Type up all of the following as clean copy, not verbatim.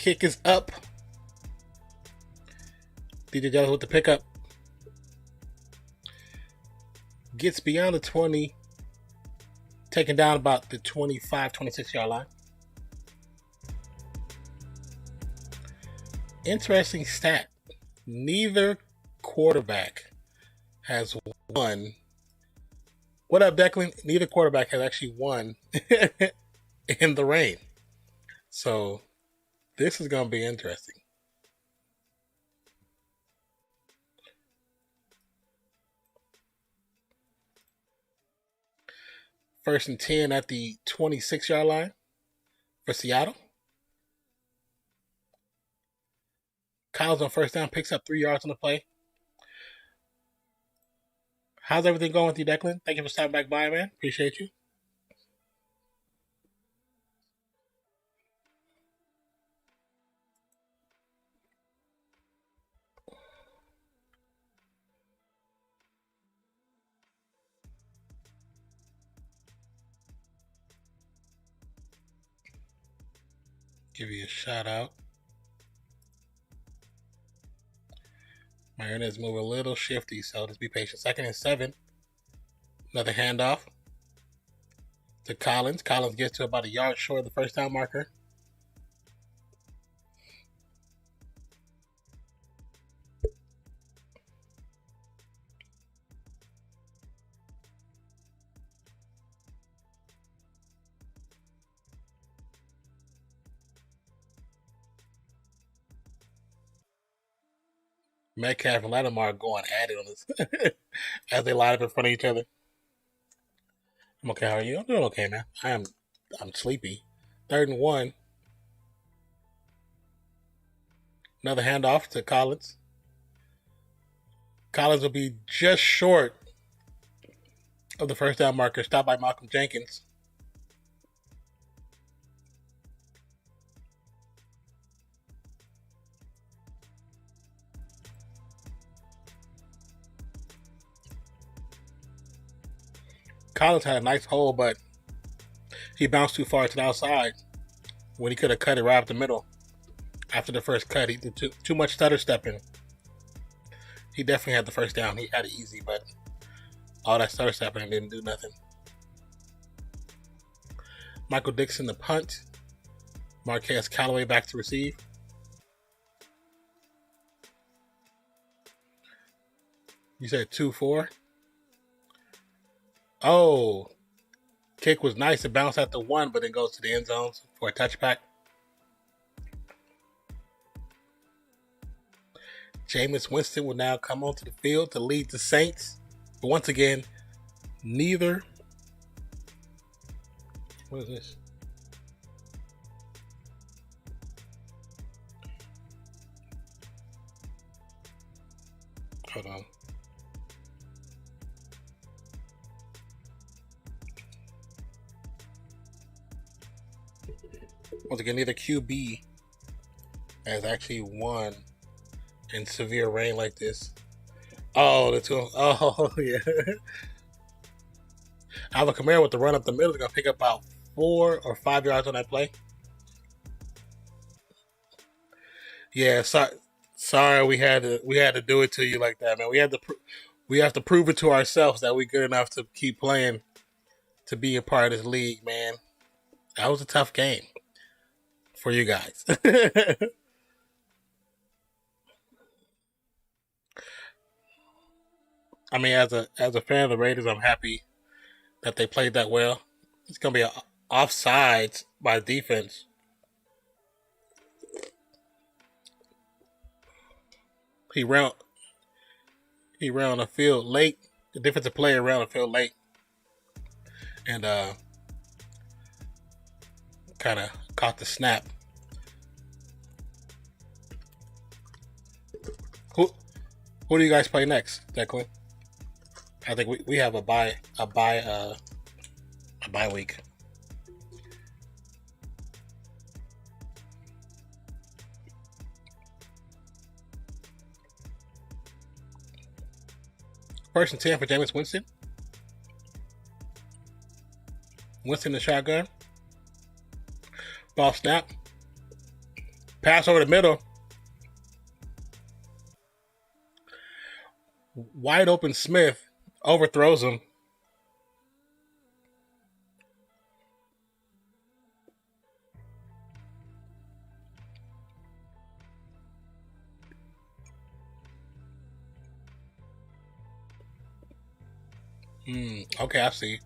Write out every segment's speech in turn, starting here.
Kick is up. DJ Dallas with the pickup. Gets beyond the 20. Taken down about the 25, 26 yard line. Interesting stat. Neither quarterback has won. What up, Declan? Neither quarterback has actually won in the rain. So this is going to be interesting. First and 10 at the 26-yard line for Seattle. Kyle's on first down, picks up 3 yards on the play. How's everything going with you, Declan? Thank you for stopping back by, man. Appreciate you. Give you a shout out. My internet's moving a little shifty, so just be patient. 2nd and 7. Another handoff to Collins. Collins gets to about a yard short of the first down marker. Metcalf and Lattimore going at it on this as they line up in front of each other. I'm okay. How are you? I'm doing okay, man. I'm sleepy. 3rd and 1. Another handoff to Collins. Collins will be just short of the first down marker. Stopped by Malcolm Jenkins. Collins had a nice hole, but he bounced too far to the outside when he could have cut it right up the middle. After the first cut, he did too much stutter stepping. He definitely had the first down. He had it easy, but all that stutter stepping didn't do nothing. Michael Dixon, the punt. Marquez Callaway back to receive. You said 2-4? Oh, kick was nice. It bounced out the 1, but then goes to the end zone for a touchback. Jameis Winston will now come onto the field to lead the Saints. But once again, neither. What is this? Hold on. Once again, neither QB has actually won in severe rain like this. Oh, the two. Oh, yeah. Alvin Kamara with the run up the middle is going to pick up about 4 or 5 yards on that play. Yeah, sorry we had to do it to you like that, man. We have to prove it to ourselves that we're good enough to keep playing, to be a part of this league, man. That was a tough game for you guys. I mean, as a fan of the Raiders, I'm happy that they played that well. It's gonna be an offsides by defense. He ran on the field late. The defensive player ran on the field late, and kind of caught the snap. Who do you guys play next, Declan? I think we have a bye week. First and 10 for Jameis Winston. Winston the shotgun. Ball snap. Pass over the middle. Wide open Smith overthrows him. Okay, I see.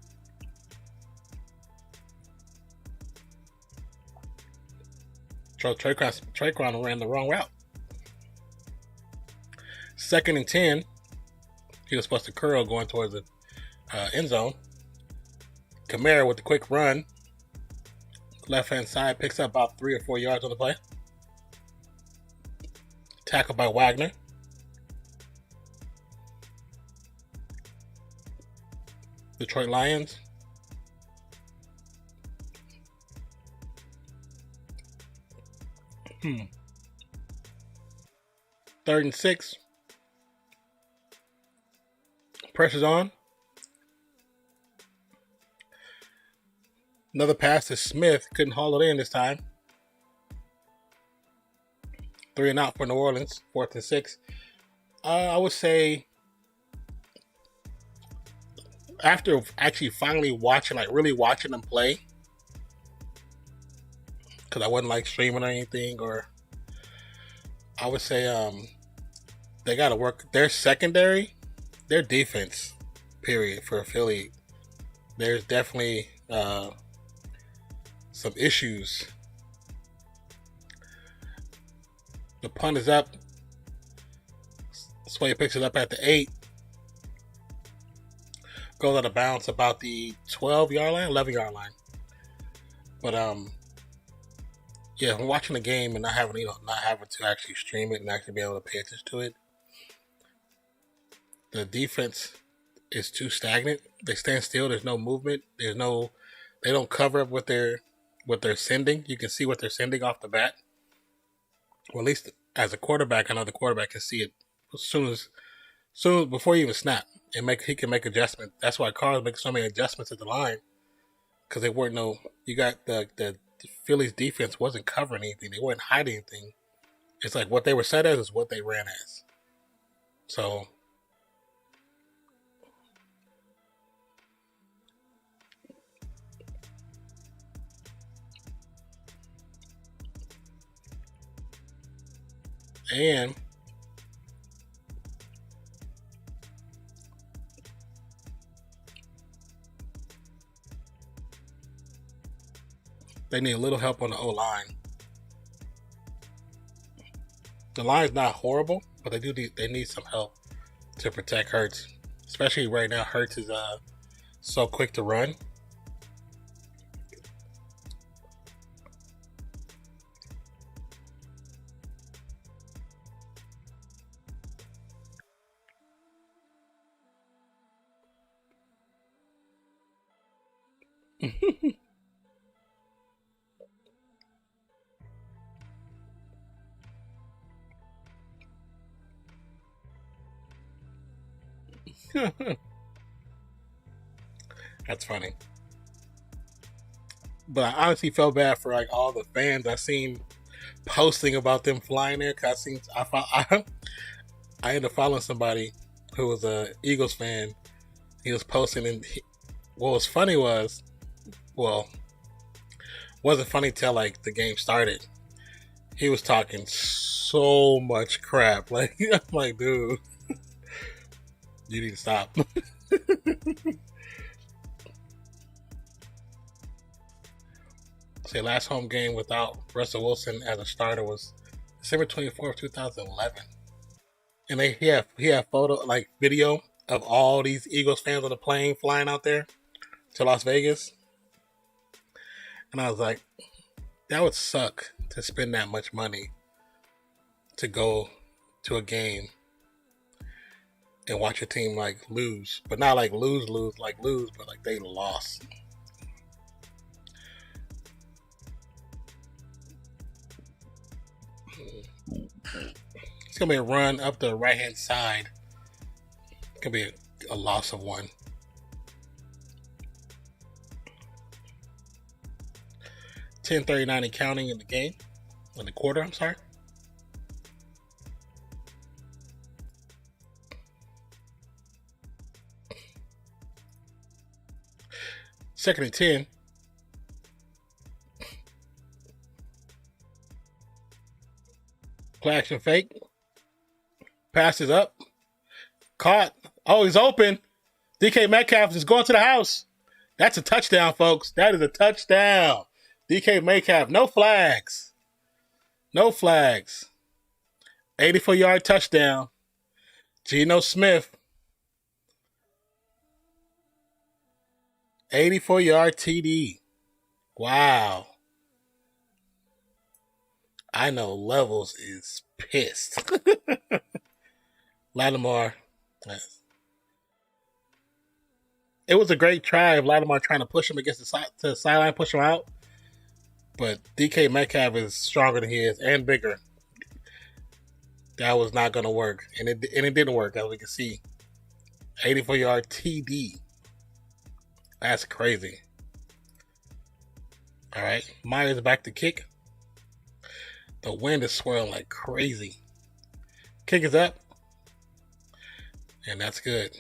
Traquan ran the wrong route. 2nd and 10. He was supposed to curl going towards the end zone. Kamara with the quick run. Left hand side picks up about 3 or 4 yards on the play. Tackled by Wagner. Detroit Lions. Third and 6. Pressure's on. Another pass to Smith. Couldn't haul it in this time. 3 and out for New Orleans. 4th and 6. I would say after actually finally watching, like really watching them play, because I wasn't like streaming or anything, or I would say they got to work their secondary, their defense, period, for Philly. There's definitely some issues. The punt is up. Sway picks it up at the 8. Goes out of bounds about the 12-yard line, 11-yard line. But yeah, when watching the game and not having to actually stream it and actually be able to pay attention to it, the defense is too stagnant. They stand still. There's no movement. They don't cover up what they're sending. You can see what they're sending off the bat. Well, at least as a quarterback, I know the quarterback can see it as soon before you even snap, and he can make adjustments. That's why Carr's making so many adjustments at the line, because they weren't you got the Phillies defense wasn't covering anything. They weren't hiding anything. It's like what they were set as is what they ran as. So and they need a little help on the O-line. The line's not horrible, but they need some help to protect Hurts. Especially right now, Hurts is so quick to run. That's funny. But I honestly felt bad for like all the fans I seen posting about them flying there. Cause I ended up following somebody who was a Eagles fan. He was posting, and what was funny wasn't funny till like the game started. He was talking so much crap. Like I'm like, dude, you need to stop. Say last home game without Russell Wilson as a starter was December 24th, 2011. And he had video of all these Eagles fans on the plane flying out there to Las Vegas. And I was like, that would suck to spend that much money to go to a game and watch your team like lose. But not like lose, but like they lost. It's going to be a run up the right-hand side. It could be a loss of 1. $10:39 and counting in the game. In the quarter, I'm sorry. Second and 10. Play action fake. Passes up. Caught. Oh, he's open. DK Metcalf is going to the house. That's a touchdown, folks. That is a touchdown. DK Metcalf. No flags. No flags. 84-yard touchdown. Geno Smith. 84-yard TD. Wow. I know Levels is pissed. Lattimore. It was a great try of Lattimore trying to push him against the sideline, push him out. But DK Metcalf is stronger than he is and bigger. That was not going to work. And it didn't work, as we can see. 84-yard TD. That's crazy. All right. Myers back to kick. The wind is swirling like crazy. Kick is up. And that's good.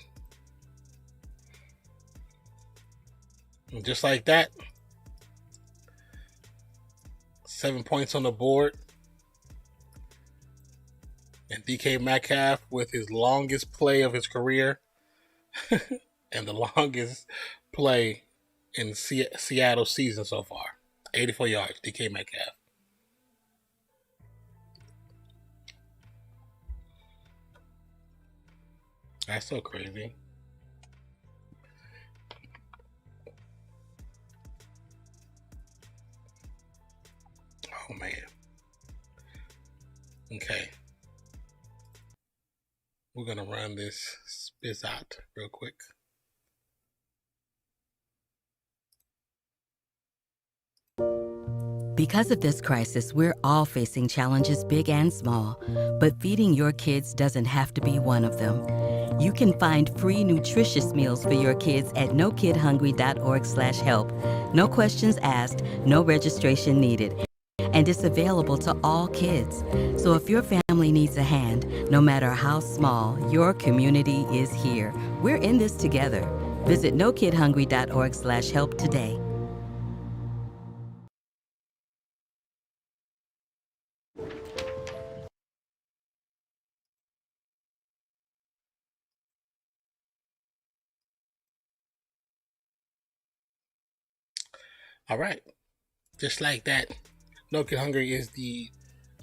And just like that, 7 points on the board. And DK Metcalf with his longest play of his career and the longest play in Seattle season so far. 84 yards, DK Metcalf. That's so crazy. Oh, man. Okay. We're going to run this spizz out real quick. Because of this crisis, we're all facing challenges big and small. But feeding your kids doesn't have to be one of them. You can find free nutritious meals for your kids at nokidhungry.org/help. No questions asked, no registration needed. And it's available to all kids. So if your family needs a hand, no matter how small, your community is here. We're in this together. Visit nokidhungry.org/help today. All right. Just like that, No Kid Hungry is the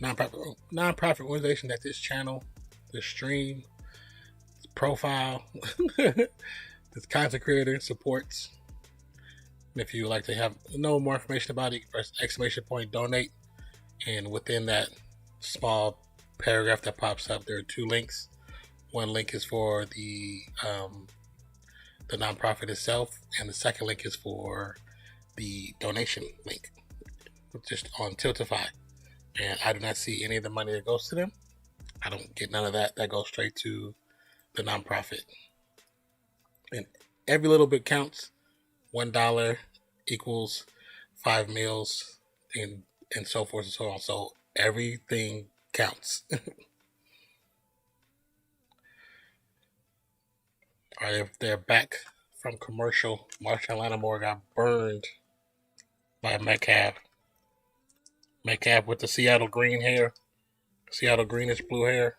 nonprofit organization that this channel, this stream, this profile, this content creator supports. And if you would like to know more information about it, press ! donate. And within that small paragraph that pops up, there are 2 links. One link is for the nonprofit itself, and the second link is for the donation link, just on Tiltify. And I do not see any of the money that goes to them. I don't get none of that. That goes straight to the nonprofit. And every little bit counts. $1 equals 5 meals, and so forth and so on. So everything counts. All right, if they're back from commercial, Marshawn Lattimore got burned by Metcalf. Metcalf with the Seattle green hair. Seattle greenish blue hair.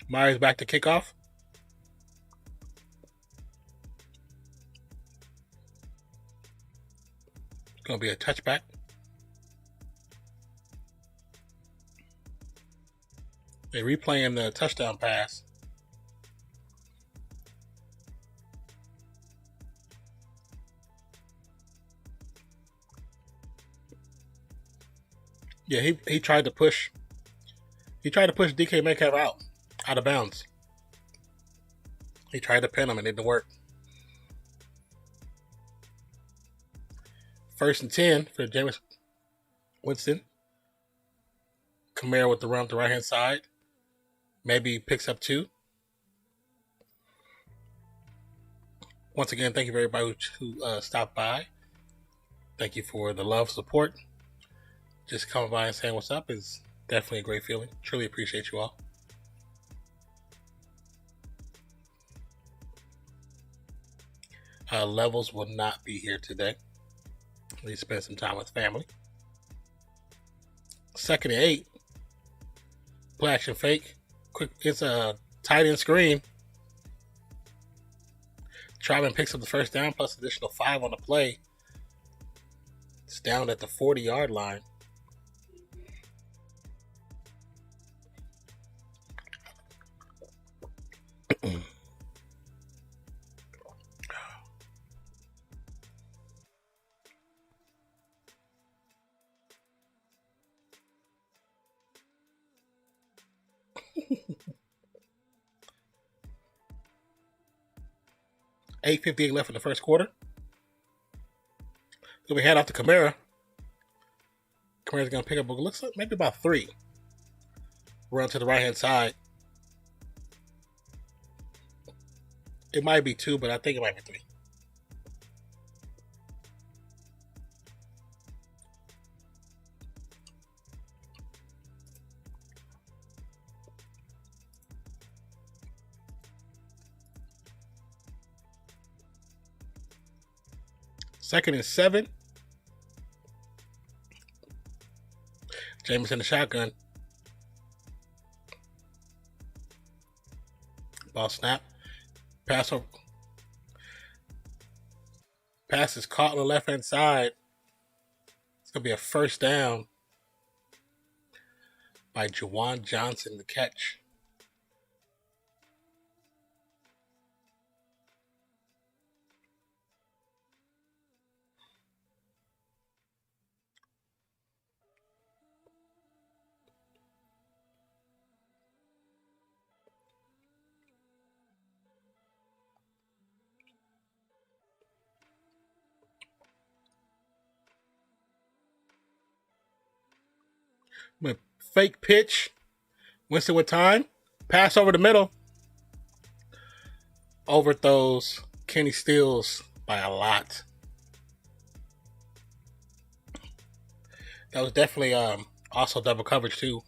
Myers back to kickoff. It's going to be a touchback. They're replaying the touchdown pass. Yeah, he tried to push. He tried to push DK Metcalf out of bounds. He tried to pin him and it didn't work. 1st and 10 for Jameis Winston. Kamara with the run to the right hand side. Maybe picks up 2. Once again, thank you for everybody who stopped by. Thank you for the love, support. Just coming by and saying what's up is definitely a great feeling. Truly appreciate you all. Levels will not be here today. We spend some time with family. 2nd and 8. Play action fake. Quick. It's a tight end screen. Tryman picks up the first down plus additional 5 on the play. It's down at the 40-yard line. $8:58 left in the first quarter. So we head off to Kamara. Kamara's going to pick up, looks like maybe about 3. Run to the right-hand side. It might be 2, but I think it might be 3. Second and 7. Jameis in the shotgun. Ball snap. Pass over. Pass is caught on the left-hand side. It's going to be a first down by Juwan Johnson to catch. Fake pitch. Winston with time. Pass over the middle. Overthrows Kenny Stills by a lot. That was definitely also double coverage too.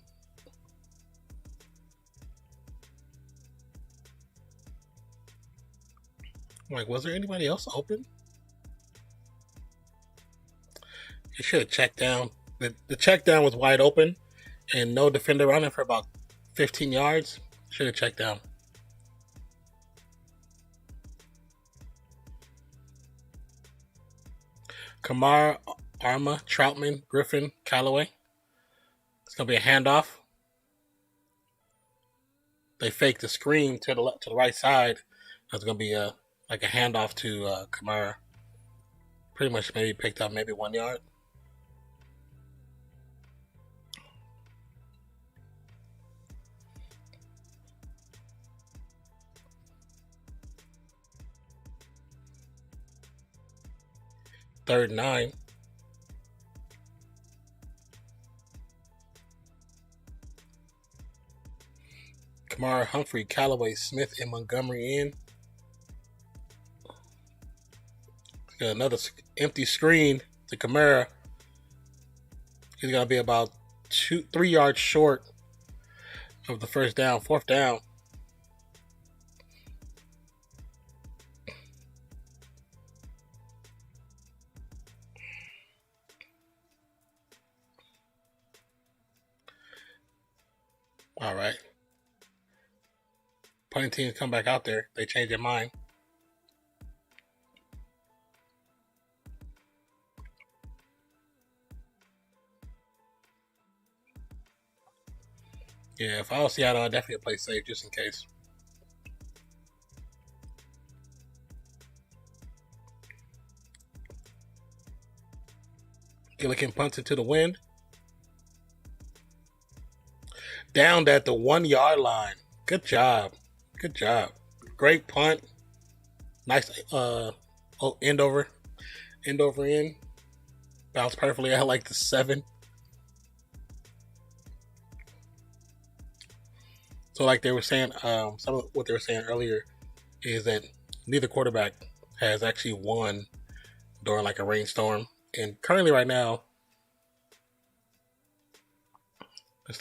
Like, was there anybody else open? He should have checked down. The check down was wide open and no defender on it for about 15 yards. Should have checked down. Kamara, Arma, Troutman, Griffin, Callaway. It's going to be a handoff. They fake the screen to the right side. It's going to be like a handoff to Kamara. Pretty much maybe picked up maybe 1 yard. Third and 9. Kamara, Humphrey, Callaway, Smith, and Montgomery in. Got another empty screen to Kamara. He's going to be about 3 yards short of the first down. Fourth down. All right. Punting teams come back out there. They change their mind. Yeah, if I was Seattle, I'd definitely play safe just in case. Gillikin punts it to the wind. Down at the 1 yard line. Good job. Good job. Great punt. Nice end over in. Bounced perfectly out like the 7. So like they were saying, some of what they were saying earlier is that neither quarterback has actually won during like a rainstorm. And currently right now,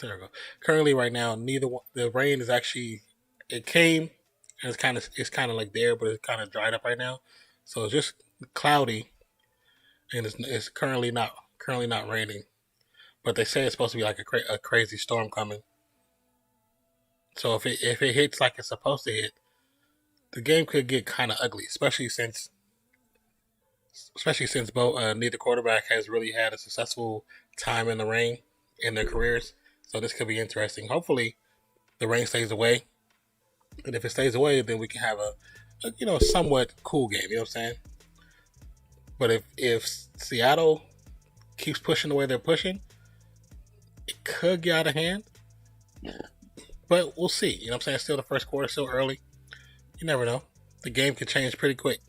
there we go. Currently right now, neither one, the rain is actually, it came and it's kind of like there, but it's kind of dried up right now. So it's just cloudy, and it's currently not raining. But they say it's supposed to be like a crazy storm coming. So if it hits like it's supposed to hit, the game could get kind of ugly, especially since both neither quarterback has really had a successful time in the rain in their careers. So this could be interesting. Hopefully, the rain stays away, and if it stays away, then we can have a somewhat cool game. You know what I'm saying? But if Seattle keeps pushing the way they're pushing, it could get out of hand. But we'll see. You know what I'm saying? Still the first quarter, still early. You never know. The game can change pretty quick.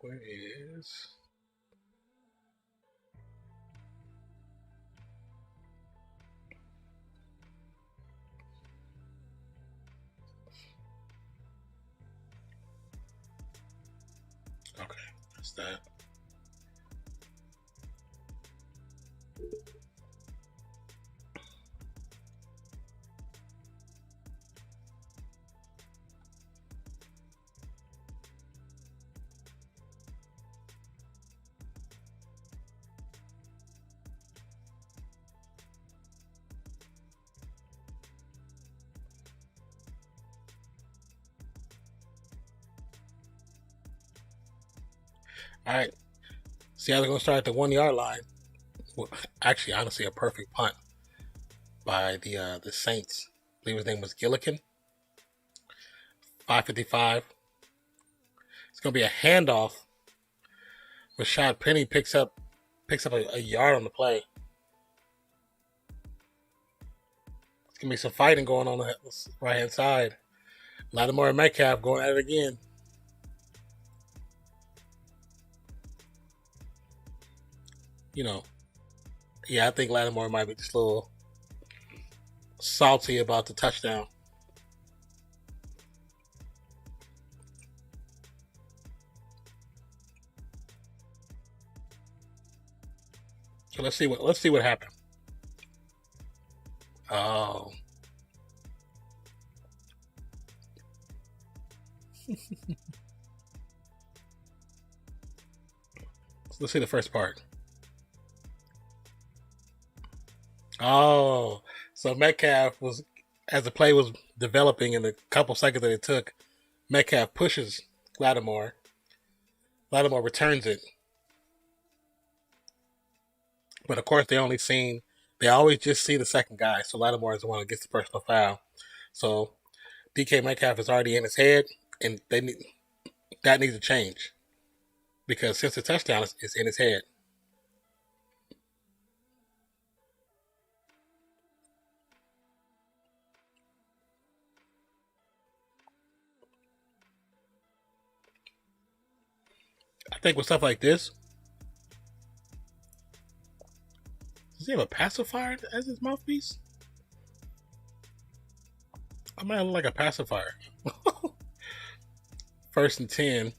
Where is... Okay, that's that. All right. Seattle's going to start at the 1 yard line. Well, actually, honestly, a perfect punt by the Saints. I believe his name was Gillikin. 5:55. It's going to be a handoff. Rashad Penny picks up a yard on the play. It's going to be some fighting going on the right-hand side. Lattimore and Metcalf going at it again. I think Lattimore might be just a little salty about the touchdown. So let's see what happened. Oh. Let's see the first part. Oh, so Metcalf was, as the play was developing in the couple seconds that it took, Metcalf pushes Lattimore. Lattimore returns it. But of course, they always just see the second guy. So Lattimore is the one that gets the personal foul. So DK Metcalf is already in his head, and that needs to change. Because since the touchdown is in his head. I think with stuff like this, does he have a pacifier as his mouthpiece? I might look like a pacifier. 1st and 10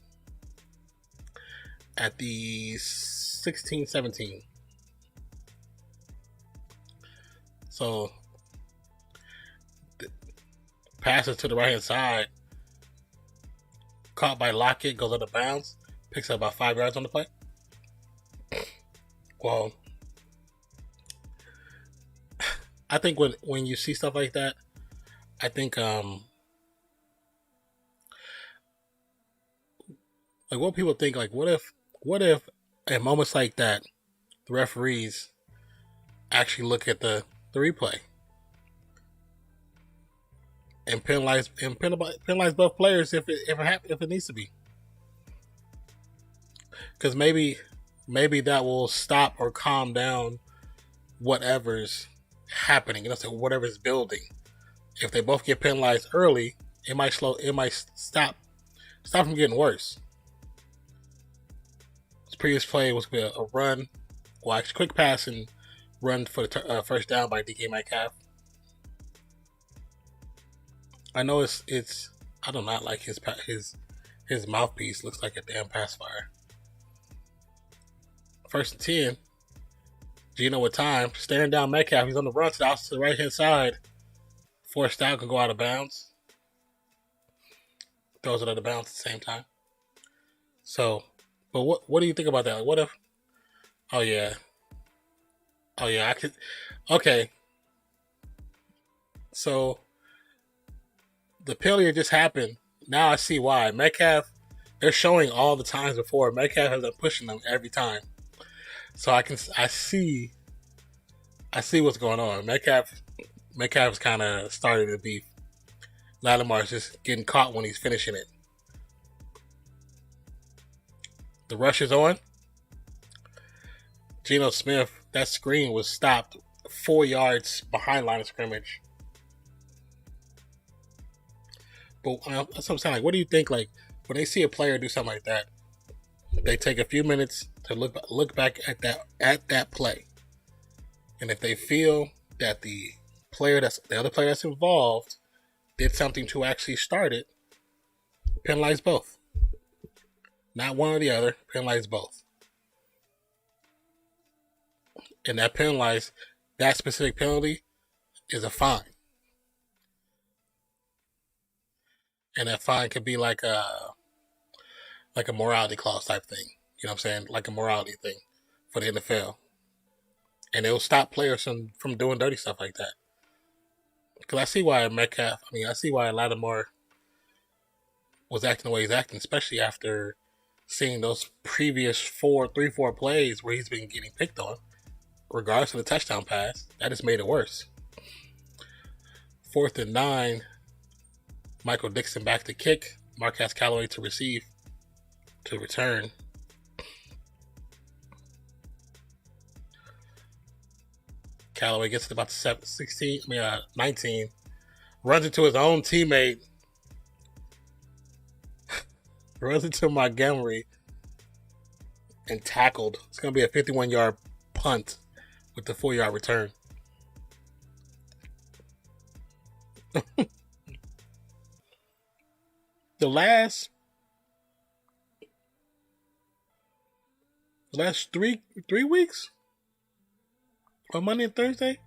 at the 16-17. So passes to the right hand side, caught by Lockett, goes out of bounds, picks up about 5 yards on the play. Well, I think when you see stuff like that, I think like what people think, like what if at moments like that the referees actually look at the replay and penalize both players if it needs to be, because maybe maybe that will stop or calm down whatever's happening. You know, so whatever's building. If they both get penalized early, it might stop from getting worse. His previous play was a run, well, actually, quick pass and run for the first down by DK Metcalf. I know it's I do not like his mouthpiece. Looks like a damn pacifier. 1st and 10. Geno with time, staring down Metcalf. He's on the run to the right hand side. Forced out, can go out of bounds. Throws it out of bounds at the same time. So, but what do you think about that? Like, what if? Oh yeah. I could. Okay. So the penalty just happened. Now I see why. Metcalf, they're showing all the times before. Metcalf has been pushing them every time. So I see what's going on. Metcalf's kind of started the beef. Lattimore's just getting caught when he's finishing it. The rush is on. Geno Smith, that screen was stopped 4 yards behind line of scrimmage. But that's what I'm saying. Like, what do you think? Like, when they see a player do something like that, they take a few minutes to look back at that play, and if they feel that the other player that's involved did something to actually start it, penalize both. Not one or the other, penalize both. And that specific penalty is a fine. And that fine could be like a morality clause type thing. You know what I'm saying? Like a morality thing for the NFL. And it will stop players from doing dirty stuff like that. Because I see why Lattimore was acting the way he's acting, especially after seeing those previous 4 plays where he's been getting picked on, regardless of the touchdown pass. That just made it worse. 4th and 9, Michael Dixon back to kick, Marquez Callaway to receive, to return. Callaway gets to about 19, runs into his own teammate, runs into Montgomery, and tackled. It's going to be a 51-yard punt with the 4-yard return. The last 3 weeks, on Monday and Thursday,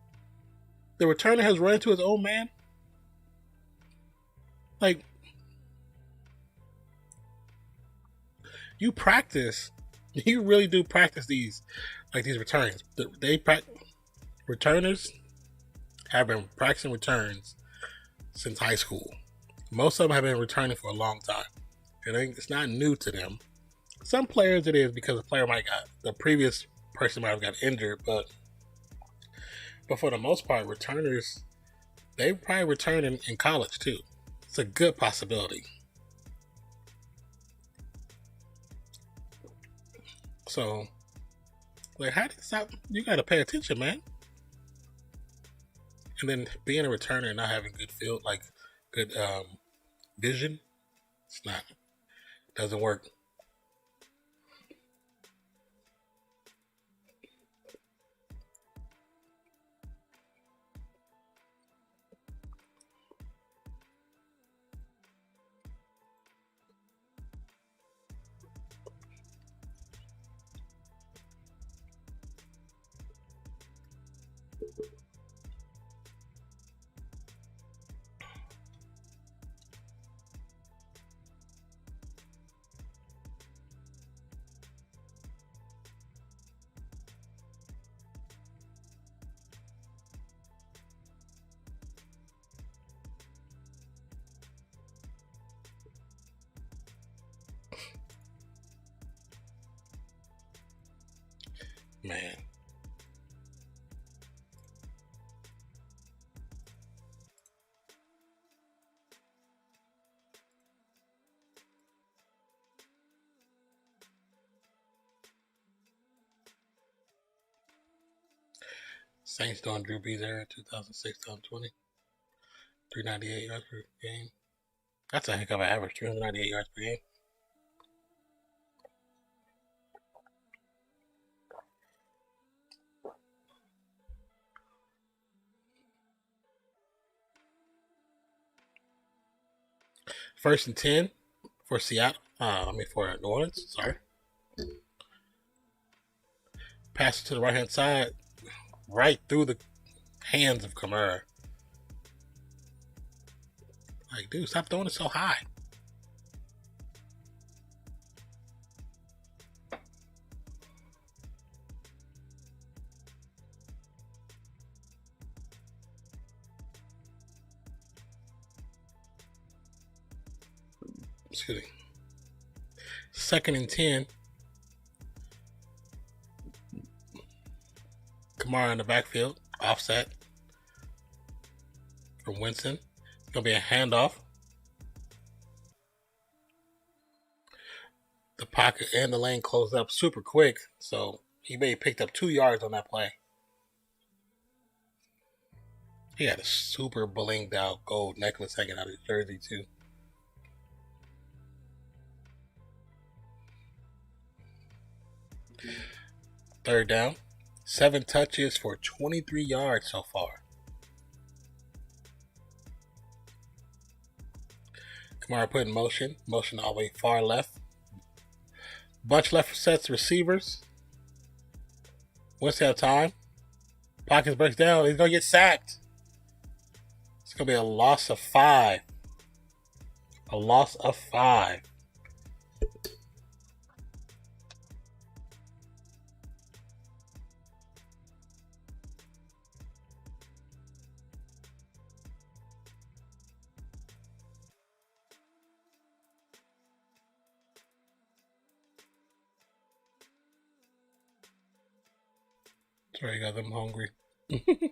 the returner has run into his own man. Like, you really do practice these returns. Returners have been practicing returns since high school. Most of them have been returning for a long time. It's not new to them. Some players it is because the previous person might have got injured, but for the most part, returners, they probably return in college too. It's a good possibility. So, like, how do you stop? You got to pay attention, man. And then being a returner and not having good vision, doesn't work. Man. Saints doing Drew Brees era 2006-2020. 398 yards per game. That's a heck of an average, 398 yards per game. First and 10 for Seattle. For New Orleans. Sorry. Pass it to the right hand side, right through the hands of Kamara. Like, dude, stop throwing it so high. Excuse me. Second and 10. Kamara in the backfield. Offset from Winston. It's going to be a handoff. The pocket and the lane closed up super quick, so he may have picked up 2 yards on that play. He had a super blinged out gold necklace hanging out of his jersey, too. Third down. 7 touches for 23 yards so far. Kamara put in motion. Motion all the way far left. Bunch left sets receivers. Winston have time. Pockets breaks down. He's going to get sacked. It's going to be a loss of 5. A loss of 5. Sorry, got them hungry. 4th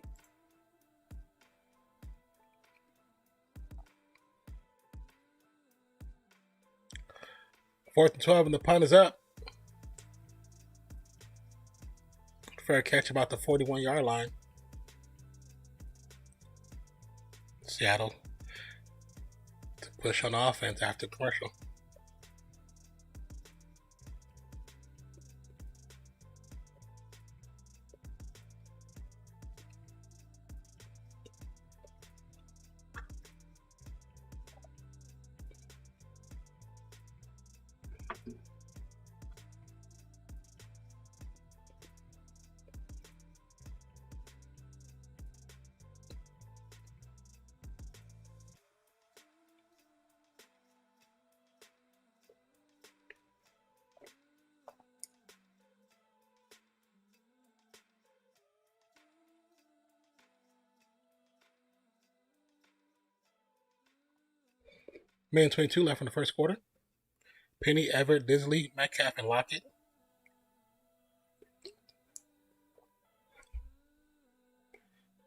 and 12 and the punt is up. Fair catch about the 41-yard line. Seattle to push on offense after commercial. Minute 22 left in the first quarter. Penny, Everett, Disley, Metcalf, and Lockett.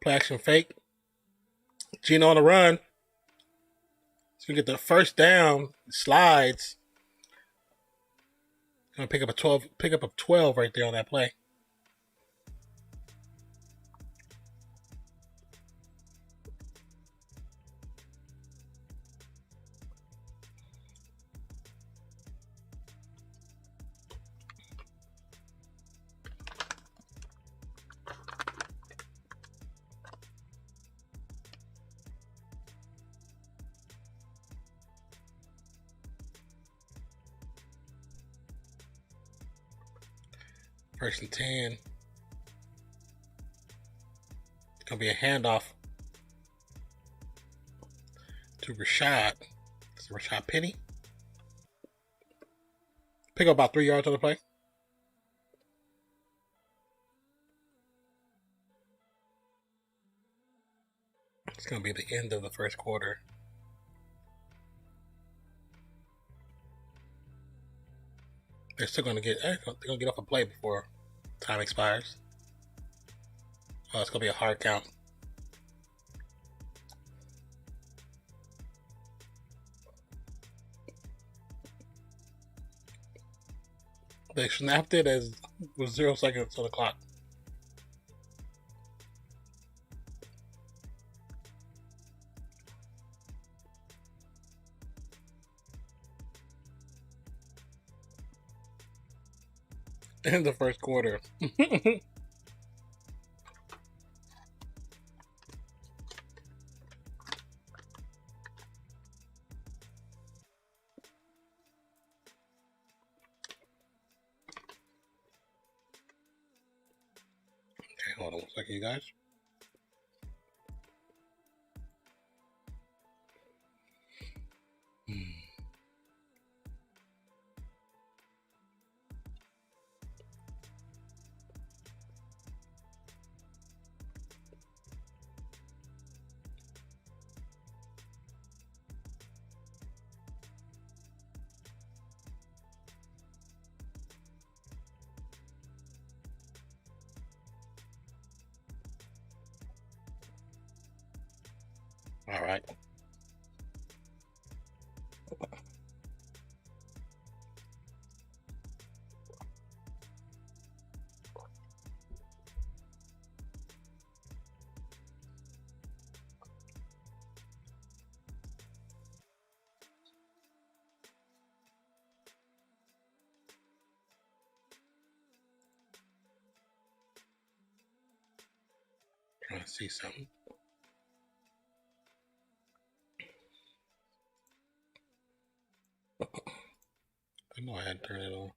Play action fake. Gino on the run. So we get the first down. Slides. Gonna pick up a 12 right there on that play. First and 10. It's going to be a handoff to Rashad. It's Rashad Penny. Pick up about 3 yards on the play. It's going to be the end of the first quarter. They're still going to get off a play before time expires. Oh, it's going to be a hard count. They snapped it as with 0 seconds on the clock. in the first quarter. Okay, hold on 1 second, you guys. All right. Trying to see something. I know I had to turn it on.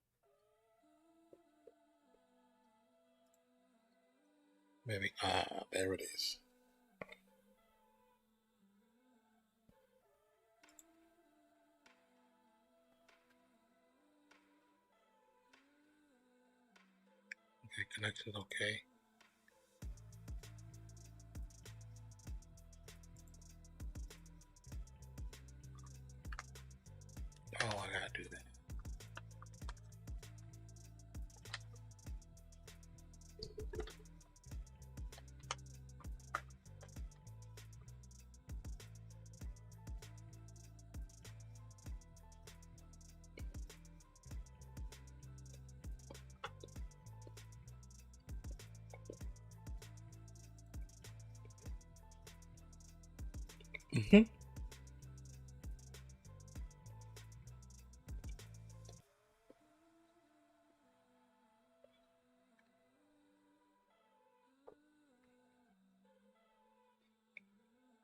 Maybe. There it is. Okay, connection's okay. Oh, I gotta do that.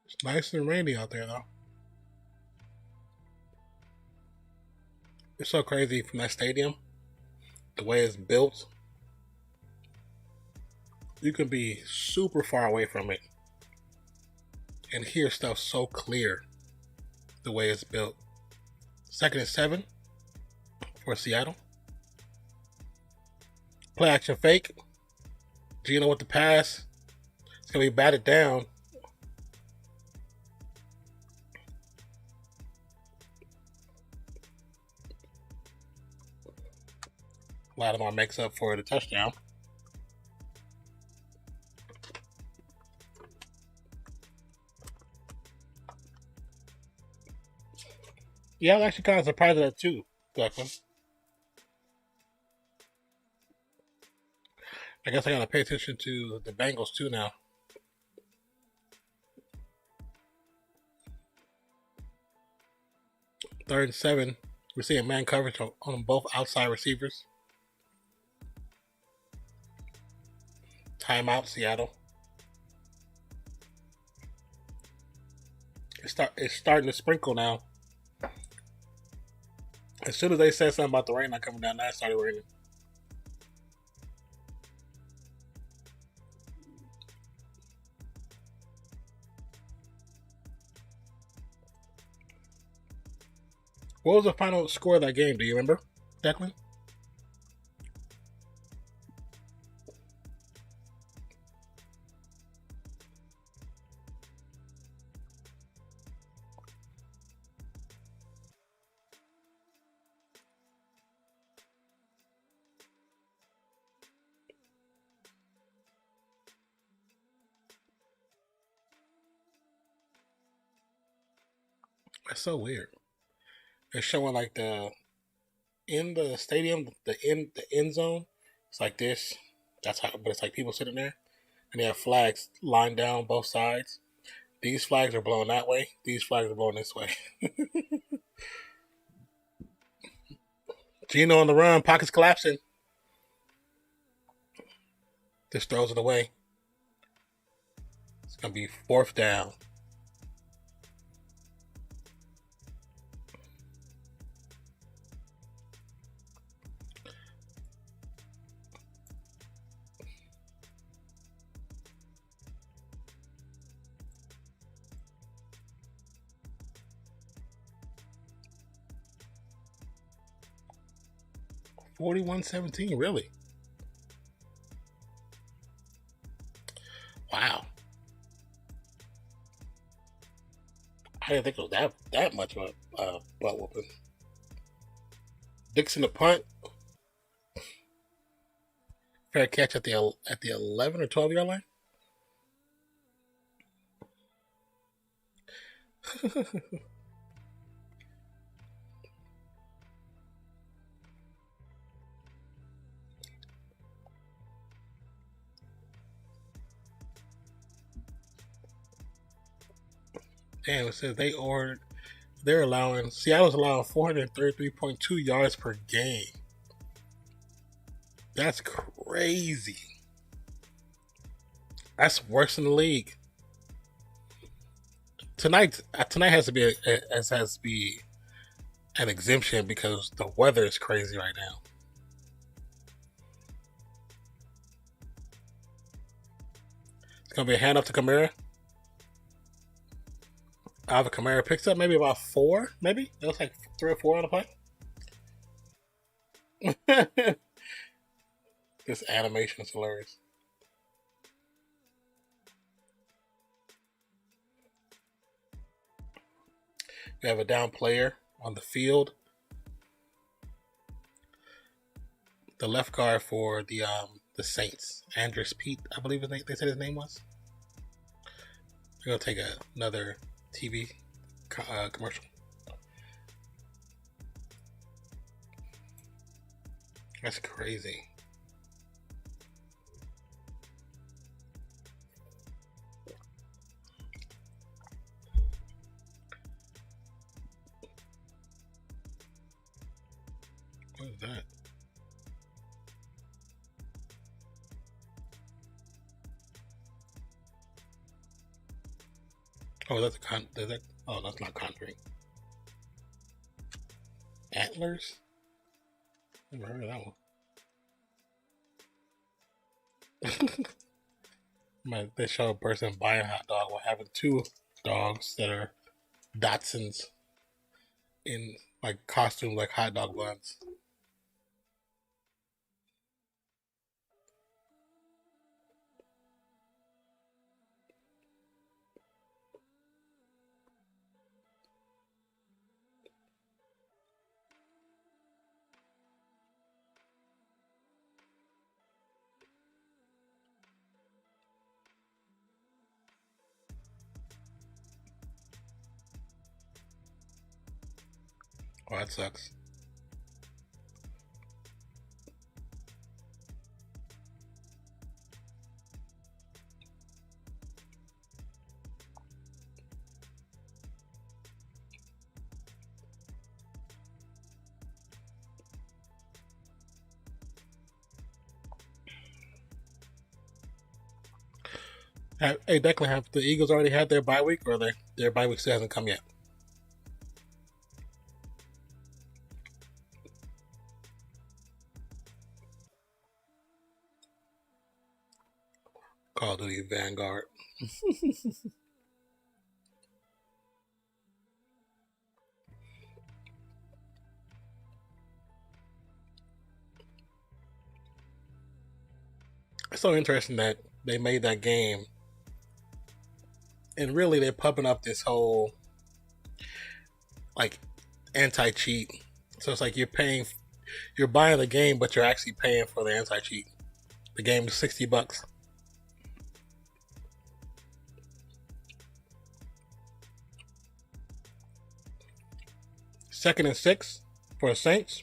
It's nice and rainy out there, though. It's so crazy from that stadium, the way it's built. You can be super far away from it and hear stuff so clear the way it's built. 2nd and 7 for Seattle. Play action fake. Geno with the pass. It's going to be batted down. Lattimore makes up for the touchdown. Yeah, I was actually kind of surprised at that too, Declan. I guess I gotta pay attention to the Bengals too now. Third and 7. We're seeing man coverage on both outside receivers. Timeout, Seattle. It's starting to sprinkle now. As soon as they said something about the rain not coming down, now it started raining. What was the final score of that game? Do you remember, Declan? That's so weird. It's showing like in the stadium, the end zone. It's like this. That's how, but it's like people sitting there, and they have flags lined down both sides. These flags are blowing that way. These flags are blowing this way. Geno on the run. Pockets collapsing. Just throws it away. It's going to be 4th down. $41-17, really? Wow. I didn't think it was that much of a butt whooping. Dixon the punt. Fair catch at the 11 or 12 yard line. Damn, it says Seattle's allowing 433.2 yards per game. That's crazy. That's worse than the league. Tonight has to be an exemption because the weather is crazy right now. It's gonna be a handoff to Kamara. Alvin Kamara picks up maybe about 4, maybe? It looks like 3 or 4 on the play. This animation is hilarious. We have a down player on the field. The left guard for the Saints, Andres Pete, I believe they said his name was. We're gonna take another TV commercial. That's crazy. What is that? Oh, that's oh, that's not Conjuring. Antlers? Never heard of that one. They show a person buying a hot dog while having 2 dogs that are Dachshunds in like costumes like hot dog buns. Oh, that sucks. Hey, Declan, have the Eagles already had their bye week, or their bye week still hasn't come yet? Call of Duty Vanguard. It's so interesting that they made that game, and really they're pumping up this whole like anti-cheat. So it's like you're buying the game, but you're actually paying for the anti-cheat. The game is $60. 2nd and 6 for the Saints.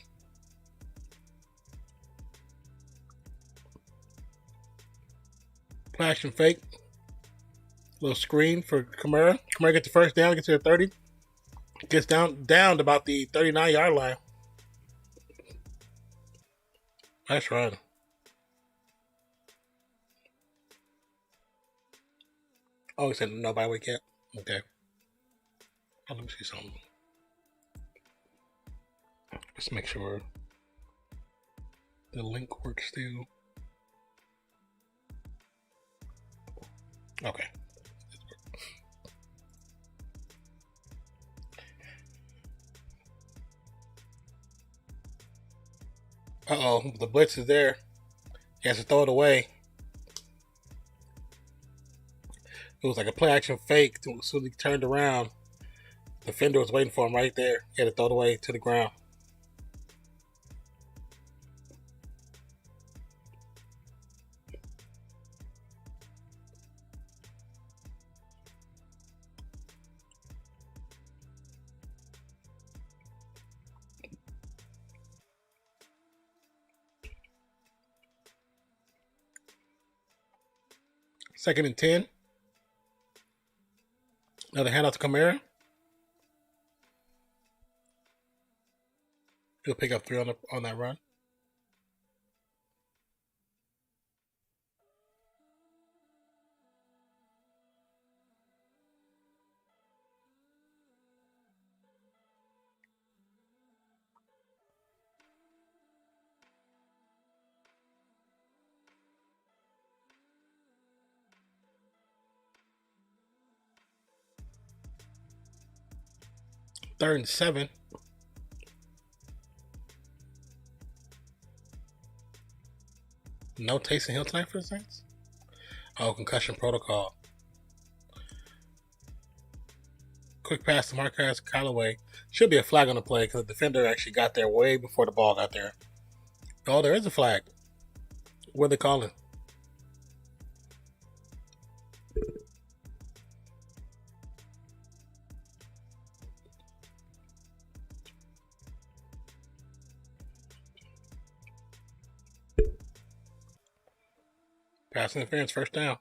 Flash and fake. Little screen for Kamara. Kamara gets the first down, gets to the 30. Gets down to about the 39-yard line. Nice run. Oh, you said no bye week yet? Okay. Oh, let me see something. Let's make sure the link works still. Okay. Uh-oh, the blitz is there. He has to throw it away. It was like a play action fake. As soon as he turned around, the defender was waiting for him right there. He had to throw it away to the ground. Second and 10. Another handoff to Kamara. He'll pick up 3 on that run. Third and 7. No Taysom Hill tonight for the Saints? Oh, concussion protocol. Quick pass to Marquez Callaway. Should be a flag on the play because the defender actually got there way before the ball got there. Oh, there is a flag. What are they calling? Pass interference, first down.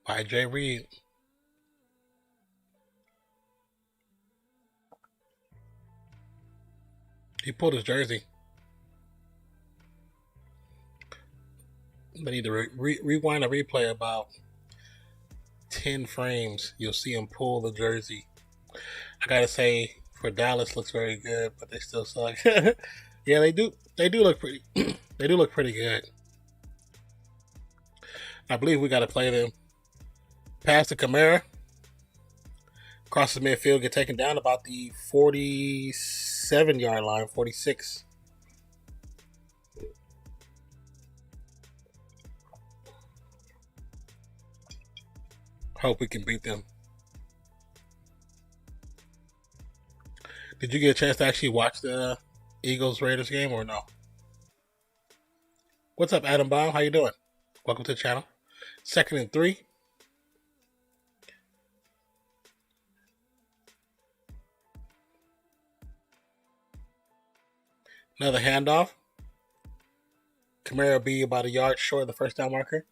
By Jay Reed. He pulled his jersey. They need to rewind a replay about 10 frames. You'll see him pull the jersey. I gotta say, for Dallas, looks very good, but they still suck. Yeah, they do. They do look pretty. They do look pretty good. I believe we gotta play them. Pass to Kamara. Crosses midfield, get taken down about the 47-yard line, 46. Hope we can beat them. Did you get a chance to actually watch the Eagles-Raiders game or no? What's up, Adam Baum? How you doing? Welcome to the channel. Second and 3. Another handoff. Kamara will be about a yard short of the first down marker.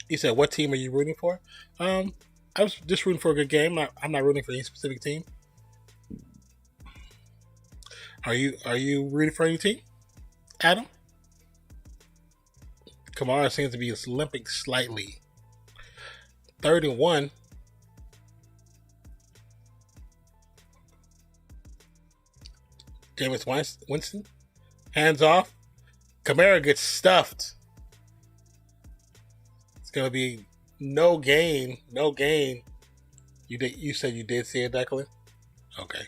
You said, what team are you rooting for? I was just rooting for a good game. I'm not rooting for any specific team. Are you rooting for any team, Adam? Kamara seems to be limping slightly. 3rd and 1. Jameis Winston. Hands off. Kamara gets stuffed. It's going to be no gain. No gain. You said you did see it, Declan? Okay.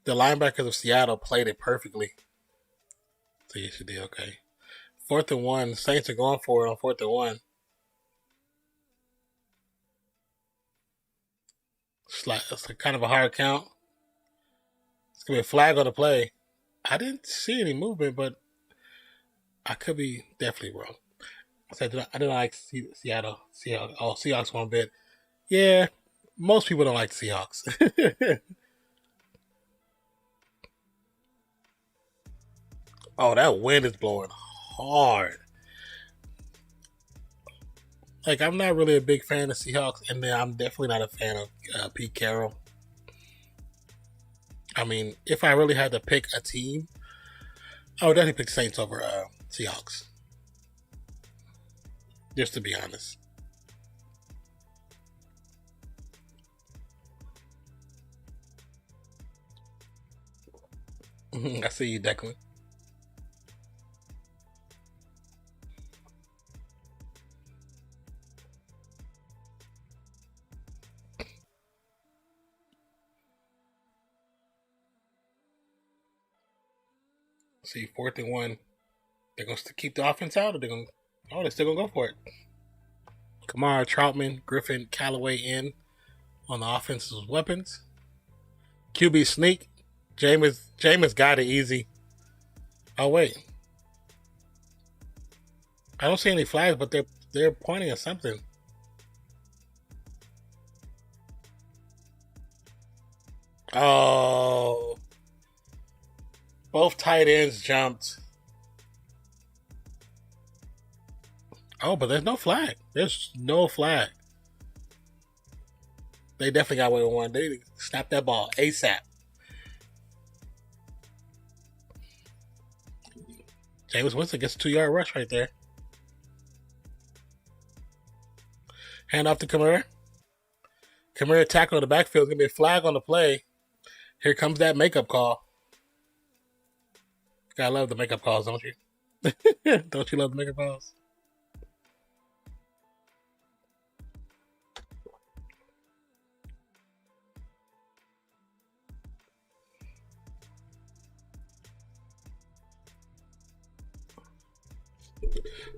The linebackers of Seattle played it perfectly. So yes, you did. Okay. 4th and 1. Saints are going for it on 4th and 1. It's kind of a hard count. It's going to be a flag on the play. I didn't see any movement, but I could be definitely wrong. I didn't like Seattle. Seahawks one bit. Yeah, most people don't like the Seahawks. Oh, that wind is blowing hard. Like, I'm not really a big fan of Seahawks, and then I'm definitely not a fan of Pete Carroll. I mean, if I really had to pick a team, I would definitely pick Saints over Seahawks. Just to be honest. I see you, Declan. See, 4th-and-1. They're going to keep the offense out, or they're going to... Oh, they're still going to go for it. Kamara, Troutman, Griffin, Callaway in on the offensive weapons. QB sneak. Jameis got it easy. Oh, wait. I don't see any flags, but they're pointing at something. Oh. Both tight ends jumped. Oh, but there's no flag. There's no flag. They definitely got away with one. They snapped that ball ASAP. James Winston gets a 2-yard rush right there. Hand off to Kamara. Kamara tackle in the backfield. It's going to be a flag on the play. Here comes that makeup call. You gotta love the makeup calls, don't you? Don't you love the makeup calls?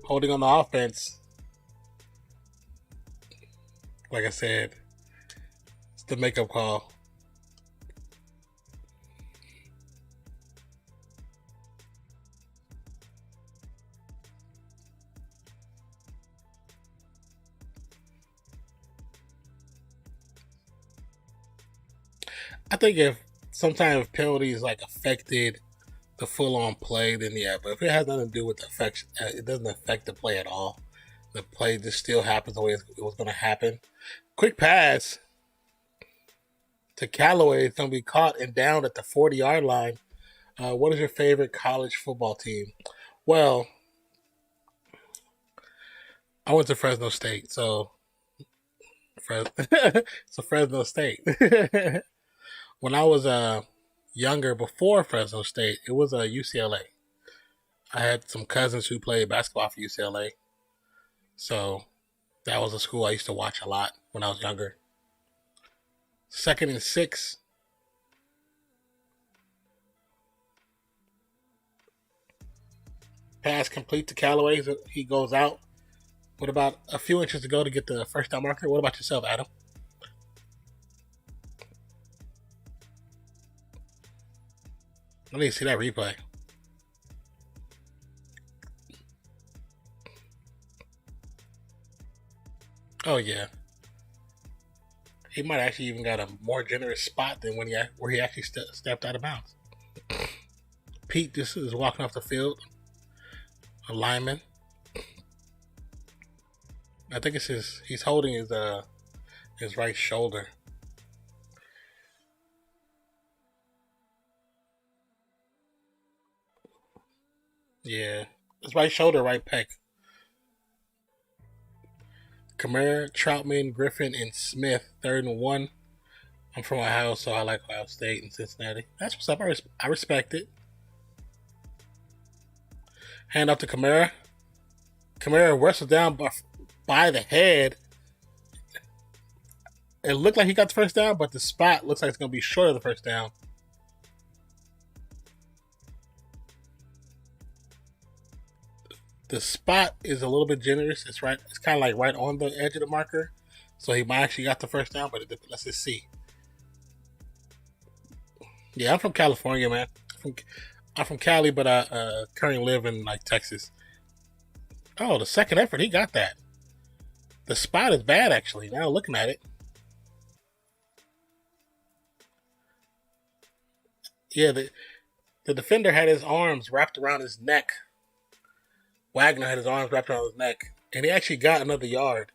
Holding on the offense. Like I said, it's the makeup call. I think if sometimes penalties like affected the full-on play, then yeah. But if it has nothing to do with the effect, it doesn't affect the play at all. The play just still happens the way it was going to happen. Quick pass to Callaway. It's going to be caught and down at the 40-yard line. What is your favorite college football team? Well, I went to Fresno State, so Fresno State. When I was younger, before Fresno State, it was UCLA. I had some cousins who played basketball for UCLA. So that was a school I used to watch a lot when I was younger. 2nd and 6. Pass complete to Callaway. He goes out with about a few inches to go to get the first down marker. What about yourself, Adam? I need to see that replay. Oh yeah, he might actually even got a more generous spot than where he actually stepped out of bounds. Pete, this is walking off the field. A lineman. I think it's he's holding his right shoulder. Yeah, his right shoulder, right pec. Kamara, Troutman, Griffin, and Smith, 3rd-and-1. I'm from Ohio, so I like Ohio State and Cincinnati. That's what's up. I respect it. Hand off to Kamara. Kamara wrestles down by the head. It looked like he got the first down, but the spot looks like it's going to be short of the first down. The spot is a little bit generous. It's right. It's kind of like right on the edge of the marker, so he might actually got the first down. But let's just see. Yeah, I'm from California, man. I'm from Cali, but I currently live in like Texas. Oh, the second effort, he got that. The spot is bad, actually. Now looking at it, yeah, the defender had his arms wrapped around his neck. Wagner had his arms wrapped around his neck, and he actually got another yard.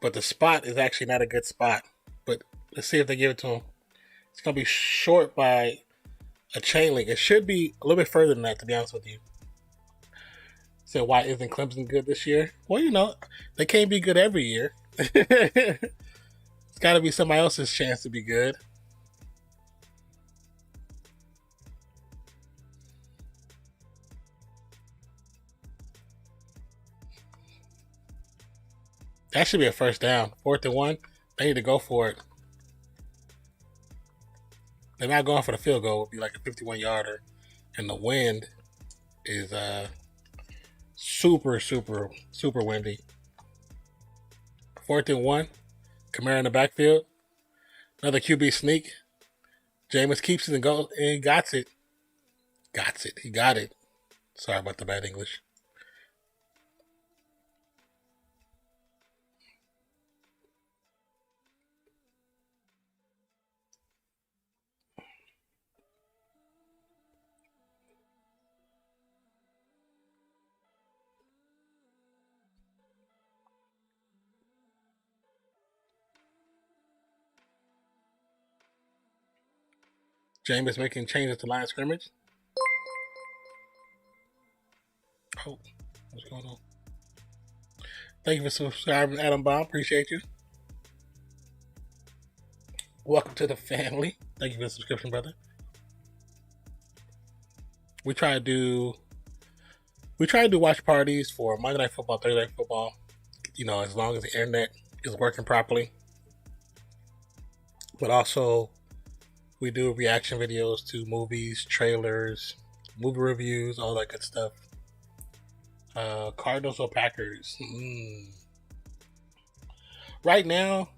But the spot is actually not a good spot. But let's see if they give it to him. It's going to be short by a chain link. It should be a little bit further than that, to be honest with you. So why isn't Clemson good this year? Well, they can't be good every year. It's got to be somebody else's chance to be good. That should be a first down. 4th and 1. They need to go for it. They're not going for the field goal. It would be like a 51-yarder. And the wind is super, super, super windy. 4th and 1. Kamara in the backfield. Another QB sneak. Jameis keeps it and goes and got it. He got it. Sorry about the bad English. Jameis making changes to line of scrimmage. Oh, what's going on? Thank you for subscribing, Adam Baum. Appreciate you. Welcome to the family. Thank you for the subscription, brother. We try to do watch parties for Monday Night Football, Thursday Night Football. As long as the internet is working properly. But also, we do reaction videos to movies, trailers, movie reviews, all that good stuff. Cardinals or Packers? Right now,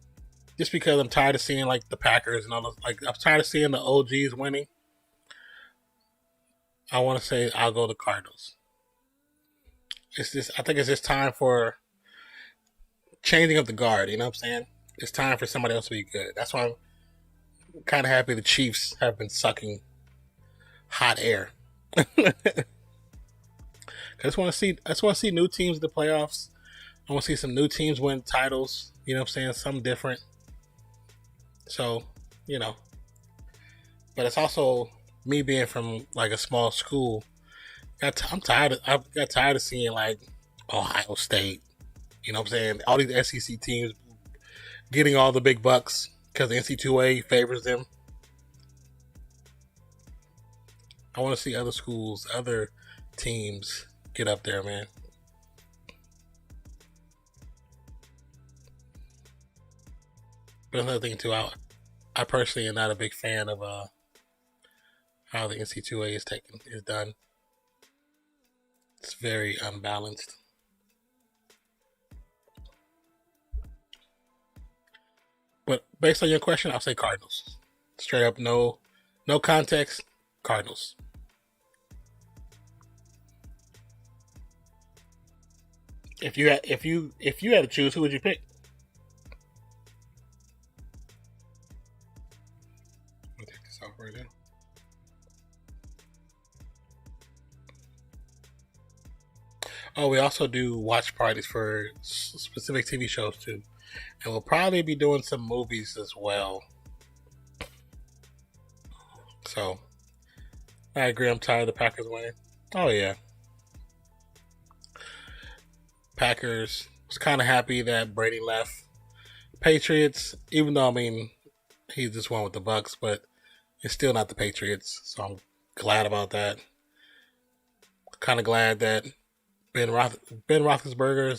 just because I'm tired of seeing like the Packers and all those, I'm tired of seeing the OGs winning. I want to say I'll go to Cardinals. I think it's just time for changing of the guard. You know what I'm saying? It's time for somebody else to be good. That's why I'm kind of happy the Chiefs have been sucking hot air. I just want to see new teams in the playoffs. I want to see some new teams win titles. You know what I'm saying? Something different. So, but it's also me being from like a small school. I got tired of seeing like Ohio State. You know what I'm saying? All these SEC teams getting all the big bucks because the NC2A favors them. I want to see other schools, other teams get up there, man. But another thing too, I personally am not a big fan of how the NC2A is done. It's very unbalanced. But based on your question, I'll say Cardinals. Straight up, no context, Cardinals. If you had to choose, who would you pick? I'll take this off right now. Oh, we also do watch parties for specific TV shows too. And we'll probably be doing some movies as well. So, I agree. I'm tired of the Packers winning. Oh, yeah. Packers, was kind of happy that Brady left. Patriots, even though, he just won with the Bucks, but it's still not the Patriots. So, I'm glad about that. Kind of glad that Ben Roethlisberger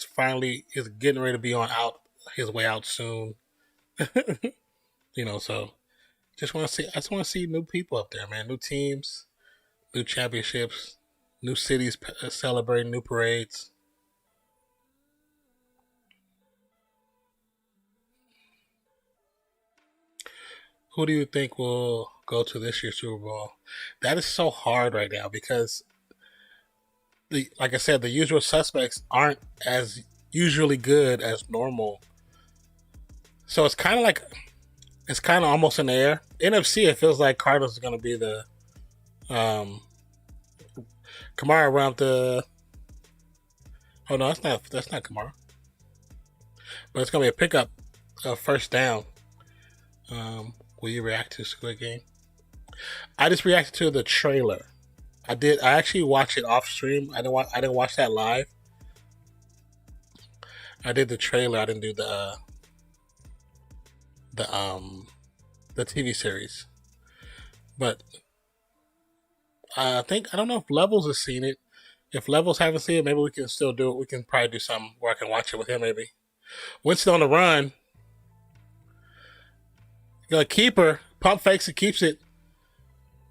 is getting ready to be on his way out soon. So I just want to see new people up there, man. New teams, new championships, new cities celebrating, new parades. Who do you think will go to this year's Super Bowl? That is so hard right now because like I said, the usual suspects aren't as usually good as normal. So it's kind of almost in the air. NFC, it feels like Cardinals is going to be the Kamara around the. Oh no, that's not Kamara. But it's going to be a pickup, first down. Will you react to Squid Game? I just reacted to the trailer. I did. I actually watched it off stream. I didn't watch that live. I did the trailer. I didn't do the the TV series. But I don't know if Levels has seen it. If Levels haven't seen it, maybe we can still do it. We can probably do something where I can watch it with him. Maybe Winston on the run. The keeper pump fakes it, keeps it,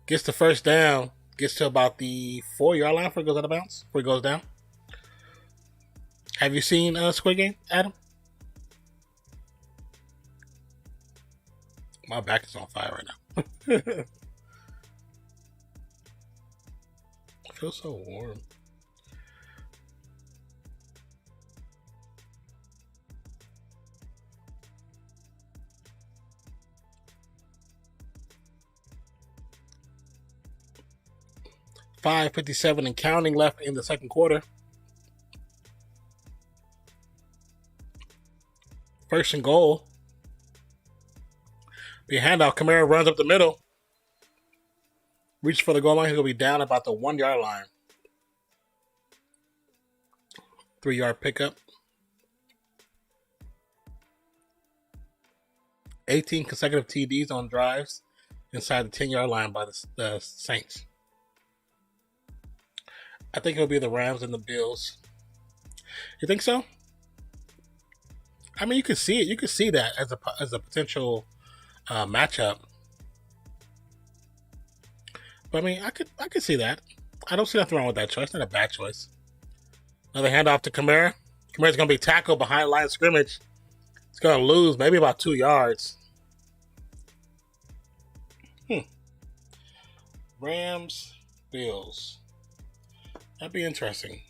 gets the first down, gets to about the 4-yard line before it goes out of bounds, before it goes down. Have you seen Squid Game, Adam? My back is on fire right now. I feel so warm. .557 and counting left in the second quarter. First and goal. Be a handoff. Kamara runs up the middle. Reaches for the goal line. He's going to be down about the 1-yard line. 3-yard pickup. 18 consecutive TDs on drives inside the 10-yard line by the Saints. I think it'll be the Rams and the Bills. You think so? I mean, you could see it. You could see that as a potential matchup. But I mean, I could see that. I don't see nothing wrong with that choice. Not a bad choice. Another handoff to Kamara. Kamara's going to be tackled behind line of scrimmage. He's going to lose maybe about 2 yards. Rams, Bills. That'd be interesting.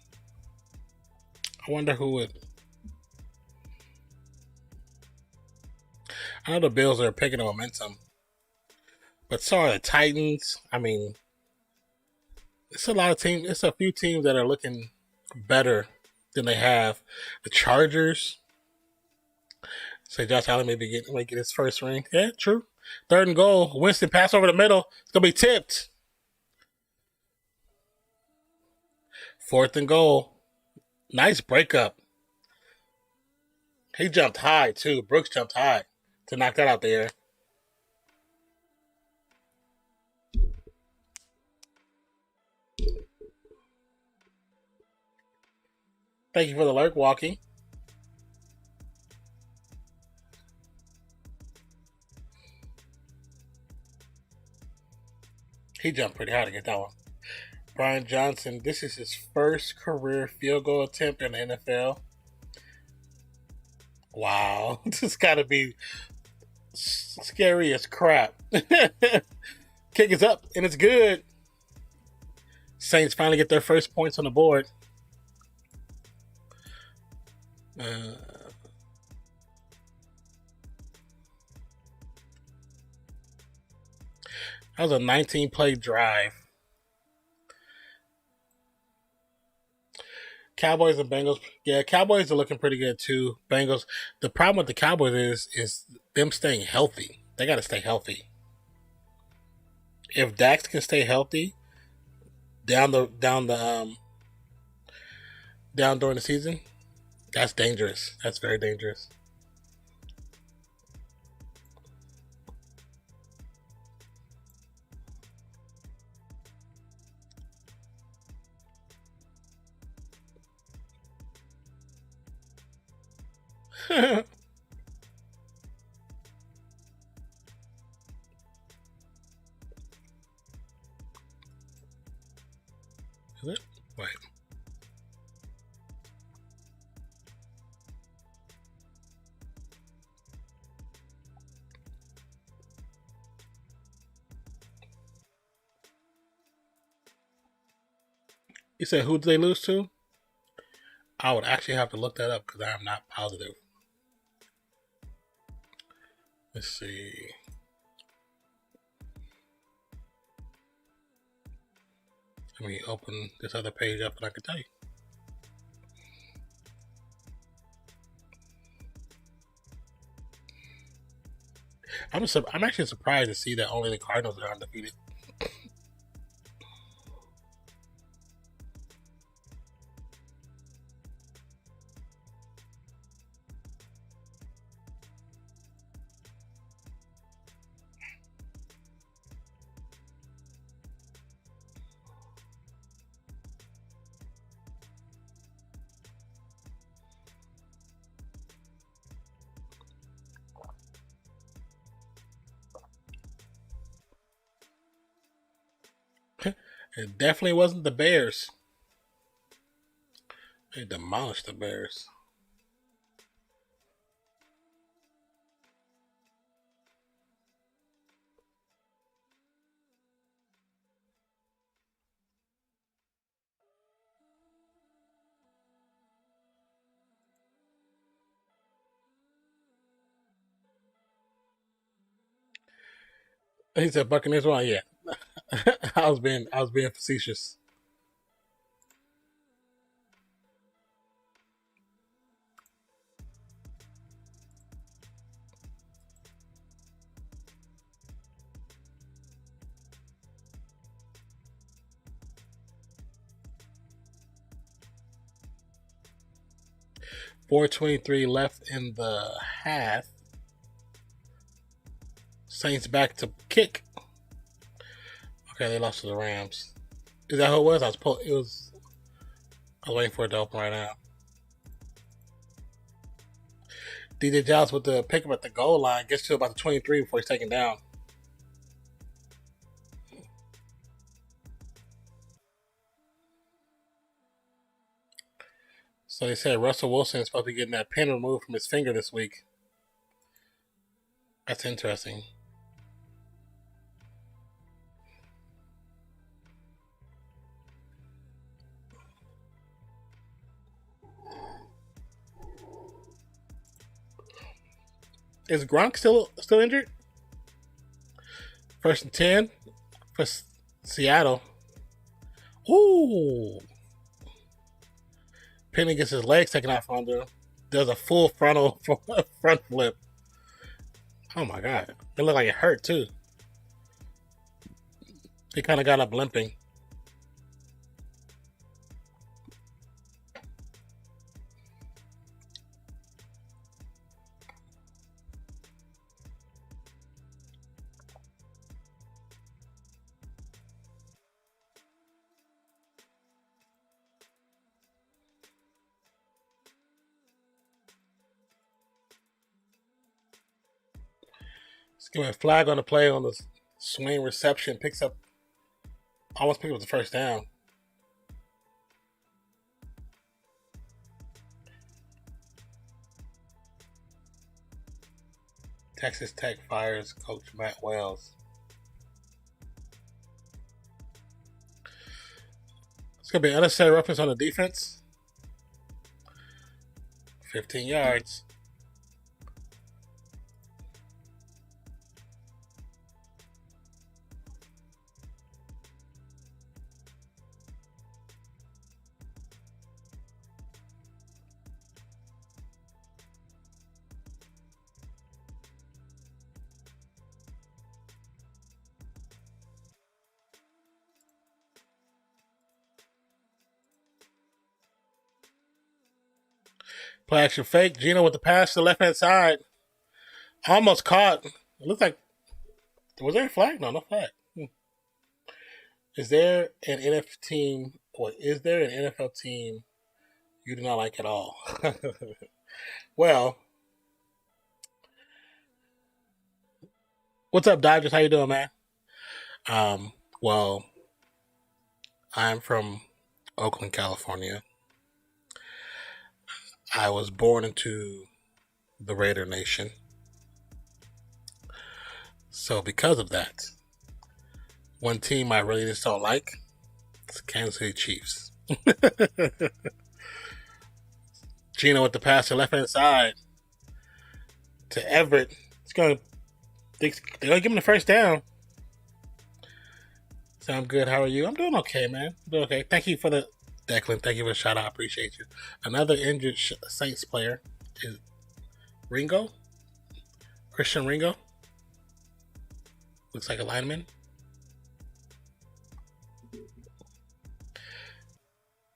I wonder who would. I know the Bills are picking up momentum, but so are the Titans. I mean, it's a lot of teams. It's a few teams that are looking better than they have. The Chargers. Say Josh Allen may get his first ring. Yeah, true. 3rd and goal. Winston pass over the middle. It's gonna be tipped. 4th and goal. Nice breakup. He jumped high, too. Brooks jumped high to knock that out there. Thank you for the lurk, Walking. He jumped pretty high to get that one. Brian Johnson, this is his first career field goal attempt in the NFL. Wow. This got to be scary as crap. Kick is up, and it's good. Saints finally get their first points on the board. That was a 19-play drive. Cowboys and Bengals. Yeah, Cowboys are looking pretty good too. Bengals. The problem with the Cowboys is them staying healthy. They got to stay healthy. If Dax can stay healthy down during the season, that's dangerous. That's very dangerous. Is it? Wait. You said who did they lose to? I would actually have to look that up because I am not positive. Let's see. Let me open this other page up and I can tell you. I'm actually surprised to see that only the Cardinals are undefeated. It definitely wasn't the Bears. They demolished the Bears. He said Buccaneers won. Yeah, I was being facetious. .423 left in the half. Saints back to kick. Okay, they lost to the Rams. Is that who it was? I was waiting for it to open right now. DJ Giles with the pickup at the goal line gets to about the 23 before he's taken down. So they said Russell Wilson is supposed to be getting that pin removed from his finger this week. That's interesting. Is Gronk still injured? 1st and 10 for Seattle. Ooh. Penny gets his legs taken out from under him. Does a full front flip. Oh my God. It looked like it hurt too. He kind of got up limping. Let's give him a flag on the play on the swing reception. Almost picked up the first down. Texas Tech fires Coach Matt Wells. It's going to be an unnecessary roughness on the defense. 15 yards. Play action fake. Gino with the pass to the left-hand side. Almost caught. It looked like... Was there a flag? No flag. Is there an NFL team you do not like at all? Well, what's up, Dodgers? How you doing, man? Well, I'm from Oakland, California. I was born into the Raider Nation. So because of that, one team I really just don't like is Kansas City Chiefs. Gino with the pass to left-hand side to Everett. They're gonna give him the first down. Sound good. How are you? I'm doing okay, man. I'm doing okay. Thank you for the Declan. Thank you for the shout out. I appreciate you. Another injured Saints player is Christian Ringo. Looks like a lineman.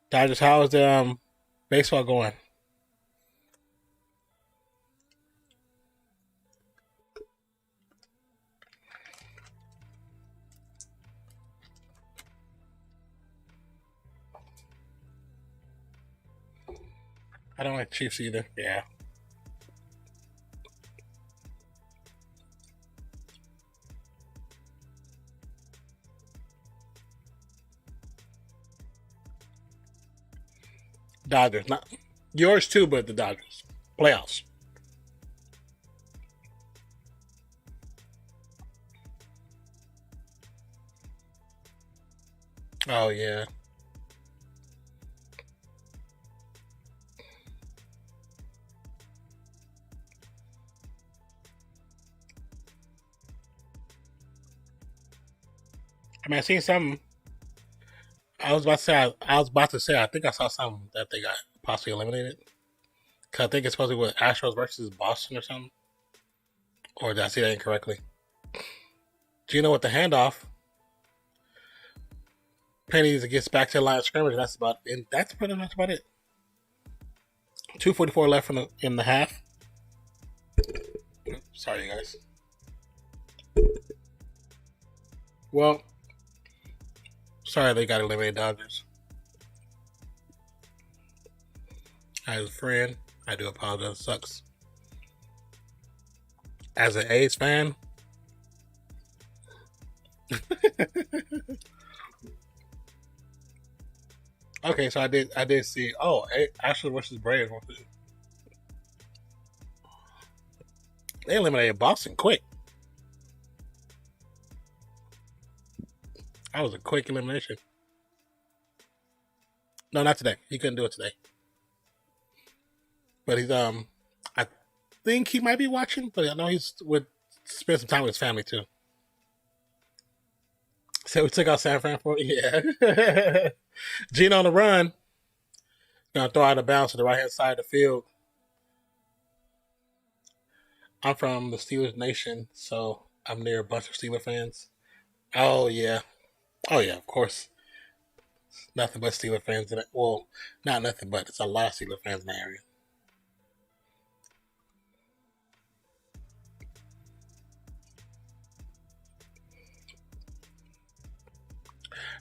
Dodgers, how is the baseball going? I don't like Chiefs either. Yeah. Dodgers, not yours too, but the Dodgers. Playoffs. Oh yeah. I mean, I seen something. I was about to say. I was about to say. I think I saw something that they got possibly eliminated. Cause I think it's supposed to be with Astros versus Boston or something. Or did I see that incorrectly? Gino with the handoff. Pennies gets back to the line of scrimmage. And that's pretty much about it. 2:44 left in the half. Sorry, you guys. Well, sorry they got eliminated, Dodgers. As a friend, I do apologize. It sucks. As an A's fan, okay, so I did see. Oh, Astros versus Braves. They eliminated Boston quick. That was a quick elimination. No, not today. He couldn't do it today. But he's I think he might be watching, but I know he's would spend some time with his family too. So we took out San Fran for yeah. Gino on the run. Gonna throw out of bounds to the right hand side of the field. I'm from the Steelers Nation, so I'm near a bunch of Steelers fans. Oh yeah. Oh yeah, of course. Nothing but Steelers fans in it. Well, not nothing but it's a lot of Steelers fans in the area.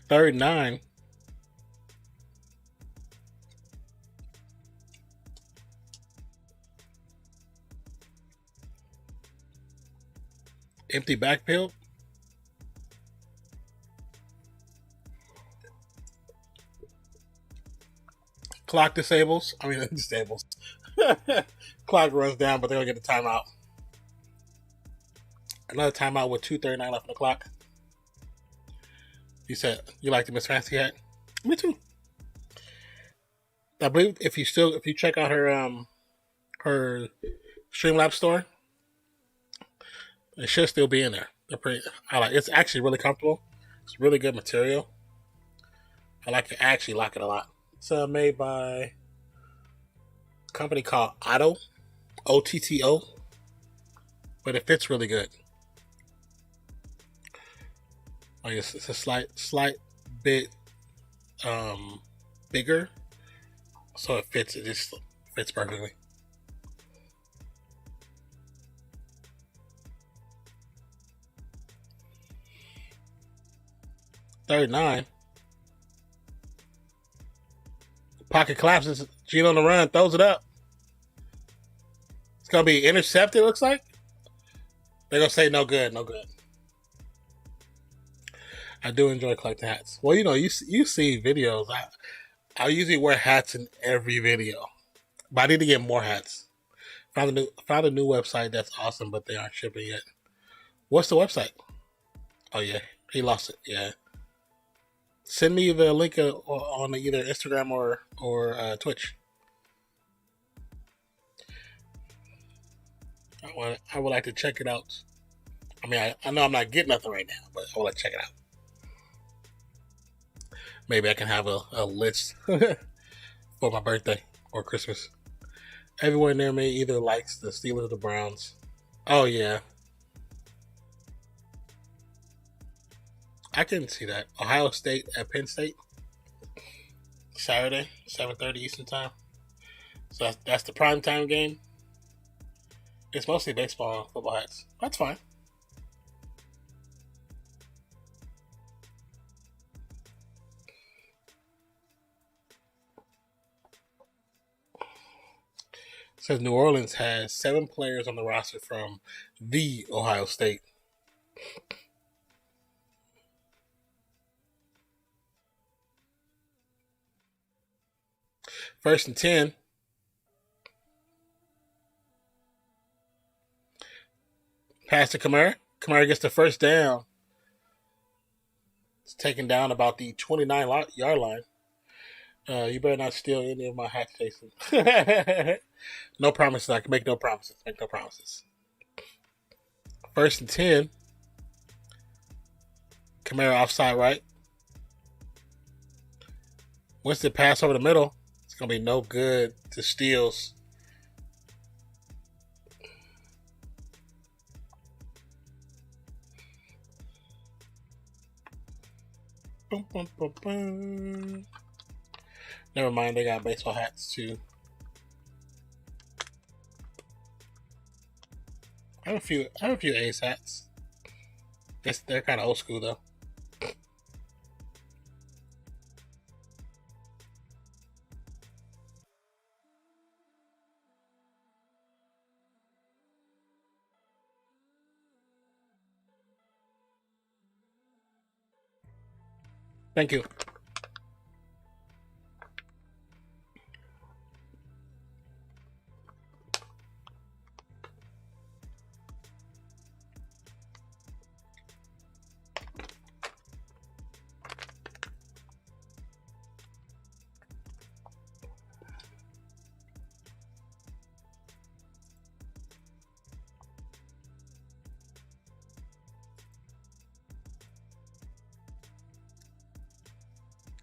Third and 9. Empty backfield. Clock disables. I mean, disables. Clock runs down, but they're going to get the timeout. Another timeout with 2:39 left on the clock. You said you like the Miss Fancy hat? Me too. I believe if you check out her Streamlabs store, it should still be in there. It's actually really comfortable. It's really good material. I actually like it a lot. It's made by a company called Otto, OTTO, but it fits really good. I guess it's a slight bit bigger, so it fits. It just fits perfectly. Third and 9. Pocket collapses. Gino on the run, throws it up. It's gonna be intercepted. Looks like they're gonna say no good, no good. I do enjoy collecting hats. Well, you see videos. I usually wear hats in every video, but I need to get more hats. Found a new website that's awesome, but they aren't shipping yet. What's the website? Oh yeah, he lost it. Yeah. Send me the link on either Instagram or Twitch. I would like to check it out. I mean, I know I'm not getting nothing right now, but I would like to check it out. Maybe I can have a list for my birthday or Christmas. Everyone near me either likes the Steelers or the Browns. Oh yeah, I can see that. Ohio State at Penn State, Saturday, 7:30 Eastern Time. So that's the prime time game. It's mostly baseball and football hats. That's fine. It says New Orleans has 7 players on the roster from the Ohio State. First and 10. Pass to Kamara. Kamara gets the first down. It's taken down about the 29-yard line. You better not steal any of my hats, Jason. No promises. I can make no promises. Make no promises. First and 10. Kamara offside right. Once they pass over the middle, it's going to be no good to steals. Boom, boom, boom, boom. Never mind, they got baseball hats too. I have a few Ace hats. They're kind of old school though. Thank you.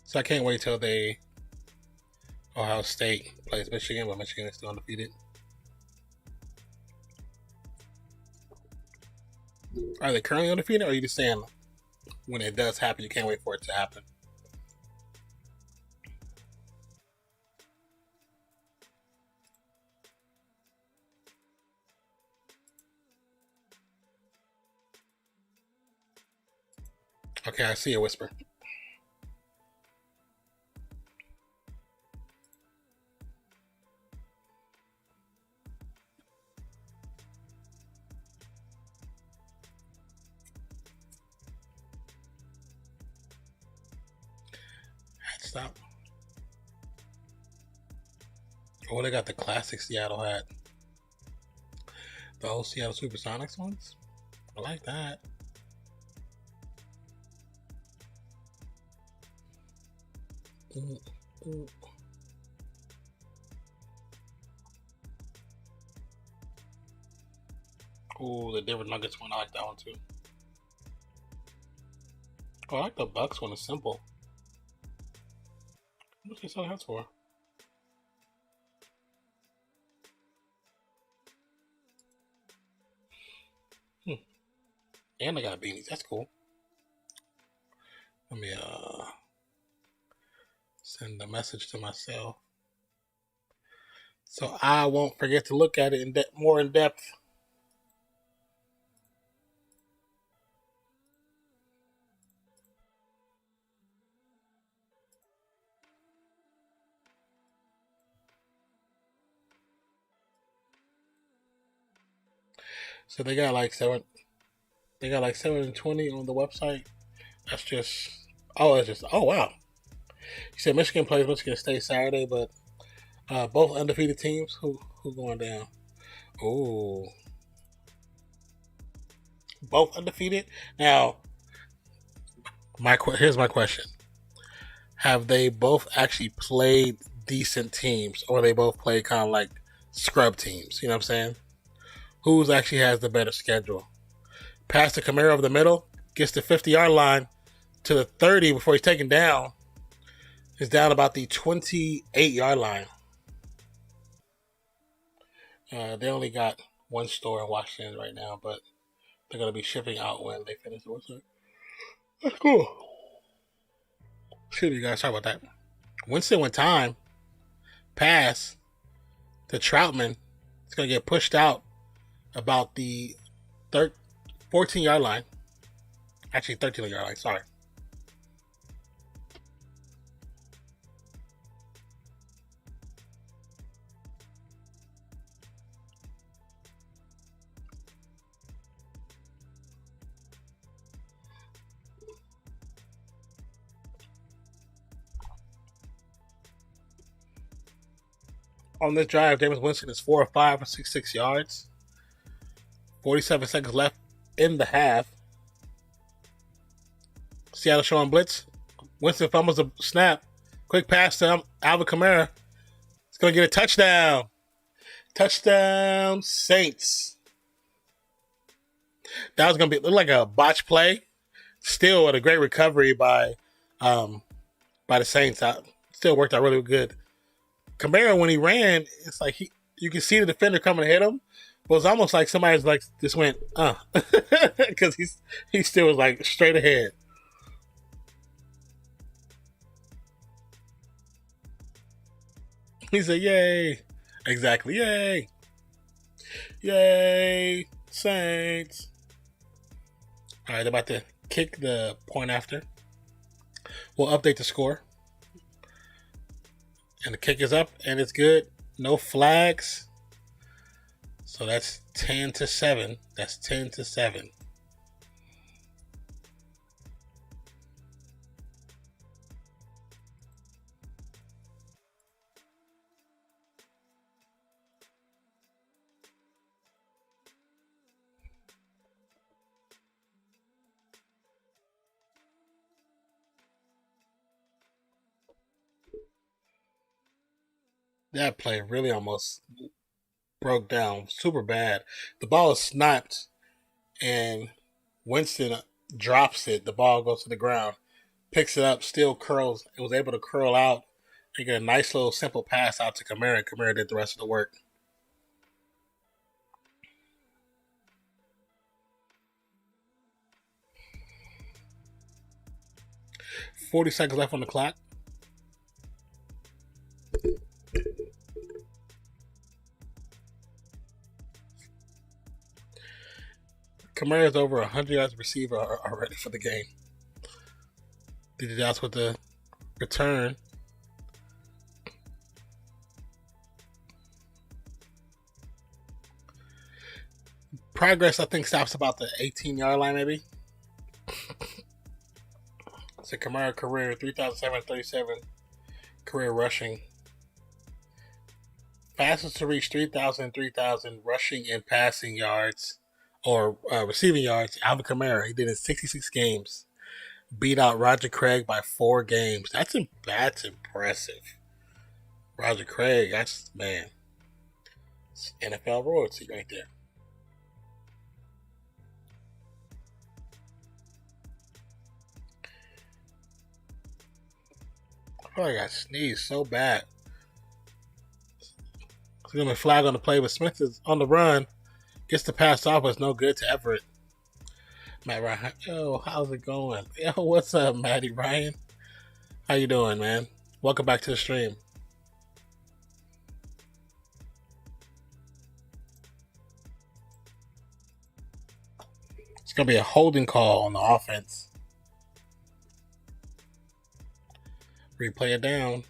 So I can't wait till Ohio State plays Michigan, but Michigan is still undefeated. Are they currently undefeated, or are you just saying when it does happen, you can't wait for it to happen? Okay, I see a whisper. Stop. Oh, they got the classic Seattle hat. The old Seattle Supersonics ones. I like that. Oh, the Denver Nuggets one. I like that one too. Oh, I like the Bucks one. It's simple. How much they sell hats for? And they got beanies. That's cool. Let me send a message to myself so I won't forget to look at it more in depth. So they got like 720 on the website. That's just oh wow. You said Michigan plays Michigan State Saturday, but both undefeated teams. Who going down? Oh, both undefeated. Now, here's my question: have they both actually played decent teams, or they both played kind of like scrub teams? You know what I'm saying? Who's actually has the better schedule? Pass to Kamara over the middle, gets the 50-yard line to the 30 before he's taken down. Is down about the 28-yard line. They only got one store in Washington right now, but they're going to be shipping out when they finish the website. That's cool. Excuse me, guys. Sorry about that. Winston with time. Pass to Troutman. It's going to get pushed out about the 14-yard line. Actually, 13-yard line. Sorry. On this drive, Jameis Winston is 4 of 5 for 66 yards. 47 seconds left in the half. Seattle showing blitz. Winston fumbles a snap. Quick pass to Alvin Kamara. He's going to get a touchdown. Touchdown, Saints. That was going to look like a botch play. Still, a great recovery by the Saints. Still worked out really good. Kamara, when he ran, it's like you can see the defender coming to hit him. But it's almost like somebody's like just went, because he still was like straight ahead. He said, "Yay!" Exactly, yay, yay, Saints. All right, they're about to kick the point after. We'll update the score. And the kick is up, and it's good. No flags. So that's 10-7. That's 10-7. That play really almost broke down super bad. The ball is snapped, and Winston drops it. The ball goes to the ground, picks it up, still curls. It was able to curl out and get a nice little simple pass out to Kamara. Kamara did the rest of the work. $40 seconds left on the clock. Kamara's over 100 yards receiver already for the game. Did the dots with the return. Progress, I think, stops about the 18-yard line, maybe. It's a Kamara career, 3,737 career rushing. Fastest to reach 3,000 rushing and passing yards, or receiving yards. Alvin Kamara, he did it in 66 games. Beat out Roger Craig by 4 games. That's impressive. Roger Craig, that's, man, it's NFL royalty right there. I feel like I sneezed so bad. There's going to be a flag on the play, but Smith is on the run. Gets the pass off, but it's no good to Everett. Matt Ryan, yo, how's it going? Yo, what's up, Matty Ryan? How you doing, man? Welcome back to the stream. It's going to be a holding call on the offense. Replay it down.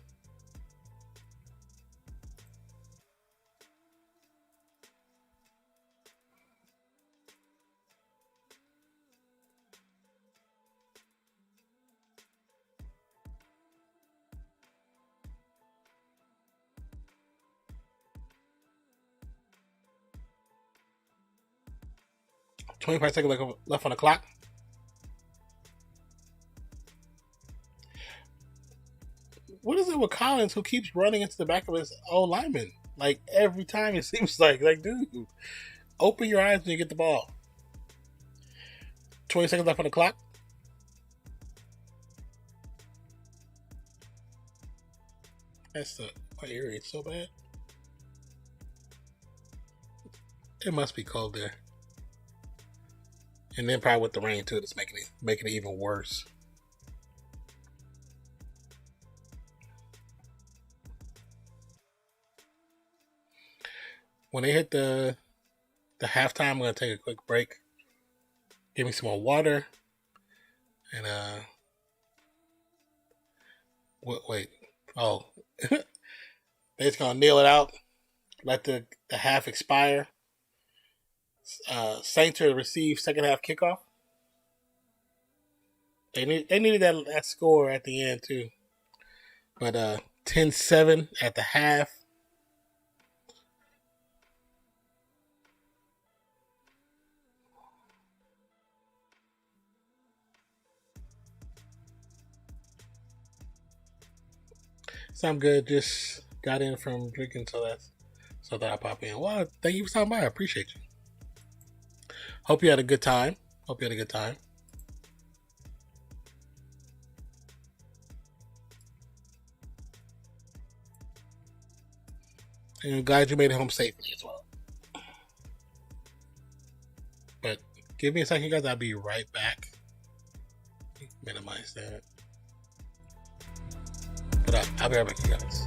$25 seconds left on the clock. What is it with Collins, who keeps running into the back of his old lineman? Like, every time it seems like, dude, open your eyes when you get the ball. 20 seconds left on the clock. That's my ear is so bad. It must be cold there. And then probably with the rain too, it's making it even worse. When they hit the halftime, I'm gonna take a quick break. Give me some more water. And wait. Oh. They're just gonna kneel it out. Let the half expire. Saints to receive second half kickoff. They needed that score at the end too. But 10-7 at the half. I'm good. Just got in from drinking, so that I pop in. Well, thank you for stopping by. I appreciate you. Hope you had a good time. And I'm glad you made it home safely as well. But give me a second, guys. I'll be right back. Minimize that. But I'll be right back, you guys.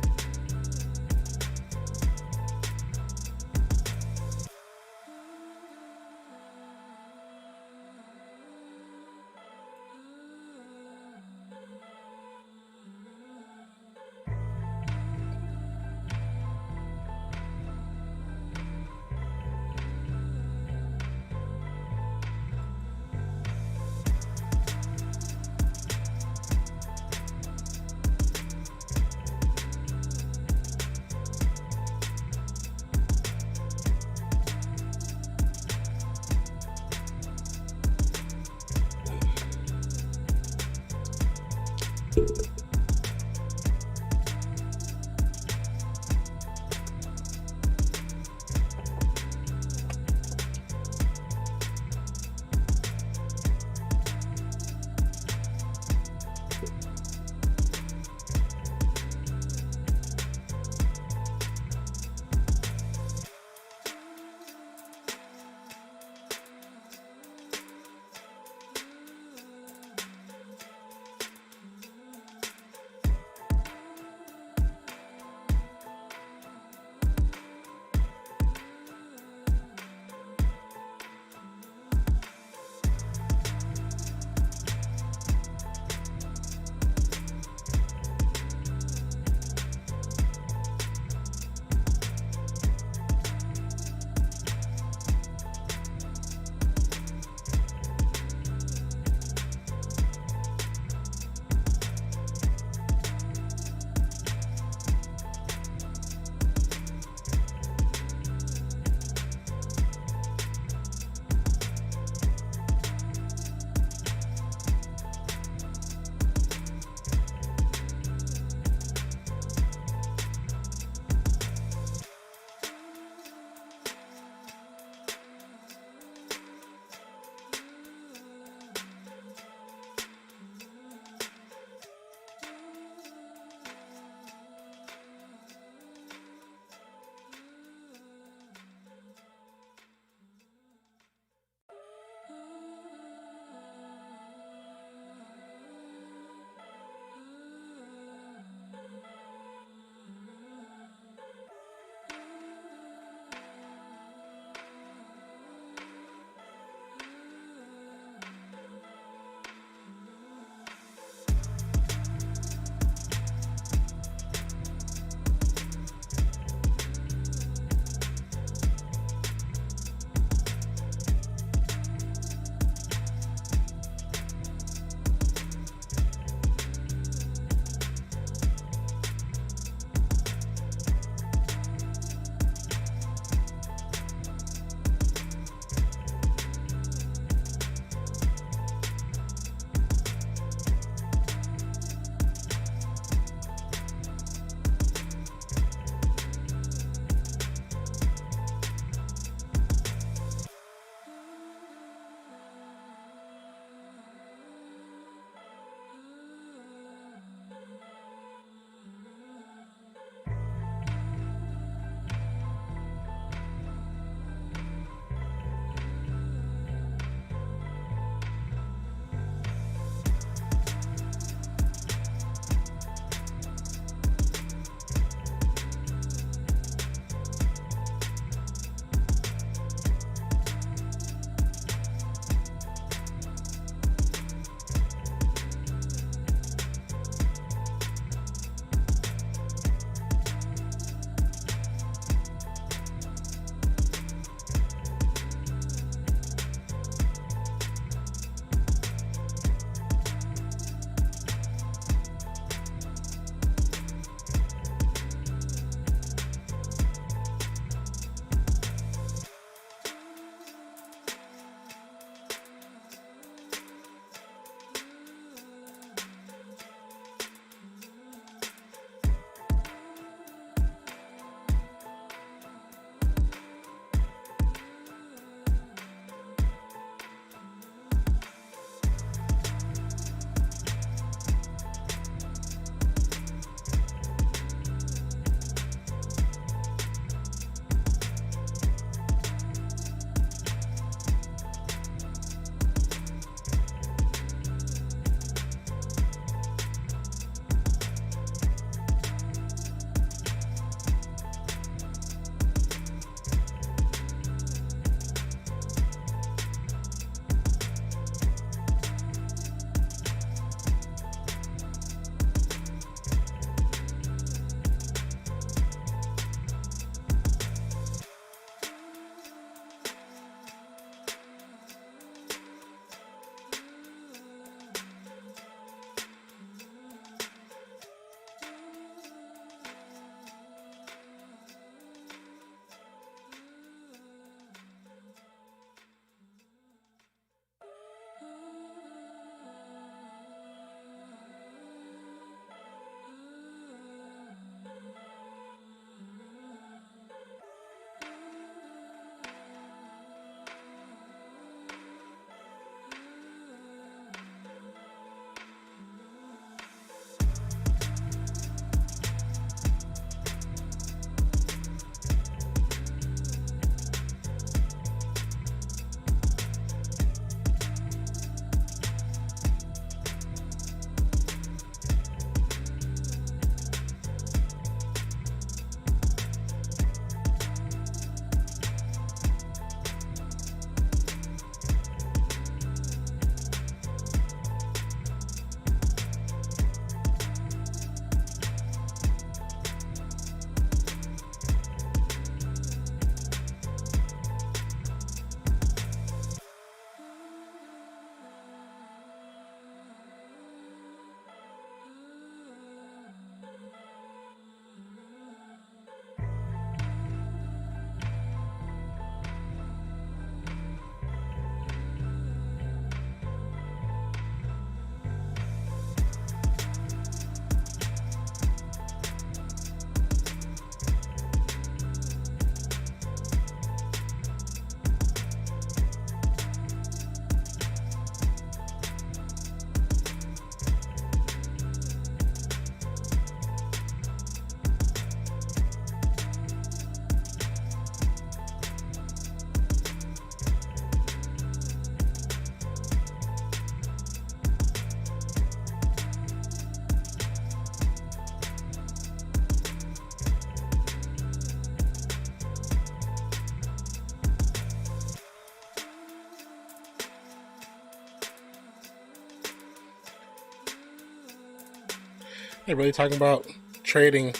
They're really talking about trading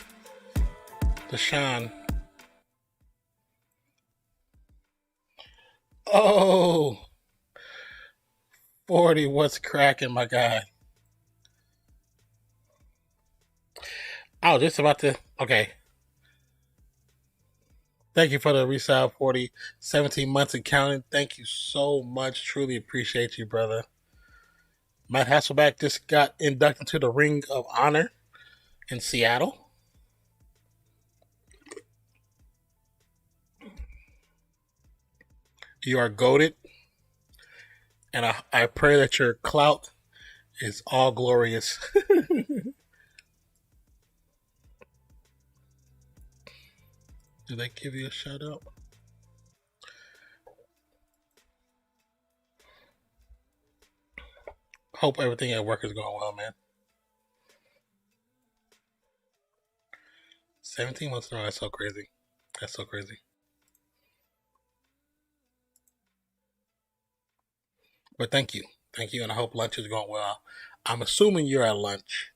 Deshaun. Oh, 40, what's cracking, my guy? I was just about to. Okay. Thank you for the resale, 40. 17 months and counting. Thank you so much. Truly appreciate you, brother. Matt Hasselbeck just got inducted into the Ring of Honor in Seattle. You are goated. And I pray that your clout is all glorious. Did they give you a shout out? Hope everything at work is going well, man. 17 months in a row, that's so crazy. That's so crazy. But thank you. Thank you, and I hope lunch is going well. I'm assuming you're at lunch.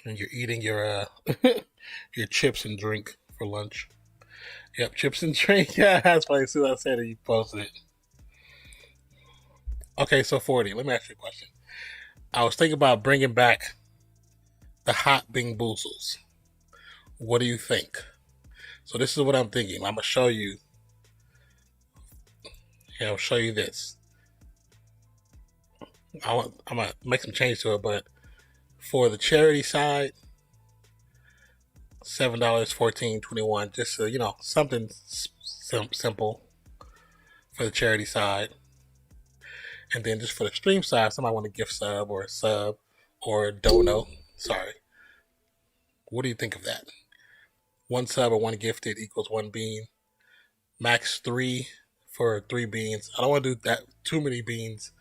And you're eating your your chips and drink for lunch. Yep, chips and drink. Yeah, that's funny. As soon as I said it, you posted it. Okay, so 40. Let me ask you a question. I was thinking about bringing back the hot Bing Boozles. What do you think? So this is what I'm thinking. I'm gonna show you. Yeah, I'll show you this. I'm gonna make some change to it, but for the charity side, $7.14.21. Just so, something simple for the charity side, and then just for the stream side, somebody want a gift sub or a sub or a dono. Sorry. What do you think of that? One sub or one gifted equals one bean. Max 3 for 3 beans. I don't want to do that too many beans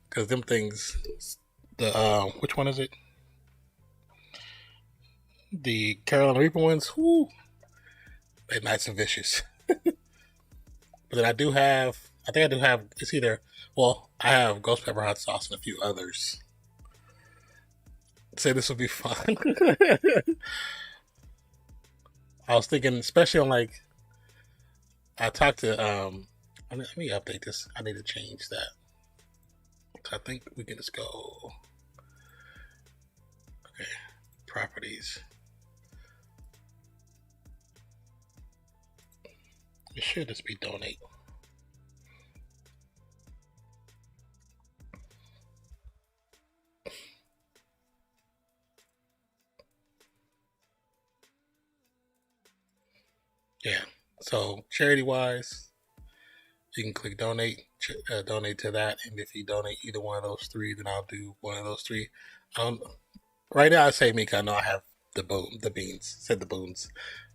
because them things. The which one is it? The Carolina Reaper ones. Whoo, they're nice and vicious. But then I do have. I think I do have. It's either. Well, I have ghost pepper hot sauce and a few others. Say this would be fun. I was thinking, especially on like. I talked to. Let me update this. I need to change that. So I think we can just go. Okay, properties. It should just be donate. Yeah. So charity wise, you can click donate, donate to that, and if you donate either one of those 3, then I'll do one of those 3. Right now I say Mika. I know I have the beans. Said the boons.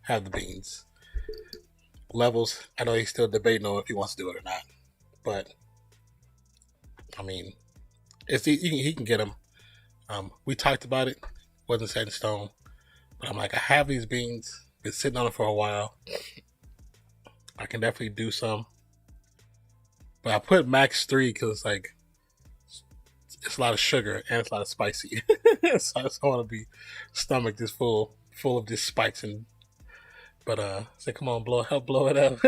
Have the beans. Levels. I know he's still debating on if he wants to do it or not, but I mean, he can get them. We talked about it. Wasn't set in stone, but I'm like, I have these beans. Been sitting on them for a while. I can definitely do some, but I put max 3 because it's a lot of sugar and it's a lot of spicy. So I just want to be stomach just full of just spikes and. But say, come on, help blow it up.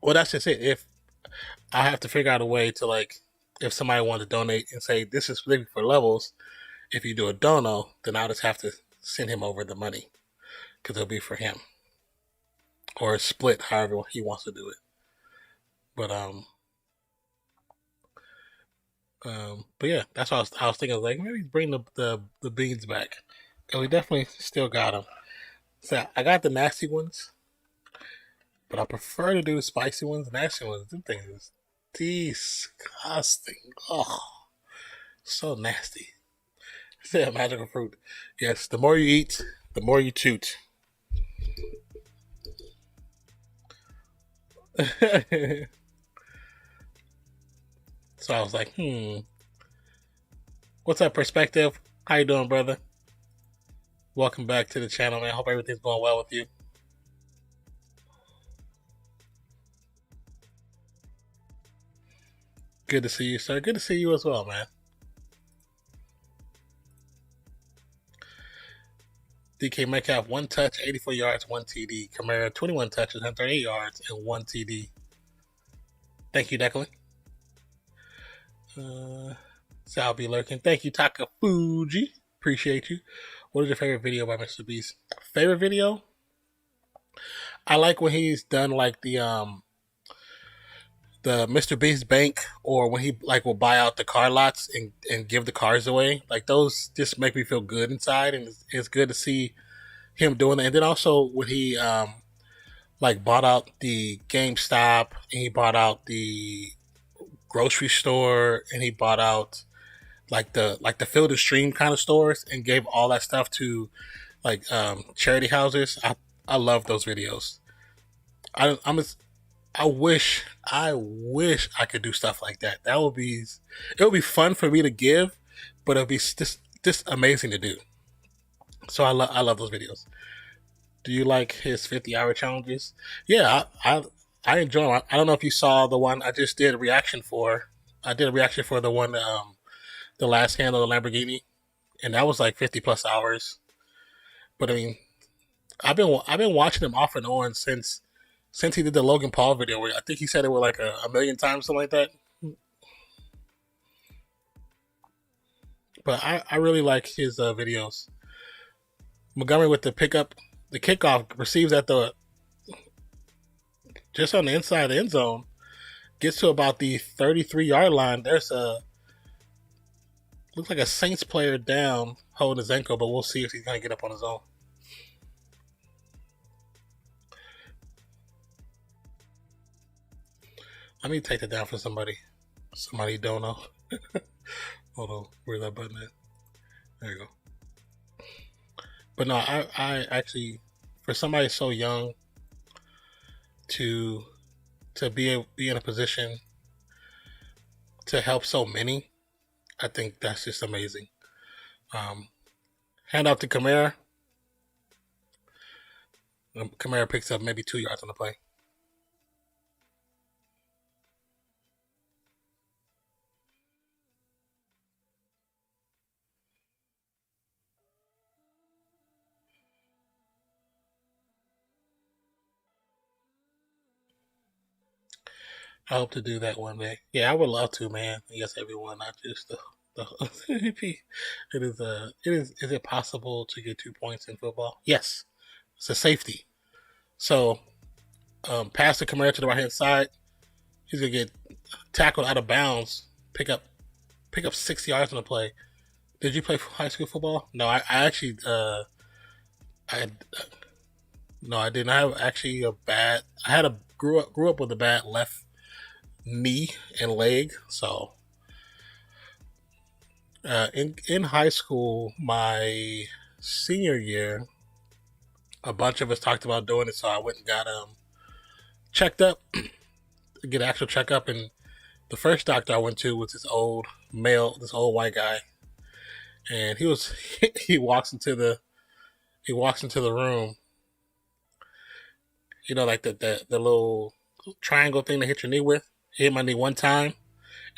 Well, that's just it. If I have to figure out a way to if somebody wants to donate and say this is specifically for levels, if you do a dono, then I'll just have to send him over the money because it'll be for him or split however he wants to do it. But yeah, that's what I was thinking. Like maybe bring the beans back because we definitely still got them. So I got the nasty ones, but I prefer to do the spicy ones. The nasty ones, them things is disgusting. Oh, so nasty. Yeah, magical fruit. Yes, the more you eat, the more you toot. So I was like, what's that perspective? How you doing, brother? Welcome back to the channel, man. Hope everything's going well with you. Good to see you, sir. Good to see you as well, man. DK Metcalf, 1 touch, 84 yards, 1 TD. Kamara, 21 touches, 138 yards, and 1 TD. Thank you, Declan. Sal be lurking. Thank you, Taka Fuji. Appreciate you. What is your favorite video by Mr. Beast? Favorite video? I like when he's done like the Mr. Beast bank, or when he like will buy out the car lots and give the cars away. Like those just make me feel good inside, and it's good to see him doing that. And then also when he like bought out the GameStop, and he bought out the grocery store, and he bought out like the Field and Stream kind of stores, and gave all that stuff to like charity houses. I love those videos. I wish I could do stuff like that. It would be fun for me to give, but it'll be just amazing to do. So I love those videos. Do you like his 50-hour challenges? Yeah, I enjoy them. I don't know if you saw the one I just did a reaction for. I did a reaction for the one, the last hand of the Lamborghini, and that was like 50+ hours. But I mean, I've been watching him off and on since he did the Logan Paul video, where I think he said it was like a million times, something like that. But I really like his videos. Montgomery with the kickoff, receives at just on the inside of the end zone, gets to about the 33-yard line. There's looks like a Saints player down holding his ankle, but we'll see if he's gonna get up on his own. Let me take that down for somebody you don't know. Hold on, where's that button at? There you go. But no, I actually, for somebody so young to be in a position to help so many, I think that's just amazing. Hand off to Kamara. Kamara picks up maybe 2 yards on the play. I hope to do that one day. Yeah, I would love to, man. Yes, everyone, not just the MVP. Is it possible to get 2 points in football? Yes. It's a safety. So, pass the Kamara to the right hand side. He's gonna get tackled out of bounds. Pick up 6 yards on the play. Did you play high school football? No, I actually no, I didn't. I have actually grew up with a bad left knee and leg. So in high school, my senior year, a bunch of us talked about doing it, so I went and got checked up, get an actual checkup. And the first doctor I went to was this old white guy, and he walks into the room, you know, like the little triangle thing to hit your knee with. He hit my knee one time,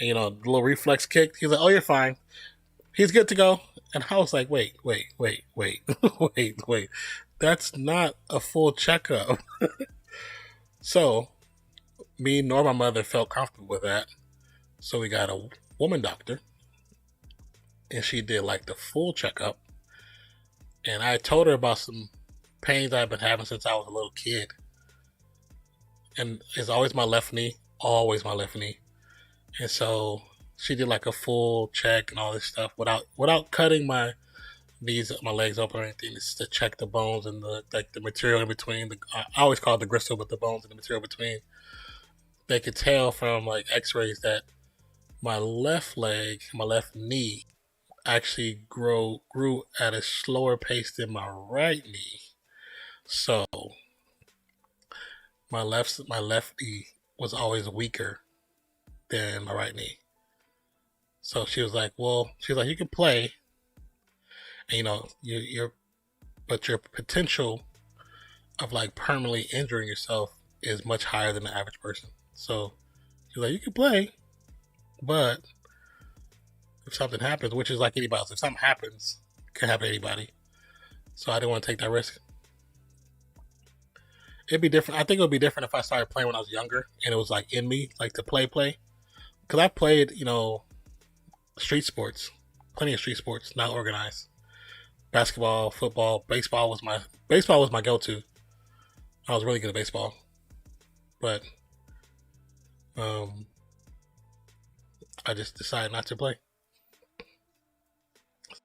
and you know, the little reflex kick. He's like, "Oh, you're fine. He's good to go." And I was like, wait. That's not a full checkup. So, me nor my mother felt comfortable with that. So we got a woman doctor, and she did like the full checkup. And I told her about some pains I've been having since I was a little kid. And it's always my left knee. And so she did like a full check and all this stuff without cutting my legs open or anything. Just to check the bones and the material in between. I always call it the gristle, but the bones and the material between. They could tell from like X-rays that my left leg, my left knee, actually grew at a slower pace than my right knee. So my left knee was always weaker than my right knee. So she was like, you can play, and you know, but your potential of like permanently injuring yourself is much higher than the average person. So you're like, you can play, but if something happens, which is like anybody else, if something happens, it can happen to anybody. So I didn't want to take that risk. It'd be different. I think it would be different if I started playing when I was younger and it was like in me, like to play. Because I played, street sports, plenty of street sports, not organized. Basketball, football, baseball was my go-to. I was really good at baseball, but I just decided not to play.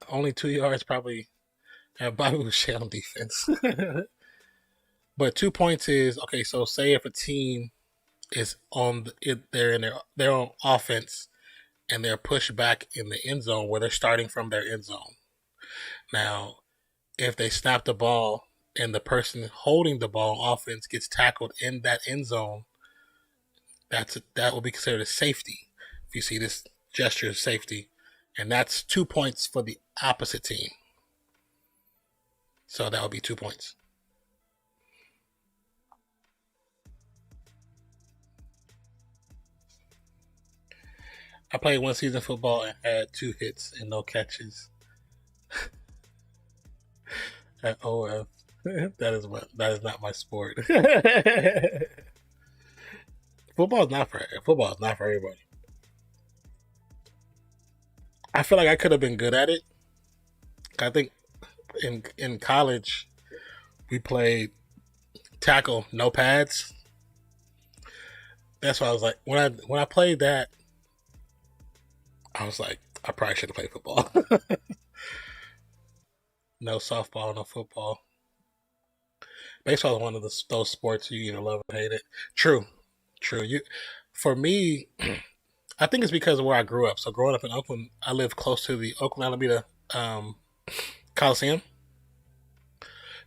Only 2 yards, probably. And Bobby was shit on defense. But 2 points is okay. So say if a team is they're in their own offense and they're pushed back in the end zone where they're starting from their end zone. Now, if they snap the ball and the person holding the ball offense gets tackled in that end zone, that will be considered a safety. If you see this gesture of safety, and that's 2 points for the opposite team. So that would be 2 points. I played one season of football and had 2 hits and no catches. At OF. That is not my sport. Football is not for everybody. I feel like I could have been good at it. I think in college we played tackle, no pads. That's why I was like, when I played that, I was like, I probably should have played football. No softball, no football. Baseball is one of those sports you either love or hate it. True. For me, I think it's because of where I grew up. So growing up in Oakland, I lived close to the Oakland Alameda Coliseum.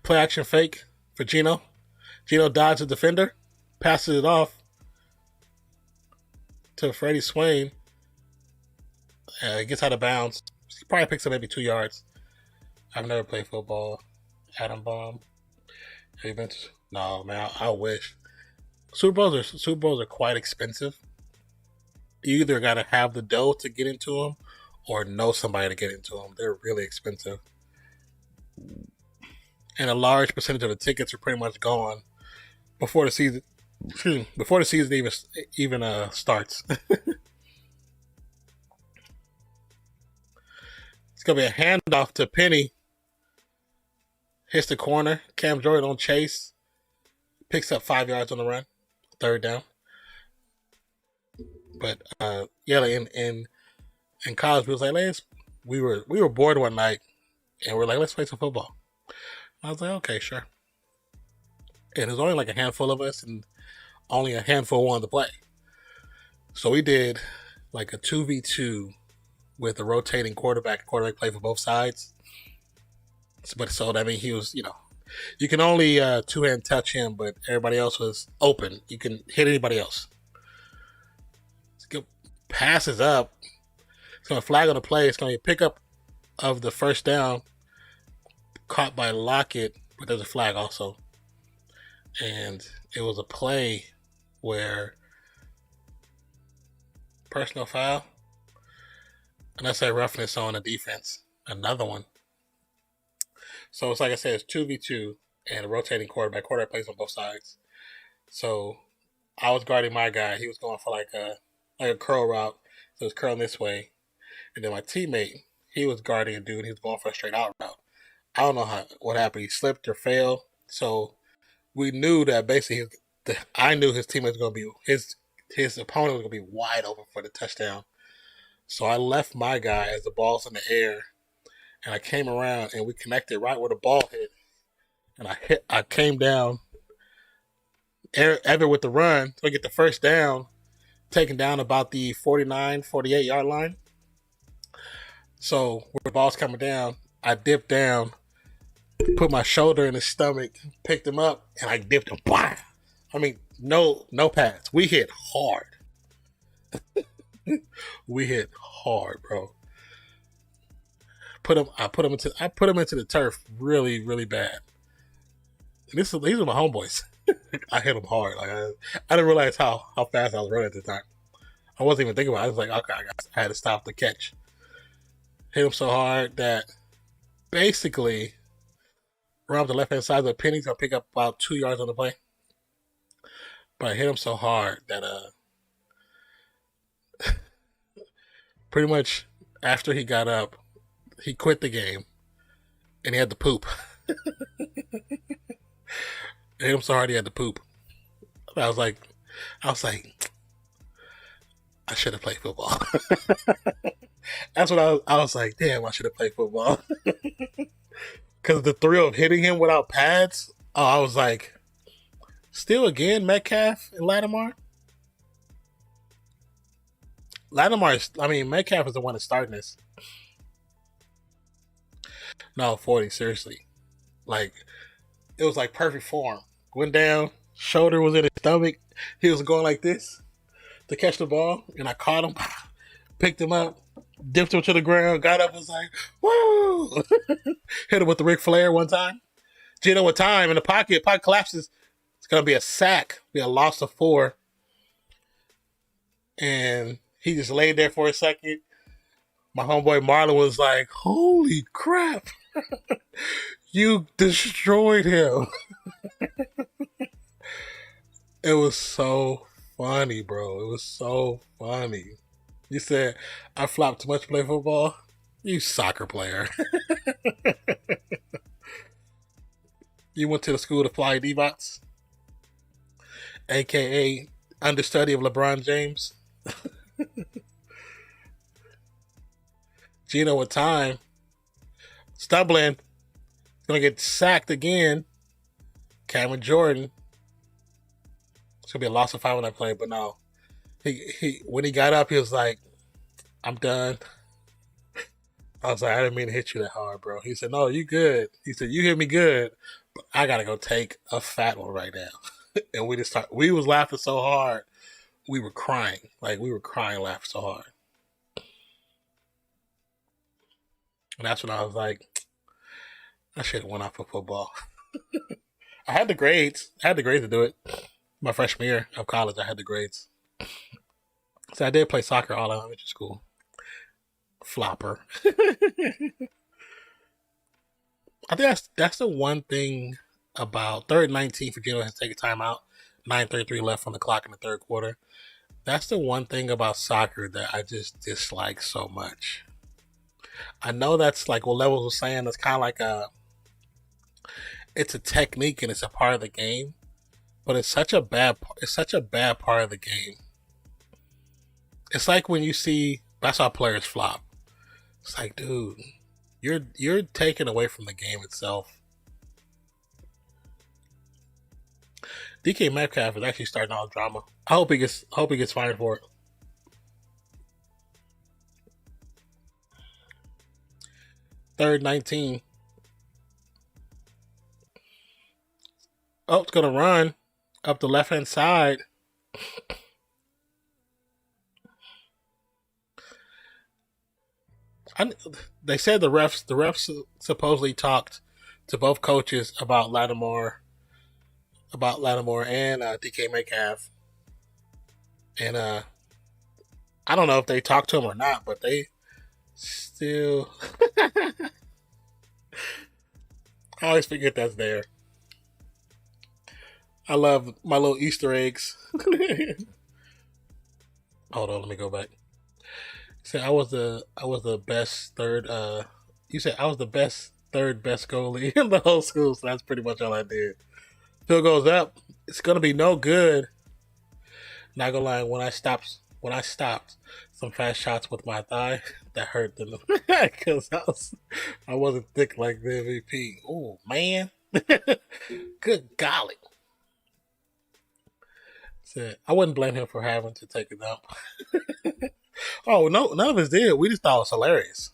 Play action fake for Gino. Gino dodges the defender, passes it off to Freddie Swain. Gets out of bounds. He probably picks up maybe 2 yards. I've never played football. Adam Bomb. Have you been to? No, man. I wish. Super Bowls are quite expensive. You either got to have the dough to get into them, or know somebody to get into them. They're really expensive, and a large percentage of the tickets are pretty much gone before the season. Before the season even starts. It's gonna be a handoff to Penny. Hits the corner. Cam Jordan on chase. Picks up 5 yards on the run. 3rd down. But in college we was like, we were bored one night and we're like, let's play some football. I was like, okay, sure. And there's only like a handful of us and only a handful wanted to play. So we did like a 2v2 with a rotating quarterback. Quarterback played for both sides. But so that means he was, you can only 2-hand touch him, but everybody else was open. You can hit anybody else. Passes up. It's going to flag on the play. It's going to be a pickup of the first down. Caught by Lockett, but there's a flag also. And it was a play where personal foul. And that's a roughness on the defense. Another one. So it's like I said, it's 2v2 and a rotating quarterback. Quarterback plays on both sides. So I was guarding my guy. He was going for like a curl route. So it was curling this way. And then my teammate, he was guarding a dude. He was going for a straight out route. I don't know what happened. He slipped or failed. So we knew that basically I knew his teammate was going to be, his opponent was going to be wide open for the touchdown. So I left my guy as the ball's in the air. And I came around and we connected right where the ball hit. And I came down ever with the run to get the first down, taken down about the 49, 48 yard line. So where the ball's coming down, I dipped down, put my shoulder in his stomach, picked him up, and I dipped him. Blah! I mean, no pads. We hit hard. We hit hard, bro. I put him into the turf really, really bad. And these are my homeboys. I hit him hard. Like I didn't realize how fast I was running at the time. I wasn't even thinking about it. I was like, okay, I had to stop the catch. Hit him so hard that basically around the left hand side of the penny's gonna pick up about 2 yards on the play. But I hit him so hard that pretty much after he got up, he quit the game and he had to poop. I hit him so hard he had to poop. I was like, I should have played football. That's what I was like, damn, I should have played football. Because the thrill of hitting him without pads, I was like, still again, Metcalf and Lattimore? Metcalf is the one that's starting this. No, 40, seriously. Like, it was like perfect form. Went down, shoulder was in his stomach. He was going like this to catch the ball, and I caught him, picked him up, dipped him to the ground, got up, and was like, woo! Hit him with the Ric Flair one time. Do you know what time? In the pocket collapses. It's going to be a sack. Be a loss of 4. And he just laid there for a second. My homeboy Marlon was like, holy crap. You destroyed him. It was so funny, bro. It was so funny. You said, I flopped too much to play football? You soccer player. You went to the school to fly D-Bots? AKA understudy of LeBron James? Gino with time. Stumbling. Gonna get sacked again. Cameron Jordan. It's gonna be a loss of 5 when I play, but no. He when he got up, he was like, I'm done. I was like, I didn't mean to hit you that hard, bro. He said, no, you good. He said, you hit me good, but I gotta go take a fat one right now. And we was laughing so hard, we were crying. Like, we were crying, laughing so hard. And that's when I was like, I should have went out for football. I had the grades. I had the grades to do it. My freshman year of college, I had the grades. So I did play soccer all elementary school. Flopper. I think that's the one thing about 3rd and 19 for Gino has taken time out. 9:33 left on the clock in the third quarter. That's the one thing about soccer that I just dislike so much. I know that's like what Levels was saying. It's kind of like it's a technique and it's a part of the game, but it's such a bad part of the game. It's like when you see that's how players flop. It's like, dude, you're taking away from the game itself. DK Metcalf is actually starting all drama. I hope he gets fired for it. Third 19. Oh, it's gonna run up the left hand side. They said the refs supposedly talked to both coaches about Lattimore and DK Metcalf, and I don't know if they talked to him or not, but they still. I always forget that's there. I love my little Easter eggs. Hold on, let me go back. Said I was the best third. You said I was the third best goalie in the whole school. So that's pretty much all I did. Field goes up. It's gonna be no good. Not gonna lie. When I stopped some fast shots with my thigh, that hurt them because I wasn't thick like the MVP. Oh man, good golly. Said I wouldn't blame him for having to take a dump. Oh no, none of us did. We just thought it was hilarious.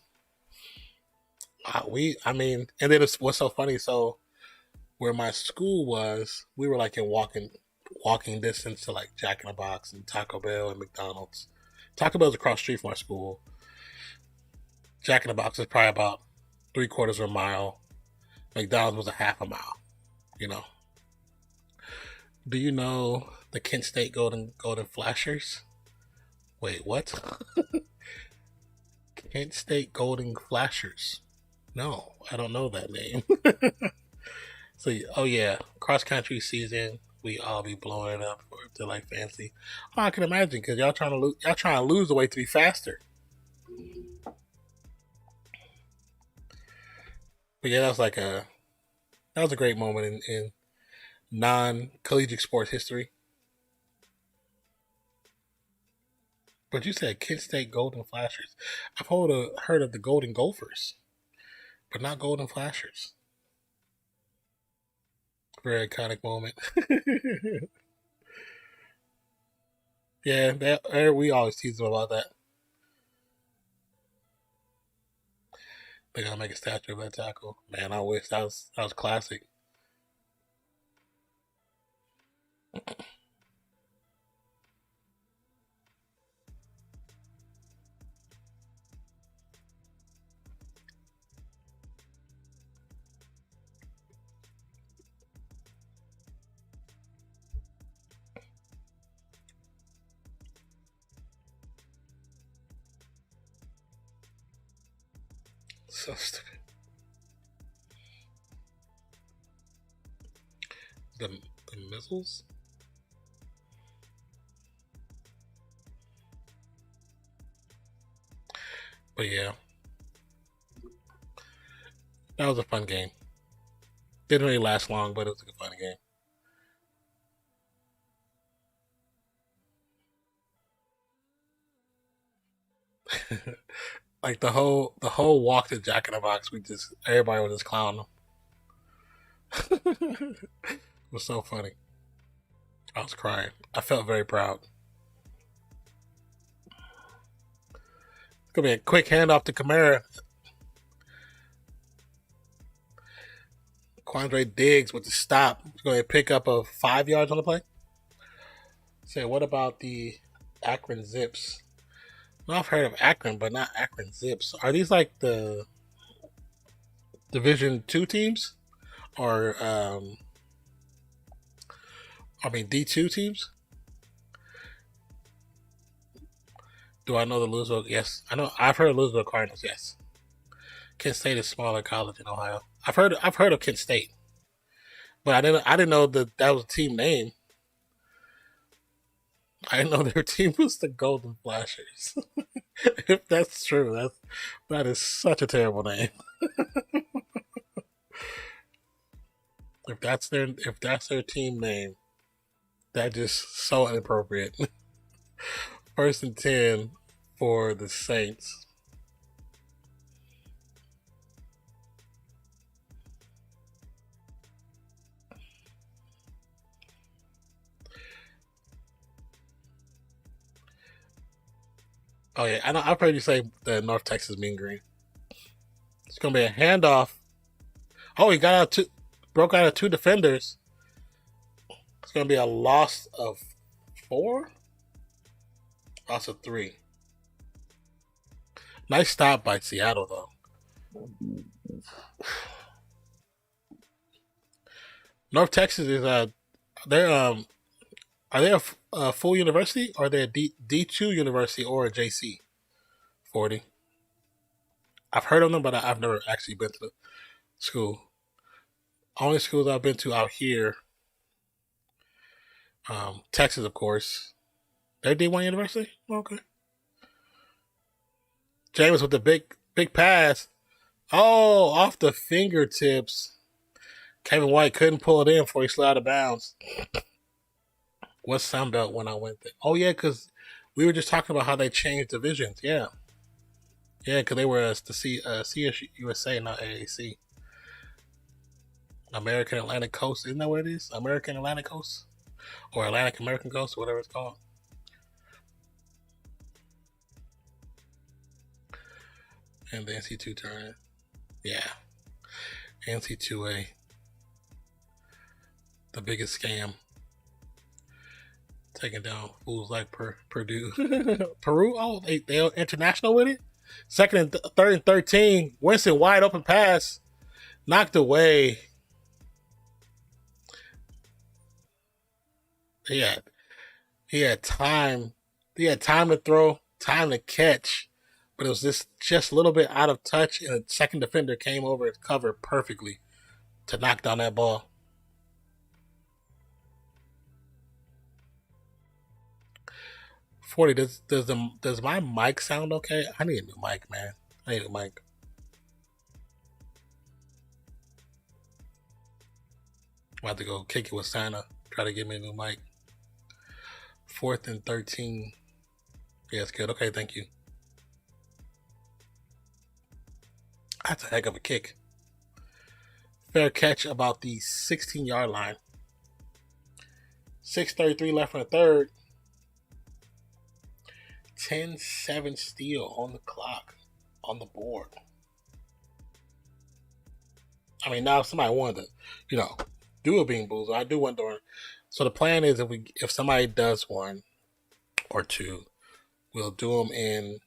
And then what's so funny. So where my school was, we were like in walking distance to like Jack in the Box and Taco Bell and McDonald's. Taco Bell's across the street from our school. Jack in the Box is probably about 3/4 of a mile. McDonald's was a half a mile. You know. Do you know the Kent State Golden Flashers? Wait, what? Kent State Golden Flashers. No, I don't know that name. So, oh yeah, cross country season, we all be blowing it up to like fancy. Oh, I can imagine because y'all trying to lose the weight to be faster. But yeah, that was a great moment in non-collegiate sports history. But you said Kent State Golden Flashers. I've heard of the Golden Gophers, but not Golden Flashers. Very iconic moment. Yeah, we always tease them about that. They're gonna make a statue of that tackle. Man, I wish that was classic. So stupid. The missiles? But yeah. That was a fun game. Didn't really last long, but it was a fun game. Like the whole walk to Jack in the Box, everybody was just clowning them. It was so funny. I was crying. I felt very proud. It's gonna be a quick handoff to Kamara. Quandre Diggs with the stop. He's going to pick up a 5 yards on the play. Say, what about the Akron Zips? Well, I've heard of Akron, but not Akron Zips. Are these like the Division 2 teams? Or, D2 teams? Do I know the Louisville? Yes. I've heard of Louisville Cardinals, yes. Kent State is smaller college in Ohio. I've heard of Kent State. But I didn't know that was a team name. I didn't know their team was the Golden Flashers. If that's true, that is such a terrible name. If that's their team name, that's just so inappropriate. 1st and 10 for the Saints. Oh yeah, I've heard you say the North Texas Mean Green. It's gonna be a handoff. Oh, he broke out of 2 defenders. It's gonna be a loss of 4. Loss of 3. Nice stop by Seattle though. North Texas is are they a full university, or are they a D2 university or a JC 40? I've heard of them, but I've never actually been to the school. Only schools I've been to out here, Texas, of course. They're D1 university? Okay. James with the big pass. Oh, off the fingertips. Kevin White couldn't pull it in before he slid out of bounds. What Sun Belt when I went there? Oh yeah, because we were just talking about how they changed divisions. Yeah, because they were the CSU USA, not AAC. American Atlantic Coast, isn't that what it is? American Atlantic Coast, or Atlantic American Coast, whatever it's called. And the NC2 tournament. Yeah, NC2A, the biggest scam. Taking down fools like Purdue. Peru? Oh, they're international with it? Second and third and 13. Winston wide open pass. Knocked away. He had time. He had time to throw, time to catch, but it was just a little bit out of touch, and the second defender came over and covered perfectly to knock down that ball. 40. Does my mic sound okay? I need a new mic, man. I need a mic. I'm about to go kick it with Santa. Try to get me a new mic. 4th and 13. Yeah, it's good. Okay, thank you. That's a heck of a kick. Fair catch about the 16-yard line. 6:33 left in the third. 10-7 steal on the clock, on the board. I mean, now if somebody wanted to, do a bean boozle, I do one during. So the plan is if somebody does one or two, we'll do them in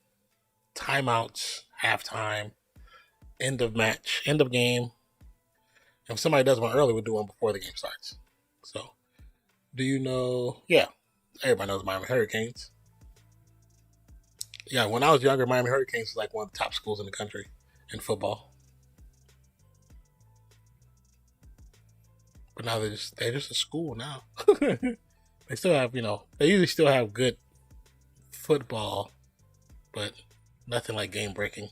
timeouts, halftime, end of match, end of game. If somebody does one early, we'll do one before the game starts. So, do you know? Yeah, everybody knows Miami Hurricanes. Yeah, when I was younger, Miami Hurricanes was like one of the top schools in the country in football. But now they're just a school now. They still have, they usually still have good football, but nothing like game breaking.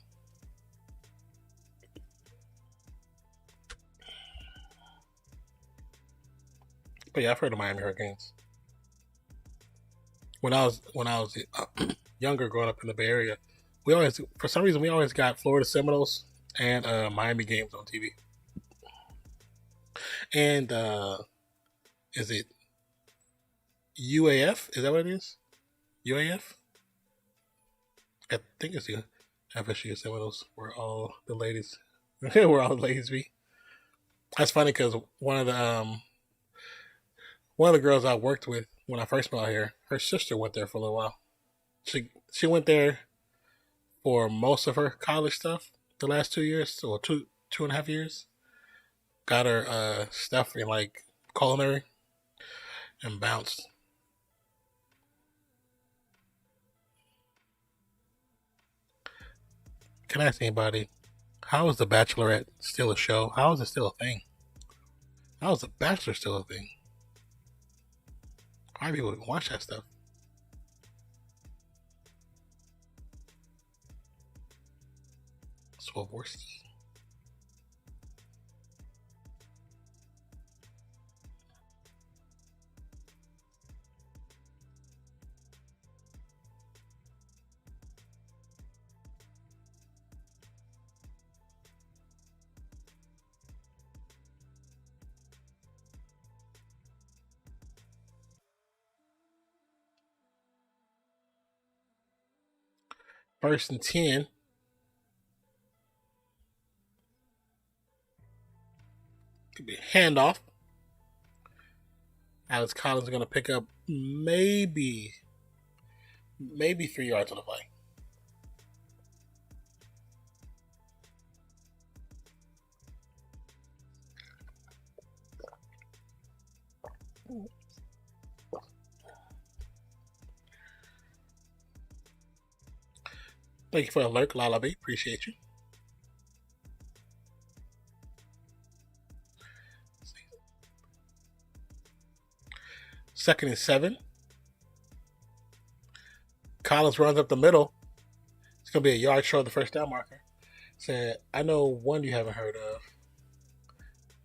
But yeah, I've heard of Miami Hurricanes. When I was younger, growing up in the Bay Area, for some reason we always got Florida Seminoles and Miami games on TV. And is it UAF? Is that what it is? UAF? I think it's the FSU Seminoles, where all the ladies be. That's funny because one of the girls I worked with when I first moved out here, her sister went there for a little while. She went there for most of her college stuff the last 2 years, or 2.5 years. Got her stuff in like culinary and bounced. Can I ask anybody, how is The Bachelorette still a show? How is it still a thing? How is The Bachelor still a thing? Why people would watch that stuff? Swarovski. First and 10. Could be a handoff. Alex Collins is going to pick up maybe 3 yards on the play. Thank you for the alert, Lalaby. Appreciate you. Second and 7. Collins runs up the middle. It's going to be a yard short of the first down marker. Said, I know one you haven't heard of.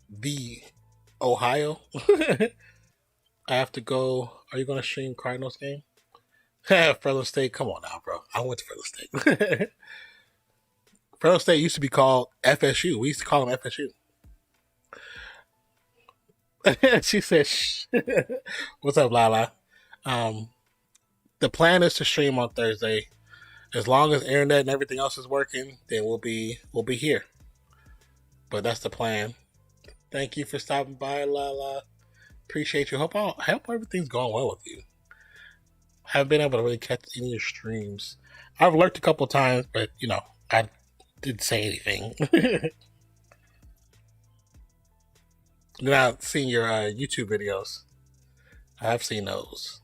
The Ohio. I have to go. Are you going to stream Cardinals game? Fresno State. Come on now, bro. I went to Fresno State. Fresno State used to be called FSU. We used to call them FSU. She said, shh. What's up, Lala? The plan is to stream on Thursday. As long as internet and everything else is working, then we'll be here. But that's the plan. Thank you for stopping by, Lala. Appreciate you. Hope everything's going well with you. haven't been able to really catch any of your streams. I've lurked a couple times, but I didn't say anything. Now, seeing your YouTube videos, I've seen those.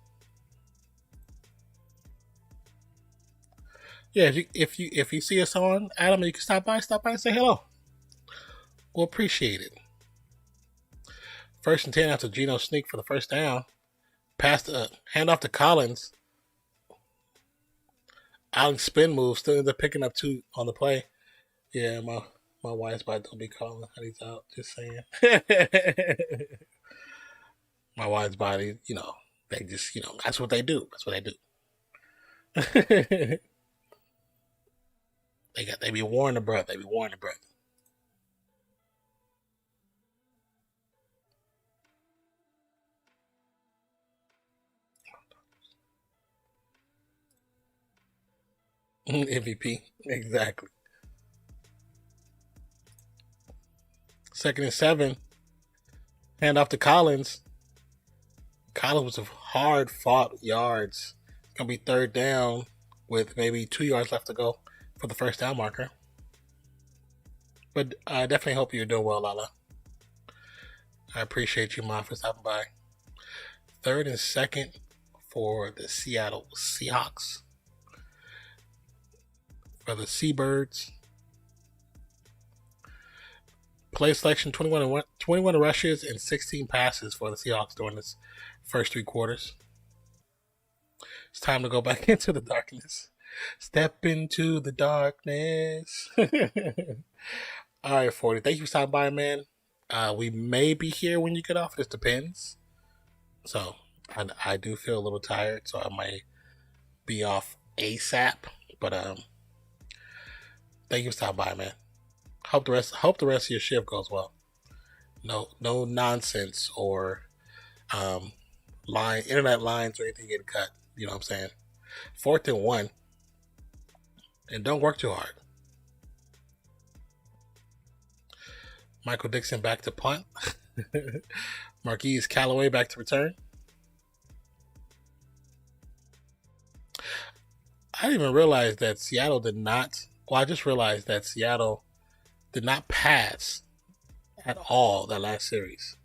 Yeah, if you see us on, Adam, you can stop by and say hello. We'll appreciate it. 1st and 10 after Geno sneak for the first down. Pass the handoff to Collins. Allen's spin move still ends up picking up 2 on the play. Yeah, my wife's body don't be calling Honey's out. Just saying. My wife's body, they just, that's what they do. That's what they do. They be warning the breath. They be warning the breath. MVP. Exactly. 2nd and 7. Hand off to Collins. Collins was hard fought yards. It's going to be 3rd down with maybe 2 yards left to go for the first down marker. But I definitely hope you're doing well, Lala. I appreciate you, Mom, for stopping by. 3rd and 2nd for the Seattle Seahawks. For the Seabirds. Play selection, 21 rushes and 16 passes for the Seahawks during this first 3 quarters. It's time to go back into the darkness. Step into the darkness. All right, 40. Thank you for stopping by, man. We may be here when you get off. This depends. So I do feel a little tired, so I might be off ASAP. But thank you for stopping by, man. Hope the rest of your shift goes well. No nonsense or internet lines or anything getting cut. You know what I'm saying? 4th and 1. And don't work too hard. Michael Dixon back to punt. Marquise Callaway back to return. I didn't even realize that Seattle did not. Well, I just realized that Seattle did not pass at all that last series.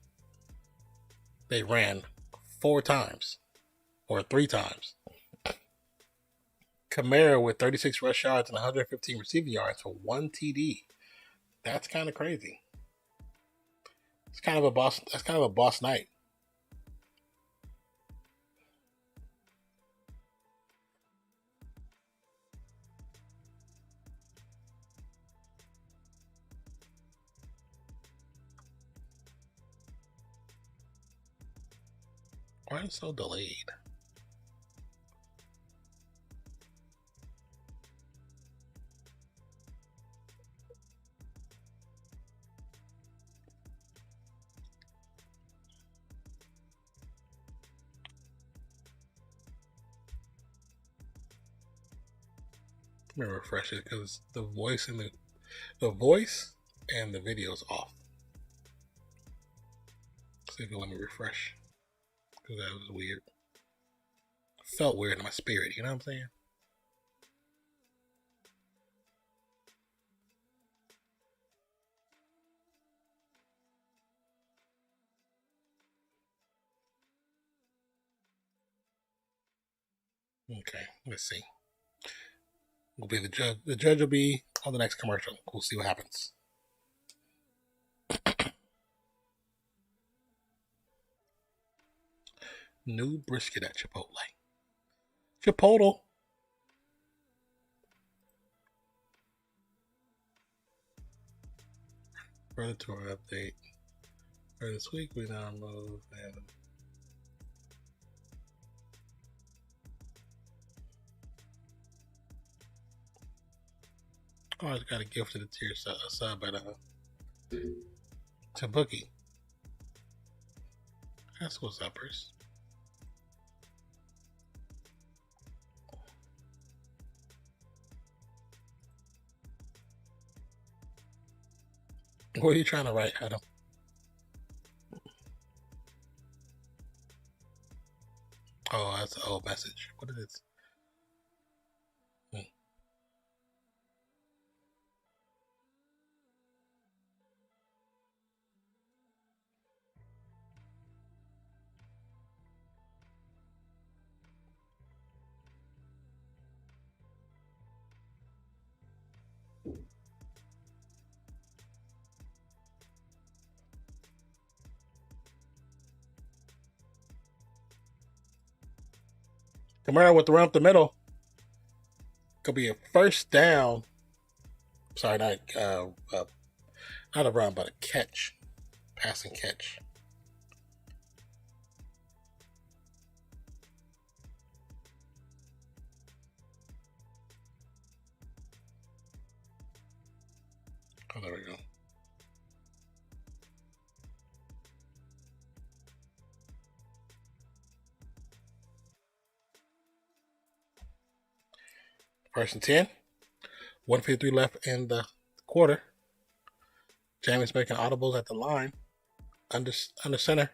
They ran 4 times or 3 times. Kamara with 36 rush yards and 115 receiving yards for 1 TD. That's kind of crazy. It's kind of a boss. That's kind of a boss night. Why is it so delayed? Let me refresh it because the voice and the video is off. See if you let me refresh. Because that was weird. Felt weird in my spirit, you know what I'm saying? Okay, let's see. Will be the judge. The judge will be on the next commercial. We'll see what happens. New brisket at Chipotle. Chipotle. Further tour update. For this week, we now move and oh, I just got a gift to the tier sub at to Bookie. That's what's uppers. What are you trying to write, Adam? Oh, that's an old message. What is it? Kamara with the run up the middle. Could be a first down. Sorry, not a run, but a catch. Passing catch. Oh, there we go. First and 10. 1:53 left in the quarter. Jamie's making audibles at the line. Under center.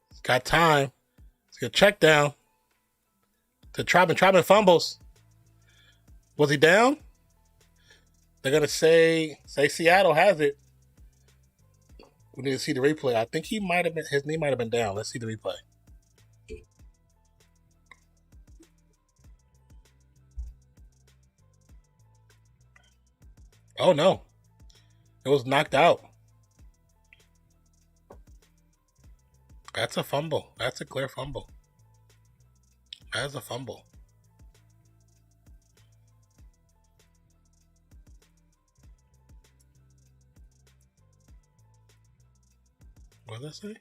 He's got time. He's going to check down. To Trotman fumbles. Was he down? They're going to say Seattle has it. We need to see the replay. I think his knee might have been down. Let's see the replay. Oh, no. It was knocked out. That's a fumble. That's a clear fumble. That's a fumble. What did I say?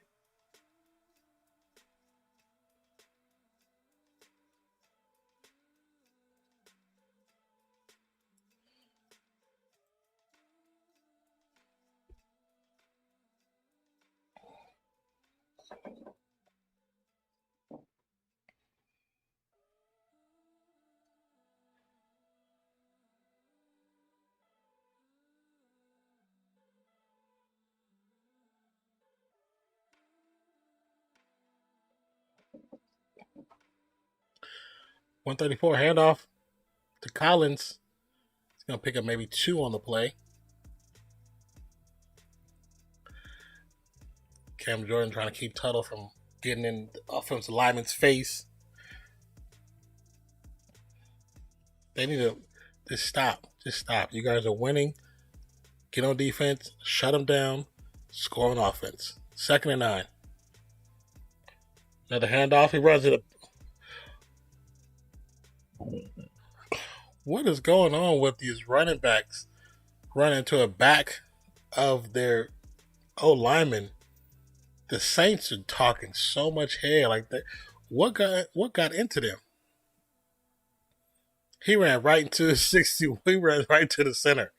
.134 handoff to Collins. He's going to pick up maybe 2 on the play. Cam Jordan trying to keep Tuttle from getting in the offensive lineman's face. They need to just stop. Just stop. You guys are winning. Get on defense. Shut them down. Score on offense. 2nd and 9. Another handoff. He runs it. What is going on with these running backs running to a back of their lineman? The Saints are talking so much hair like that. What got into them? He ran right into the 60. He ran right to the center.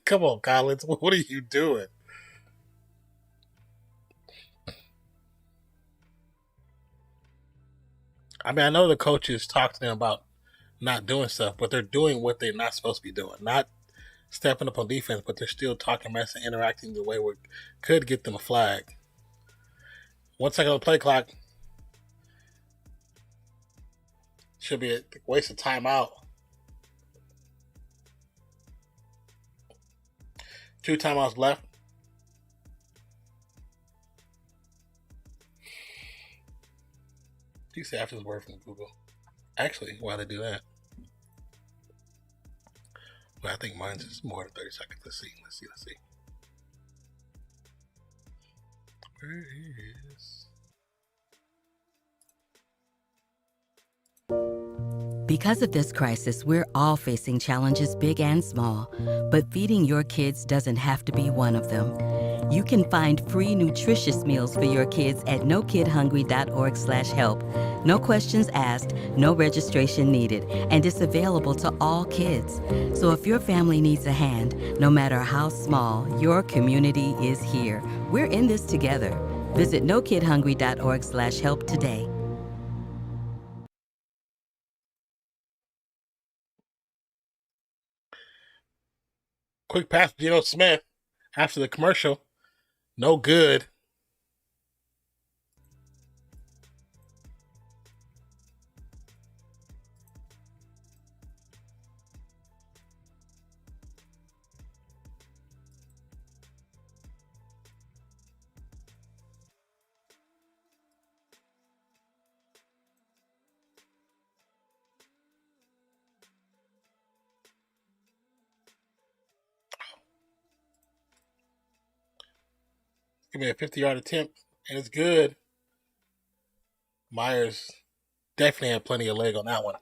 Come on, Collins. What are you doing? I mean, I know the coaches talk to them about not doing stuff, but they're doing what they're not supposed to be doing. Not stepping up on defense, but they're still talking mess and interacting the way we could get them a flag. 1 second on the play clock. Should be a waste of timeout. 2 timeouts left. You say after this word from Google. Actually, why they do that? But I think mine's is more than 30 seconds. Let's see. Where is... Because of this crisis, we're all facing challenges big and small, but feeding your kids doesn't have to be one of them. You can find free nutritious meals for your kids at nokidhungry.org/help. No questions asked, no registration needed, and it's available to all kids. So if your family needs a hand, no matter how small, your community is here. We're in this together. Visit nokidhungry.org/help today. Quick pass to Geno Smith after the commercial. No good. Give me a 50-yard attempt, and it's good. Myers definitely had plenty of leg on that one.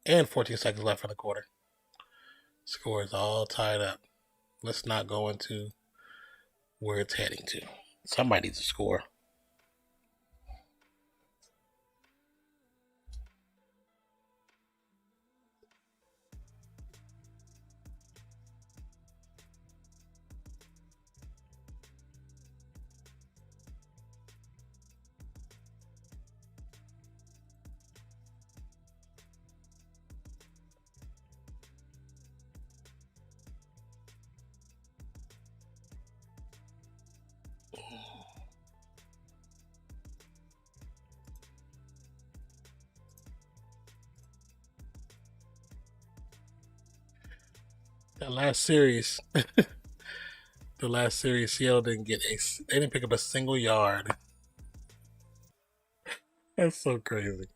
And 14 seconds left in the quarter. Score is all tied up. Let's not go into where it's heading to. Somebody needs to score. That last series, Seattle didn't they didn't pick up a single yard. That's so crazy.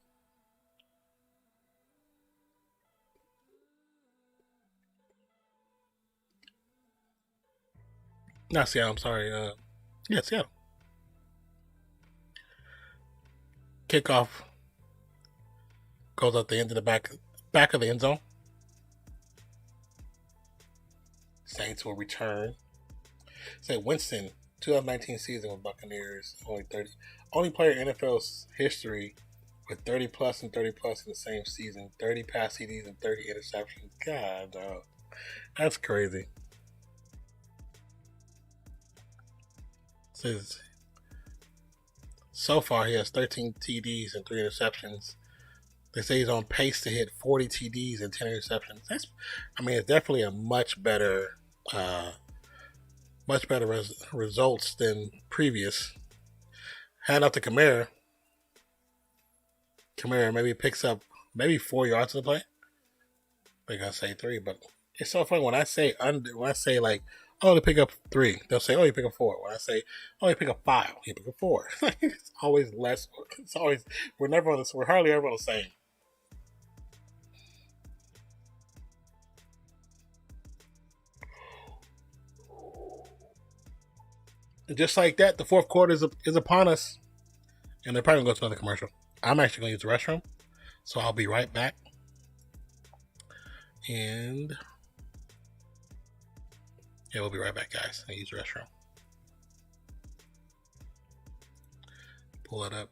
Not Seattle. I'm sorry. Yeah, Seattle. Kickoff goes up the end of the back of the end zone. Saints will return. Say Winston, 2019 season with Buccaneers, only player in NFL's history with 30 plus and 30 plus in the same season, 30 pass CDs and 30 interceptions. God, dog. That's crazy. Says so far he has 13 TDs and 3 interceptions. They say he's on pace to hit 40 TDs and 10 interceptions. It's definitely a much better results than previous. Hand out to Kamara. Kamara maybe picks up maybe 4 yards to the play. They're gonna say 3, but it's so funny when I say like, oh, they pick up 3, they'll say, oh, you pick up 4. When I say, oh, you pick up 5, you pick up 4. It's always less. It's always we're hardly ever on the same. And just like that, the fourth quarter is upon us, and they're probably gonna go to another commercial. I'm actually gonna use the restroom, so I'll be right back. And yeah, we'll be right back, guys. I use the restroom. Pull it up.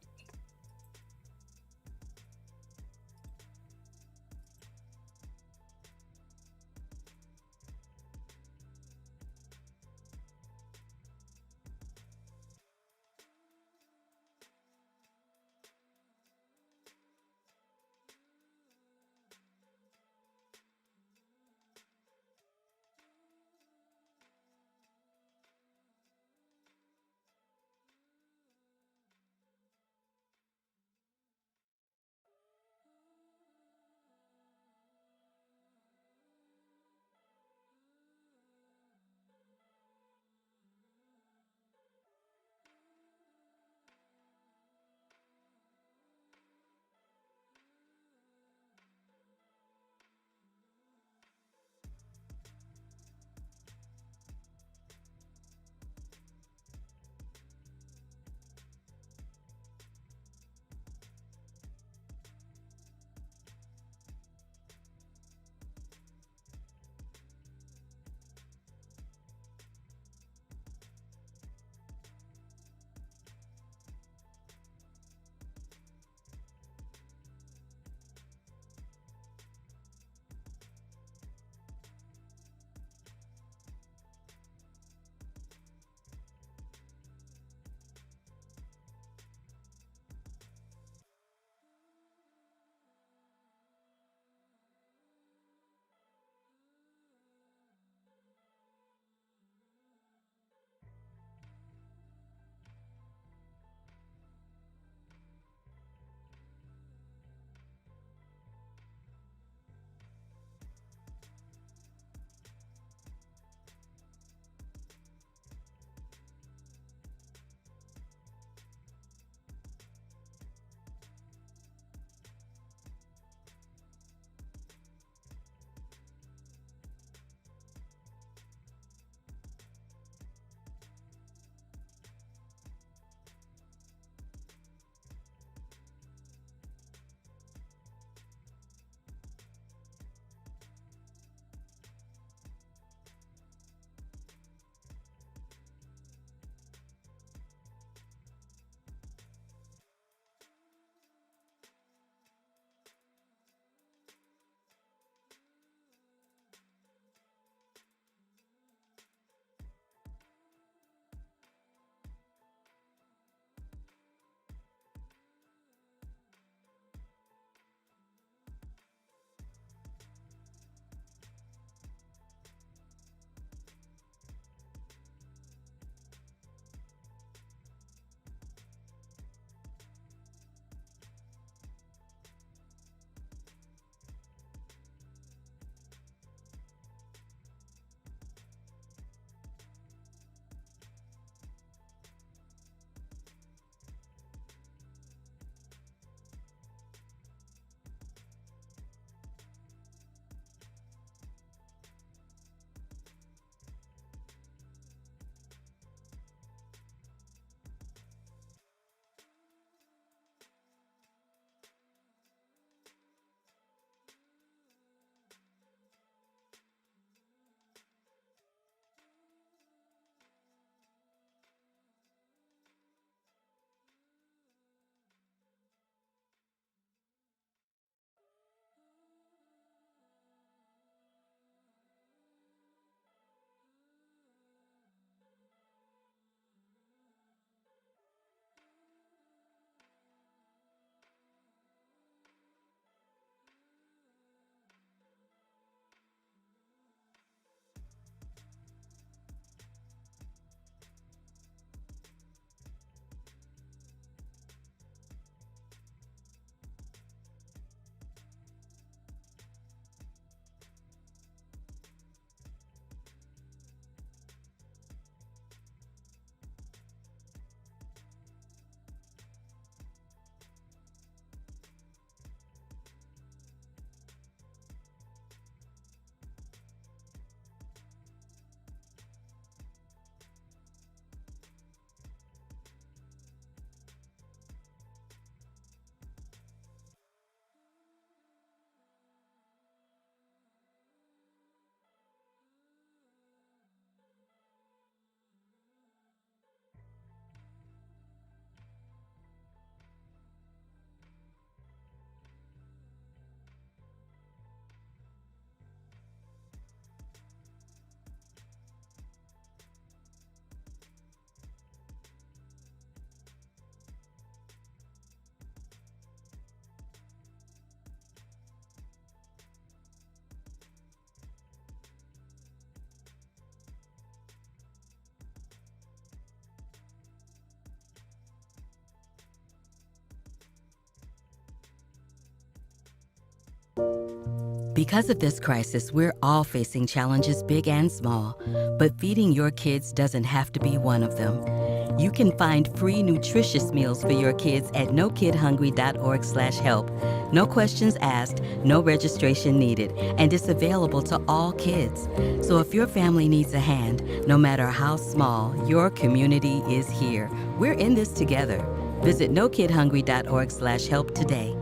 Because of this crisis, we're all facing challenges big and small, but feeding your kids doesn't have to be one of them. You can find free nutritious meals for your kids at nokidhungry.org/help. No questions asked, no registration needed, and it's available to all kids. So if your family needs a hand, no matter how small, your community is here. We're in this together. Visit nokidhungry.org/help today.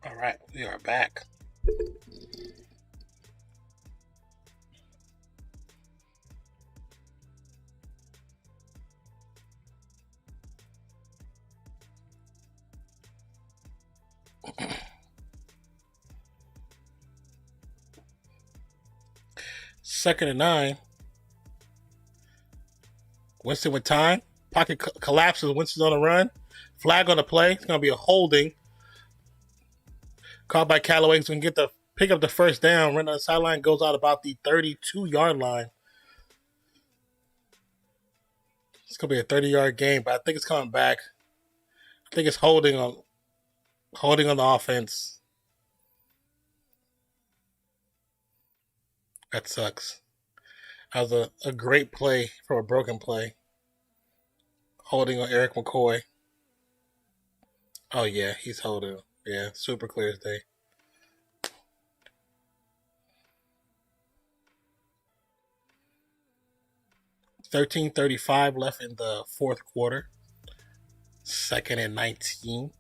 All right, we are back. Second and 9. Winston with time. Pocket collapses. Winston's on the run. Flag on the play. It's going to be a holding. Called by Callaway. He's going to get the pick up the first down. Run on the sideline. Goes out about the 32-yard line. It's going to be a 30-yard game, but I think it's coming back. I think it's holding on the offense. That sucks. That was a great play for a broken play. Holding on Eric McCoy. Oh, yeah, he's holding. Yeah, super clear as day. $13:35 left in the fourth quarter. Second and 19.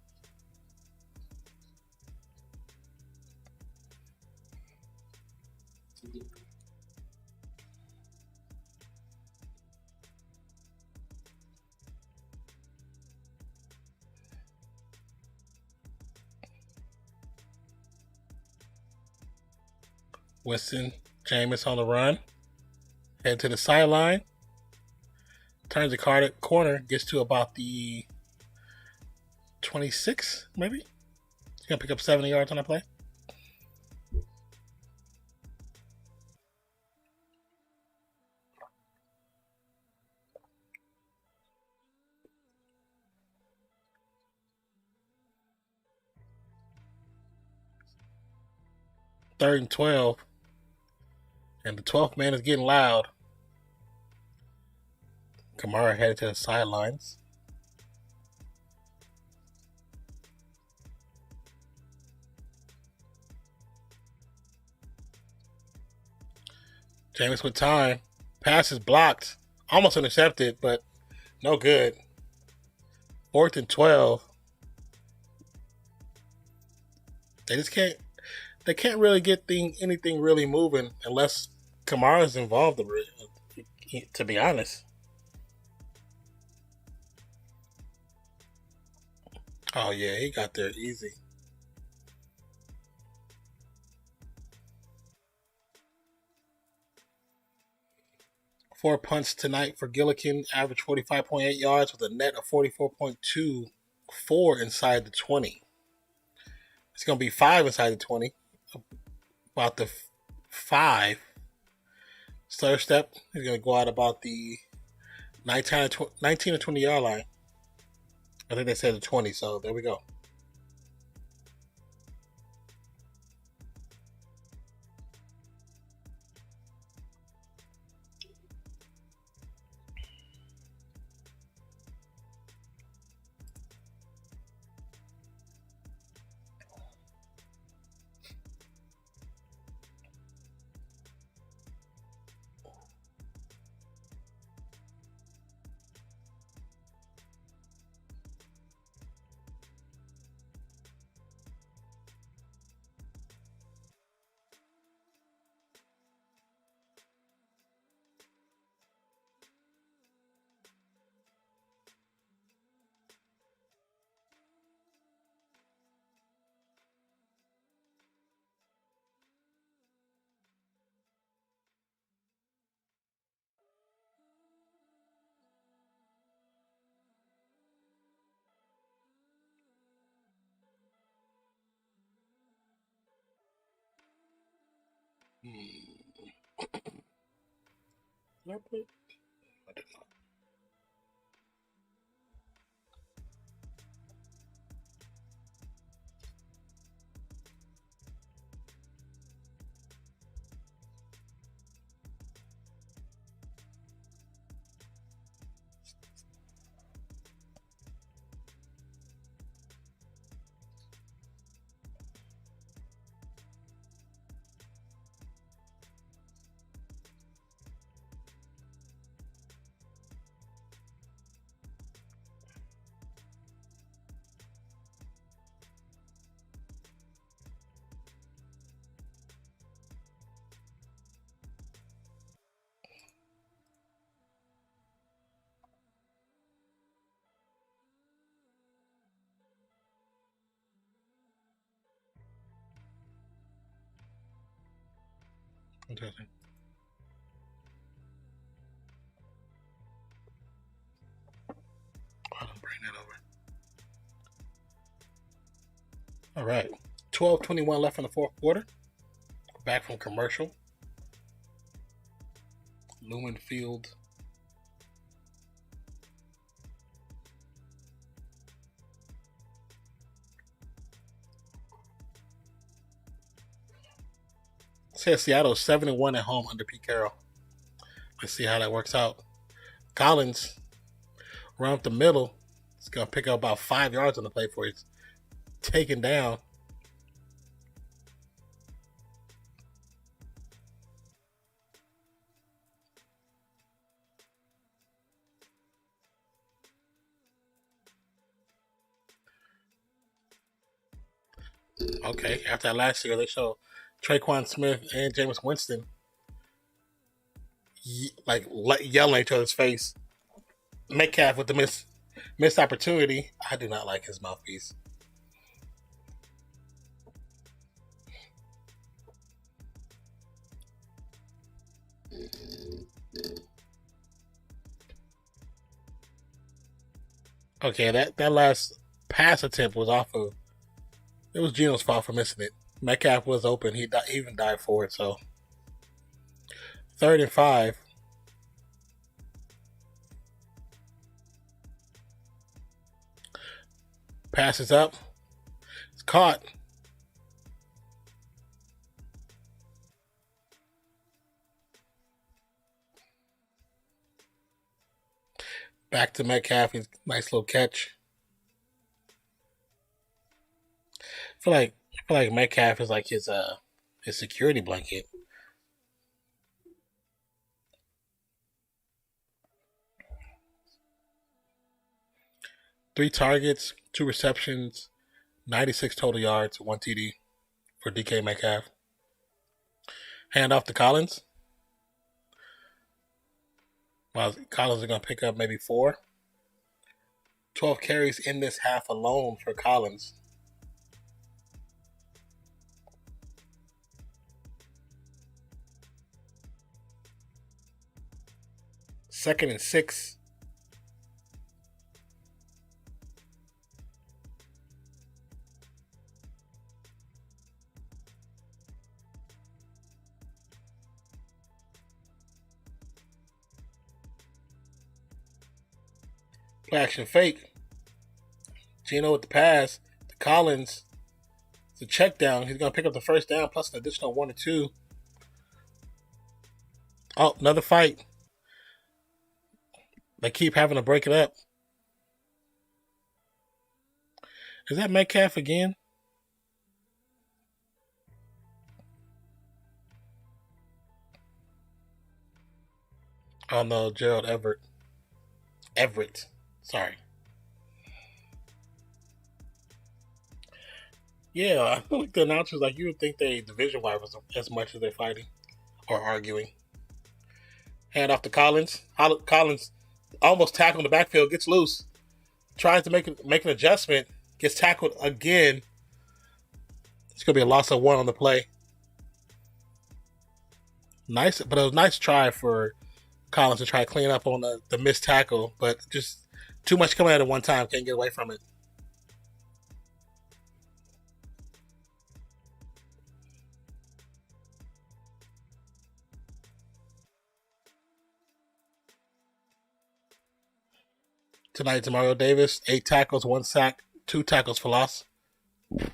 Winston Jameis on the run. Head to the sideline. Turns the corner. Gets to about the 26, maybe? He's going to pick up 70 yards on that play. Third and 12. And the 12th man is getting loud. Kamara headed to the sidelines. Jameis with time. Pass is blocked. Almost intercepted, but no good. 4th and 12. They can't really get anything really moving unless Kamara's involved, to be honest. Oh, yeah, he got there easy. Four punts tonight for Gillikin, average 45.8 yards with a net of 44.24 inside the 20. It's going to be 5 inside the 20. About the 5. Stutter step is going to go out about the 19 or 20 yard line. I think they said the 20, so there we go. Did I put? I did not. Interesting. I'll bring that over. All right. 12:21 left in the fourth quarter. Back from commercial. Lumen Field. Says Seattle 7-1 at home under Pete Carroll. Let's see how that works out. Collins around up the middle. He's gonna pick up about 5 yards on the play for it. Taken down. Okay, after that last year, they show Traquan Smith and Jameis Winston yelling at each other's face. Metcalf with the missed opportunity. I do not like his mouthpiece. Okay, that last pass attempt was off of. It was Geno's fault for missing it. Metcalf was open. He even dived for it. So 3rd and 5. Passes up. It's caught. Back to Metcalf. Nice little catch. I feel like Metcalf is like his security blanket. Three targets, 2 receptions, 96 total yards, 1 TD for DK Metcalf. Hand off to Collins. Well, Collins is going to pick up maybe 4. 12 carries in this half alone for Collins. Second and 6. Play action fake. Geno with the pass to Collins. It's a check down. He's going to pick up the first down plus an additional 1 or 2. Oh, another fight. They keep having to break it up. Is that Metcalf again? Oh no, Gerald Everett. Sorry. Yeah, I feel like the announcers, like, you would think they division wide as much as they're fighting or arguing. Hand off to Collins. Collins almost tackled in the backfield, gets loose, tries to make an adjustment, gets tackled again. It's gonna be a loss of 1 on the play. Nice, but it was a nice try for Collins to try to clean up on the missed tackle, but just too much coming at one time. Can't get away from it. tonight to Mario Davis. 8 tackles, 1 sack, 2 tackles for loss.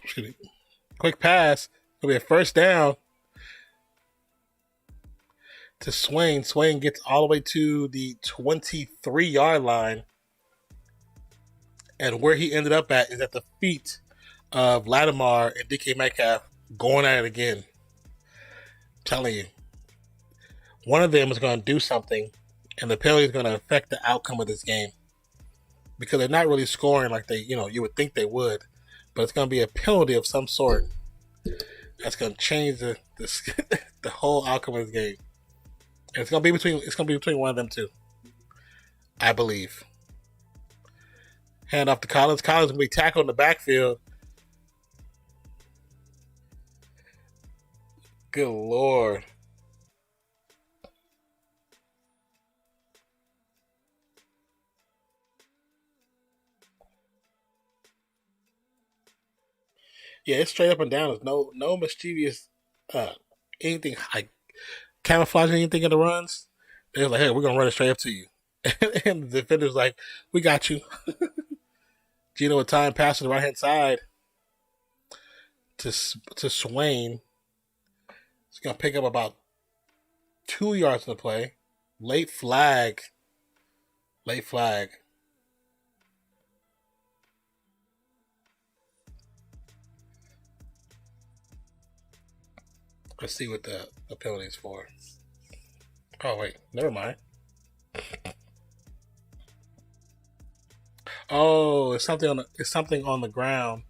Excuse me. Quick pass. It'll be a first down to Swain. Swain gets all the way to the 23-yard line. And where he ended up at is at the feet of Lattimore and DK Metcalf going at it again. I'm telling you. One of them is going to do something, and the penalty is going to affect the outcome of this game. Because they're not really scoring like you would think they would. But it's going to be a penalty of some sort that's going to change the whole outcome of this game. And it's going to be between one of them two, I believe. Hand off to Collins. Collins will be tackled in the backfield. Good Lord. Yeah, it's straight up and down. There's no mischievous anything like camouflaging anything in the runs. They're like, hey, we're gonna run it straight up to you. And the defender's like, we got you. Gino with time pass to the right hand side to Swain. He's gonna pick up about 2 yards in the play. Late flag. Let's see what the penalty is for. Oh wait, never mind. Oh, it's something on the ground.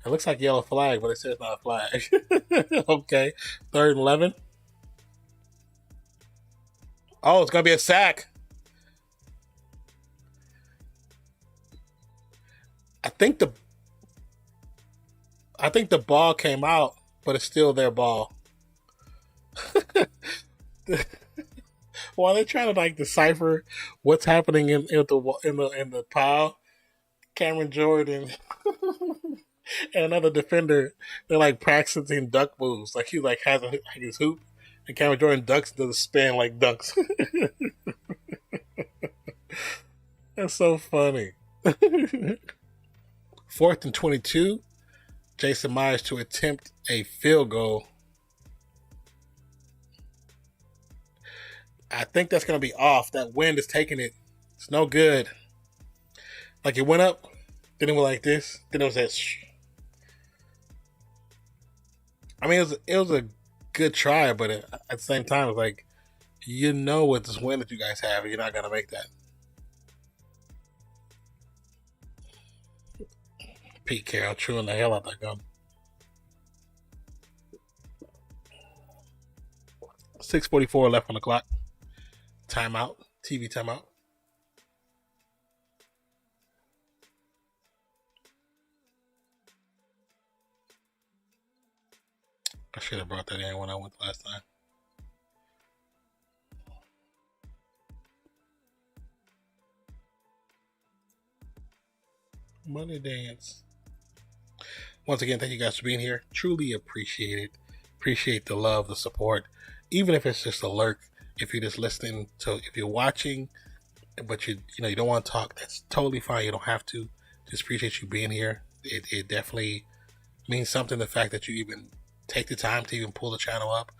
It looks like yellow flag, but it says not a flag. Okay, 3rd and 11. Oh, it's gonna be a sack. I think the ball came out, but it's still their ball. While they're trying to like decipher what's happening in the pile, Cameron Jordan and another defender, they're like practicing duck moves. Like he like has his hoop, and Cameron Jordan ducks to the spin like dunks. That's so funny. 4th and 22. Jason Myers to attempt a field goal. I think that's going to be off. That wind is taking it. It's no good. Like it went up, then it went like this, then it was that. I mean, it was a good try, but at the same time, it's like, with this wind that you guys have, you're not going to make that. Pete Carroll chewing the hell out that gum. 6:44 left on the clock. Timeout. TV timeout. I should have brought that in when I went last time. Money dance. Once again, thank you guys for being here. Truly appreciate it. Appreciate the love, the support. Even if it's just a lurk, if you're just listening, so if you're watching, but you don't want to talk, that's totally fine. You don't have to. Just appreciate you being here. It definitely means something. The fact that you even take the time to even pull the channel up,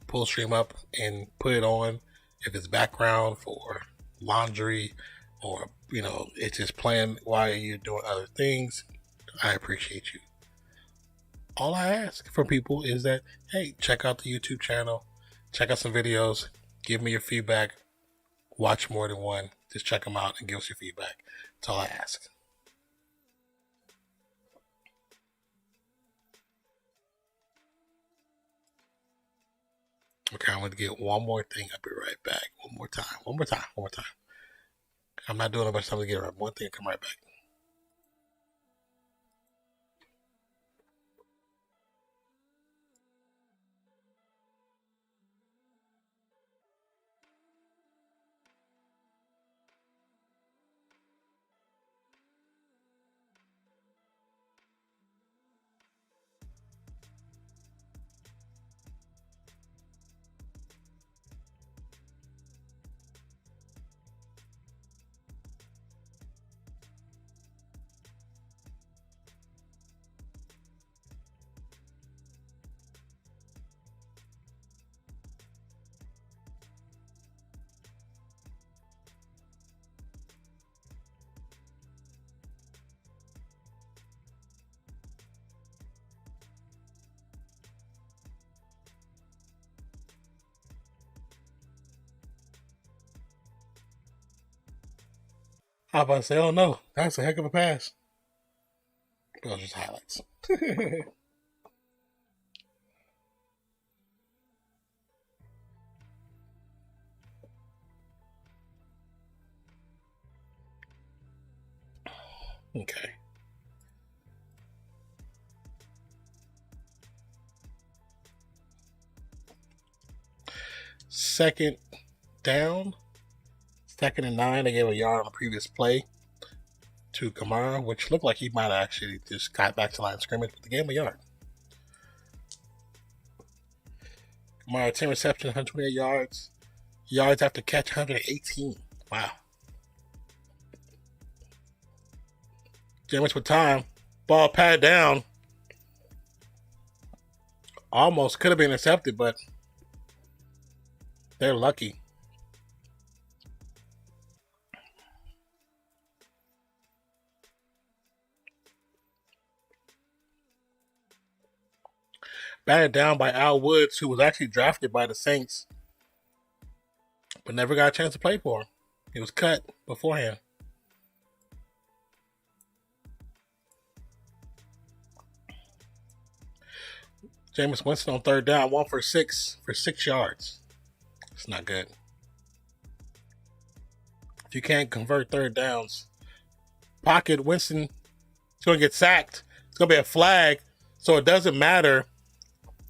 pull the stream up, and put it on. If it's background for laundry, or it's just playing while you're doing other things, I appreciate you. All I ask from people is that, hey, check out the YouTube channel, check out some videos, give me your feedback, watch more than one, just check them out and give us your feedback. That's all I ask. Okay, I'm going to get one more thing. I'll be right back. One more time. I'm not doing a bunch of time to get right. One thing, come right back. I was about to say, oh no, that's a heck of a pass. But it was just highlights. Okay. Second down. 2nd and 9. They gave a yard on the previous play to Kamara, which looked like he might have actually just got back to line of scrimmage, but the game a yard. Kamara, 10 receptions, 128 yards. Yards after catch, 118. Wow. Jameis with time. Ball patted down. Almost could have been intercepted, but they're lucky. Batted down by Al Woods, who was actually drafted by the Saints, but never got a chance to play for him. He was cut beforehand. Jameis Winston on 3rd down, 1 for 6 for 6 yards. It's not good. If you can't convert 3rd downs, pocket Winston is going to get sacked. It's going to be a flag, so it doesn't matter.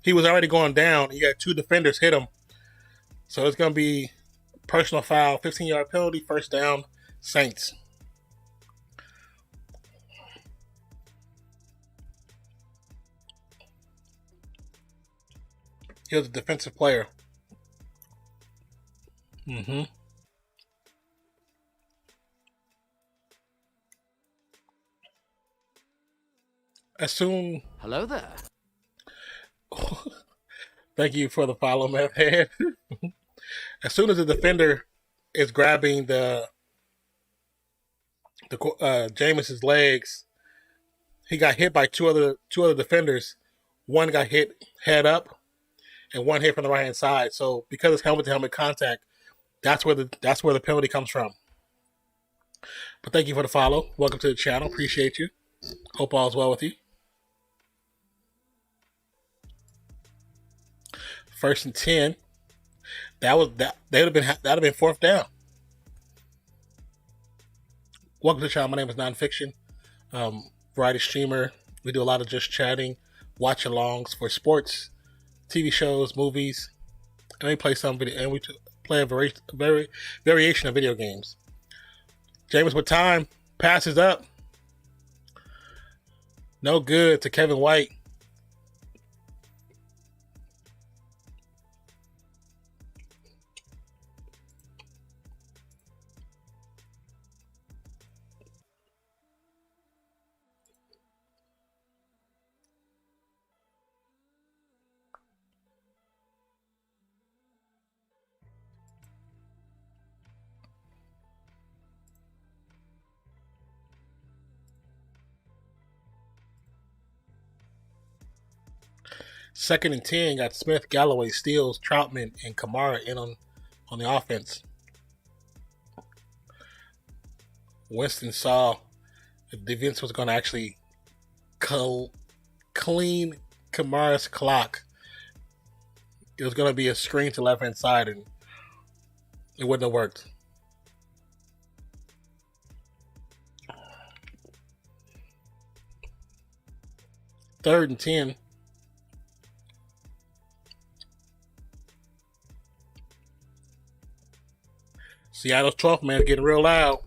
He was already going down. He got 2 defenders hit him. So it's going to be personal foul, 15-yard penalty, 1st down, Saints. He was a defensive player. Mm-hmm. As soon... Hello there. Thank you for the follow, man. As soon as the defender is grabbing the Jameis's legs, he got hit by two other defenders. One got hit head up, and one hit from the right hand side. So because it's helmet to helmet contact, that's where the penalty comes from. But thank you for the follow. Welcome to the channel. Appreciate you. Hope all is well with you. 1st and 10. That'd have been 4th down. Welcome to the channel. My name is Nonpfixion, variety streamer. We do a lot of just chatting, watch-alongs for sports, TV shows, movies, and we play some video. And we play a variation of video games. Jameis with time, passes up, no good to Kevin White. Second and 10, got Smith, Galloway, Steele, Troutman, and Kamara in on the offense. Winston saw the defense was going to actually clean Kamara's clock. It was going to be a screen to left hand side, and it wouldn't have worked. Third and 10. Seattle's 12th man getting real loud.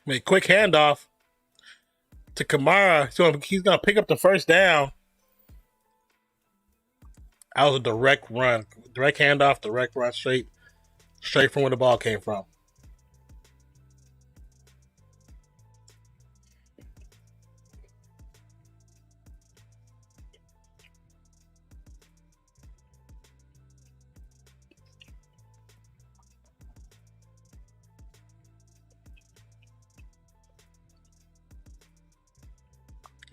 Made a quick handoff to Kamara. So he's going to pick up the 1st down. That was a direct run. Direct handoff, direct run, straight from where the ball came from.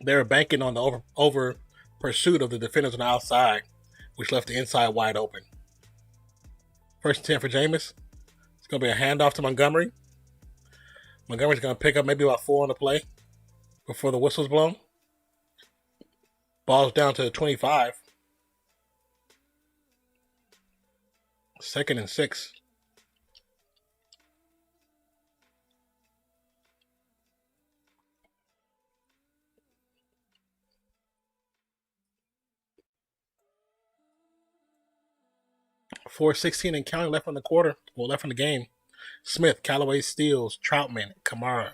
They were banking on the over pursuit of the defenders on the outside, which left the inside wide open. 1st and 10 for Jameis. It's going to be a handoff to Montgomery. Montgomery's going to pick up maybe about 4 on the play before the whistle's blown. Ball's down to the 25. 2nd and 6. .416 and counting left in the quarter. Well, left in the game. Smith, Callaway, Steele, Troutman, Kamara.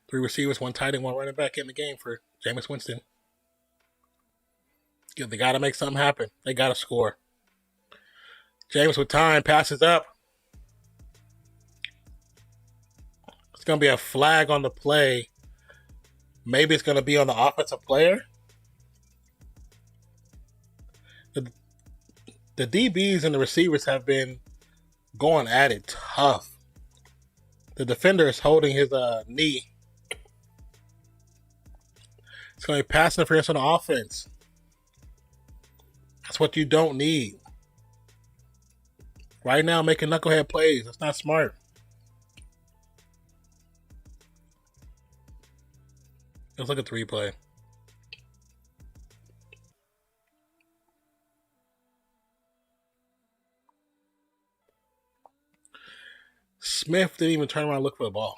3 receivers, 1 tight end, 1 running back in the game for Jameis Winston. They got to make something happen. They got to score. Jameis with time, passes up. It's going to be a flag on the play. Maybe it's going to be on the offensive player. The DBs and the receivers have been going at it tough. The defender is holding his knee. It's going to be pass interference on the offense. That's what you don't need. Right now, making knucklehead plays. That's not smart. Let's look at the replay. Smith didn't even turn around and look for the ball.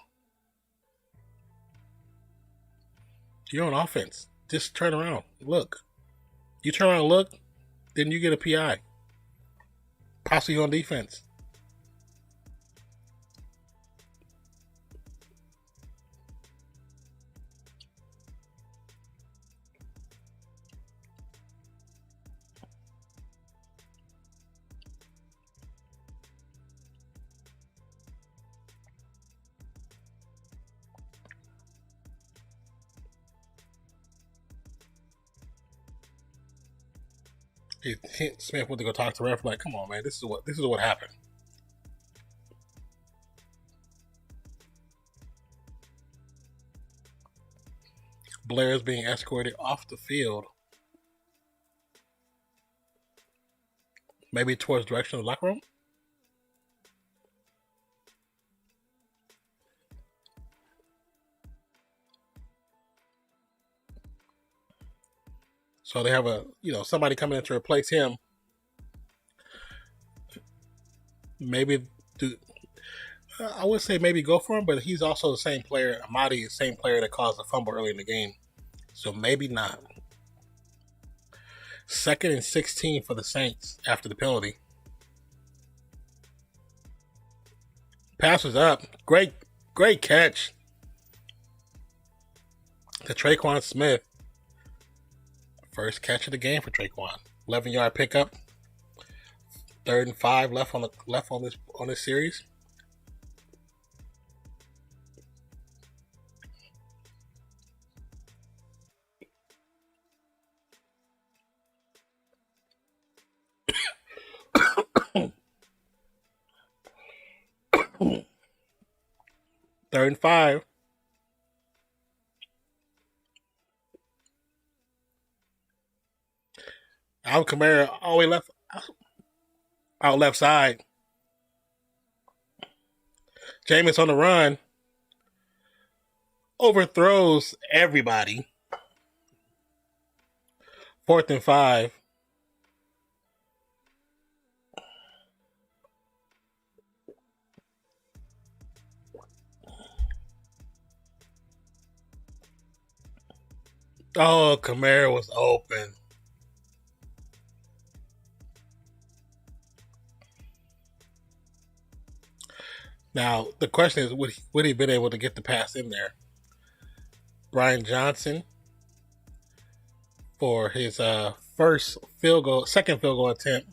You're on offense. Just turn around. Look. You turn around and look, then you get a PI. Possibly on defense. Smith went to go talk to the ref. Like, come on, man, this is what happened. Blair is being escorted off the field, maybe towards the direction of the locker room. So they have somebody coming in to replace him. Maybe I would say maybe go for him, but he's also the same player. Amadi is the same player that caused the fumble early in the game. So maybe not. 2nd and 16 for the Saints after the penalty. Pass was up. Great catch to Traquan Smith. First catch of the game for Traquan. 11-yard pickup. 3rd and 5 left on this series. Third and 5. Alvin Kamara all the way out left side. Jameis on the run. Overthrows everybody. 4th and 5. Oh, Kamara was open. Now, the question is, would he been able to get the pass in there? Brian Johnson for his second field goal attempt.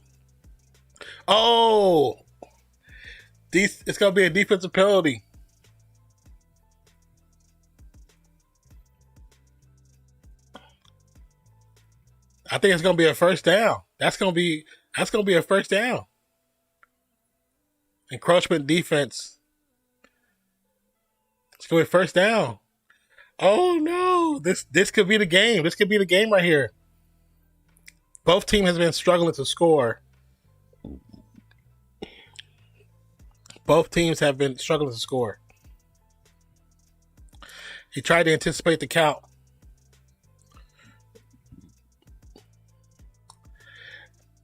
Oh! It's going to be a defensive penalty. I think it's going to be a first down. That's going to be a first down. Encroachment defense. It's going to be first down. Oh no! This could be the game. This could be the game right here. Both teams has been struggling to score. Both teams have been struggling to score. He tried to anticipate the count.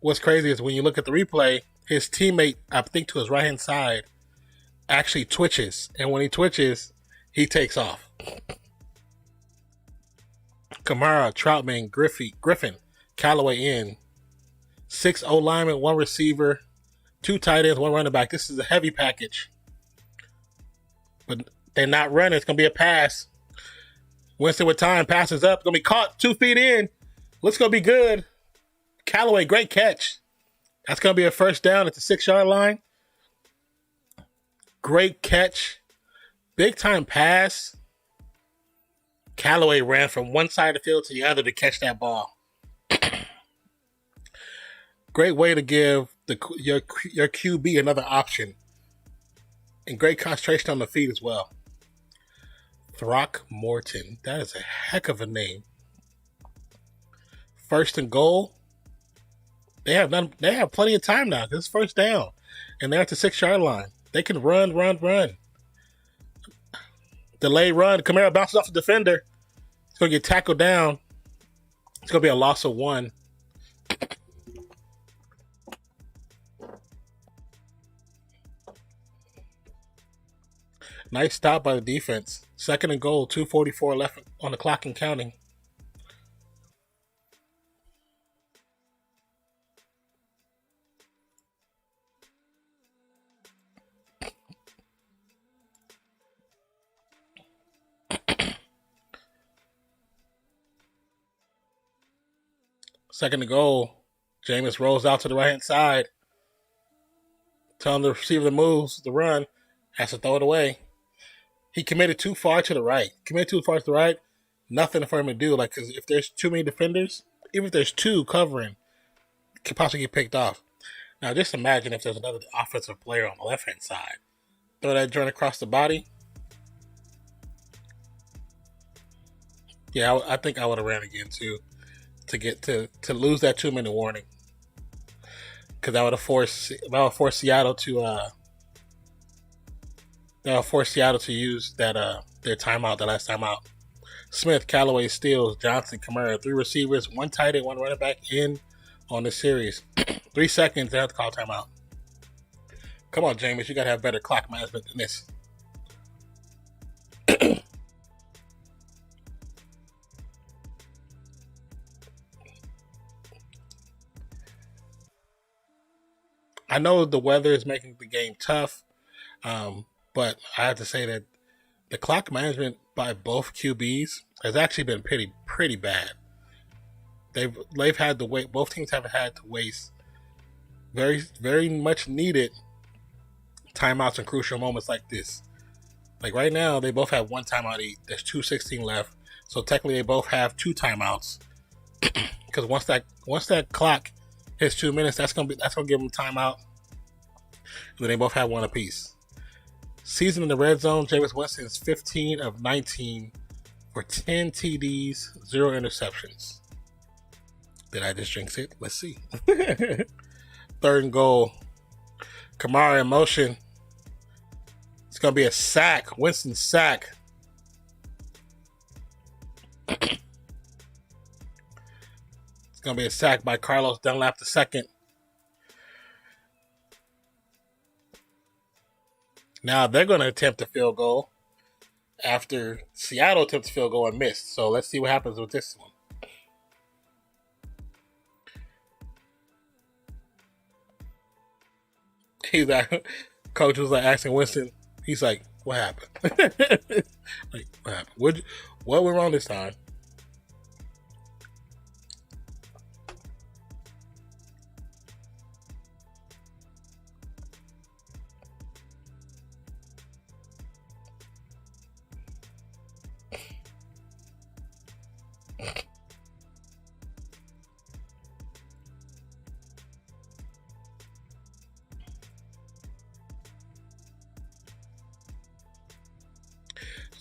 What's crazy is when you look at the replay, his teammate, I think to his right hand side, actually twitches. And when he twitches, he takes off. Kamara, Troutman, Griffin, Callaway in. 6 O linemen, 1 receiver, 2 tight ends, 1 running back. This is a heavy package. But they're not running. It's going to be a pass. Winston with time, passes up. Going to be caught 2 feet in. Looks going to be good. Callaway, great catch. That's going to be a first down at the 6-yard line. Great catch. Big time pass. Callaway ran from one side of the field to the other to catch that ball. Great way to give your QB another option. And great concentration on the feet as well. Throckmorton. That is a heck of a name. First and goal. They have plenty of time now. This is first down. And they're at the 6-yard line. They can run. Delay run. Kamara bounces off the defender. It's going to get tackled down. It's going to be a loss of 1. Nice stop by the defense. Second and goal, 2:44 left on the clock and counting. Second and goal. Jameis rolls out to the right-hand side. Telling the receiver the moves, the run. Has to throw it away. He committed too far to the right. Nothing for him to do. Like, cause if there's too many defenders, even if there's 2 covering, could possibly get picked off. Now, just imagine if there's another offensive player on the left-hand side. Throw that joint across the body. Yeah, I think I would have ran again too, to get to lose that 2-minute warning, because that would have forced Seattle to use that their timeout, the last timeout. Smith, Callaway, Steele, Johnson, Kamara, 3 receivers, 1 tight end, 1 running back in on the series. 3 seconds, they have to call timeout. Come on, Jameis, you got to have better clock management than this. I know the weather is making the game tough, but I have to say that the clock management by both QBs has actually been pretty bad. They've had to wait. Both teams have had to waste very, very much needed timeouts in crucial moments like this. Like right now, they both have 1 timeout each. There's 2:16 left, so technically they both have 2 timeouts. Because once that clock hits 2 minutes, that's gonna give them timeout. And then they both have 1 apiece. Season in the red zone, Jameis Winston is 15 of 19 for 10 TDs, 0 interceptions. Did I just jinx it? Let's see. 3rd and goal. Kamara in motion. It's going to be a sack. Winston sack. It's going to be a sack by Carlos Dunlap II. Now they're going to attempt a field goal after Seattle attempts a field goal and missed. So let's see what happens with this one. Coach was like asking Winston. He's like, "What happened? Like, what happened? What went wrong this time?"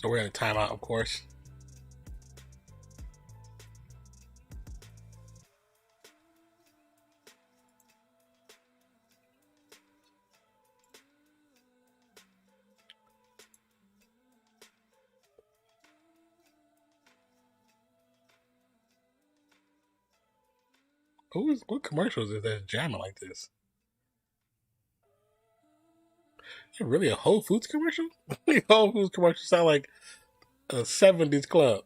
So we're in a timeout, of course. What commercials is that jamming like this? Is it really a Whole Foods commercial? Whole Foods commercial sound like a 70s club.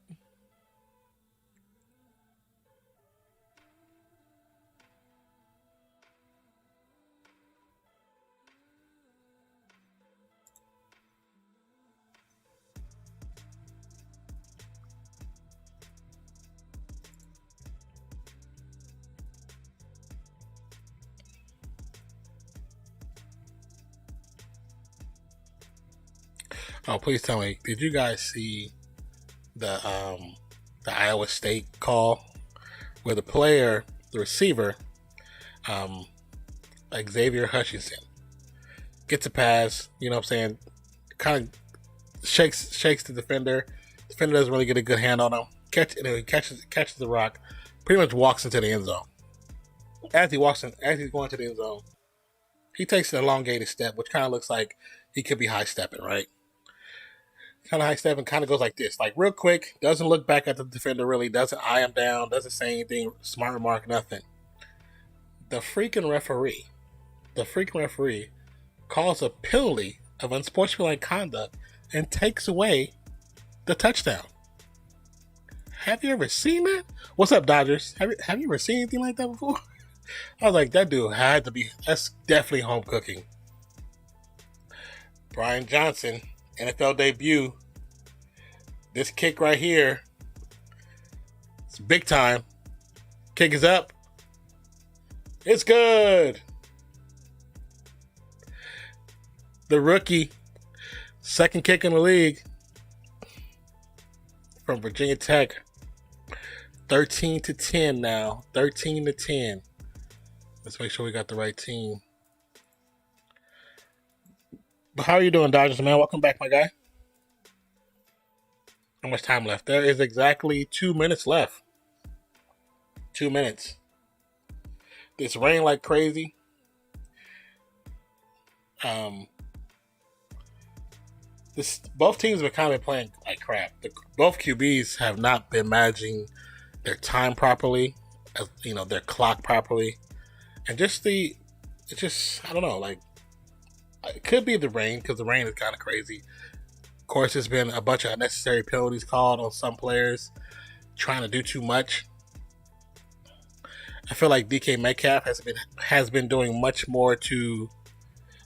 Oh, please tell me, did you guys see the Iowa State call where the receiver, Xavier Hutchinson, gets a pass, you know what I'm saying? Kind of shakes the defender. Defender doesn't really get a good hand on him. He catches the rock, pretty much walks into the end zone. As he's going to the end zone, he takes an elongated step, which kind of looks like he could be high stepping, right? Kind of high stepping, kind of goes like this, like real quick, doesn't look back at the defender really, doesn't eye him down, doesn't say anything, smart remark, nothing. The freaking referee calls a penalty of unsportsmanlike conduct and takes away the touchdown. Have you ever seen that? What's up, Dodgers? Have you ever seen anything like that before? I was like, that dude had to be, that's definitely home cooking. Brian Johnson, NFL debut. This kick right here, it's big time. Kick is up. It's good. The rookie, second kick in the league from Virginia Tech. 13-10 now. 13-10. Let's make sure we got the right team. But how are you doing, Dodgers, man? Welcome back, my guy. How much time left? There is exactly 2 minutes left. 2 minutes. It's raining like crazy. Both teams have kind of been playing like crap. Both QBs have not been managing their time properly, their clock properly, and I don't know, like it could be the rain because the rain is kind of crazy. Of course, there's been a bunch of unnecessary penalties called on some players trying to do too much. I feel like DK Metcalf has been doing much more to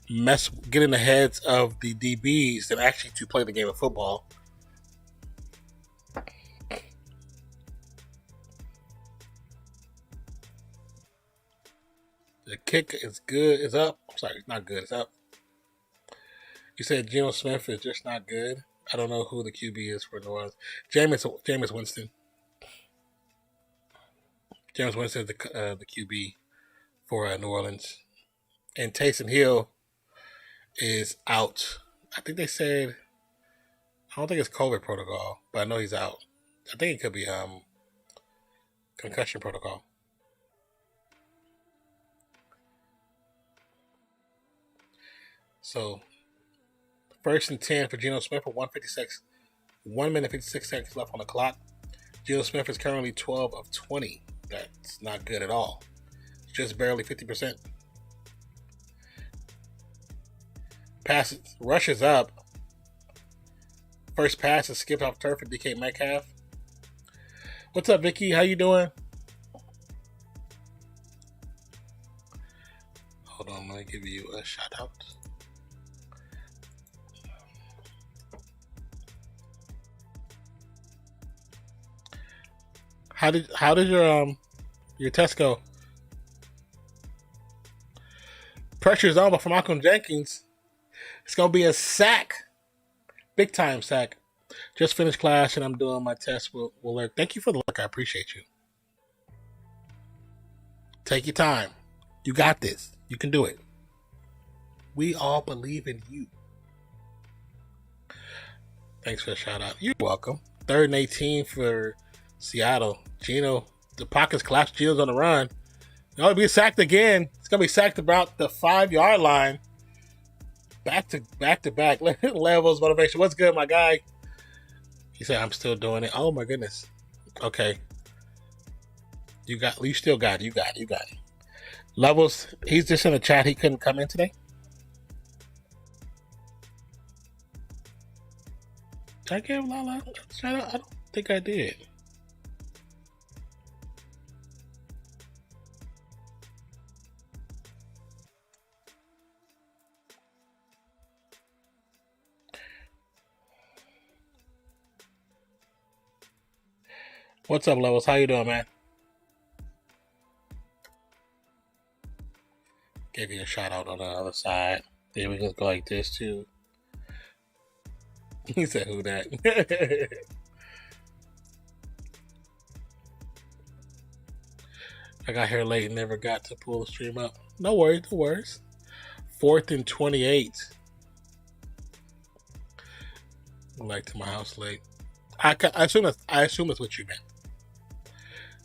get in the heads of the DBs than actually to play the game of football. The kick is good. It's up. I'm sorry, it's not good. It's up. You said Geno Smith is just not good. I don't know who the QB is for New Orleans. Jameis Winston. Jameis Winston is the QB for New Orleans. And Taysom Hill is out. I think they said, I don't think it's COVID protocol, but I know he's out. I think it could be concussion protocol. So, 1st and 10 for Geno Smith for 1:56. 1 minute 56 seconds left on the clock. Geno Smith is currently 12 of 20. That's not good at all. Just barely 50%. Rushes up. First pass is skipped off turf for DK Metcalf. What's up, Vicky? How you doing? Hold on, I'm going to give you a shout out. How did your test go? Pressure's on, but for Malcolm Jenkins, it's gonna be a sack, big time sack. Just finished class and I'm doing my test. Will learn. Thank you for the look. I appreciate you. Take your time. You got this. You can do it. We all believe in you. Thanks for the shout out. You're welcome. 3rd and 18 for Seattle. Geno, the pocket's collapsed. Geno's on the run. It'll be sacked again. It's going to be sacked about the 5-yard line. Back to back. Levels motivation. What's good, my guy? He said, I'm still doing it. Oh, my goodness. Okay. You still got it. You got it. You got it. Levels. He's just in the chat. He couldn't come in today. I gave Lala a shout out. I don't think I did. What's up, Levels? How you doing, man? Gave you a shout out on the other side. Then we can go like this too. He said, "Who that?" I got here late and never got to pull the stream up. No worries, no worries. 4th and 28. Like to my house late. I assume it's what you meant.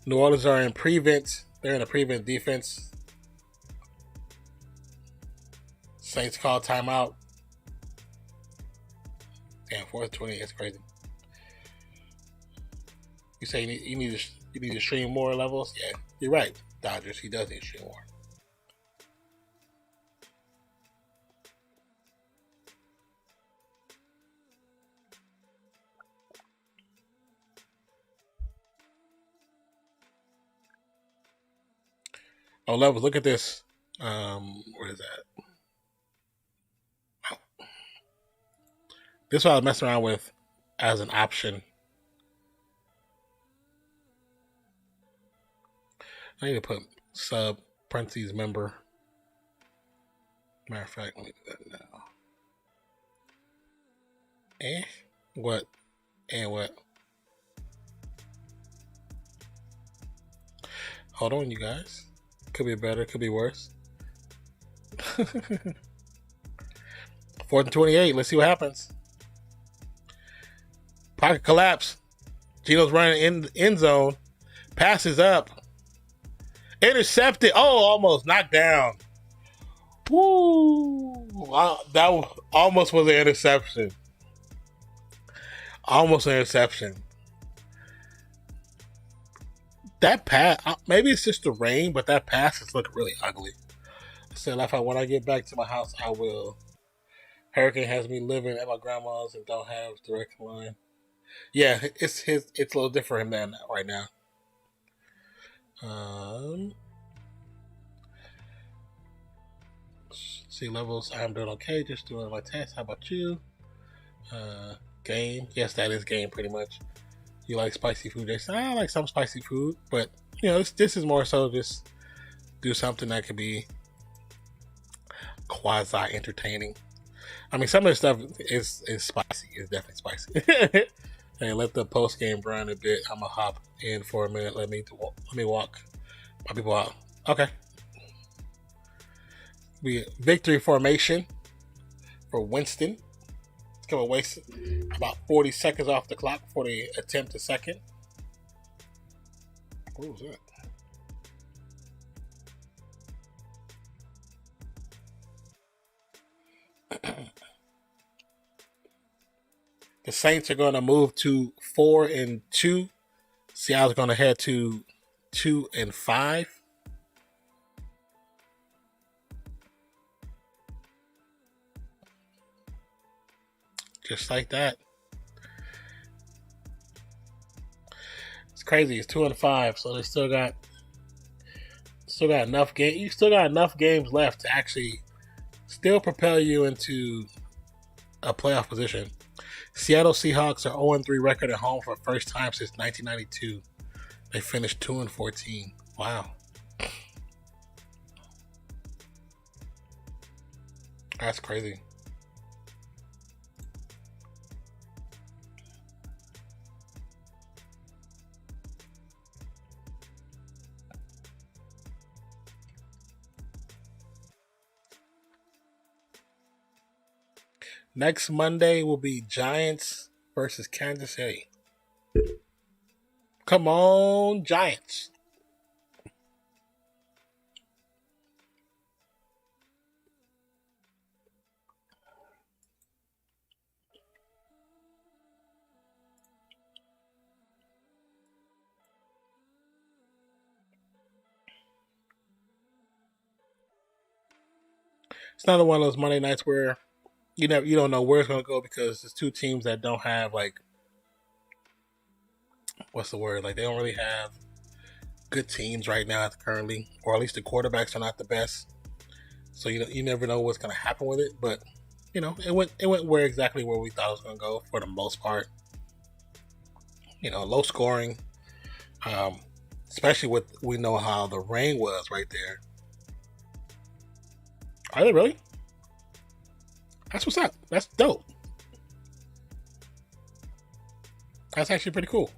New Orleans are in prevent. They're in a prevent defense. Saints call timeout. Damn, 4th and 28. That's crazy. You say you need to stream more Levels? Yeah, you're right. Dodgers, he does need to stream more. Oh, Levels, look at this. What is that? Oh. This is what I was messing around with as an option. I need to put sub parentheses member. Matter of fact, let me do that now. What? And what? Hold on, you guys. Could be better, could be worse. 4th and 28. Let's see what happens. Pocket collapse. Geno's running in the end zone. Passes up. Intercepted. Oh, almost knocked down. Woo! That almost was an interception. Almost an interception. That pass, maybe it's just the rain, but that pass is looking really ugly. So when I get back to my house, I will. Hurricane has me living at my grandma's and don't have direct line. Yeah, it's a little different than right now. See Levels. I'm doing okay. Just doing my test. How about you? Game. Yes, that is game pretty much. You like spicy food, Jason? I like some spicy food, but this is more so just do something that could be quasi entertaining. I mean, some of the stuff is spicy. It's definitely spicy. Hey, let the post game run a bit. I'm gonna hop in for a minute. Let me walk my people out. Okay. Victory formation for Winston. It's gonna waste about 40 seconds off the clock before they attempt a second. What was that? The Saints are going to move to 4-2. Seattle's going to head to 2-5. Just like that. It's crazy. It's 2-5, so they still got enough game. You still got enough games left to actually still propel you into a playoff position. Seattle Seahawks are 0-3 record at home for the first time since 1992. They finished 2-14. Wow. That's crazy. Next Monday will be Giants versus Kansas City. Come on, Giants. It's another one of those Monday nights where you don't know where it's going to go because it's two teams that don't have like, what's the word? Like, they don't really have good teams right now currently, or at least the quarterbacks are not the best. So you never know what's going to happen with it. But it went where we thought it was going to go for the most part. Low scoring, especially with we know how the rain was right there. Are they really? That's what's up. That's dope. That's actually pretty cool.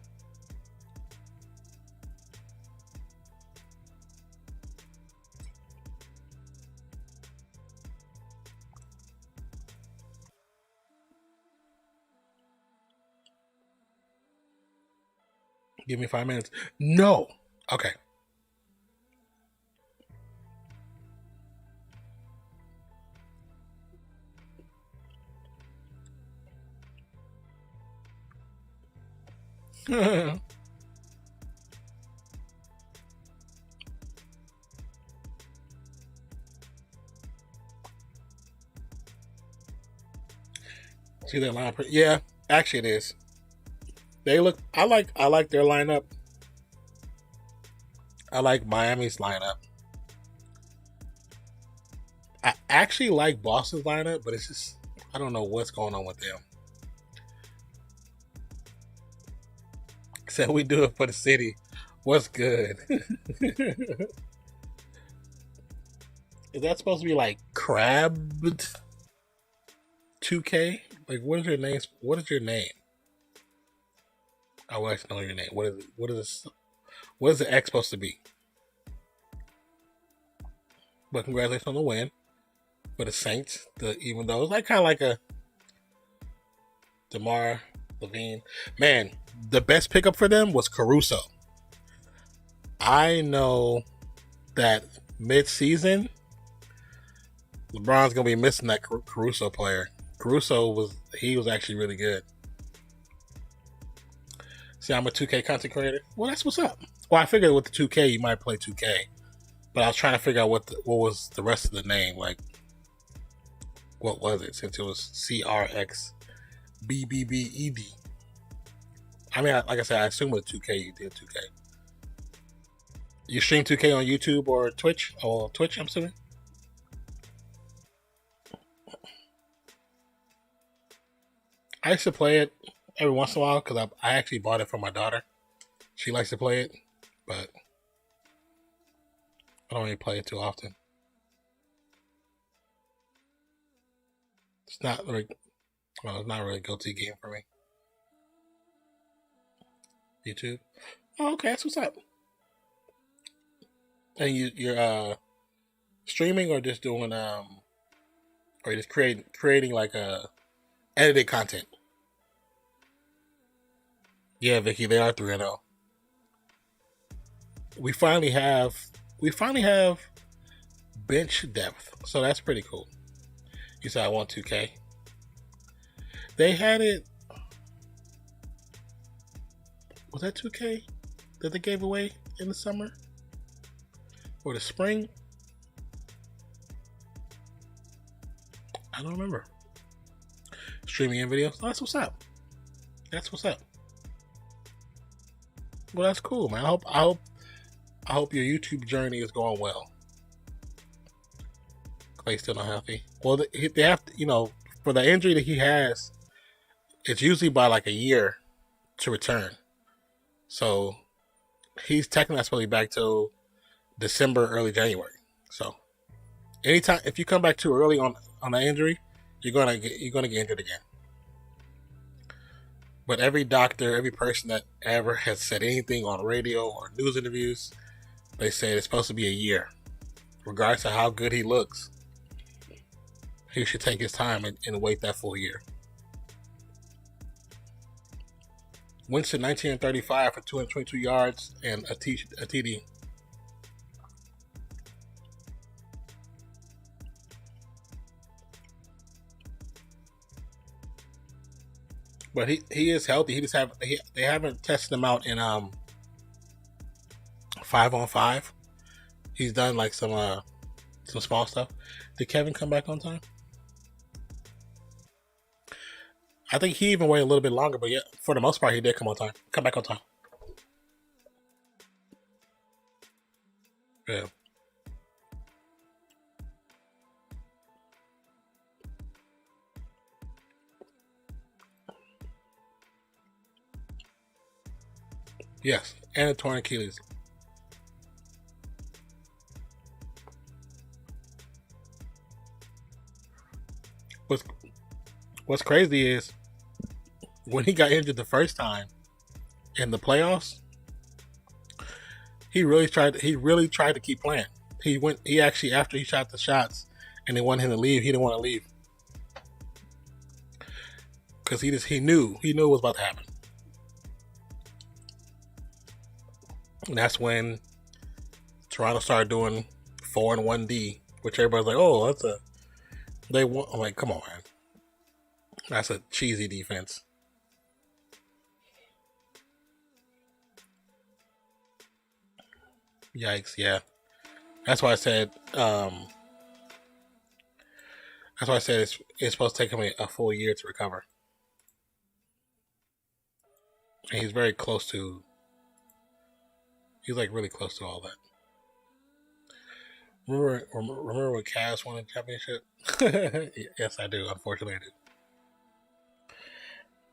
Give me 5 minutes. No. Okay. See that line? Yeah, actually it is. They look. I like their lineup. I like Miami's lineup. I actually like Boston's lineup, but it's just I don't know what's going on with them. Except we do it for the city. What's good? Is that supposed to be like Crabbed 2K? Like, what is your name? What is your name? I would like to know your name. What is it? What is the X supposed to be? But congratulations on the win for the Saints. Even though it's like kind of like a DeMar Levine. Man, the best pickup for them was Caruso. I know that mid-season, LeBron's gonna be missing that Caruso player. Caruso was actually really good. See, I'm a 2K content creator. Well, that's what's up. Well, I figured with the 2K you might play 2K, but I was trying to figure out what was the rest of the name. Like, what was it? Since it was CRXBBBED. I mean, like I said, I assume with 2K you did 2K. You stream 2K on YouTube or Twitch? Or Twitch, I'm assuming. I used to play it every once in a while because I actually bought it for my daughter. She likes to play it, but I don't really play it too often. It's not really a go-to game for me. YouTube. Oh, okay, that's what's up. And you're streaming or just doing or just creating like edited content. Yeah, Vicky, they are 3-0. We finally have bench depth, so that's pretty cool. You said I want 2K. They had it. Was that 2K that they gave away in the summer or the spring? I don't remember. Streaming in videos. Oh, that's what's up. That's what's up. Well, that's cool, man. I hope your YouTube journey is going well. Clay's still not healthy. Well, they have to, for the injury that he has, it's usually by like a year to return. So he's technically not supposed to be back till December, early January. So anytime if you come back too early on that injury, you're gonna get injured again. But every doctor, every person that ever has said anything on radio or news interviews, they say it's supposed to be a year. Regardless of how good he looks, he should take his time and wait that full year. Winston 19-35 for 222 yards and a TD. But he is healthy. They haven't tested him out in 5-on-5. He's done like some some small stuff. Did Kevin come back on time? I think he even waited a little bit longer, but yeah, for the most part, he did come back on time. Yeah. Yes, and a torn Achilles. What's crazy is when he got injured the first time in the playoffs, he really tried to keep playing. He actually, after he shot the shots and they wanted him to leave, he didn't want to leave. Because he knew it was about to happen. And that's when Toronto started doing 4-1D, which everybody's like, oh, I'm like, come on, man. That's a cheesy defense. Yikes, yeah. That's why I said it's supposed to take him a full year to recover. And he's very close to really close to all that. Remember when Cavs won the championship? Yes, I do. Unfortunately, I did.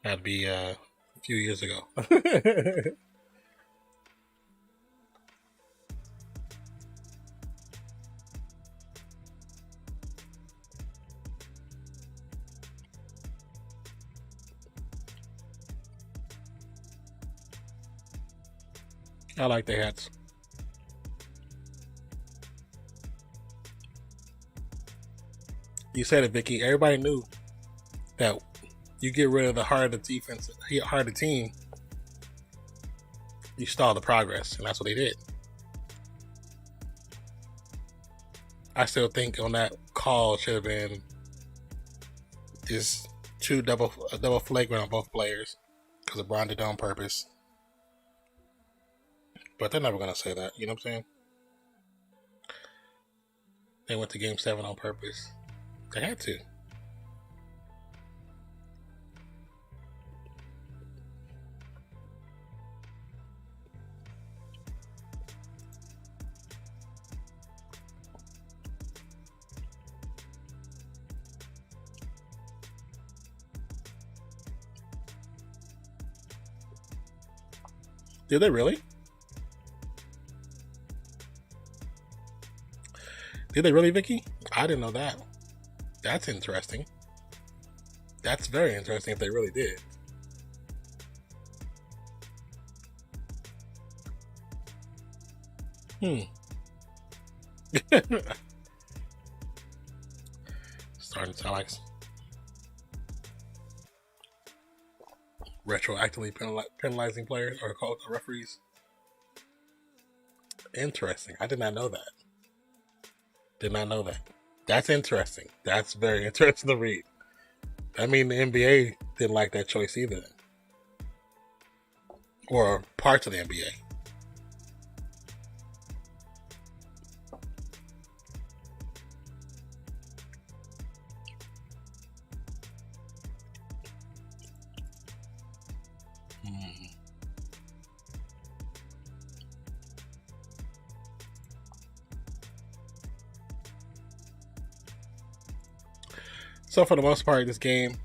That'd be a few years ago. I like the hats. You said it, Vicky. Everybody knew that you get rid of the heart of the defense, heart of the team, you stall the progress, and that's what they did. I still think on that call should have been this double flagrant on both players because LeBron did it on purpose. But they're never gonna say that, you know what I'm saying? They went to Game 7 on purpose. They had to. Did they really? Did they really, Vicky? I didn't know that. That's interesting. That's very interesting if they really did. Starting to sound like retroactively penalizing players or referees. Interesting. I did not know that. That's interesting. That's very interesting to read. I mean, the NBA didn't like that choice either. Or parts of the NBA. So for the most part, this game,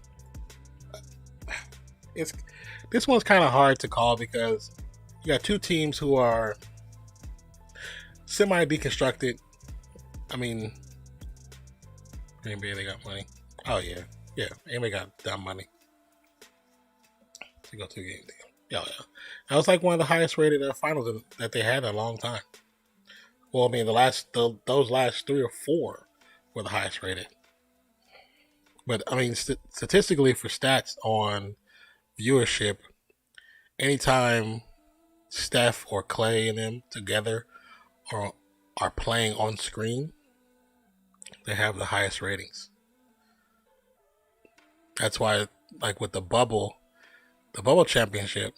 this one's kind of hard to call because you got two teams who are semi-deconstructed. I mean, NBA, they got money. Oh, yeah. NBA got dumb money to go to a game. Yeah. That was like one of the highest rated finals that they had in a long time. Well, I mean, those last 3 or 4 were the highest rated. But, I mean, statistically for stats on viewership, anytime Steph or Clay and them together are playing on screen, they have the highest ratings. That's why, like with the bubble championship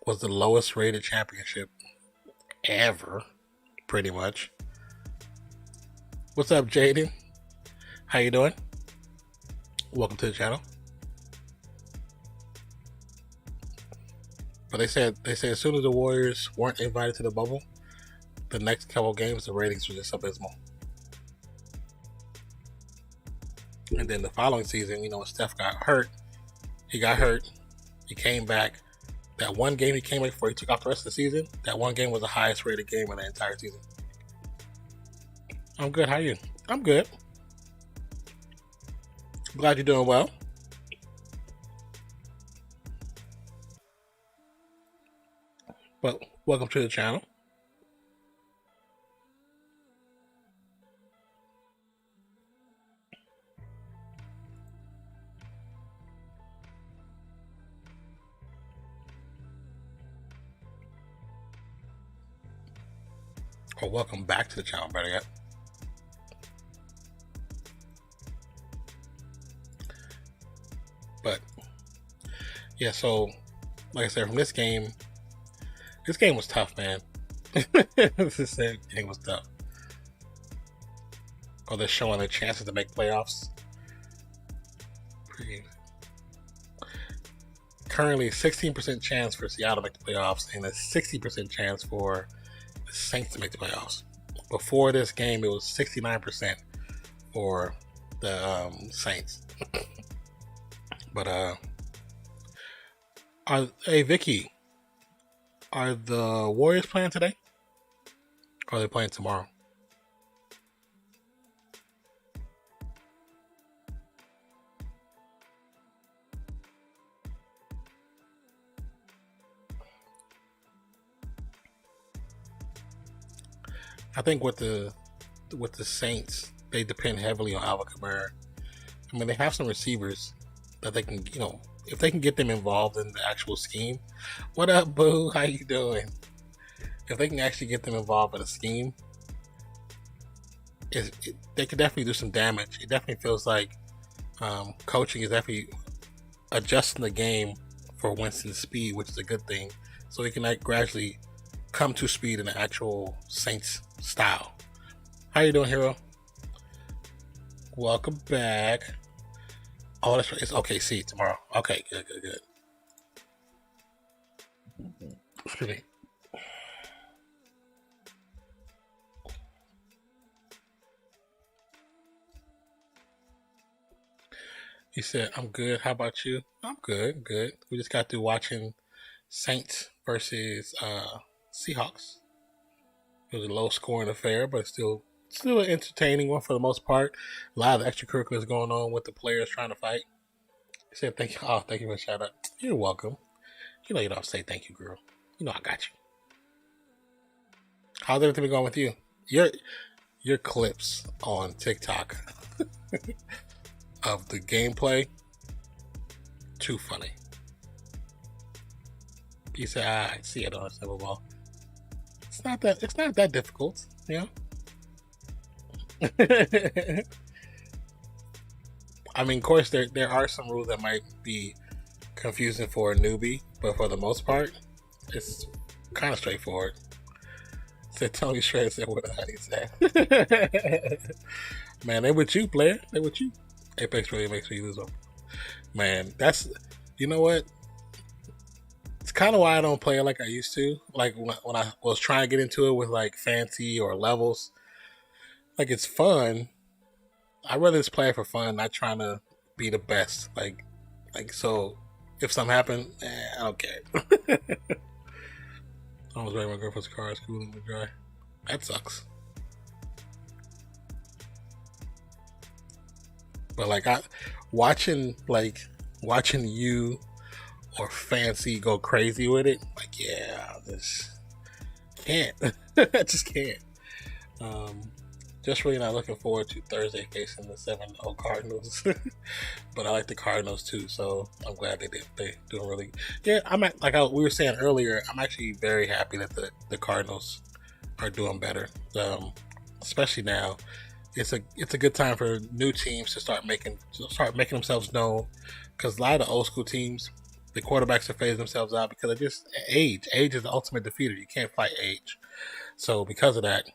was the lowest rated championship ever, pretty much. What's up, Jaden? How you doing? Welcome to the channel. But they said as soon as the Warriors weren't invited to the bubble, the next couple games the ratings were just abysmal. And then the following season, when Steph got hurt, he came back. That one game he came back before he took off the rest of the season, that one game was the highest rated game of the entire season. I'm good. How are you? I'm good. Glad you're doing well. But welcome to the channel. Or welcome back to the channel, better yet. But yeah, so like I said, from this game was tough, man. This game was tough. Oh, they're showing their chances to make playoffs. Currently, 16% chance for Seattle to make the playoffs and a 60% chance for the Saints to make the playoffs. Before this game, it was 69% for the Saints. But hey Vicky, are the Warriors playing today? Or are they playing tomorrow? I think with the Saints, they depend heavily on Alvin Kamara. I mean, they have some receivers that they can, if they can get them involved in the actual scheme. What up, Boo? How you doing? If they can actually get them involved in a scheme, they could definitely do some damage. It definitely feels like coaching is definitely adjusting the game for Winston's speed, which is a good thing. So he can gradually come to speed in the actual Saints style. How you doing, Hero? Welcome back. Oh, that's right. It's OKC tomorrow. Okay, good. Excuse me. He said, I'm good. How about you? I'm good. We just got through watching Saints versus Seahawks. It was a low scoring affair, but still an entertaining one for the most part. A lot of extracurriculars going on with the players trying to fight. He said, thank you. Oh, thank you for the shout out. You're welcome. You don't have to say thank you, girl. I got you. How's everything going with you? Your clips on TikTok of the gameplay, too funny. He said, I see it on a simple ball. It's not that difficult, I mean, of course, there are some rules that might be confusing for a newbie, but for the most part, it's kind of straightforward. Said Tony Shred said what he said. Man, they with you, player. They with you. Apex really makes me lose them. Man, that's, you know what? It's kind of why I don't play it like I used to. Like when I was trying to get into it with like fancy or levels. Like, it's fun. I'd rather just play it for fun, not trying to be the best. Like so if something happened, I don't care. I was riding my girlfriend's car, it's cooling and dry. That sucks. But like watching you or Fancy go crazy with it, like, yeah, I just can't. I just can't. Just really not looking forward to Thursday facing the 7-0 Cardinals. But I like the Cardinals too, so I'm glad they doing really. Yeah, we were saying earlier, I'm actually very happy that the Cardinals are doing better. Especially now, it's a good time for new teams to start making themselves known. Because a lot of the old school teams, the quarterbacks are phasing themselves out because of just age. Age is the ultimate defeater. You can't fight age. So because of that,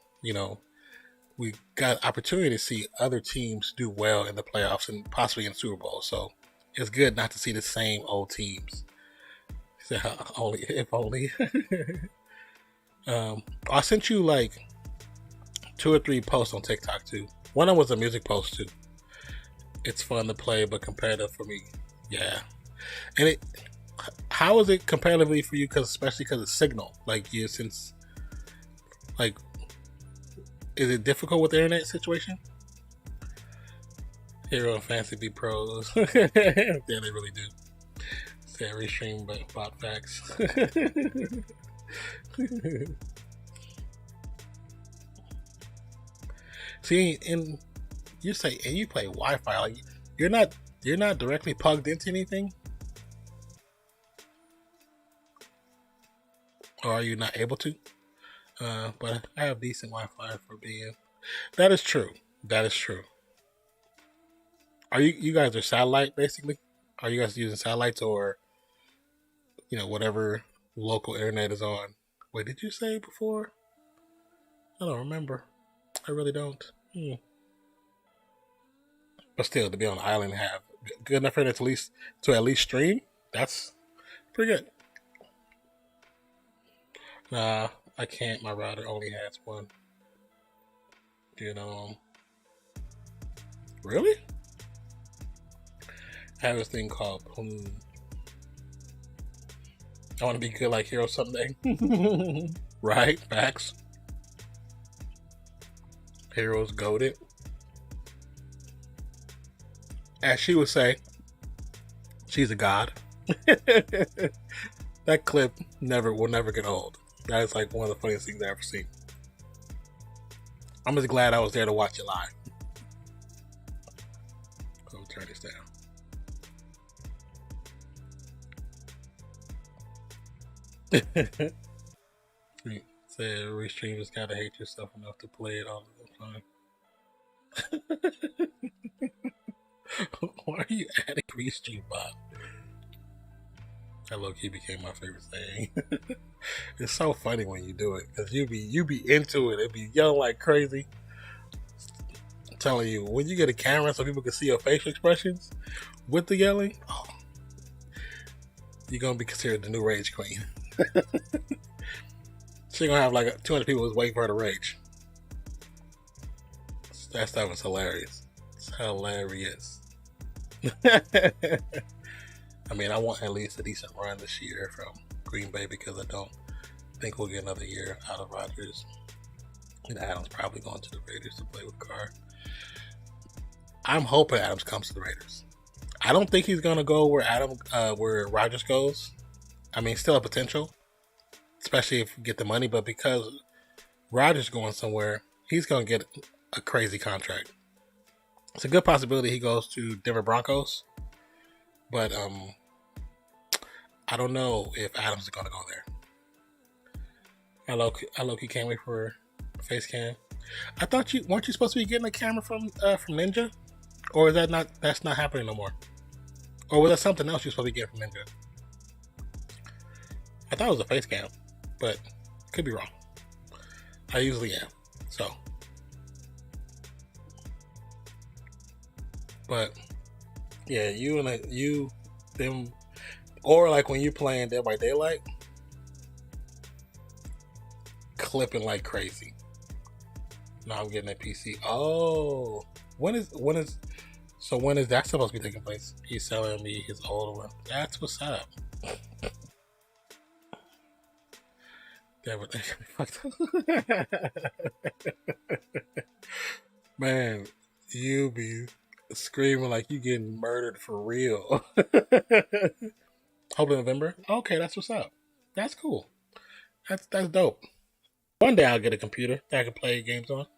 we got opportunity to see other teams do well in the playoffs and possibly in the Super Bowl. So it's good not to see the same old teams. So only if only. I sent you like 2 or 3 posts on TikTok too. One of them was a music post too. It's fun to play, but competitive for me. Yeah. And how is it comparatively for you? Especially because it's Signal. Like is it difficult with the internet situation? Hero and Fantasy be pros. Yeah, they really do. Say restream bot facts. See, and you say, and you play Wi-Fi, like you're not directly plugged into anything, or are you not able to? But I have decent Wi-Fi for being. That is true. That is true. Are you guys are satellite basically? Are you guys using satellites or whatever local internet is on? Wait, did you say before? I don't remember. I really don't. But still, to be on the island and have good enough internet to at least stream, that's pretty good. Nah, I can't. My router only has one. Really? I have this thing called Plume. I want to be good like Hero someday. Right? Facts. Hero's goated. As she would say, she's a god. That clip will never get old. That is like one of the funniest things I've ever seen. I'm just glad I was there to watch it live. Go turn this down. Said restreamers gotta hate yourself enough to play it all the time. Why are you adding restream bot? That low-key became my favorite thing. It's so funny when you do it because you be into it. It be yelling like crazy. I'm telling you, when you get a camera so people can see your facial expressions with the yelling, you're gonna be considered the new rage queen. She's gonna have like 200 people who's waiting for her to rage. That stuff is hilarious. It's hilarious. I mean, I want at least a decent run this year from Green Bay because I don't think we'll get another year out of Rodgers. And Adams probably going to the Raiders to play with Carr. I'm hoping Adams comes to the Raiders. I don't think he's gonna go where Rodgers goes. I mean, still a potential, especially if you get the money. But because Rodgers going somewhere, he's gonna get a crazy contract. It's a good possibility he goes to Denver Broncos. But I don't know if Adams is gonna go there. I low-key can't wait for face cam. I thought weren't you supposed to be getting a camera from Ninja, or is that's not happening no more? Or was that something else you're supposed to be getting from Ninja? I thought it was a face cam, but could be wrong. I usually am. So, but yeah, them, or like when you're playing Dead by Daylight, clipping like crazy. Now I'm getting a PC. Oh, when is that supposed to be taking place? He's selling me his old one. That's what's up. Man, you be screaming like you getting murdered for real. Hopefully November. Okay, that's what's up. That's cool. That's dope. One day I'll get a computer that I can play games on.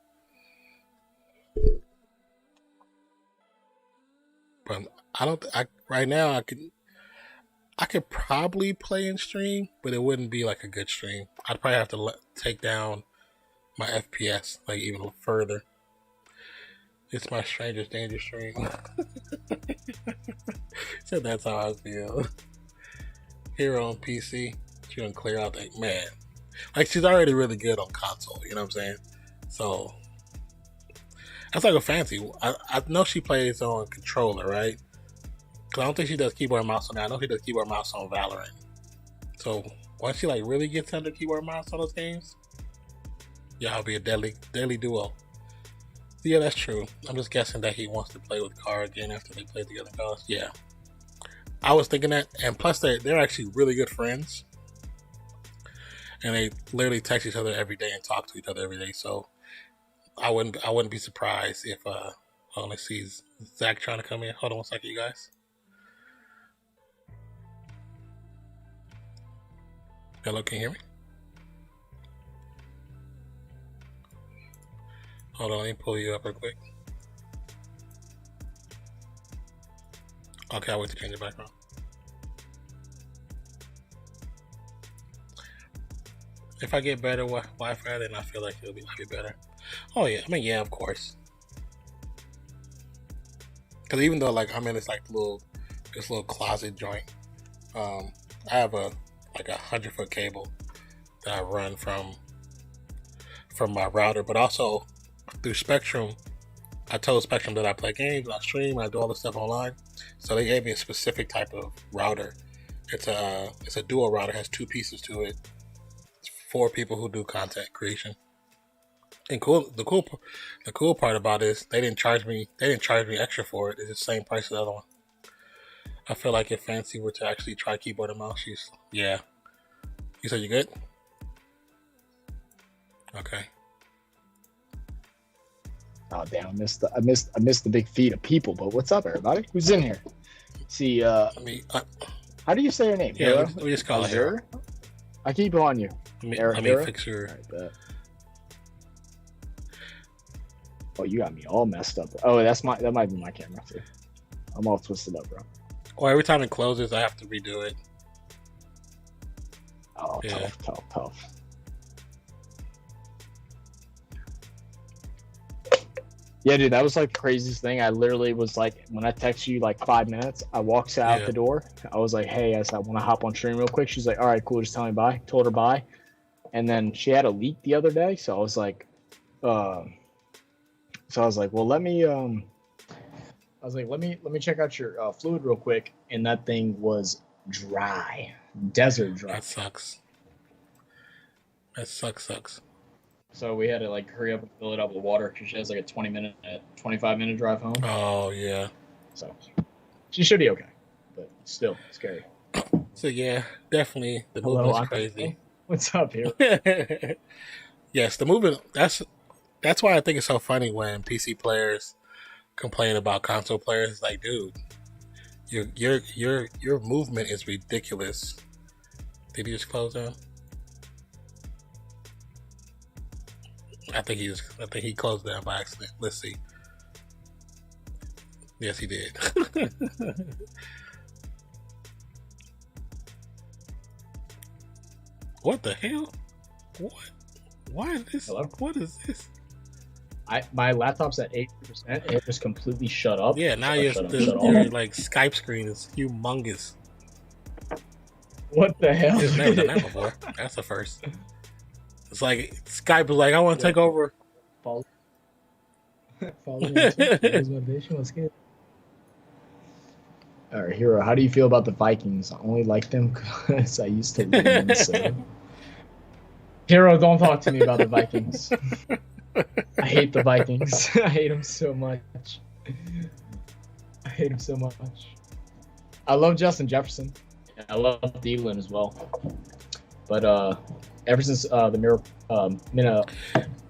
But right now I could probably play and stream, but it wouldn't be like a good stream. I'd probably have to take down my FPS like even further. It's my strangest danger stream. So that's how I feel. Here on PC, she's gonna clear out that man. Like she's already really good on console, you know what I'm saying? So That's like a fancy. I know she plays on controller, right? Because I don't think she does keyboard and mouse on that. I know she does keyboard and mouse on Valorant. So once she like really gets under keyboard and mouse on those games, yeah, I'll be a deadly duo. Yeah, that's true. I'm just guessing that he wants to play with Car again after they play together. Yeah, I was thinking that, and plus they're actually really good friends, and they literally text each other every day and talk to each other every day. So I wouldn't be surprised if let's see, Zach trying to come in. Hold on one second, you guys. Hello, can you hear me? Hold on, let me pull you up real quick. Okay, I'll wait to change the background. If I get better Wi-Fi, then I feel like it'll be better. Oh yeah, I mean, yeah, of course. Because even though like I'm in this little closet joint, I have a 100-foot cable that I run from my router, but also through Spectrum. I told Spectrum that I play games, I stream, I do all this stuff online. So they gave me a specific type of router. It's a dual router, has 2 pieces to it. It's for people who do content creation. And the cool part about it is they didn't charge me extra for it. It's the same price as the other one. I feel like if Fancy were to actually try keyboard and mouse, yeah. You said you good? Okay. Oh damn! I missed the big feed of people. But what's up, everybody? Who's in here? See, how do you say your name? Yeah, we just call it Hero. I keep on you. Let me fix your. Right, oh, you got me all messed up. Oh, that might be my camera too. I'm all twisted up, bro. Well, every time it closes, I have to redo it. Oh, yeah. Tough. Yeah, dude, that was like the craziest thing. I literally was like, when I text you like 5 minutes, I walks out the door. I was like, hey, I want to hop on stream real quick. She's like, all right, cool, just tell me bye. Told her bye. And then she had a leak the other day, so I was like, well, let me check out your fluid real quick, and that thing was dry, desert dry. That sucks. Sucks. So we had to like hurry up and fill it up with water because she has like a 25-minute drive home. Oh yeah. So she should be okay, but still scary. So yeah, definitely the movement's crazy. What's up here? Yes, the movement. That's why I think it's so funny when PC players complain about console players. Like, dude, your movement is ridiculous. Did he just close down? I think he closed down by accident. Let's see. Yes, he did. What the hell? What? Why is this? Hello? What is this? My laptop's at 80%. It just completely shut up. Yeah, now your like Skype screen is humongous. What the hell? I've never done that before. That's the first. It's like Skype is like, I want to take over. Follow motivation. Let's get it. All right, Hero, how do you feel about the Vikings? I only like them because I used to live in Minnesota. Hero, don't talk to me about the Vikings. I hate the Vikings. I hate them so much. I love Justin Jefferson. I love Thielen as well. But ever since the Miracle,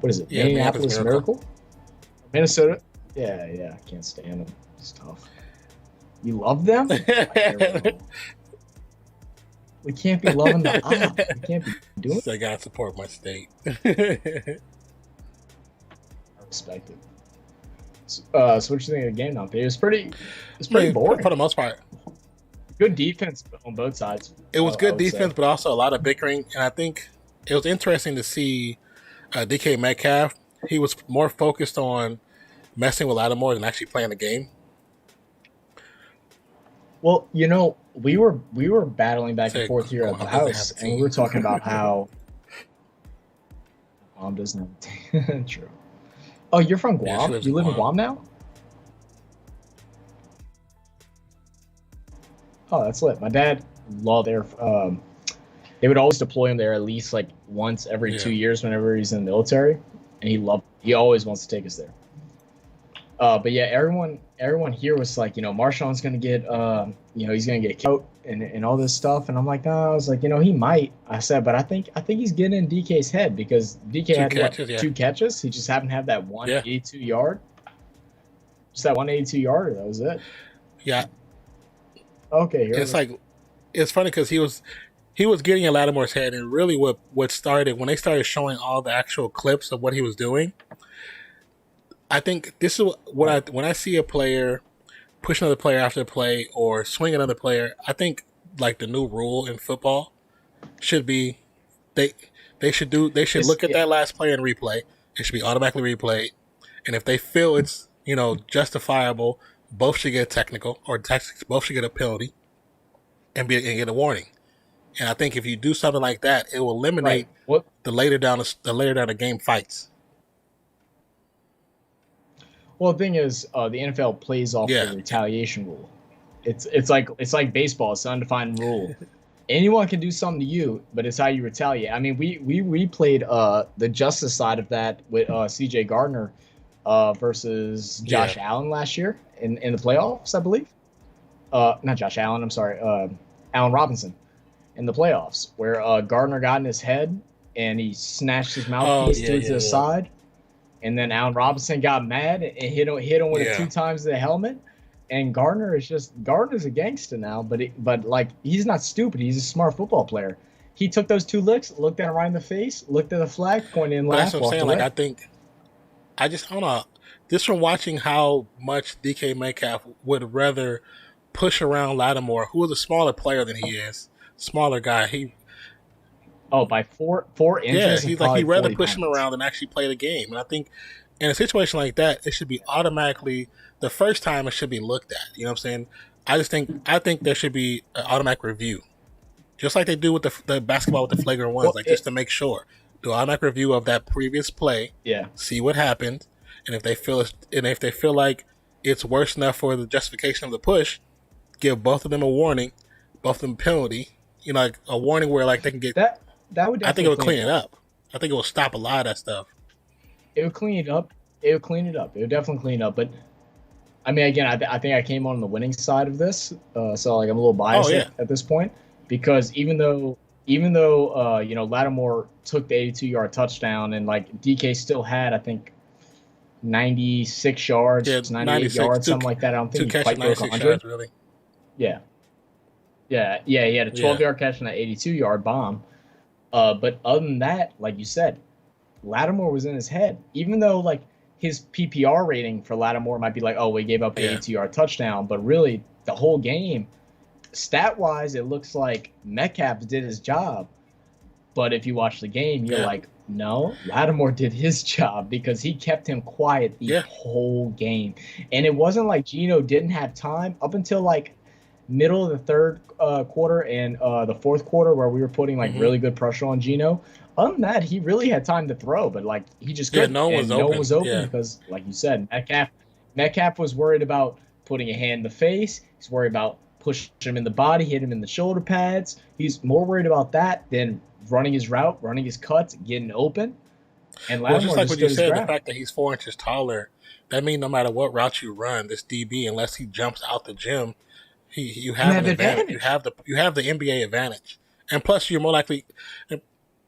what is it? Yeah, Minneapolis Miracle? Minnesota? Yeah, I can't stand them. It's tough. You love them? We can't be loving the op. We can't be doing it. I gotta support my state. I respect it. So what you think of the game now? It's pretty boring for the most part. Good defense on both sides. It was good defense, but also a lot of bickering. And I think it was interesting to see DK Metcalf. He was more focused on messing with Lattimore than actually playing the game. Well, we were battling back and forth here at the house, and we were talking about how mom doesn't have true. Oh, you're from Yeah, she Guam? lives You in live in Guam. Guam now? Oh, that's lit. My dad loved air. They would always deploy him there at least like once every Yeah. 2 years whenever he's in the military, and he always wants to take us there. But yeah, everyone here was like, Marshawn's gonna get, he's gonna get Kaught and all this stuff, and I'm like, no, I was like, he might. I said, but I think he's getting in DK's head because DK Two had catches, yeah. 2 catches. He just happened to have that 182 yard, just that 182 yarder. That was it. Yeah. Okay, here It's like, it's funny because he was getting in Lattimore's head, and really what started when they started showing all the actual clips of what he was doing. I think this is what when I see a player push another player after a play or swing another player, I think like the new rule in football should be they should look at that last play and replay. It should be automatically replayed, and if they feel it's justifiable, both should get a technical or both should get a penalty and get a warning. And I think if you do something like that, it will eliminate the later down the game fights. Well, the thing is, the NFL plays off the retaliation rule. It's like baseball. It's an undefined rule. Anyone can do something to you, but it's how you retaliate. I mean, we replayed the justice side of that with C.J. Gardner versus Josh Allen last year in the playoffs, I believe. Not Josh Allen. I'm sorry, Allen Robinson in the playoffs, where Gardner got in his head and he snatched his mouthpiece to the side. And then Allen Robinson got mad and hit him with it 2 times to the helmet. And Gardner's a gangster now, but like he's not stupid. He's a smart football player. He took those 2 licks, looked at him right in the face, looked at the flag, pointed and laughed. That's what I'm saying. Like I don't know. Just from watching how much DK Metcalf would rather push around Lattimore, who is a smaller player than he is, smaller guy. By 4 inches. Yeah, he'd rather push him around than actually play the game. And I think in a situation like that, it should be automatically the first time it should be looked at. You know what I'm saying? I think there should be an automatic review, just like they do with the basketball with the flagrant ones, just to make sure. Do an automatic review of that previous play. Yeah. See what happened, and if they feel like it's worse enough for the justification of the push, give both of them a warning, both of them a penalty. Like a warning where like they can get that. That would. I think it would clean it up. I think it will stop a lot of that stuff. It would clean it up. It would definitely clean it up. But I mean, again, I think I came on the winning side of this, so like I'm a little biased at this point because even though Lattimore took the 82-yard touchdown and like DK still had I think 96 yards, 98 yards, something like that. I don't think he quite broke 100. Yards, really. Yeah. He had a 12-yard catch and an 82-yard bomb. But other than that, like you said, Lattimore was in his head. Even though like his PPR rating for Lattimore might be like, oh, we gave up an 82-yard touchdown, but really the whole game, stat-wise, it looks like Metcalf did his job. But if you watch the game, you're like, no, Lattimore did his job because he kept him quiet the whole game. And it wasn't like Geno didn't have time up until like middle of the third quarter and the fourth quarter where we were putting like really good pressure on Geno. Other than that, he really had time to throw, but like he just couldn't. No one was open because, like you said, Metcalf was worried about putting a hand in the face. He's worried about pushing him in the body, hit him in the shoulder pads. He's more worried about that than running his route, running his cuts, getting open. And Lattimore just like what you said, the fact that he's 4 inches taller, that means no matter what route you run, this DB, unless he jumps out the gym, you have an advantage. You have the NBA advantage, and plus you're more likely.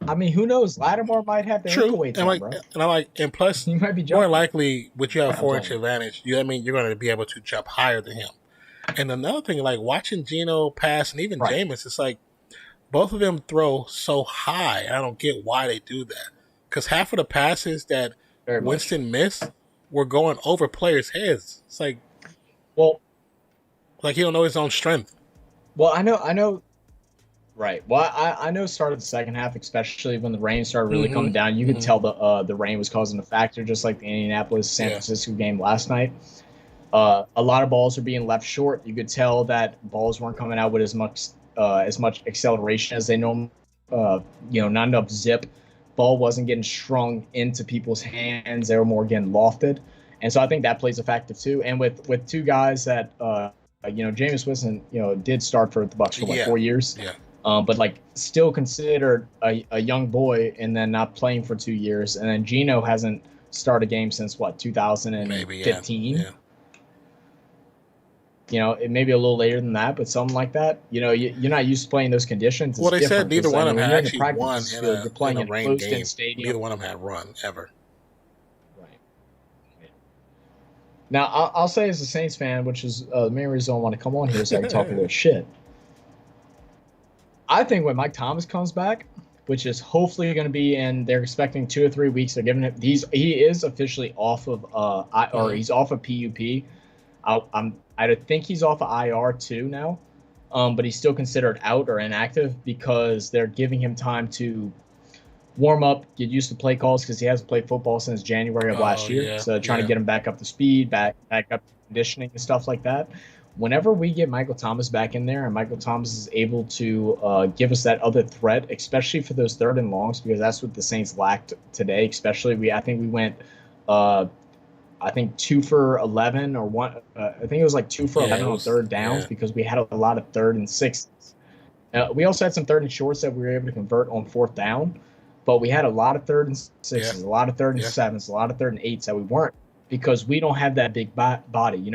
I mean, who knows? Lattimore might have the ankle weight, and plus you might be more likely, with you have a 4 inch advantage. You're going to be able to jump higher than him. And another thing, like watching Geno pass, and even Jameis, it's like both of them throw so high. I don't get why they do that, because half of the passes that Winston missed were going over players' heads. It's like, like he don't know his own strength. Well, I know. Right. Well, I know start of the second half, especially when the rain started really coming down, you could tell the rain was causing a factor, just like the Indianapolis-San Francisco game last night. A lot of balls are being left short. You could tell that balls weren't coming out with as much acceleration as they normally, not enough zip ball wasn't getting strung into people's hands. They were more getting lofted. And so I think that plays a factor too. And with two guys that, Jameis Winston, did start for the Bucs for 4 years. Yeah. But like still considered a young boy and then not playing for 2 years. And then Geno hasn't started a game since 2015. Maybe, yeah. It may be a little later than that, but something like that. You're not used to playing those conditions. Well, they said neither one of them had actually won you're playing in a rain game. Stadium. Neither one of them had run ever. Right. Now, I'll say as a Saints fan, which is the main reason I want to come on here so I can talk a little shit. I think when Mike Thomas comes back, which is hopefully going to be they're expecting 2 or 3 weeks. They're giving him he is officially off of he's off of PUP. I think he's off of IR too now, but he's still considered out or inactive because they're giving him time to warm up, get used to play calls because he hasn't played football since January of last year. Yeah, so trying to get him back up to speed, back up to conditioning and stuff like that. Whenever we get Michael Thomas back in there and Michael Thomas is able to give us that other threat, especially for those 3rd and longs, because that's what the Saints lacked today. Especially I think we went 2 for 11 or one. I think it was like 2 for 11 on 3rd downs because we had a lot of 3rd and 6s. We also had some 3rd and shorts that we were able to convert on 4th down, but we had a lot of 3rd and 6s, a lot of 3rd and 7s, a lot of 3rd and 8s that we weren't because we don't have that big body.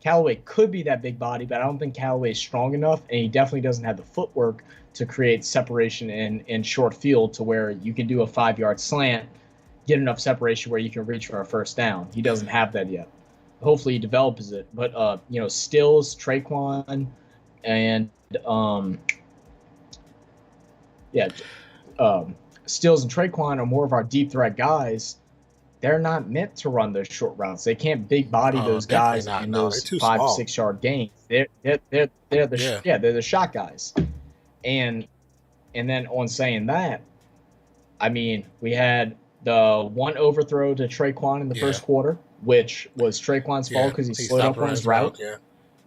Callaway could be that big body, but I don't think Callaway is strong enough, and he definitely doesn't have the footwork to create separation in short field to where you can do a 5-yard slant, get enough separation where you can reach for a 1st down. He doesn't have that yet. Hopefully he develops it. But, Stills, Traquan, and Stills and Traquan are more of our deep threat guys. They're not meant to run those short routes. They can't big body those guys in those 5 or 6 yard gains. They're the shot guys. And then on saying that, I mean, we had the one overthrow to Traquan in the first quarter, which was Traquan's fault because he slowed up on his route.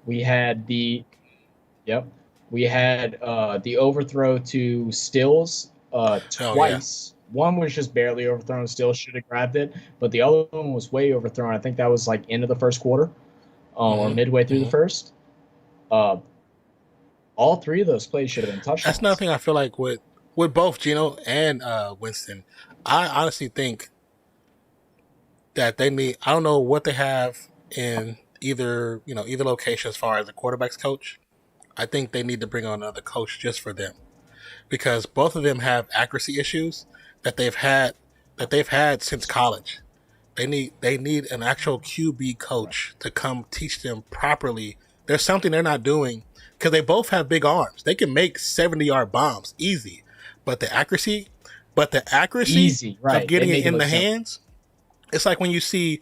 We had the overthrow to Stills twice. One was just barely overthrown. Stills should have grabbed it, but the other one was way overthrown. I think that was like end of the first quarter or midway through the first. All 3 of those plays should have been touchdowns. That's another thing I feel like with both Geno and Winston. I honestly think that they need. I don't know what they have in either location as far as the quarterback's coach. I think they need to bring on another coach just for them because both of them have accuracy issues that they've had since college. They need an actual QB coach to come teach them properly. There's something they're not doing because they both have big arms. They can make 70-yard bombs easy, but the accuracy easy, right, of getting it in the hands, it's like when you see,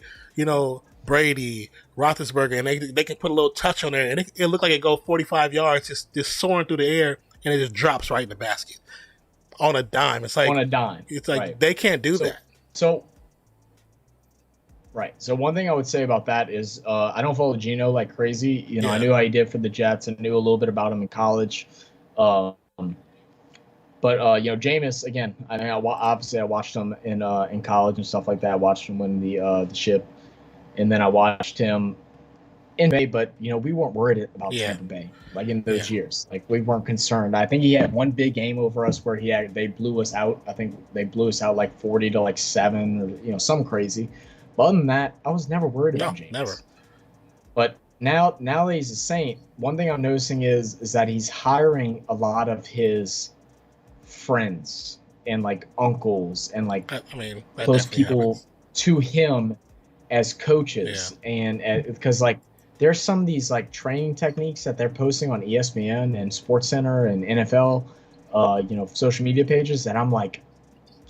Brady, Roethlisberger, and they can put a little touch on there, and it look like it go 45 yards, just soaring through the air, and it just drops right in the basket on a dime. It's like on a dime. It's like they can't do that. So one thing I would say about that is I don't follow Geno like crazy. I knew how he did for the Jets and knew a little bit about him in college. But Jameis, again, I watched him in college and stuff like that. I watched him win the ship, and then I watched him in Bay. But we weren't worried about Tampa Bay like in those years. Like we weren't concerned. I think he had one big game over us where they blew us out. I think they blew us out like 40-7 or something crazy. But other than that, I was never worried about Jameis. Never. But now that he's a Saint, one thing I'm noticing is that he's hiring a lot of his friends and like uncles and like close people to him as coaches and because like there's some of these like training techniques that they're posting on ESPN and SportsCenter and NFL social media pages that I'm like,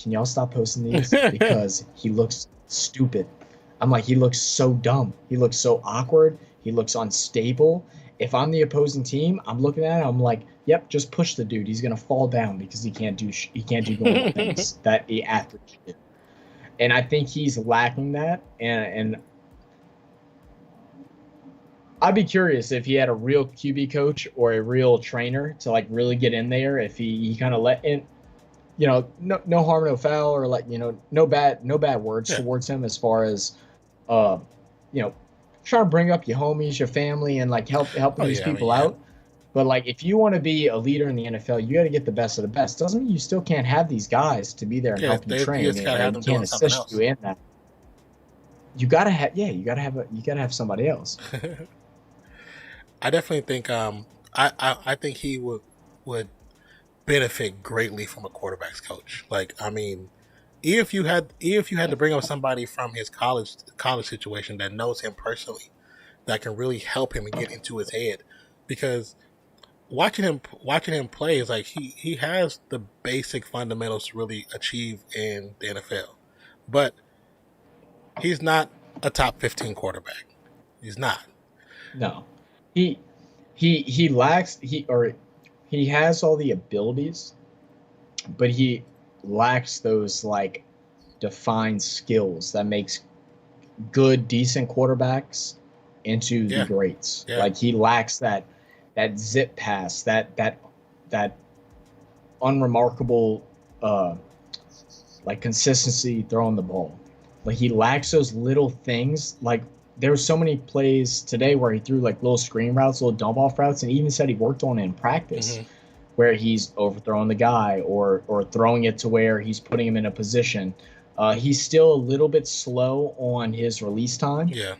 can y'all stop posting these because he looks stupid. I'm like, he looks so dumb, he looks so awkward, he looks unstable. If I'm the opposing team, I'm looking at it, I'm like, yep, just push the dude. He's gonna fall down because he can't do normal things that a athlete should do. And I think he's lacking that. And I'd be curious if he had a real QB coach or a real trainer to like really get in there. If he kind of let in, no harm, no foul, or like, no bad words Yeah. towards him as far as, uh, you know, trying to bring up your homies, your family, and like helping Oh these yeah. I mean, people yeah. out. But like, if you want to be a leader in the NFL, you got to get the best of the best. Doesn't mean you still can't have these guys to be there and Yeah. help you You train just gotta have and them doing can't something assist else. you in that. You gotta have somebody else. I definitely think I think he would benefit greatly from a quarterbacks coach. Like, I mean, if you had to bring up somebody from his college situation that knows him personally, that can really help him and get into his head, because watching him play is like he has the basic fundamentals to really achieve in the NFL, but he's not a top 15 quarterback. He's not. No, he he lacks he has all the abilities, but he lacks those like defined skills that makes good, decent quarterbacks into the Yeah, greats. yeah, Like he lacks that zip pass, that unremarkable uh like consistency throwing the ball. Like he lacks those little things. Like there were so many plays today where he threw like little screen routes, little dump off routes, and even said he worked on it in practice, hmm where he's overthrowing the guy or throwing it to where he's putting him in a position. He's still a little bit slow on his release time, yeah,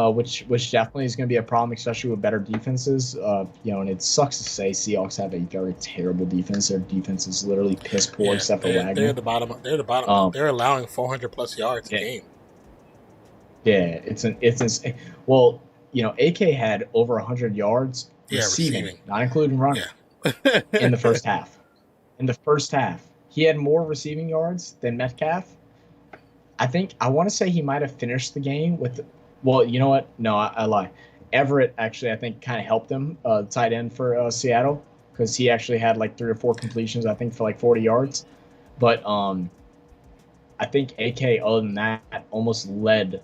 which definitely is going to be a problem, especially with better defenses. And it sucks to say Seahawks have a very terrible defense. Their defense is literally piss poor, yeah. except for They're Wagner. the bottom. They're the bottom. Um, They're allowing 400 plus yards a yeah, game. yeah, it's insane. Well, AK had over 100 yards Yeah, receiving, receiving. not including running, Yeah. in the first half. In the first half, he had more receiving yards than Metcalf. I want to say he might have finished the game with. Well, you know what? No, I lie. Everett actually, I think, kind of helped him, tight end for Seattle, because he actually had like 3 or 4 completions, I think, for like 40 yards. But I think AK, other than that, almost led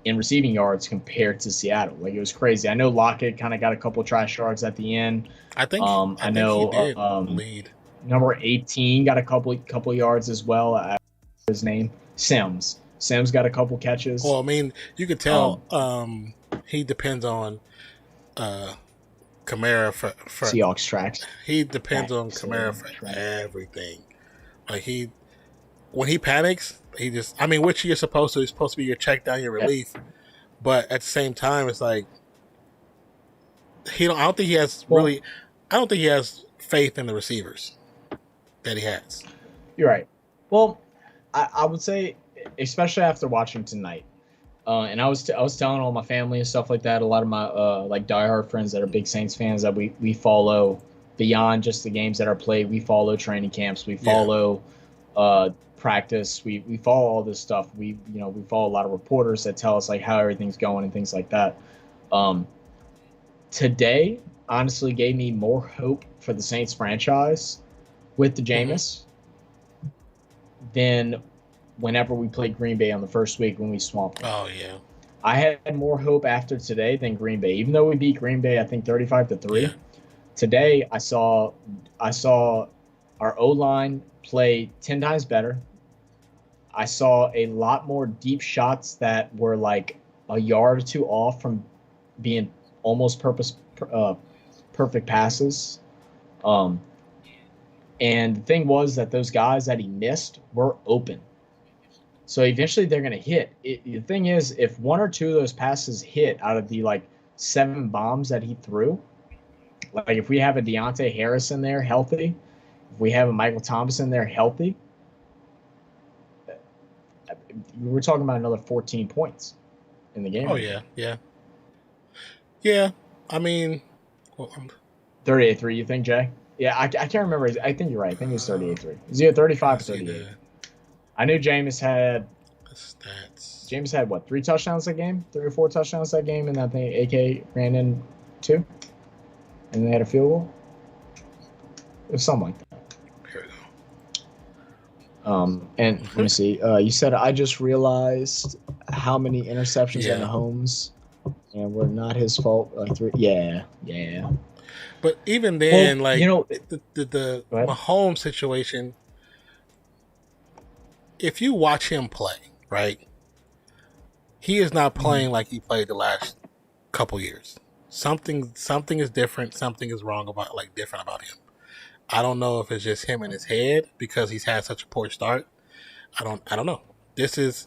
in receiving yards compared to Seattle. Like it was crazy. I know Lockett kind of got a couple trash yards at the end. I think I I think he know did lead. number 18 got a couple yards as well. His name Sims. Sims got a couple catches. Well, I mean, you could tell he depends on uh, Kamara for Seahawks tracks. he depends on Kamara for everything. Like when he panics, he just which you're supposed to. He's supposed to be your check down, your relief. But at the same time, it's like I don't think he has really. I don't think he has faith in the receivers that he has. You're right. Well, I would say, especially after watching tonight, and I was telling all my family and stuff like that. A lot of my like diehard friends that are big Saints fans that we follow beyond just the games that are played. We follow training camps. We follow practice. We follow all this stuff. We follow a lot of reporters that tell us like how everything's going and things like that. Today honestly gave me more hope for the Saints franchise with the Jameis than whenever we played Green Bay on the first week when we swamped them. Oh yeah. I had more hope after today than Green Bay, even though we beat Green Bay, I think 35-3. Yeah. Today I saw our O-line play 10 times better. I saw a lot more deep shots that were like a yard or two off from being almost perfect passes. And the thing was that those guys that he missed were open. So eventually they're going to hit. The thing is, if 1 or 2 of those passes hit out of the like 7 bombs that he threw, like if we have a Deontay Harris in there healthy, if we have a Michael Thomas in there healthy, we're talking about another 14 points in the game. Oh yeah, yeah, yeah. I mean, 38-3. You think, Jay? Yeah, I can't remember. I think you're right. I think it was 38-3. Is he at 35 or 38? I knew Jameis had. Stats. Jameis had what? 3 touchdowns that game? 3 or 4 touchdowns that game, and I think AK ran in 2, and they had a field goal. It was something like that. Here we go. And let me see. You said I just realized how many interceptions in the Mahomes, and were not his fault. Like 3. Yeah. But even then, Well, like the go ahead. Mahomes situation, if you watch him play, right, he is not playing like he played the last couple years. Something is different. Something is wrong different about him. I don't know if it's just him in his head because he's had such a poor start. I don't know. I don't know. This is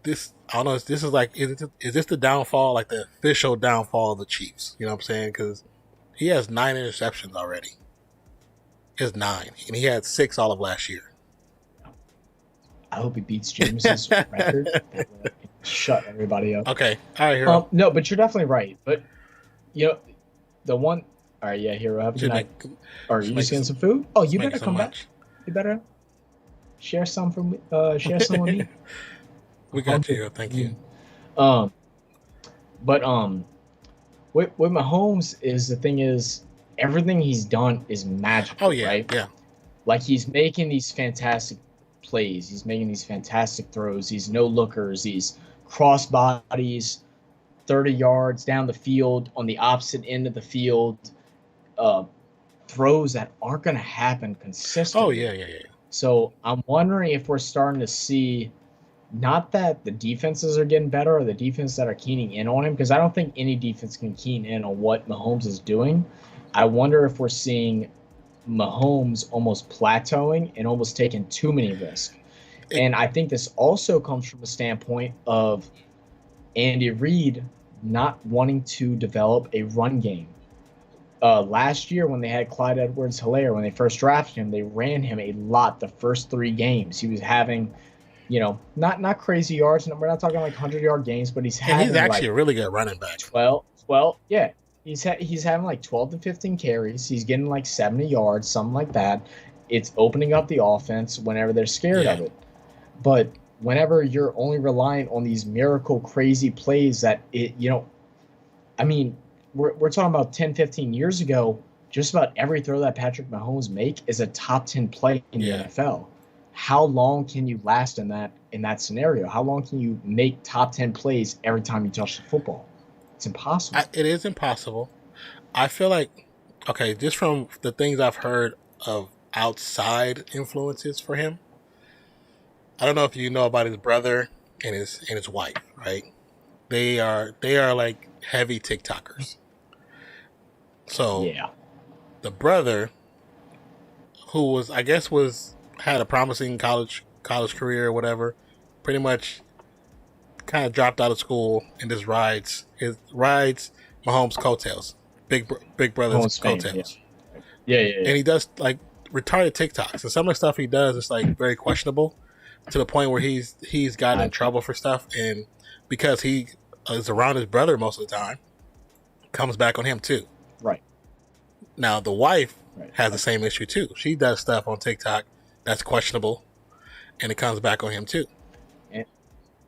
like, is this the downfall, like the official downfall of the Chiefs? You know what I'm saying? Because he has 9 interceptions already. He has 9, and he had 6 all of last year. I hope he beats James's record. Shut everybody up. Okay, all right, Hero. No, but you're definitely right. But the one. All right, yeah, Hero. Have a good night. Are you just getting some food? Oh, you better come back. You better share some share some with me. We got you, Hero. Thank you. But with Mahomes is the thing is everything he's done is magical. Oh yeah, right? Yeah. Like he's making these fantastic plays. He's making these fantastic throws. These no lookers. These cross bodies, 30 yards down the field on the opposite end of the field. Throws that aren't going to happen consistently. Oh yeah. So I'm wondering if we're starting to see, not that the defenses are getting better or the defense that are keying in on him, because I don't think any defense can key in on what Mahomes is doing. I wonder if we're seeing Mahomes almost plateauing and almost taking too many risks. And I think this also comes from a standpoint of Andy Reid not wanting to develop a run game. Last year when they had Clyde Edwards-Helaire, when they first drafted him, they ran him a lot the first 3 games. He was having, not crazy yards. We're not talking like 100-yard games, but he's actually like a really good running back. 12, yeah. He's having like 12 to 15 carries. He's getting like 70 yards, something like that. It's opening up the offense whenever they're scared of it. But whenever you're only relying on these miracle crazy plays that we're talking about 10, 15 years ago, just about every throw that Patrick Mahomes make is a top 10 play in the NFL. How long can you last in that scenario? How long can you make top 10 plays every time you touch the football? It's impossible. It is impossible. I feel like, okay, just from the things I've heard of outside influences for him, I don't know if you know about his brother and his wife, right? They are like heavy TikTokers. So the brother, who had a promising college career or whatever, pretty much kind of dropped out of school and just rides Mahomes' coattails, big brother's coattails. Yeah. And he does like retarded TikToks, and some of the stuff he does is like very questionable, to the point where he's gotten in trouble for stuff, and because he is around his brother most of the time, comes back on him too. Right. Now the wife has the same issue too. She does stuff on TikTok that's questionable, and it comes back on him too.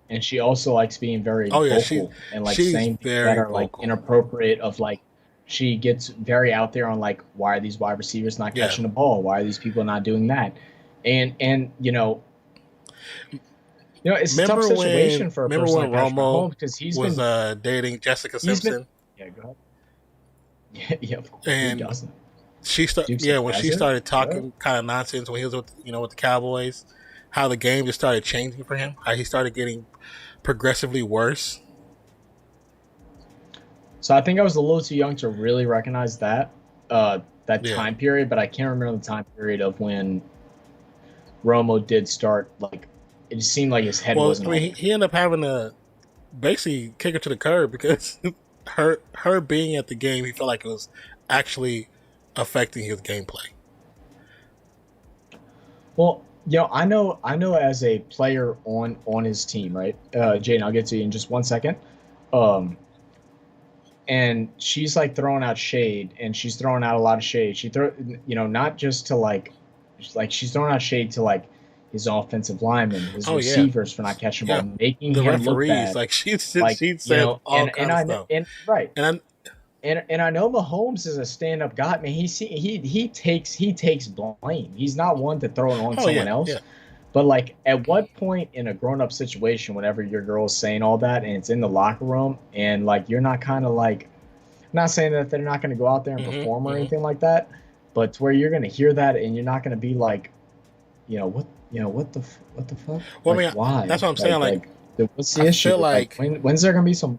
And she also likes being very vocal and like saying things that are like inappropriate. Of like, she gets very out there on like, why are these wide receivers not catching the ball? Why are these people not doing that? And it's a tough situation for a person like Patrick Mahomes, because he's been dating Jessica Simpson. Go ahead. Yeah. And who doesn't? She started talking kind of nonsense when he was with the Cowboys, how the game just started changing for him, how he started getting progressively worse. So I think I was a little too young to really recognize that time period, but I can't remember the time period of when Romo did start, like, it just seemed like his head wasn't. He ended up having to basically kick her to the curb, because her being at the game, he felt like it was actually affecting his gameplay. Well, I know as a player on his team, right? Jaden, I'll get to you in just 1 second. And she's like throwing out shade, and she's throwing out a lot of shade. She not just to like she's throwing out shade to like his offensive linemen, his receivers for not catching the ball, making the him referees, look bad. Like she'd say all kinds of stuff. And I know Mahomes is a stand-up guy. I mean, he takes blame. He's not one to throw it on someone else. Yeah. But like, at what point in a grown-up situation, whenever your girl's saying all that and it's in the locker room, and like you're not kind of like, I not saying that they're not going to go out there and perform or anything like that, but to where you're going to hear that and you're not going to be like, what the fuck? Well, like, I mean, why? That's what I'm saying. Like what's the issue? Feel like when's there going to be some?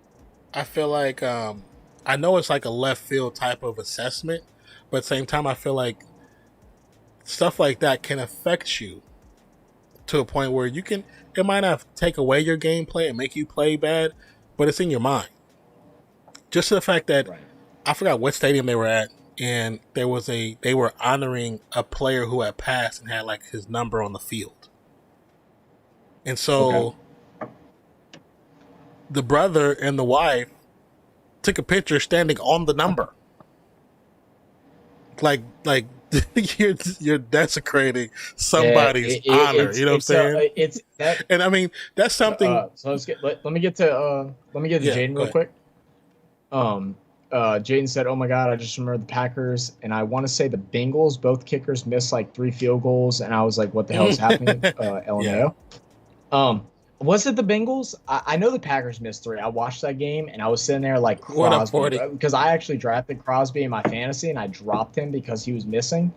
I feel like I know it's like a left field type of assessment, but at the same time, I feel like stuff like that can affect you to a point where it might not take away your gameplay and make you play bad, but it's in your mind. Just the fact that I forgot what stadium they were at, and they were honoring a player who had passed and had like his number on the field. And so the brother and the wife took a picture standing on the number. Like you're desecrating somebody's honor. You know what I'm saying? It's that, and I mean that's something. So let me get to Jaden real quick. Jaden said, "Oh my God, I just remember the Packers, and I want to say the Bengals. Both kickers missed like 3 field goals, and I was like, what the hell is happening?" LMAO. Was it the Bengals? I know the Packers missed 3. I watched that game, and I was sitting there like Crosby, because I actually drafted Crosby in my fantasy, and I dropped him because he was missing.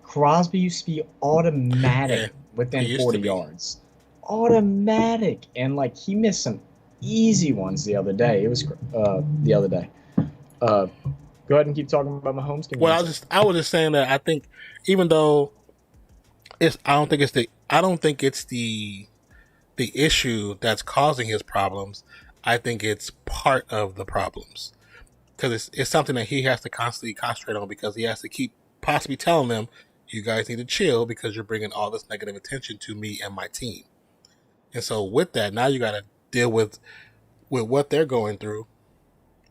Crosby used to be automatic within 40 yards. Automatic. And like he missed some easy ones the other day. It was the other day. Go ahead and keep talking about Mahomes. Well, I was just saying that I think even though I don't think it's the issue that's causing his problems. I think it's part of the problems because it's something that he has to constantly concentrate on because he has to keep possibly telling them, you guys need to chill because you're bringing all this negative attention to me and my team. And so with that, now you got to deal with what they're going through,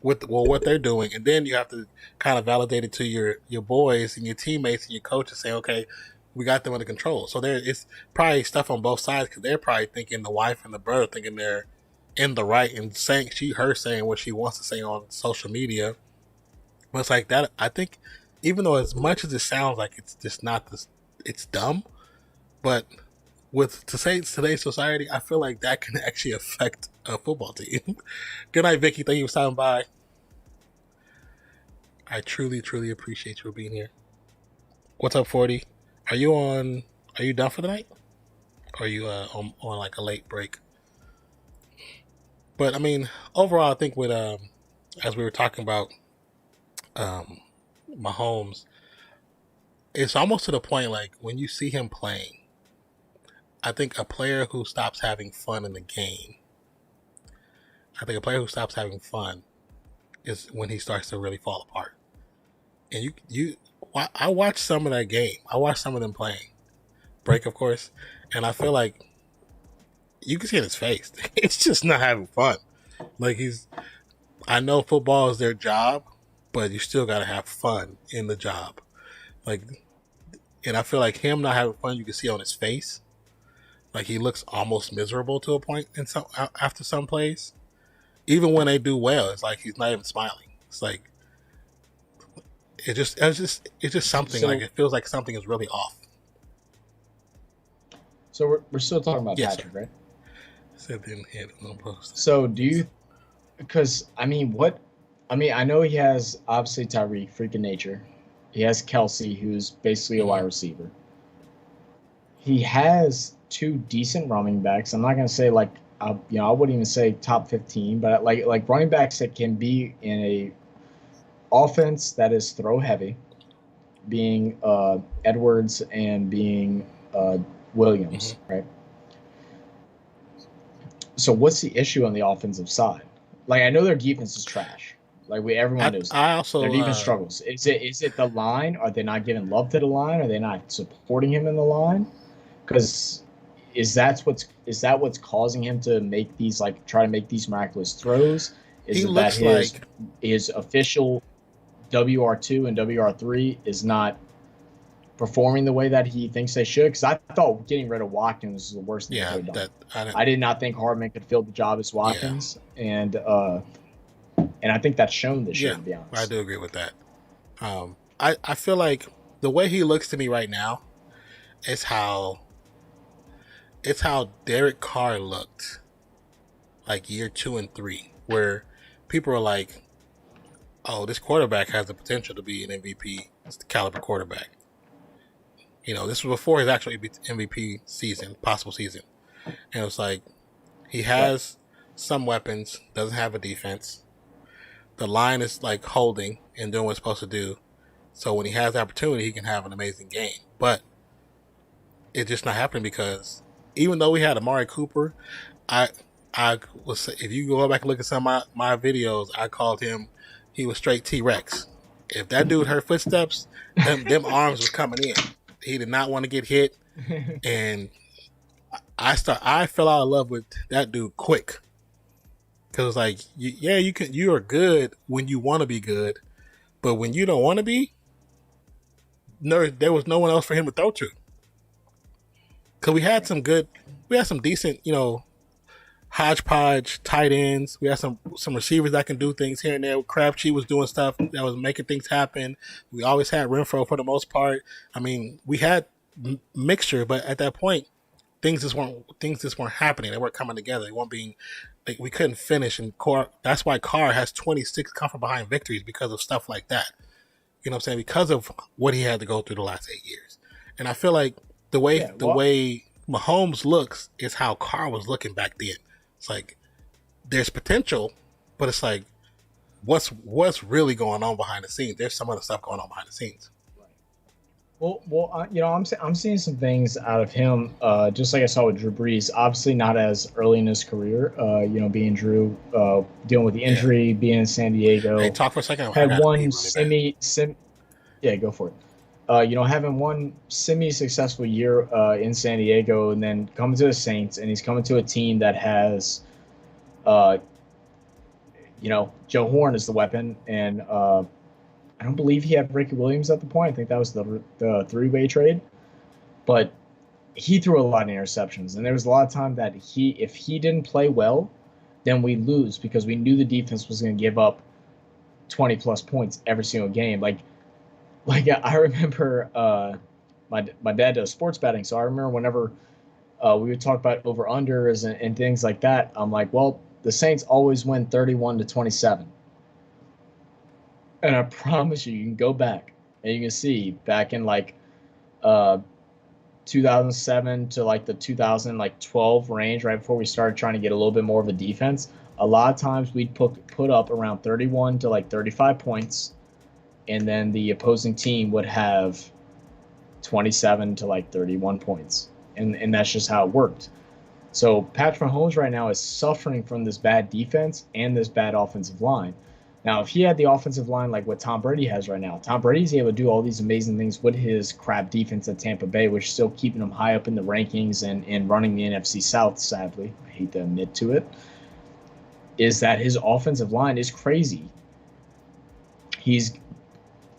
with what they're doing, and then you have to kind of validate it to your boys and your teammates and your coaches, saying, okay, we got them under control. So it's probably stuff on both sides because they're probably thinking, the wife and the brother thinking they're in the right and saying what she wants to say on social media. But it's like that. I think even though as much as it sounds like it's just not this, it's dumb. But with today's society, I feel like that can actually affect a football team. Good night, Vicky. Thank you for stopping by. I truly, truly appreciate you for being here. What's up, 40? Are you done for the night? Or are you on like a late break? But I mean, overall, I think with as we were talking about Mahomes, it's almost to the point like when you see him playing, I think a player who stops having fun in the game, is when he starts to really fall apart. And I watched some of that game. I watched some of them playing. Break, of course. And I feel like you can see in his face. It's just not having fun. Like I know football is their job, but you still got to have fun in the job. And I feel like him not having fun, you can see on his face. Like he looks almost miserable to a point after some plays. Even when they do well, it's like he's not even smiling. It's like it's just something. So, like it feels like something is really off. So we're still talking about Patrick, right? So do you? Because I know he has obviously Tyreek, freaking nature. He has Kelsey, who's basically a wide receiver. He has 2 decent running backs. I'm not gonna say I wouldn't even say top 15, but like running backs that can be in a offense that is throw heavy, being Edwards and being Williams, right? So what's the issue on the offensive side? Like I know their defense is trash. Like everyone knows. Their defense struggles. Is it the line? Are they not giving love to the line? Are they not supporting him in the line? Because is that what's causing him to make these try to make these miraculous throws? Is it that his official WR2 and WR3 is not performing the way that he thinks they should? Because I thought getting rid of Watkins was the worst thing they could have done. I did not think Hardman could fill the job as Watkins, and I think that's shown this year. To be honest, I do agree with that. I feel like the way he looks to me right now is how Derek Carr looked like year 2 and 3, where people are like, oh, this quarterback has the potential to be an MVP caliber quarterback. This was before his actual MVP season, possible season. And it was like, he has some weapons, doesn't have a defense. The line is like holding and doing what it's supposed to do. So when he has the opportunity, he can have an amazing game. But it's just not happening because even though we had Amari Cooper, I was, if you go back and look at some of my videos, I called him, he was straight T-Rex. If that dude heard footsteps, them arms was coming in. He did not want to get hit, and I fell out of love with that dude quick. Cause it's like, you are good when you want to be good, but when you don't want to be, there was no one else for him to throw to. Cause we had some decent, hodgepodge tight ends. We had some receivers that can do things here and there. Crabtree was doing stuff that was making things happen. We always had Renfro for the most part. I mean, we had mixture, but at that point, things just weren't happening. They weren't coming together. They weren't being. We couldn't finish, and that's why Carr has 26 come from behind victories because of stuff like that. You know what I'm saying? Because of what he had to go through the last 8 years. And I feel like the way Mahomes looks is how Carr was looking back then. It's like there's potential, but it's like what's really going on behind the scenes? There's some other stuff going on behind the scenes. Well, I'm seeing some things out of him, just like I saw with Drew Brees. Obviously, not as early in his career. Being Drew, dealing with the injury, being in San Diego. Hey, talk for a second. Had one go for it. Having one semi-successful year in San Diego, and then coming to the Saints, and he's coming to a team that has, Joe Horn is the weapon, and I don't believe he had Ricky Williams at the point. I think that was the three-way trade. But he threw a lot of interceptions. And there was a lot of time that if he didn't play well, then we lose because we knew the defense was going to give up 20-plus points every single game. Like I remember my dad does sports betting, so I remember whenever we would talk about over-unders and things like that, I'm like, well, the Saints always win 31-27. And I promise you can go back and you can see back in 2007 to the 2012 range, right before we started trying to get a little bit more of a defense, a lot of times we'd put up around 31 to 35 points, and then the opposing team would have 27 to 31 points. And that's just how it worked. So Patrick Mahomes right now is suffering from this bad defense and this bad offensive line. Now, if he had the offensive line like what Tom Brady has right now, Tom Brady's able to do all these amazing things with his crap defense at Tampa Bay, which is still keeping him high up in the rankings and running the NFC South, sadly. I hate to admit to it. Is that his offensive line is crazy. He's,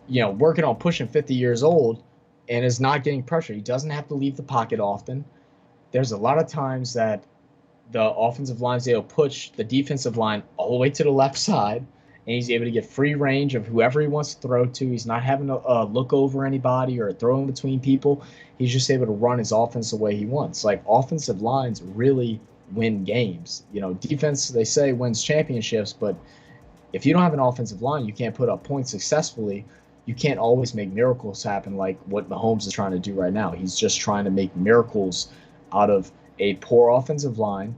working on pushing 50 years old and is not getting pressure. He doesn't have to leave the pocket often. There's a lot of times that the offensive line is able to push the defensive line all the way to the left side, and he's able to get free range of whoever he wants to throw to. He's not having to look over anybody or throw in between people. He's just able to run his offense the way he wants. Offensive lines really win games. Defense, they say, wins championships, but if you don't have an offensive line, you can't put up points successfully. You can't always make miracles happen like what Mahomes is trying to do right now. He's just trying to make miracles out of a poor offensive line.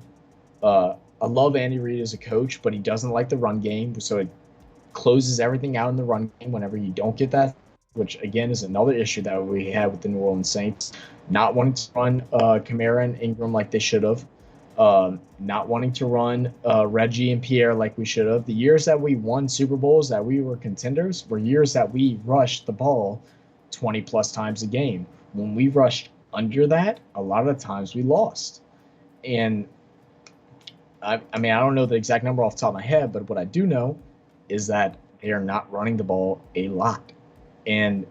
I love Andy Reid as a coach, but he doesn't like the run game, so it closes everything out in the run game whenever you don't get that, which, again, is another issue that we had with the New Orleans Saints, not wanting to run Kamara and Ingram like they should have, not wanting to run Reggie and Pierre like we should have. The years that we won Super Bowls, that we were contenders, were years that we rushed the ball 20-plus times a game. When we rushed under that, a lot of the times we lost. And I don't know the exact number off the top of my head, but what I do know is that they are not running the ball a lot. And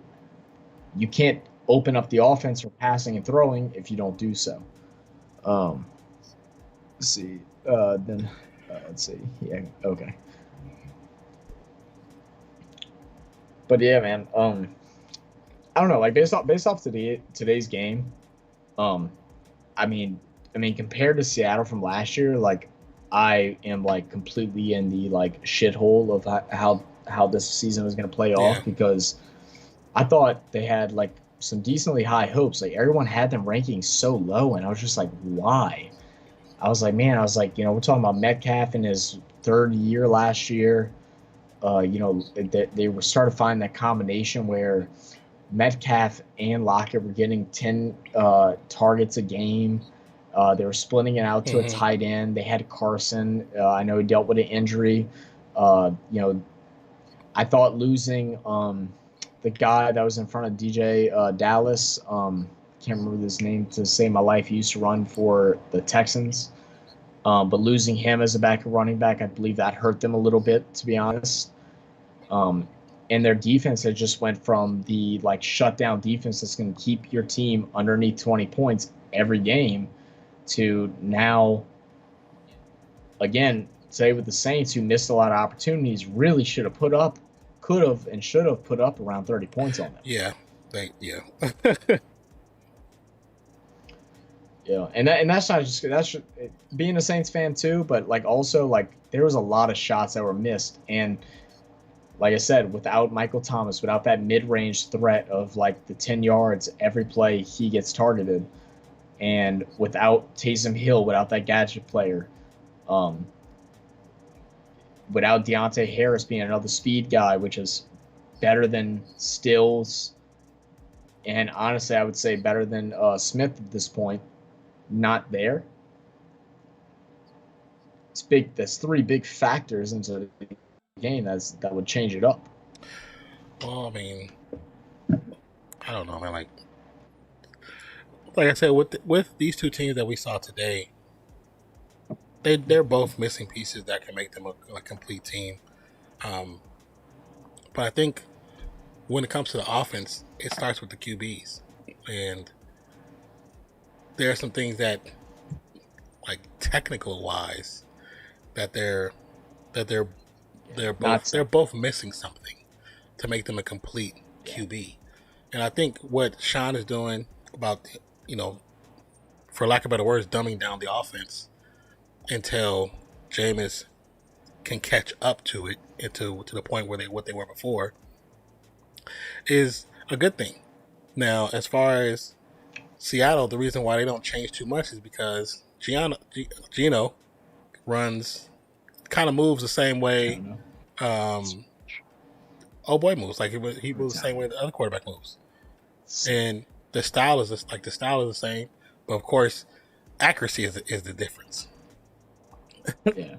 you can't open up the offense for passing and throwing if you don't do so. Let's see. Let's see. Yeah, okay. But yeah, man. I don't know. Based off today's game, I mean, compared to Seattle from last year, I am completely in the shithole of how this season was going to play Yeah. off, because I thought they had like some decently high hopes. Like everyone had them ranking so low, and I was just like, why? I was like, man, I was like, we're talking about Metcalf in his third year last year. They were started finding that combination where Metcalf and Lockett were getting 10 targets a game. They were splitting it out to a tight end. They had Carson. I know he dealt with an injury. I thought losing the guy that was in front of DJ Dallas, can't remember his name to save my life. He used to run for the Texans. But losing him as a backup running back, I believe that hurt them a little bit, to be honest. And their defense had just went from the like shutdown defense that's going to keep your team underneath 20 points every game to now, again, say with the Saints, who missed a lot of opportunities, really should have put up, could have and should have put up around 30 points on them. Yeah. Yeah, and that's not just that's being a Saints fan too, but like also like there was a lot of shots that were missed, and like I said, without Michael Thomas, without that mid-range threat of like the 10 yards every play he gets targeted, and without Taysom Hill, without that gadget player, without Deontay Harris being another speed guy, which is better than Stills, and honestly, I would say better than Smith at this point. Not there. It's big. There's three big factors into the game that would change it up. Well, I mean, I don't know, man. Like I said, with these two teams that we saw today, they're both missing pieces that can make them a complete team. But I think when it comes to the offense, it starts with the QBs, and there are some things that, like technical wise, that they're both missing something to make them a complete QB. And I think what Sean is doing about, for lack of better words, dumbing down the offense until Jameis can catch up to it and to the point where what they were before is a good thing. Now, as far as Seattle, the reason why they don't change too much is because Geno runs, kind of moves the same way. Moves like he moves the same way the other quarterback moves, and the style is the same, but of course, accuracy is the difference. Yeah,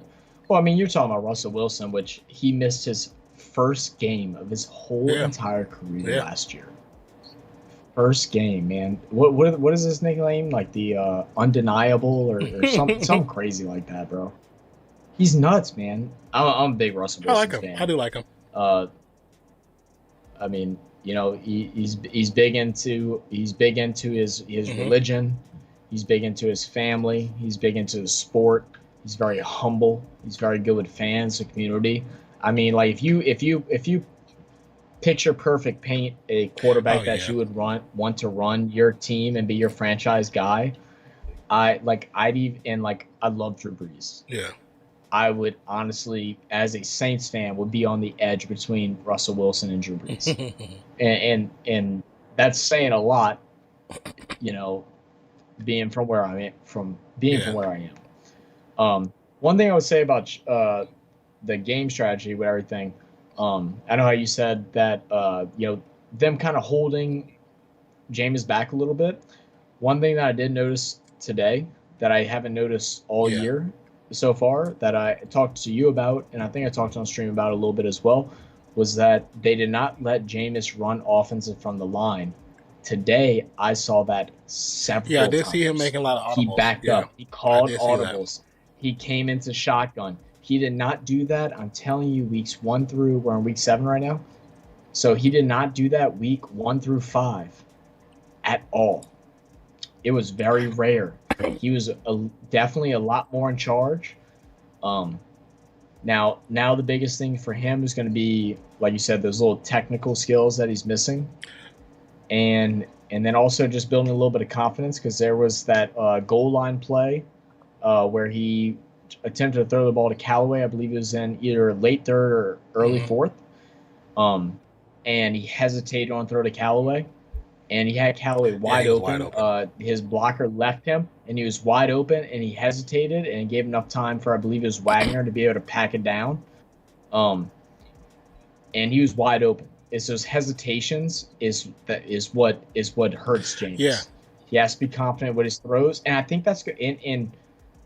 well, I mean, you're talking about Russell Wilson, which he missed his first game of his whole entire career last year. First game, man. What is his nickname? Like the undeniable or something crazy like that, bro. He's nuts, man. I'm a big Russell Wilson fan. I do like him. I mean, he's big into his religion. He's big into his family. He's big into the sport. He's very humble. He's very good with fans, the community. I mean, like if you picture perfect paint a quarterback you would want to run your team and be your franchise guy, I love Drew Brees. Yeah. I would honestly, as a Saints fan, would be on the edge between Russell Wilson and Drew Brees. and that's saying a lot, being from where I am. One thing I would say about the game strategy with everything, I know how you said that, them kind of holding Jameis back a little bit. One thing that I did notice today that I haven't noticed all year so far, that I talked to you about, and I think I talked on stream about a little bit as well, was that they did not let Jameis run offensive from the line. Today, I saw that several times. Yeah, I did see him making a lot of audibles. He backed up. He called audibles. He came into shotgun. He did not do that. I'm telling you, we're in week 7 right now. So he did not do that week 1 through 5 at all. It was very rare. He was definitely a lot more in charge. Now the biggest thing for him is going to be, like you said, those little technical skills that he's missing. And then also just building a little bit of confidence, because there was that goal line play where he attempted to throw the ball to Callaway. I believe it was in either late third or early fourth. And he hesitated on throw to Callaway, and he had Callaway wide he was open. wide open. His blocker left him, and he was wide open, and he hesitated, and he gave enough time for, I believe it was Wagner, to be able to pack it down. And he was wide open. It's those hesitations is what hurts James. Yeah. He has to be confident with his throws, and I think that's good. In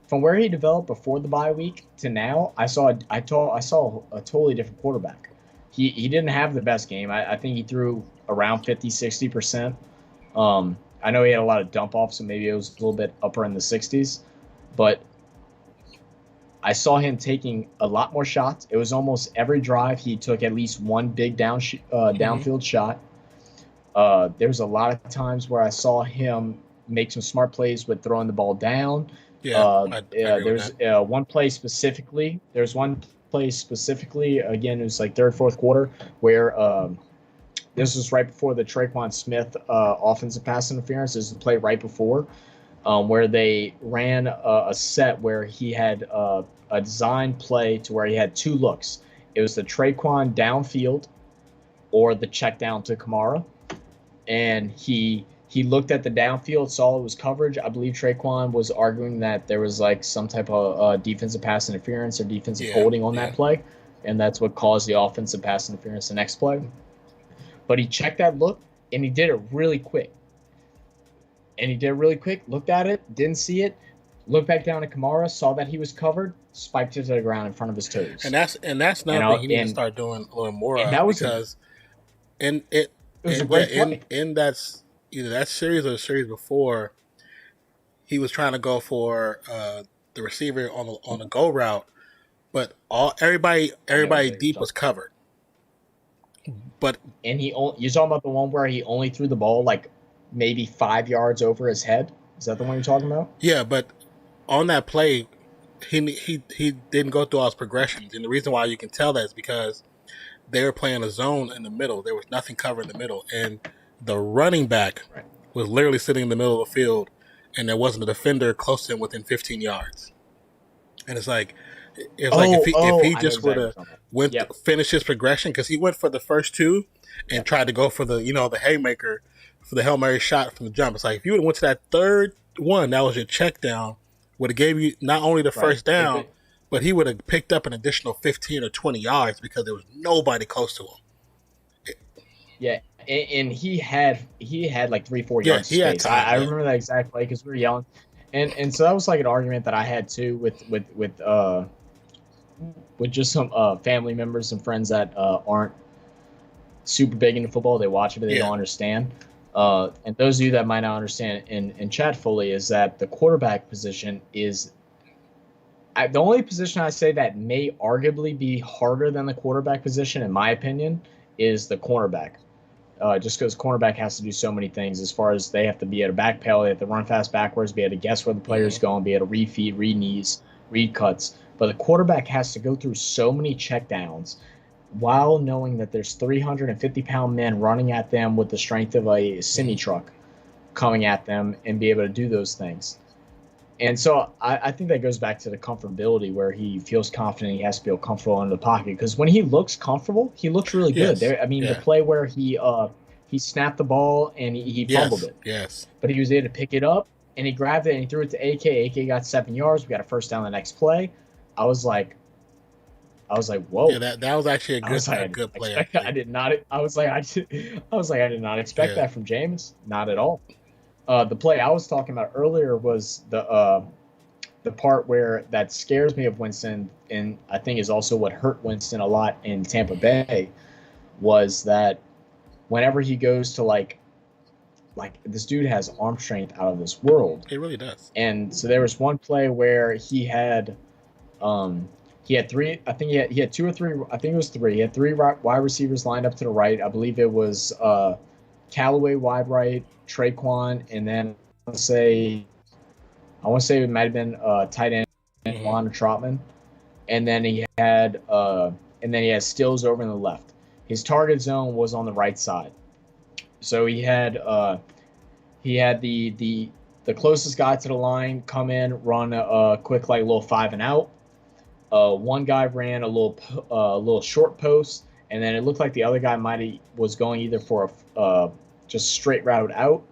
from where he developed before the bye week to now, I saw a totally different quarterback. He didn't have the best game. I think he threw around 50-60%. I know he had a lot of dump offs, so maybe it was a little bit upper in the 60s, but I saw him taking a lot more shots. It was almost every drive he took at least one big downfield shot. There was a lot of times where I saw him make some smart plays with throwing the ball down. There's one play specifically. There's one play specifically. Again, it was like third, fourth quarter where this was right before the Traquan Smith offensive pass interference. This is the play right before where they ran a set where he had a design play to where he had two looks. It was the Traquan downfield or the check down to Kamara, and he looked at the downfield, saw it was coverage. I believe Traquan was arguing that there was like some type of defensive pass interference or defensive holding on that play, and that's what caused the offensive pass interference the next play. But he checked that look, and he did it really quick. Looked at it, didn't see it, looked back down at Kamara, saw that he was covered, spiked it to the ground in front of his toes. And that's nothing he needs to start doing a little more of, because in that either that series or the series before, he was trying to go for the receiver on the go route, but everybody deep was covered. But you're talking about the one where he only threw the ball like maybe 5 yards over his head? Is that the one you're talking about? Yeah, but on that play, he didn't go through all his progressions, and the reason why you can tell that is because they were playing a zone in the middle. There was nothing covering the middle, and the running back was literally sitting in the middle of the field, and there wasn't a defender close to him within 15 yards. And it's like, if he just would have finished his progression, because he went for the first two and tried to go for the the haymaker for the Hail Mary shot from the jump. It's like, if you would have went to that third one, that was your check down, would have gave you not only the first down, but he would have picked up an additional 15 or 20 yards because there was nobody close to him. Yeah, and he had like 3-4 yards of space. I remember that exact play because we were yelling, and so that was like an argument that I had too with just some family members and friends that aren't super big into football. They watch it, but they don't understand. And those of you that might not understand in chat fully is that the quarterback position is the only position I say that may arguably be harder than the quarterback position, in my opinion, is the cornerback. Just because cornerback has to do so many things as far as they have to be able to backpedal, they have to run fast backwards, be able to guess where the player's going, be able to read feet, read knees, read cuts. But the quarterback has to go through so many checkdowns while knowing that there's 350-pound men running at them with the strength of a semi-truck coming at them and be able to do those things. And so I think that goes back to the comfortability where he feels confident. He has to feel comfortable in the pocket because when he looks comfortable, he looks really good. The play where he snapped the ball and he fumbled it. Yes. But he was able to pick it up and he grabbed it and he threw it to AK. AK got 7 yards. We got a first down the next play. I was like, whoa. Yeah, that was actually a good play. I did not expect that from James. Not at all. The play I was talking about earlier was the part where that scares me of Winston, and I think is also what hurt Winston a lot in Tampa Bay, was that whenever he goes to like this dude has arm strength out of this world. He really does. And so there was one play where he had three. I think he had two or three. I think it was three. He had three wide receivers lined up to the right. I believe it was Callaway wide right, Traquan, and then I want to say it might have been tight end Juan Trotman, and then he had Stills over on the left. His target zone was on the right side, so he had the closest guy to the line come in, run a quick like little 5 and out. One guy ran a little short post, and then it looked like the other guy was going either for a just straight route out,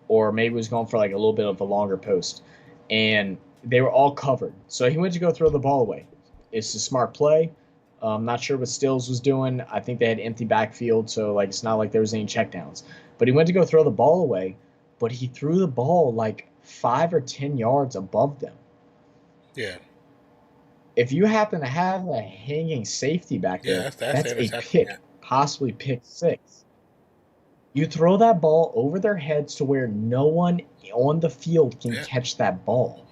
or maybe was going for like a little bit of a longer post, and they were all covered. So he went to go throw the ball away. It's a smart play. I'm not sure what Stills was doing. I think they had empty backfield, so like it's not like there was any checkdowns. But he went to go throw the ball away, but he threw the ball like 5 or 10 yards above them. Yeah. If you happen to have a hanging safety back there, that's a pick, possibly pick 6. You throw that ball over their heads to where no one on the field can catch that ball.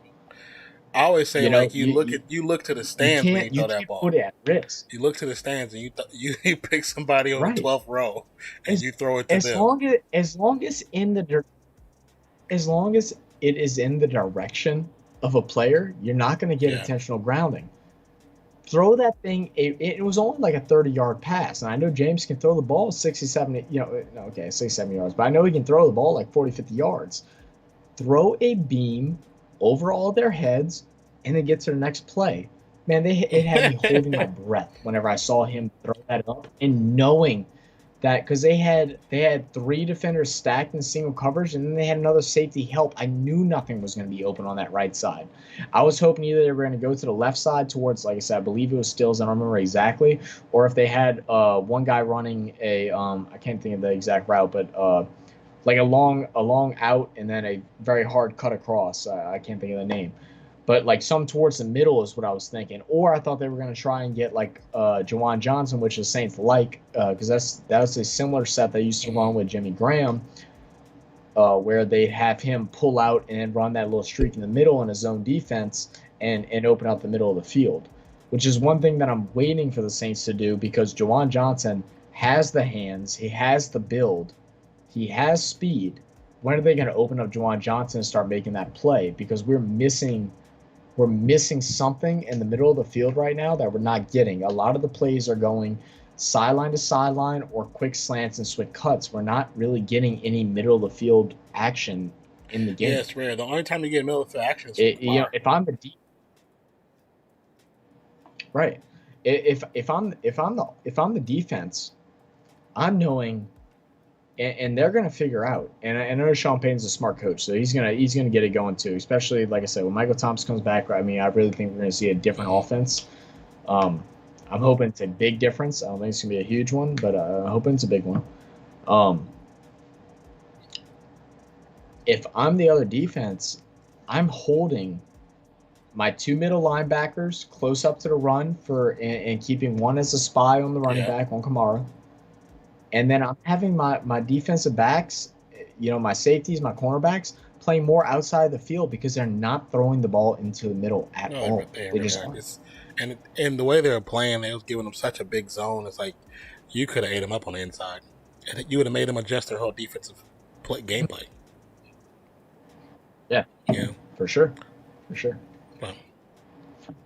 I always say, you look to the stands when you throw that ball. Put it at risk. You look to the stands and you pick somebody on the 12th row and you throw it to them. As long as it is in the direction of a player, you're not going to get intentional grounding. Throw that thing. It was only like a 30-yard pass, and I know James can throw the ball 67, 67 yards, but I know he can throw the ball like 40, 50 yards. Throw a beam over all their heads, and then get to the next play. Man, it had me holding my breath whenever I saw him throw that up, and knowing that because they had 3 defenders stacked in single coverage, and then they had another safety help. I knew nothing was going to be open on that right side. I was hoping either they were going to go to the left side towards, like I said, I believe it was Stills, I don't remember exactly, or if they had one guy running a I can't think of the exact route, but like a long out and then a very hard cut across. I can't think of the name. But like some towards the middle is what I was thinking. Or I thought they were going to try and get like Jawan Johnson, which is Saints like, because that was a similar set they used to run with Jimmy Graham, where they'd have him pull out and run that little streak in the middle in a zone defense and open up the middle of the field, which is one thing that I'm waiting for the Saints to do, because Jawan Johnson has the hands, he has the build, he has speed. When are they going to open up Jawan Johnson and start making that play? Because we're missing something in the middle of the field right now that we're not getting. A lot of the plays are going sideline to sideline or quick slants and switch cuts. We're not really getting any middle of the field action in the game. Yeah, it's rare. The only time you get middle of the field action is if I'm the right. If I'm the defense, I'm knowing. And they're going to figure out. And I know Sean Payton's a smart coach, so he's gonna get it going too. Especially, like I said, when Michael Thomas comes back, I mean, I really think we're going to see a different offense. I'm hoping it's a big difference. I don't think it's going to be a huge one, but I'm hoping it's a big one. If I'm the other defense, I'm holding my 2 middle linebackers close up to the run and keeping one as a spy on the running back on Kamara. And then I'm having my defensive backs, my safeties, my cornerbacks, playing more outside the field because they're not throwing the ball into the middle at all. They just aren't. And the way they were playing, they was giving them such a big zone. It's like you could have ate them up on the inside, and you would have made them adjust their whole defensive gameplay. Yeah, for sure. Well,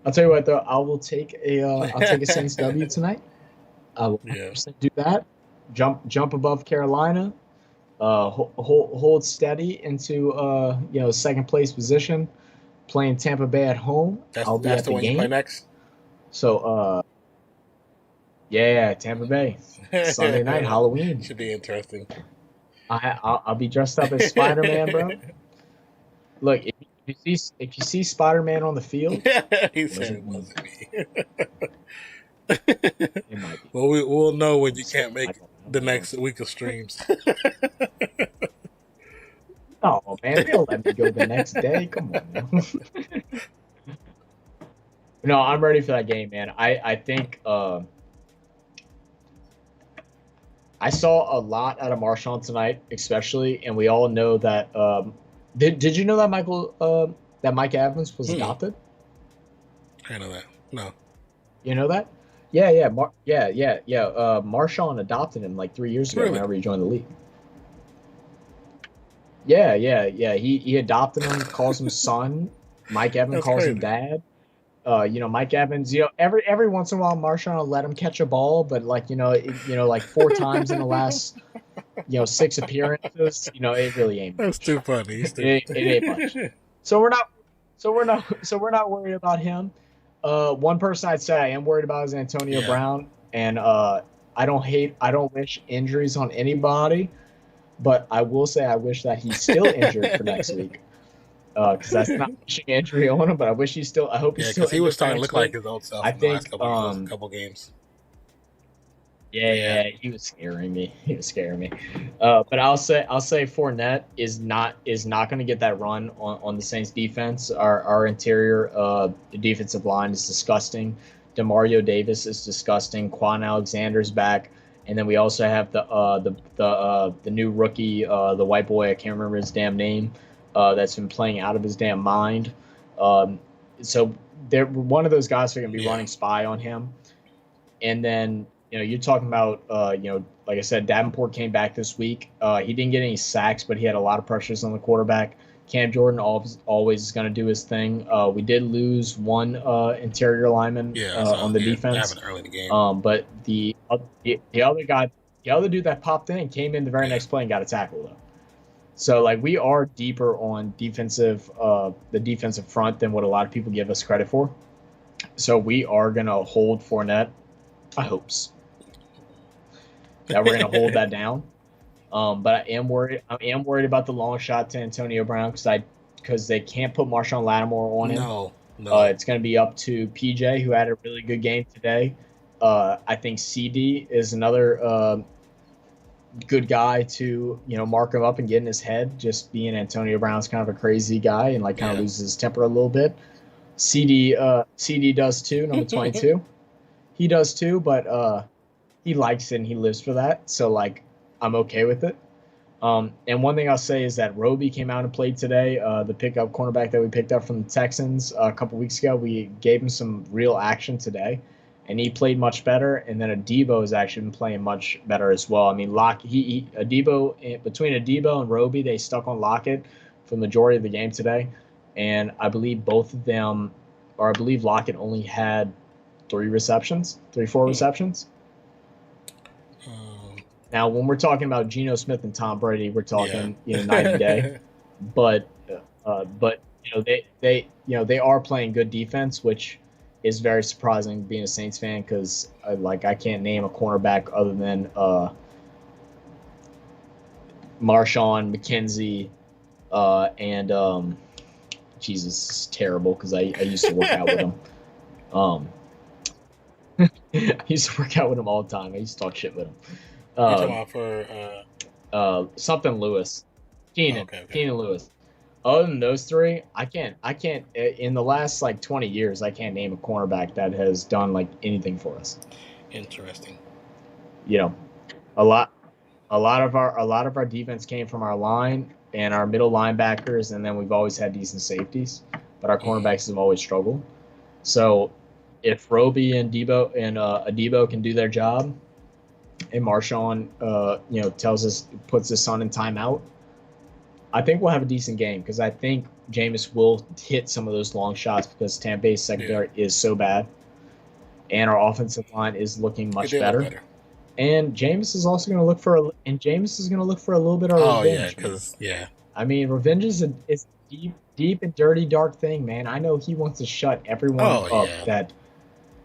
I'll tell you what, though, I'll take a Saints W tonight. I will do that. Jump above Carolina, hold steady into second place position, playing Tampa Bay at home. That's the one you play next. So Tampa Bay, Sunday night, Halloween should be interesting. I'll be dressed up as Spider-Man, bro. Look, if you see Spider-Man on the field, he said it wasn't me. Well, we'll know when you can't make the next week of streams. Oh man, they'll let me go the next day. Come on, man. No, I'm ready for that game, man. I think I saw a lot out of Marshawn tonight, especially, and we all know that. Did you know that Mike Evans was adopted? I know that. No. You know that? Yeah. Marshawn adopted him like 3 years ago whenever he joined the league. Yeah. He adopted him, calls him son. Mike Evans calls him dad. Mike Evans, every once in a while Marshawn will let him catch a ball, but like 4 times in the last 6 appearances, it really ain't much. That's too funny. It ain't much. So we're not worried about him. One person I'd say I am worried about is Antonio Brown, and I don't wish injuries on anybody, but I will say I wish that he's still injured for next week. Because that's not wishing injury on him, but I hope he's Yeah, still because he was injured for starting to next look like week. his old self I in the last think, couple games. But yeah, yeah, he was scaring me. He was scaring me. But I'll say Fournette is not going to get that run on the Saints defense. Our interior defensive line is disgusting. Demario Davis is disgusting. Quan Alexander's back, and then we also have the new rookie, the white boy. I can't remember his damn name. That's been playing out of his damn mind. Um, so they're one of those guys who are going to be yeah, running spy on him. And then, you're talking about, like I said, Davenport came back this week. He didn't get any sacks, but he had a lot of pressures on the quarterback. Cam Jordan always is going to do his thing. We did lose one interior lineman yeah. I saw on the that defense, happened early in the game. but the other guy, the other dude that popped in came in the very Yeah. next play and got a tackle though. So like we are deeper on the defensive front than what a lot of people give us credit for. So we are going to hold Fournette. I hopes that we're going to hold that down. But I am worried. I am worried about the long shot to Antonio Brown because they can't put Marshawn Lattimore on him. No. It's going to be up to PJ, who had a really good game today. I think CD is another good guy to mark him up and get in his head. Just being Antonio Brown's kind of a crazy guy and like kind of loses his temper a little bit. CD does too. Number 22. He does too, but he likes it and he lives for that. So like I'm okay with it. And one thing I'll say is that Roby came out and played today. The pickup cornerback that we picked up from the Texans a couple weeks ago, we gave him some real action today, and he played much better. And then Adebo has actually been playing much better as well. I mean, between Adebo and Roby, they stuck on Lockett for the majority of the game today, and I believe Lockett only had 4 receptions. Now, when we're talking about Geno Smith and Tom Brady, we're talking night and day. But they are playing good defense, which is very surprising being a Saints fan because I can't name a cornerback other than Marshawn McKenzie and Jesus, it's terrible because I used to work out with him. I used to work out with him all the time. I used to talk shit with him. You're talking about for something Lewis, Keenan Lewis. Other than those three, I can't. In the last 20 years, I can't name a cornerback that has done anything for us. Interesting. A lot of our defense came from our line and our middle linebackers, and then we've always had decent safeties, but our cornerbacks have always struggled. So if Roby and Adebo can do their job, and Marshawn, puts his son in timeout, I think we'll have a decent game because I think Jameis will hit some of those long shots because Tampa Bay's secondary is so bad, and our offensive line is looking much better. And Jameis is also going to look for a little bit of revenge. I mean, revenge is a deep and dirty, dark thing, man. I know he wants to shut everyone up. Yeah.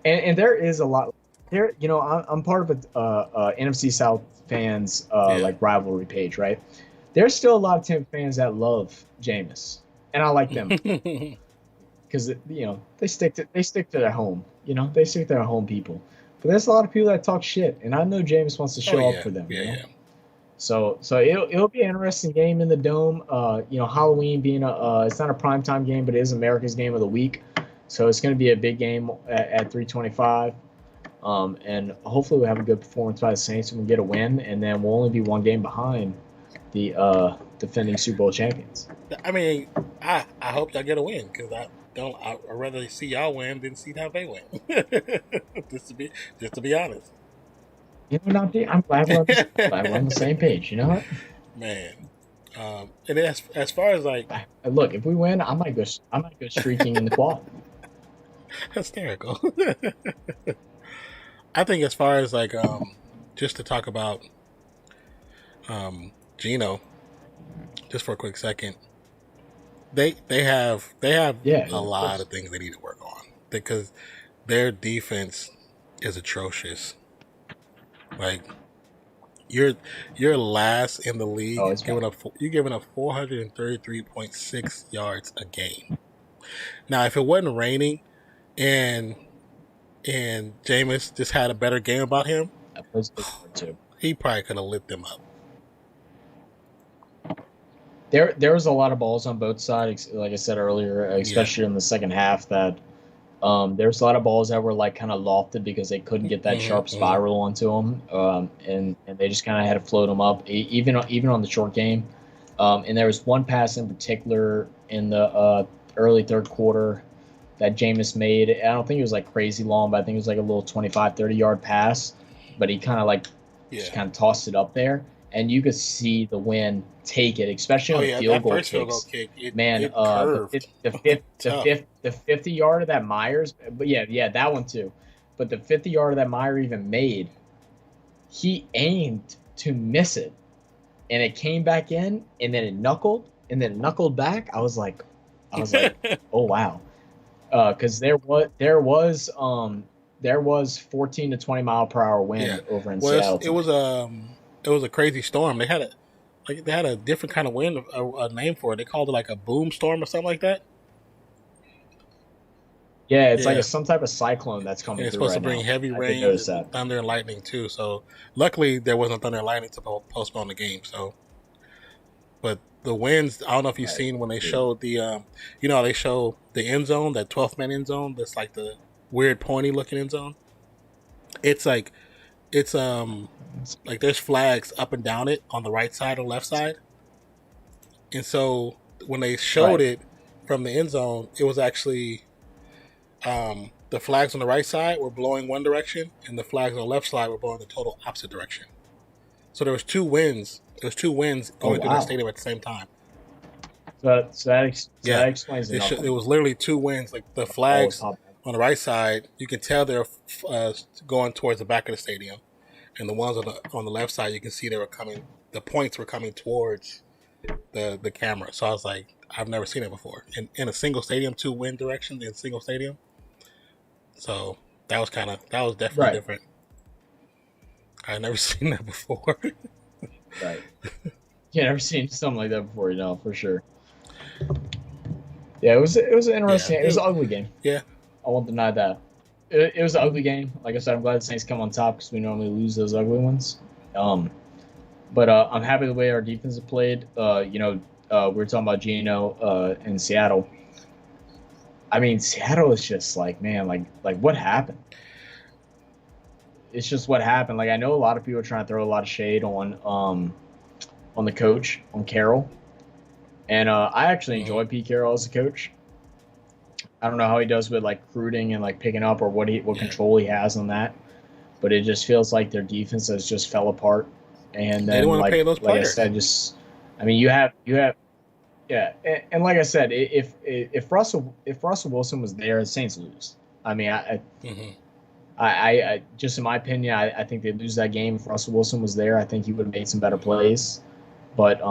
And there is a lot. There, I'm part of a NFC South fans rivalry page, right? There's still a lot of Tampa fans that love Jameis, and I like them because they stick to their home. They stick to their home people. But there's a lot of people that talk shit, and I know Jameis wants to show up for them. So it'll be an interesting game in the Dome. Halloween being it's not a primetime game, but it is America's game of the week. So it's going to be a big game at 3:25. And hopefully we'll have a good performance by the Saints and we'll get a win, and then we'll only be one game behind the defending Super Bowl champions. I mean, I hope y'all get a win because I'd rather see y'all win than see how they win. just to be honest. I'm glad we're on the same page. You know what? Man. And as far as look, if we win, I might go streaking in the quad. Hysterical. I think as far as just to talk about Geno, just for a quick second, they have a lot of things they need to work on because their defense is atrocious. Like you're last in the league. Oh, it's You're giving up 433.6 yards a game. Now, if it wasn't raining and Jameis just had a better game about him, he probably could have lit them up. There was a lot of balls on both sides, like I said earlier, especially in the second half. That there was a lot of balls that were like kind of lofted because they couldn't get that sharp spiral onto them, and they just kind of had to float them up, even on the short game. And there was one pass in particular in the early third quarter that Jameis made. I don't think it was like crazy long, but I think it was like a little 25, 30-yard pass. But he kind of like just kind of tossed it up there, and you could see the wind take it, especially on the field goal kick. The 50-yard of that Myers, but yeah, that one too. But the 50-yard of that Meyer even made, he aimed to miss it, and it came back in, and then it knuckled, back. I was like, oh wow, because there was 14 to 20 mile per hour wind over in Seattle. It was a crazy storm. They had a different kind of wind, a name for it. They called it like a boom storm or something like that. Yeah, it's like some type of cyclone that's coming through. It's supposed to bring heavy rain, and thunder, and lightning too. So luckily there wasn't thunder and lightning to postpone the game. So, but the winds, I don't know if you've seen when they showed the, they show the end zone, that 12th man end zone. That's like the weird pointy looking end zone. It's like there's flags up and down it on the right side or left side. And so when they showed it from the end zone, it was actually the flags on the right side were blowing one direction and the flags on the left side were blowing the total opposite direction. So there was two winds. Going through the stadium at the same time. So that explains it. It was literally two winds. Like the flags on the right side, you can tell they're going towards the back of the stadium. And the ones on the left side, you can see they were coming. The points were coming towards the camera. So I was like, I've never seen it before in a single stadium, two wind directions in a single stadium. So that was definitely different. I've never seen that before. Right. Yeah, never seen something like that before. For sure. Yeah, it was an interesting. It was an ugly game. Yeah, I won't deny that. It was an ugly game. Like I said, I'm glad the Saints come on top because we normally lose those ugly ones. But I'm happy the way our defense has played. We were talking about Geno in Seattle. I mean, Seattle is just like, man, like what happened? It's just what happened. Like I know a lot of people are trying to throw a lot of shade on the coach, on Carroll, and I actually enjoy Pete Carroll as a coach. I don't know how he does with like recruiting and like picking up or what control he has on that, but it just feels like their defense has just fell apart. And then, they want to pay those players. Like I said, you have, yeah. And like I said, if Russell Wilson was there, the Saints lose. I mean, I just in my opinion, I think they'd lose that game if Russell Wilson was there. I think he would have made some better plays, but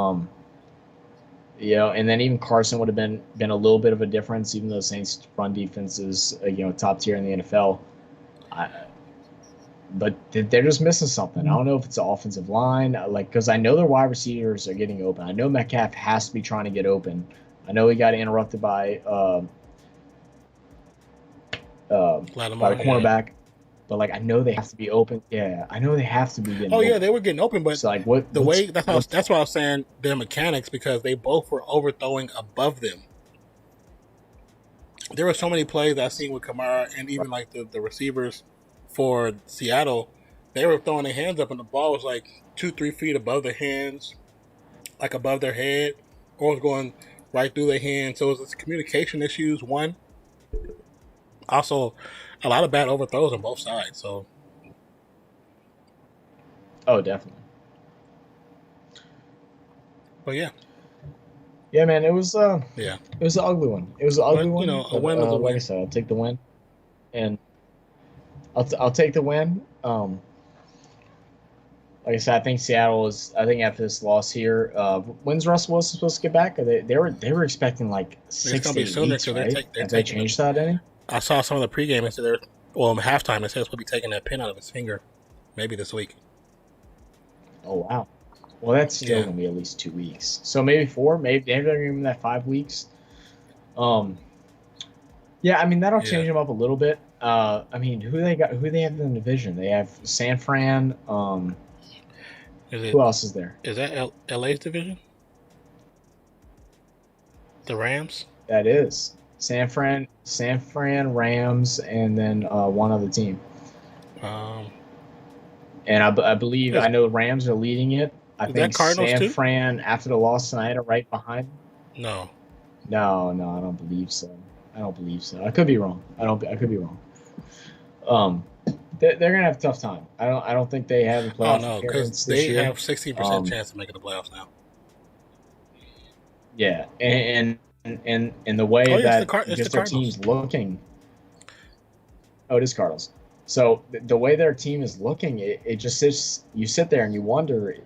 and then even Carson would have been a little bit of a difference, even though Saints' run defense is top tier in the NFL. But they're just missing something. I don't know if it's the offensive line, because I know their wide receivers are getting open. I know Metcalf has to be trying to get open. I know he got interrupted by the cornerback. But I know they have to be open. Yeah, I know they have to be getting open. Yeah, they were getting open, but that's why I was saying their mechanics, because they both were overthrowing above them. There were so many plays that I seen with Kamara and even like the receivers for Seattle, they were throwing their hands up and the ball was like 2-3 feet above their hands, like above their head, or was going right through their hands. So it was communication issues, one. Also, a lot of bad overthrows on both sides. So, definitely. But yeah, man, it was it was an ugly one. It was an ugly one. A win was a win. Like I said, I'll take the win, and I'll take the win. Like I said, I think Seattle is. I think after this loss here, when's Russell Wilson supposed to get back? They were expecting like 6 to 8 weeks, right? Have they changed that any? I saw some of the pregame and said halftime. They said it's supposed to be taking that pin out of his finger, maybe this week. Oh wow. Well, that's still Yeah, gonna be at least 2 weeks. So maybe 4. Maybe they're giving him that 5 weeks. Um, yeah, I mean that'll yeah. change them up a little bit. I mean, who they got? Who they have in the division? They have San Fran. Is it Who else is there? is that LA's division? The Rams? That is San Fran Rams, and then one other team. Um, And I believe I is, know the Rams are leading it. I is that think Cardinals San too? Fran after the loss tonight are right behind. No. No, I don't believe so. I don't believe so. I could be wrong. I could be wrong. Um, they're gonna have a tough time. I don't think they have a Oh playoff no, because appearance this they year. have 16% chance of making the playoffs now. Yeah, and the way Oh yeah, that it's the just their Cardinals. team's looking. Oh, it is Cardinals. So the way their team is looking, it just sits. You sit there and you wonder: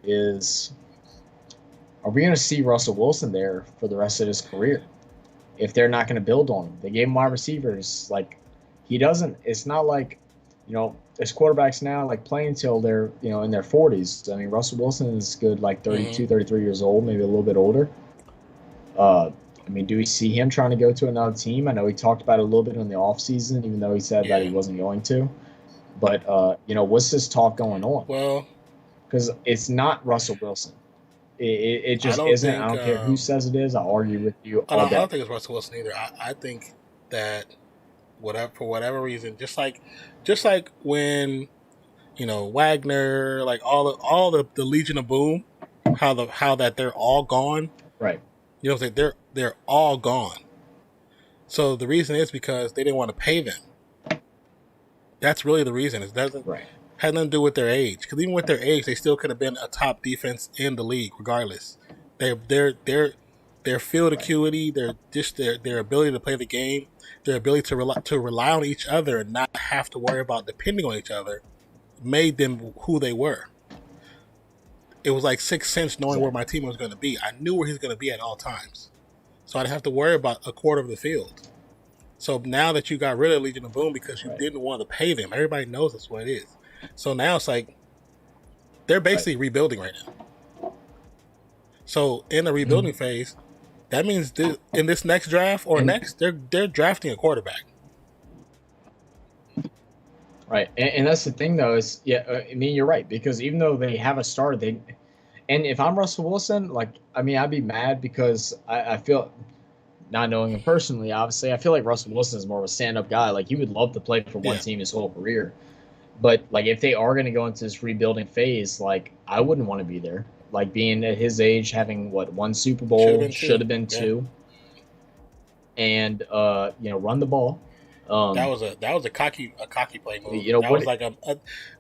are we going to see Russell Wilson there for the rest of his career? If they're not going to build on him, they gave him wide receivers. Like he doesn't. It's not like there's quarterbacks now like playing until they're in their 40s. I mean, Russell Wilson is good like 32, 33 years old, maybe a little bit older. I mean, do we see him trying to go to another team? I know he talked about it a little bit in the offseason, even though he said that he wasn't going to. But, what's this talk going on? Well, Because it's not Russell Wilson. It I just don't isn't. I think. don't care who says it is. I'll argue with you I all don't, I day. don't think it's Russell Wilson either. I think that for whatever reason, just like when Wagner, like all the Legion of Boom, how that they're all gone. Right. You know what I'm saying? They're all gone. So the reason is because they didn't want to pay them. That's really the reason. It doesn't had nothing to do with their age. Because even with their age, they still could have been a top defense in the league, regardless. Their field acuity, their ability to play the game, their ability to rely on each other and not have to worry about depending on each other, made them who they were. It was like sixth sense knowing where my team was going to be. I knew where he's going to be at all times. So I'd have to worry about a quarter of the field. So now that you got rid of Legion of Boom because you didn't want to pay them, everybody knows that's what it is. So now it's like they're basically rebuilding right now. So in the rebuilding phase, that means in this next draft or next, they're drafting a quarterback. Right, and that's the thing though is I mean you're right because even though they have a star, and if I'm Russell Wilson, like I mean I'd be mad because I feel not knowing him personally, obviously I feel like Russell Wilson is more of a stand-up guy. Like he would love to play for one team his whole career, but like if they are going to go into this rebuilding phase, like I wouldn't want to be there. Like being at his age, having one Super Bowl, should have been two, and run the ball. That was a cocky play move. You know that was like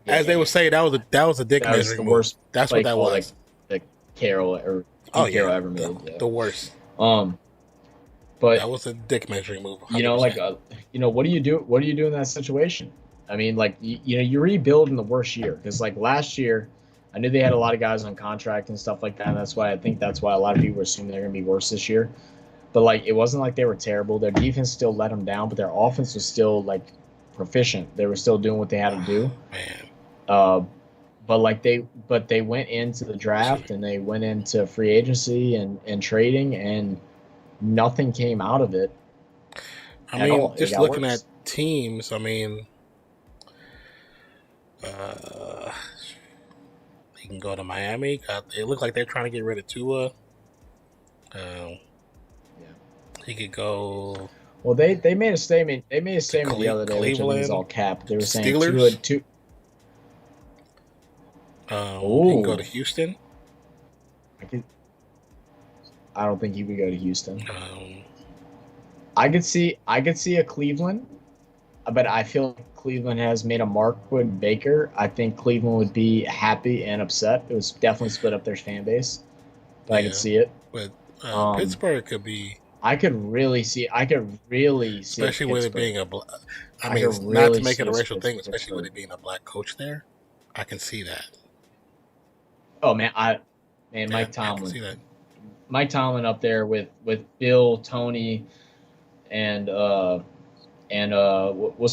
as they would say, that was a dick measuring move. That's what that was. Like Carroll or Carroll ever made. The worst. But that was a dick measuring move. 100%. What do you do? What do you do in that situation? I mean, like you rebuild in the worst year because like last year, I knew they had a lot of guys on contract and stuff like that. And that's why a lot of people assume they're going to be worse this year. But like it wasn't like they were terrible. Their defense still let them down, but their offense was still like proficient. They were still doing what they had to do. But they went into the draft and they went into free agency and trading and nothing came out of it. I mean, just looking at teams, I mean, they can go to Miami. It looks like they're trying to get rid of Tua. He could go. Well, they made a statement. They made a statement the other day, which I think is all cap. They were saying Steelers. Tua. He can go to Houston. I don't think he would go to Houston. I could see a Cleveland, but I feel like Cleveland has made a mark with Baker. I think Cleveland would be happy and upset. It was definitely split up their fan base, but I could see it. But Pittsburgh could be. I could really see, especially with it being I mean, not to make it a racial thing, especially with it being a black coach there. I can see that. Oh man, Mike Tomlin. Mike Tomlin up there with Bill, Tony, and what's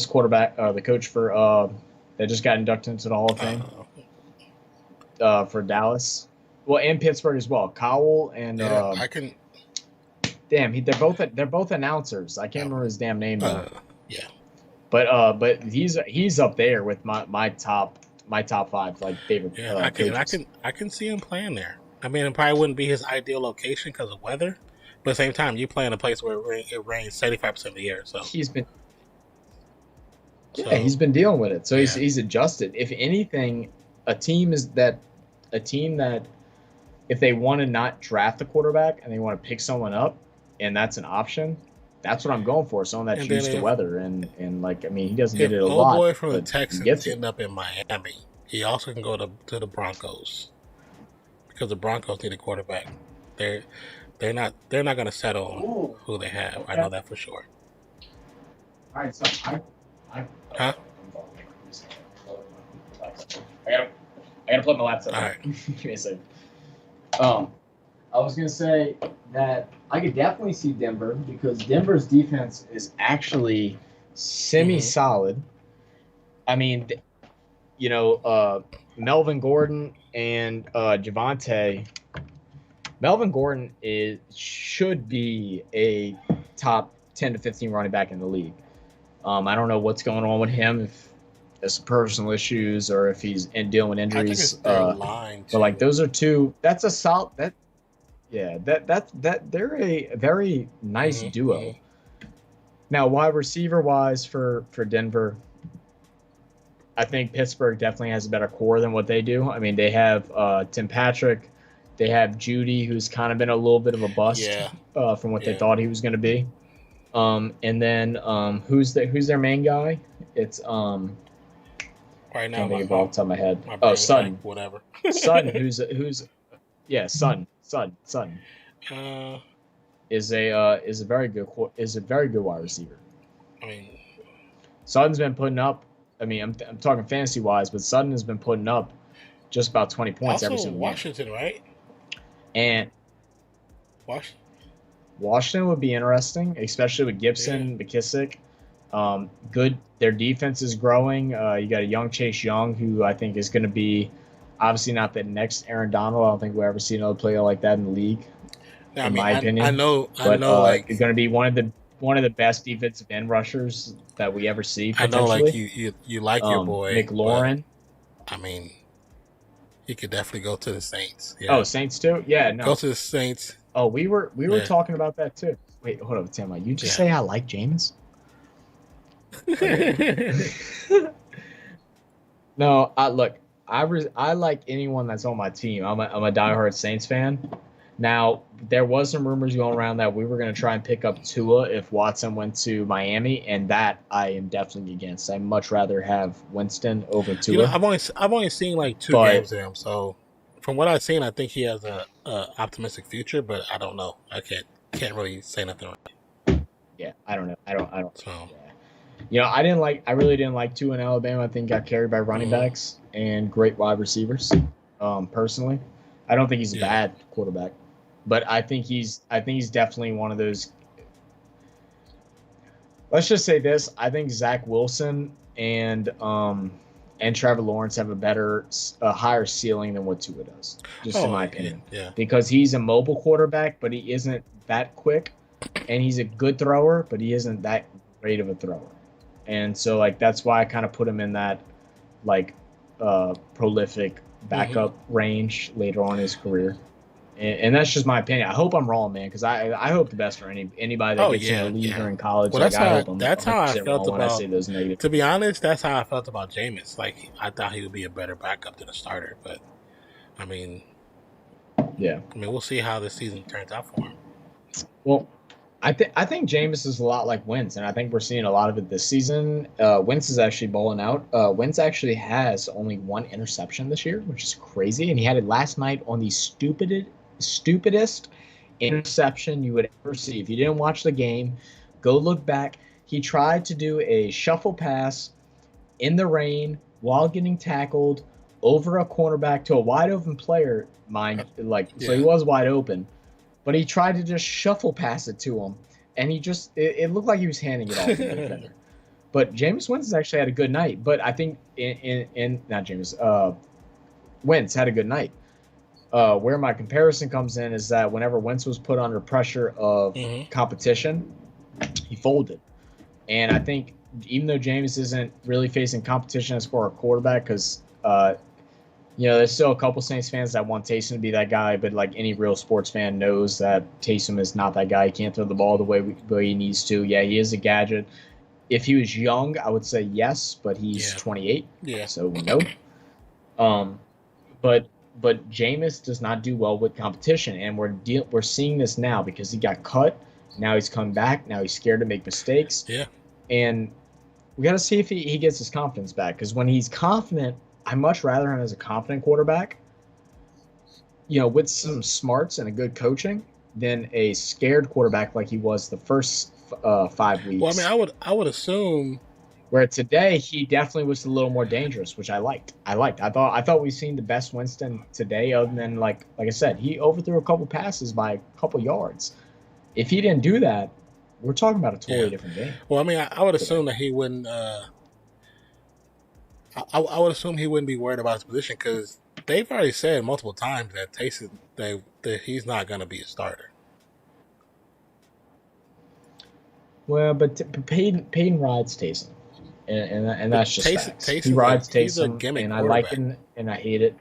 the quarterback? The coach for that just got inducted into the Hall of Fame. for Dallas. Well, and Pittsburgh as well. Kaught and I can. damn, they're both announcers. I can't remember his damn name though. Yeah. But he's up there with my top 5 like favorite. Yeah, I can see him playing there. I mean, it probably wouldn't be his ideal location because of weather, but at the same time, you play in a place where it rains 75% of the year. So he's been dealing with it. So he's adjusted. If anything, a team that if they want to not draft a quarterback and they want to pick someone up, and that's an option. That's what I'm going for. Someone that's used to weather and like, I mean, he doesn't get it a lot. Old boy from the Texans end up in Miami, he also can go to the Broncos because the Broncos need a quarterback. They're not going to settle on who they have. I know that for sure. All right, so I gotta plug my laptop. All right. Give me a second. I was gonna say that I could definitely see Denver because Denver's defense is actually semi-solid. I mean, you know, Melvin Gordon and Javonte. Melvin Gordon should be a top 10 to 15 running back in the league. I don't know what's going on with him, if it's personal issues or if he's dealing with injuries. But like those are two. That's a solid. They're a very nice duo. Now, wide receiver wise for Denver, I think Pittsburgh definitely has a better core than what they do. I mean, they have Tim Patrick, they have Judy, who's kind of been a little bit of a bust from what they thought he was going to be. And then who's their main guy? It's right now, off the top of my head. Sutton. Whatever. Sutton, who's Sutton is a very good wide receiver. I mean, Sutton's been putting up. I mean, I'm talking fantasy wise, but Sutton has been putting up just about 20 points every single Washington, game. Right? And Washington would be interesting, especially with Gibson, McKissick. Good. Their defense is growing. You got a young Chase Young, who I think is going to be obviously not the next Aaron Donald. I don't think we'll ever see another player like that in the league. Now, in my opinion, I know, like he's going to be one of the best defensive end rushers that we ever see. I know, like you like your boy McLaurin. I mean, he could definitely go to the Saints. Yeah. Oh, Saints too? Yeah, no. Go to the Saints. Oh, we were talking about that too. Wait, hold up, Tim. You just say I like Jameis? No, I like anyone that's on my team. I'm a diehard Saints fan. Now, there was some rumors going around that we were going to try and pick up Tua if Watson went to Miami, and that I am definitely against. I'd much rather have Winston over Tua. You know, I've only seen like 2 games of him, so from what I've seen, I think he has a optimistic future, but I don't know. I can't really say nothing. Yeah, I don't know. I don't. So. Yeah. You know, I really didn't like Tua in Alabama. I think got carried by running backs and great wide receivers. Personally, I don't think he's a bad quarterback, but I think he's definitely one of those. Let's just say this: I think Zach Wilson and Trevor Lawrence have a higher ceiling than what Tua does, just in my opinion. Yeah. Because he's a mobile quarterback, but he isn't that quick, and he's a good thrower, but he isn't that great of a thrower. And so, like, that's why I kind of put him in that, like, prolific backup range later on in his career. And that's just my opinion. I hope I'm wrong, man, because I hope the best for anybody that gets in the league or in college. Well, that's how I felt about. When I say those negative. To be honest, that's how I felt about Jameis. Like, I thought he would be a better backup than a starter, but I mean, we'll see how this season turns out for him. Well, I think Jameis is a lot like Wentz, and I think we're seeing a lot of it this season. Wentz is actually balling out. Wentz actually has only 1 interception this year, which is crazy, and he had it last night on the stupidest interception you would ever see. If you didn't watch the game, go look back. He tried to do a shuffle pass in the rain while getting tackled over a cornerback to a wide open player, so he was wide open. But he tried to just shuffle pass it to him, and it looked like he was handing it off to the defender. But Jameis Winston actually had a good night. But I think not Jameis, Wentz had a good night. Where my comparison comes in is that whenever Wentz was put under pressure of competition, he folded. And I think even though Jameis isn't really facing competition as for a quarterback, because there's still a couple Saints fans that want Taysom to be that guy, but like any real sports fan knows that Taysom is not that guy. He can't throw the ball the way he needs to. Yeah, he is a gadget. If he was young, I would say yes, but he's 28. Yeah. So no. But Jameis does not do well with competition, and we're seeing this now because he got cut. Now he's come back. Now he's scared to make mistakes. Yeah. And we got to see if he gets his confidence back, because when he's confident, I much rather him as a confident quarterback, with some smarts and a good coaching, than a scared quarterback like he was the first 5 weeks. Well, I mean, I would assume. Where today he definitely was a little more dangerous, which I liked. I thought we've seen the best Winston today, other than like I said, he overthrew a couple passes by a couple yards. If he didn't do that, we're talking about a totally different game. Well, I mean, I would assume that he wouldn't. I would assume he wouldn't be worried about his position, because they've already said multiple times that Taysom that he's not going to be a starter. Well, but Peyton rides Taysom, and that's just facts. He rides Taysom, and I like it and I hate it.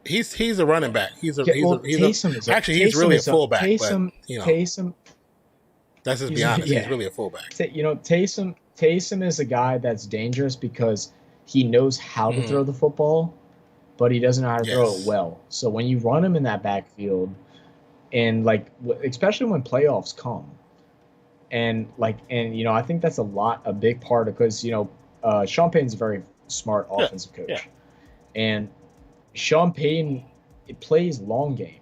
He's a running back. He's really a fullback. Taysom. Let's just be honest. He's really a fullback. Taysom is a guy that's dangerous because he knows how to throw the football, but he doesn't know how to throw it well. So when you run him in that backfield, and especially when playoffs come, and I think that's a big part of, because Sean Payton's a very smart offensive coach, and Sean Payton plays long game.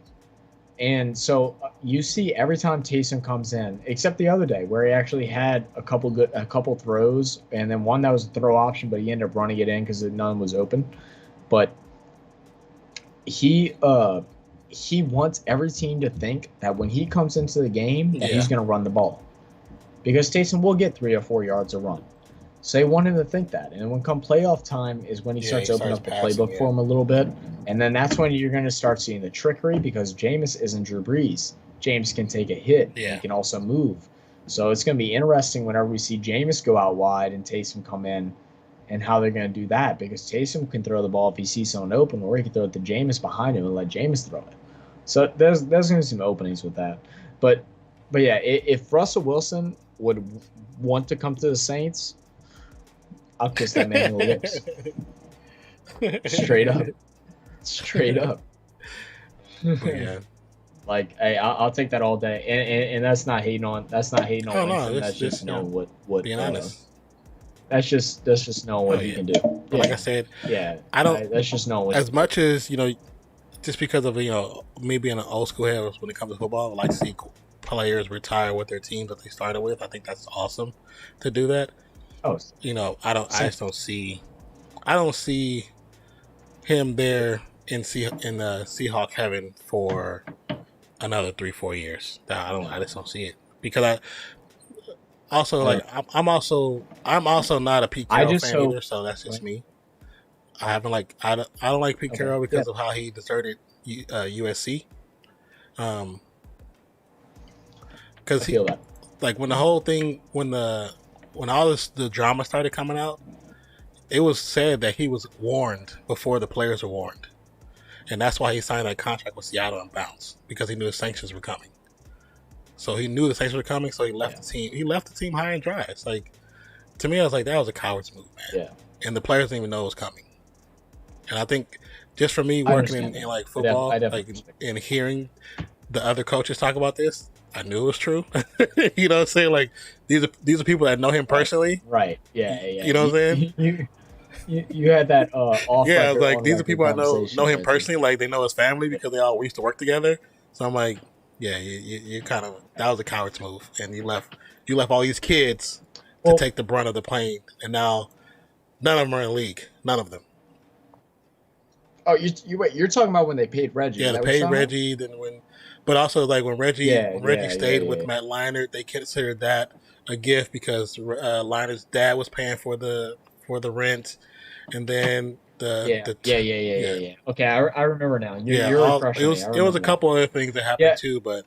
And so you see every time Taysom comes in, except the other day where he actually had a couple throws, and then one that was a throw option, but he ended up running it in because none was open. But he wants every team to think that when he comes into the game, that he's going to run the ball, because Taysom will get 3 or 4 yards a run. So they want him to think that. And when come playoff time is when he starts opening up the playbook for him a little bit. And then that's when you're going to start seeing the trickery, because Jameis isn't Drew Brees. Jameis can take a hit. Yeah. He can also move. So it's going to be interesting whenever we see Jameis go out wide and Taysom come in, and how they're going to do that, because Taysom can throw the ball if he sees someone open, or he can throw it to Jameis behind him and let Jameis throw it. So there's going to be some openings with that. But yeah, if Russell Wilson would want to come to the Saints, I'll kiss that man on the lips. Straight up. Yeah. I'll take that all day, and that's not hating on. That's not hating on. No, that's just knowing what. Being honest. That's just knowing what he can do. But like I said, I don't. That's just knowing as much as just because of me being an old school head when it comes to football, I like to see players retire with their teams that they started with. I think that's awesome to do that. I just don't see him there in Seahawk heaven for another 3-4 years. I just don't see it, because I'm also not a Pete Carroll fan either, so that's just me. I don't like Pete Carroll because of how he deserted USC. Because when the whole thing, when all the drama started coming out, it was said that he was warned before the players were warned. And that's why he signed that contract with Seattle and bounced, because he knew the sanctions were coming. So he knew the sanctions were coming, so he left the team. He left the team high and dry. It's to me, I was like, that was a coward's move, man. Yeah. And the players didn't even know it was coming. And I think just for me working in football, and hearing the other coaches talk about this, I knew it was true. You know what I'm saying? These are people that know him personally. Right. Yeah. You know what I'm saying? You had that off. Yeah, these are people I know him personally. They know his family because they all used to work together. So I'm like, yeah, you kind of, that was a coward's move, and you left all these kids to take the brunt of the pain, and now none of them are in the league. None of them. Oh, you're talking about when they paid Reggie? Yeah, they paid Reggie. But also when Reggie stayed with Matt Leinart, they considered that a gift because Leinert's dad was paying for the rent, and then Yeah. Okay, I remember now. You're refreshing it me. was I it was a remember couple other things that happened Yeah. too, but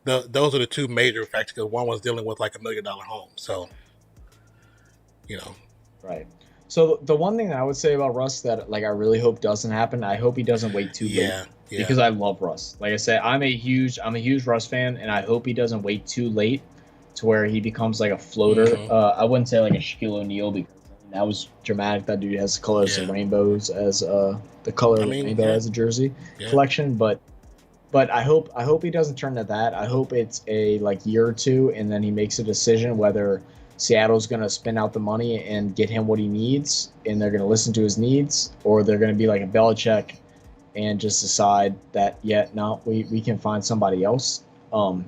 those are the two major factors. Because one was dealing with like $1 million home, so Right. So the one thing that I would say about Russ that like I really hope doesn't happen, I hope he doesn't wait too late. Yeah. Because I love Russ. Like I said, I'm a huge Russ fan, and I hope he doesn't wait too late to where he becomes like a floater. Mhm. I wouldn't say like a Shaquille O'Neal because that was dramatic. That dude has the colors of rainbows as the color of the rainbow as a jersey collection. But I hope he doesn't turn to that. I hope it's a like year or two, and then he makes a decision whether Seattle's going to spend out the money and get him what he needs, and they're going to listen to his needs, or they're going to be like a Belichick and just decide that, we can find somebody else, and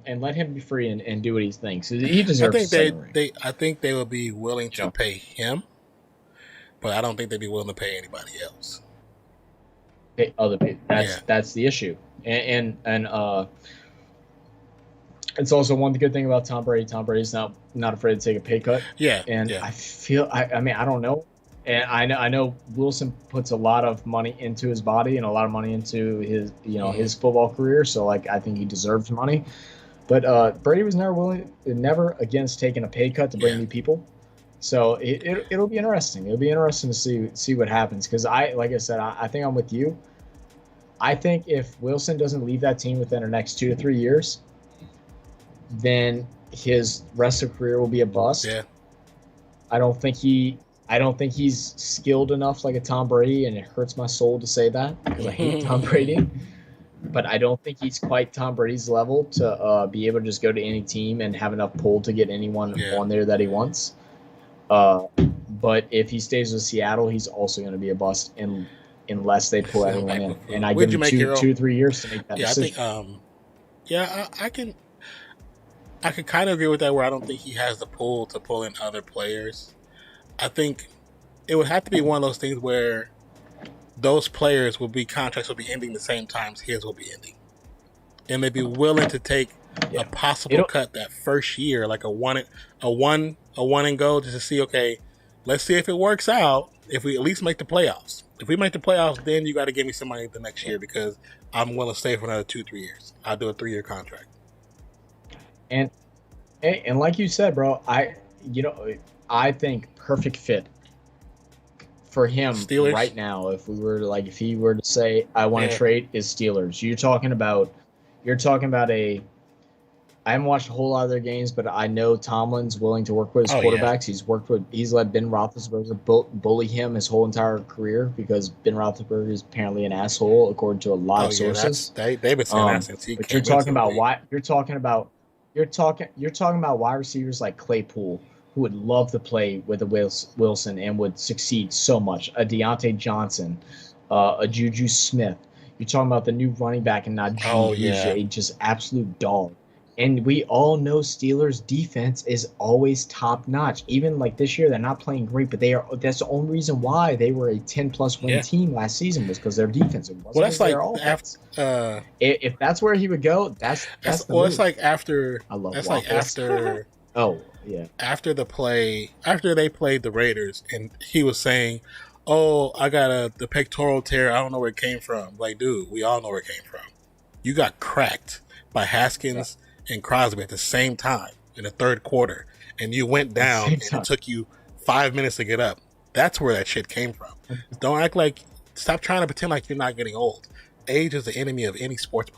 let him be free and do what he thinks. He deserves. I think they will be willing to pay him, but I don't think they'd be willing to pay anybody else. Pay other people. That's the issue, and it's also one good thing about Tom Brady. Tom Brady's not afraid to take a pay cut. I feel. I mean, I don't know. And I know Wilson puts a lot of money into his body and a lot of money into his his football career. So like I think he deserves money. But Brady was never against taking a pay cut to bring new people. So it'll be interesting. It'll be interesting to see what happens, because like I said, I think I'm with you. I think if Wilson doesn't leave that team within the next 2 to 3 years, then his rest of career will be a bust. Yeah. I don't think he's skilled enough like a Tom Brady, and it hurts my soul to say that because I hate Tom Brady. But I don't think he's quite Tom Brady's level to be able to just go to any team and have enough pull to get anyone on there that he wants. But if he stays with Seattle, he's also going to be a bust unless they pull everyone in. And I give him 2 to 3 years to make that decision. I think, I can kind of agree with that, where I don't think he has the pull to pull in other players. I think it would have to be one of those things where those players contracts will be ending the same time his will be ending, and they'd be willing to take a possible cut that first year, like a one and go, just to see. Okay, let's see if it works out. If we at least make the playoffs. If we make the playoffs, then you got to give me some money the next year, because I'm willing to stay for another 2-3 years. I'll do a 3-year contract. And like you said, bro, I think perfect fit for him Steelers? Right now, if he were to say I want to trade, is Steelers. You're talking about I haven't watched a whole lot of their games, but I know Tomlin's willing to work with his quarterbacks. Yeah. He's let Ben Roethlisberger bully him his whole entire career, because Ben Roethlisberger is apparently an asshole according to a lot of sources. They've been saying that since he. But you're talking about wide receivers like Claypool, who would love to play with a Wilson and would succeed so much. A Deontay Johnson, a Juju Smith. You're talking about the new running back and Najee, who's just absolute dog. And we all know Steelers' defense is always top notch. Even like this year, they're not playing great, but that's the only reason why they were a 10+ win team last season, was because their defense. It wasn't that's like after. If that's where he would go, that's the move. It's like after. I love. That's like after. After they played the Raiders, and he was saying, "Oh, I got the pectoral tear. I don't know where it came from." Like, dude, we all know where it came from. You got cracked by Haskins and Crosby at the same time in the third quarter, and you went down, and it took you 5 minutes to get up. That's where that shit came from. Don't act like. Stop trying to pretend like you're not getting old. Age is the enemy of any sports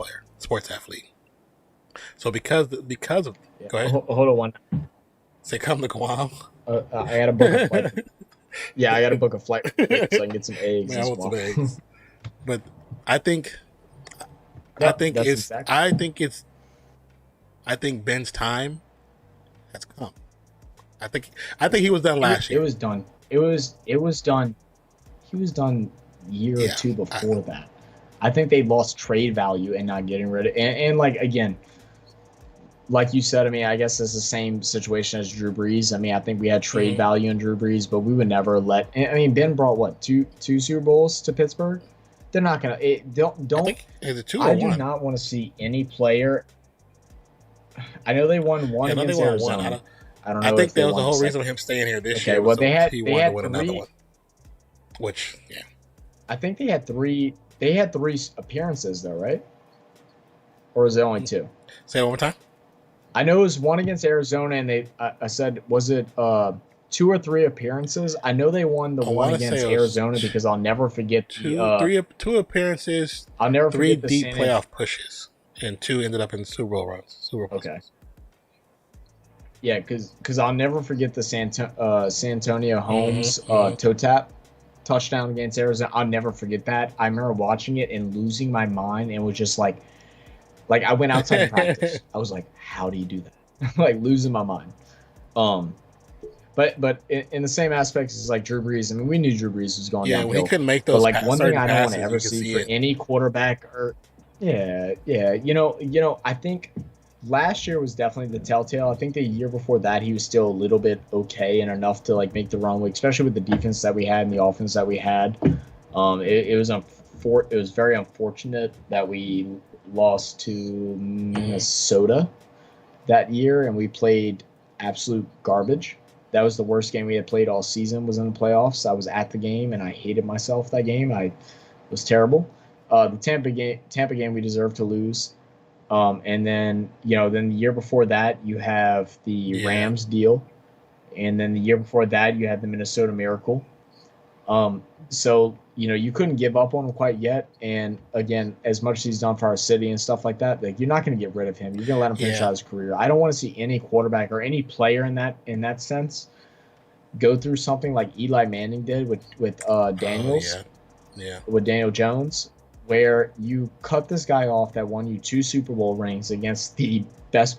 athlete. So because of go ahead. Hold on one. Say come to Guam. I gotta book a flight. I gotta book a flight so I can get some eggs. I want some eggs. But I think Ben's time has come. I think he was done last year. It was done. It was done. He was done a year or two before that. I think they lost trade value in not getting rid of and like again. Like you said, I mean, I guess it's the same situation as Drew Brees. I mean, I think we had trade value in Drew Brees, but we would never let. I mean, Ben brought what two Super Bowls to Pittsburgh. They're not gonna. Don't. I do not want to see any player. I know they won one against Arizona. I don't know. I think that was the whole reason of him staying here this year. Well, he wanted to win another one. which yeah. I think they had three. They had 3 appearances though, right? Or was it only 2? Say it one more time. I know it was 1 against Arizona, and I said, was it 2 or 3 appearances? I know they won the one against Arizona because I'll never forget two appearances. I'll never 3 forget deep playoff pushes, and 2 ended up in Super Bowl runs. Super Bowl. Okay. Yeah, because I'll never forget the Santonio Holmes toe tap touchdown against Arizona. I'll never forget that. I remember watching it and losing my mind, and was just like I went outside of practice. I was like, how do you do that? Like losing my mind. But in the same aspects as like Drew Brees. I mean, we knew Drew Brees was going downhill. Yeah, when he couldn't make those. But like one thing I don't want to ever see for any quarterback, or you know, I think last year was definitely the telltale. I think the year before that he was still a little bit okay and enough to like make the run, especially with the defense that we had and the offense that we had. It was very unfortunate that we lost to Minnesota that year, and we played absolute garbage. That was the worst game we had played all season, was in the playoffs. I was at the game, and I hated myself that game. I was terrible. The Tampa game we deserved to lose. And then the year before that, you have the Rams deal. And then the year before that, you had the Minnesota Miracle. So, you couldn't give up on him quite yet. And again, as much as he's done for our city and stuff like that, like you're not going to get rid of him. You're going to let him finish out his career. I don't want to see any quarterback or any player in that sense go through something like Eli Manning did with Daniels, with Daniel Jones, where you cut this guy off that won you 2 Super Bowl rings against the best,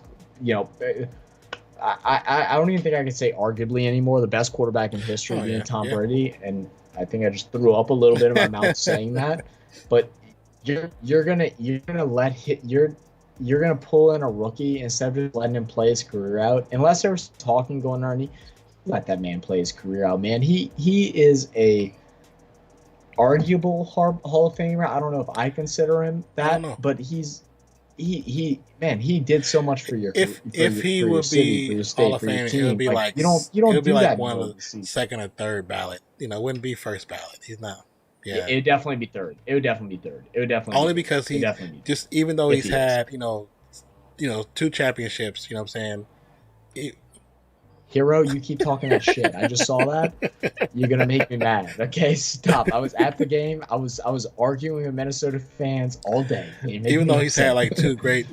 I don't even think I could say arguably anymore, the best quarterback in history being Tom Brady. And I think I just threw up a little bit in my mouth saying that. But you're gonna pull in a rookie instead of just letting him play his career out. Unless there's talking going on, let that man play his career out, man. He is a arguable Hall of Famer. I don't know if I consider him that, but he did so much for your if he would be for your state, Hall of Fame, it would be like you don't do that one of the second or third ballot. It wouldn't be first ballot. He's not. Yeah, it would definitely be third. It would definitely be third. It would definitely only because he just, even though he's had 2 championships. You know what I'm saying? Hero, you keep talking that shit. I just saw that. You're gonna make me mad. Okay, stop. I was at the game. I was arguing with Minnesota fans all day. Even though he's had like 2 great,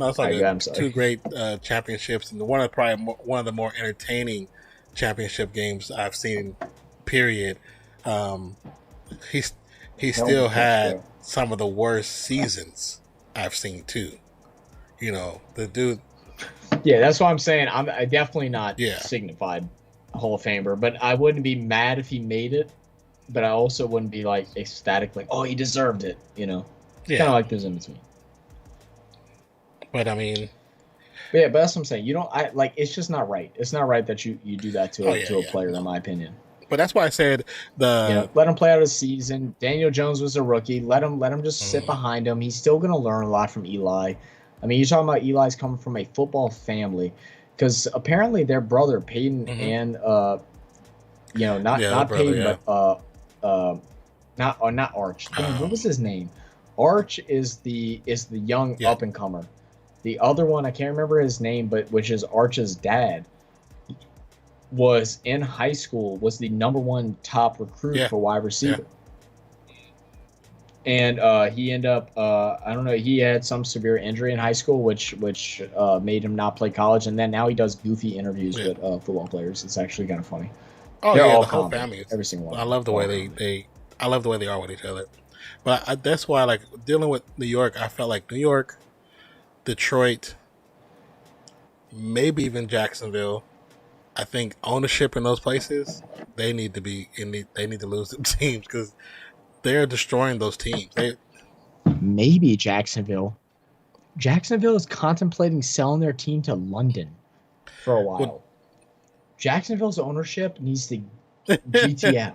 two great championships, and one of the more entertaining championship games I've seen. Period. He still had some of the worst seasons I've seen too. The dude. Yeah, that's what I'm saying. I'm definitely not signified Hall of Famer, but I wouldn't be mad if he made it. But I also wouldn't be like ecstatic, like, oh, he deserved it. Kind of like there's in between. But I mean, but that's what I'm saying. It's just not right. It's not right that you do that to a player, in my opinion. But that's why I said let him play out a season. Daniel Jones was a rookie. Let him just sit behind him. He's still going to learn a lot from Eli. I mean, you're talking about Eli's coming from a football family, because apparently their brother Peyton and not Peyton, but not Arch. What was his name? Arch is the young up and comer. The other one, I can't remember his name, but which is Arch's dad, was in high school, was the #1 top recruit for wide receiver. And he ended up, I don't know, he had some severe injury in high school, which made him not play college. And then now he does goofy interviews with football players. It's actually kind of funny. Oh, they're all the whole family. Every single one. I love the way I love the way they are with each other. But that's why, like, dealing with New York, I felt like New York, Detroit, maybe even Jacksonville. I think ownership in those places, they need to lose them teams, because they're destroying those teams. Maybe Jacksonville. Jacksonville is contemplating selling their team to London for a while. Well, Jacksonville's ownership needs to GTF.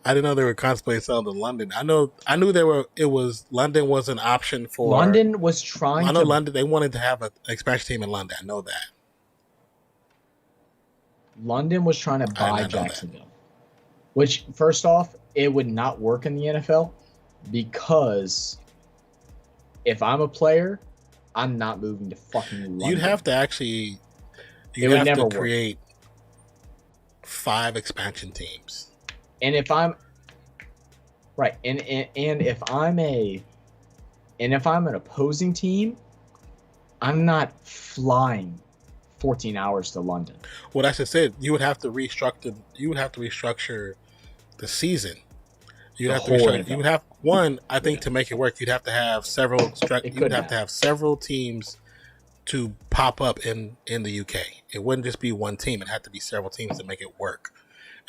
I didn't know they were contemplating selling to London. I knew London was an option for. London was trying. I know London. They wanted to have an expansion team in London. I know that. London was trying to buy Jacksonville. Which, first off, it would not work in the NFL because if I'm a player, I'm not moving to fucking London. You'd have to actually, It would never work. create 5 expansion teams. And if I'm right, and if I'm an opposing team, I'm not flying 14 hours to London. Well, that's just it. You would have to restructure. The season. You would have one. I think to make it work, you'd have to have several. You would have to have several teams to pop up in the UK. It wouldn't just be one team. It had to be several teams to make it work.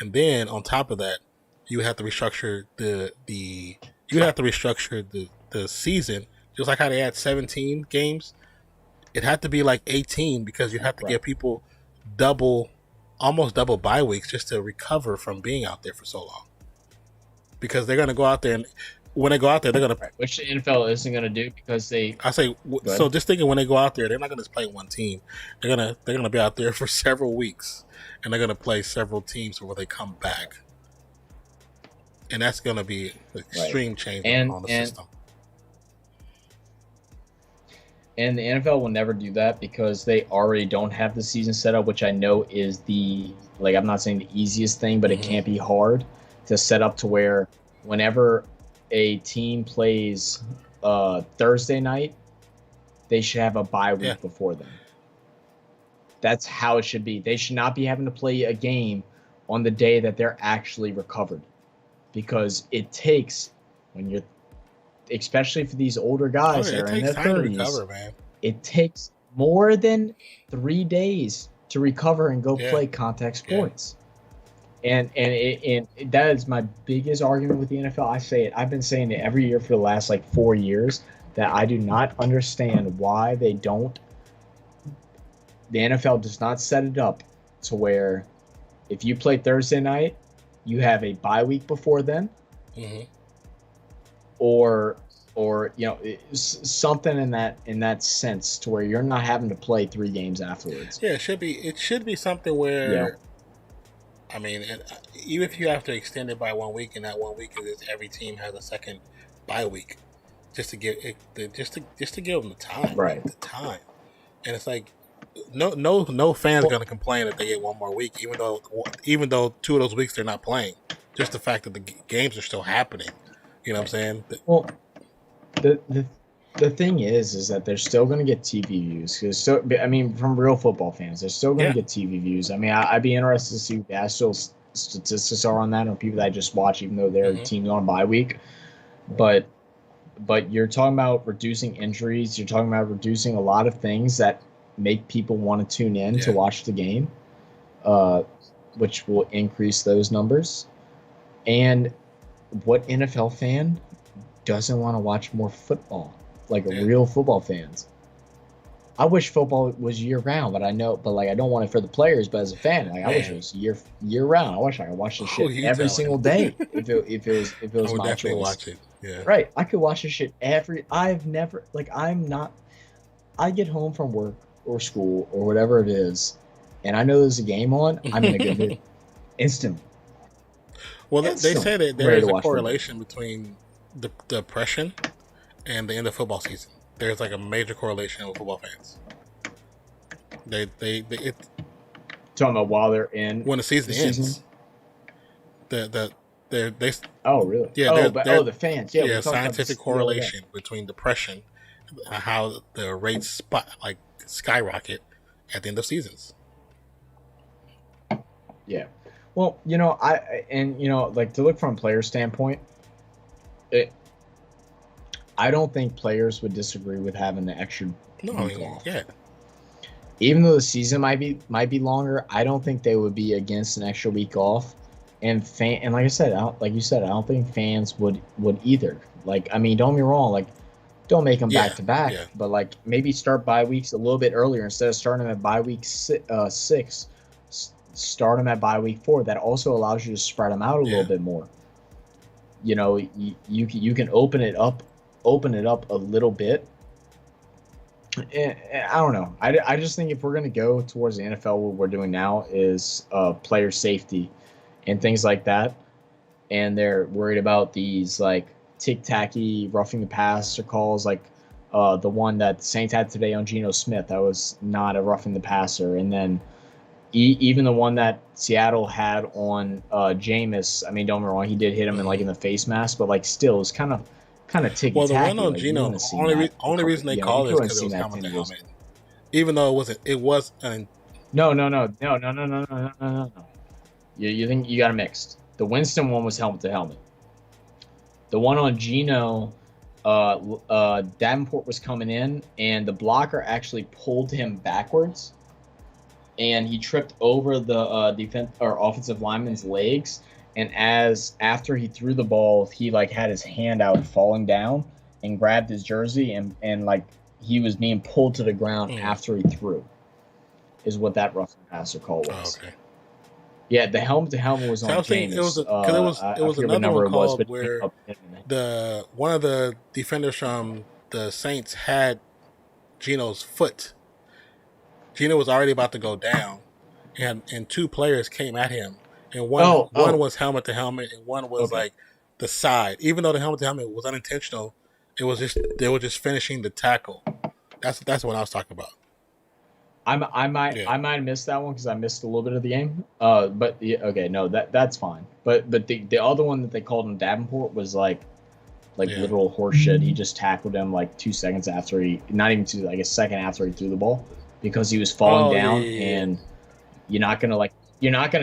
And then on top of that, you would have to restructure the season, just like how they had 17 games. It had to be like 18 because you have to give people almost double bye weeks just to recover from being out there for so long. Because they're going to go out there, and when they go out there, they're going to... Which the NFL isn't going to do because they... So just thinking when they go out there, they're not going to just play one team. They're going to be out there for several weeks, and they're going to play several teams before they come back. And that's going to be an extreme change on the system. And the NFL will never do that because they already don't have the season set up, which I know is I'm not saying the easiest thing, but it can't be hard to set up to where whenever a team plays Thursday night, they should have a bye week before them. That's how it should be. They should not be having to play a game on the day that they're actually recovered, because it takes, when you're, especially for these older guys that are in their 30s, it takes more than 3 days to recover and go play contact sports. And that is my biggest argument with the NFL. I say it. I've been saying it every year for the last 4 years that I do not understand why they don't. The NFL does not set it up to where if you play Thursday night, you have a bye week before then, or something in that sense to where you're not having to play 3 games afterwards. Yeah, it should be something where. I mean, even if you have to extend it by 1 week, and that 1 week is every team has a second bye week, just to give them the time, right? The time, and it's like no fan's gonna complain if they get 1 more week, even though 2 of those weeks they're not playing. Just the fact that the games are still happening, you know what I'm saying? Well, the thing is that they're still going to get TV views. From real football fans, they're still going to get TV views. I mean, I'd be interested to see what the actual statistics are on that, on people that just watch, even though their team's on a bye week. But you're talking about reducing injuries. You're talking about reducing a lot of things that make people want to tune in to watch the game, which will increase those numbers. And what NFL fan doesn't want to watch more football? Real football fans. I wish football was year round, but I don't want it for the players. But as a fan, I wish it was year round. I wish I could watch this shit every single day. If it was my choice. Watch it. Yeah. Right. I could watch this shit I get home from work or school or whatever it is, and I know there's a game on. I'm gonna go do it instantly. Well, they say that there is a correlation between the depression and the end of football season. There's a major correlation with football fans. Talking about while they're in when the season ends. Oh really? Yeah. The fans. Yeah. Yeah. Scientific correlation between depression, how the rates skyrocket at the end of seasons. Yeah. Well, to look from a player standpoint, I don't think players would disagree with having the extra week off. Yeah. Even though the season might be longer, I don't think they would be against an extra week off. And like I said, I don't think fans would either. Don't get me wrong, don't make them back to back, but maybe start bye weeks a little bit earlier instead of starting them at bye week 6. Start them at bye week 4. That also allows you to spread them out a little bit more. You can open it up a little bit. I don't know. I just think if we're going to go towards the NFL, what we're doing now is player safety and things like that. and they're worried about these like tic-tacky roughing the passer calls, like the one that the Saints had today on Geno Smith. That was not a roughing the passer. And then even the one that Seattle had on Jameis. I mean, don't get me wrong, he did hit him in the face mask, but like still, it's kind of ticky-tacky. Well, the one on like, Geno, only reason they called it is because it was helmet to helmet. Even though it was an No. You think you got it mixed. The Winston one was helmet to helmet. The one on Geno, Davenport was coming in, and the blocker actually pulled him backwards, and he tripped over the defense or offensive lineman's legs. And after he threw the ball, he like had his hand out, falling down, and grabbed his jersey, and like he was being pulled to the ground after he threw. Is what that roughing passer call was. Oh, okay. Yeah, the helmet to helmet was on James. It was another one called where one of the defenders from the Saints had Geno's foot. Geno was already about to go down, and two players came at him, and one was helmet to helmet, and one was like the side. Even though the helmet to helmet was unintentional, they were just finishing the tackle. That's what I was talking about. I might have missed that one because I missed a little bit of the game. But yeah, okay, no, that's fine. But the other one that they called him Davenport was like literal horseshit. He just tackled him like 2 seconds after not even 2, like a second after he threw the ball, because he was falling down, and you're not gonna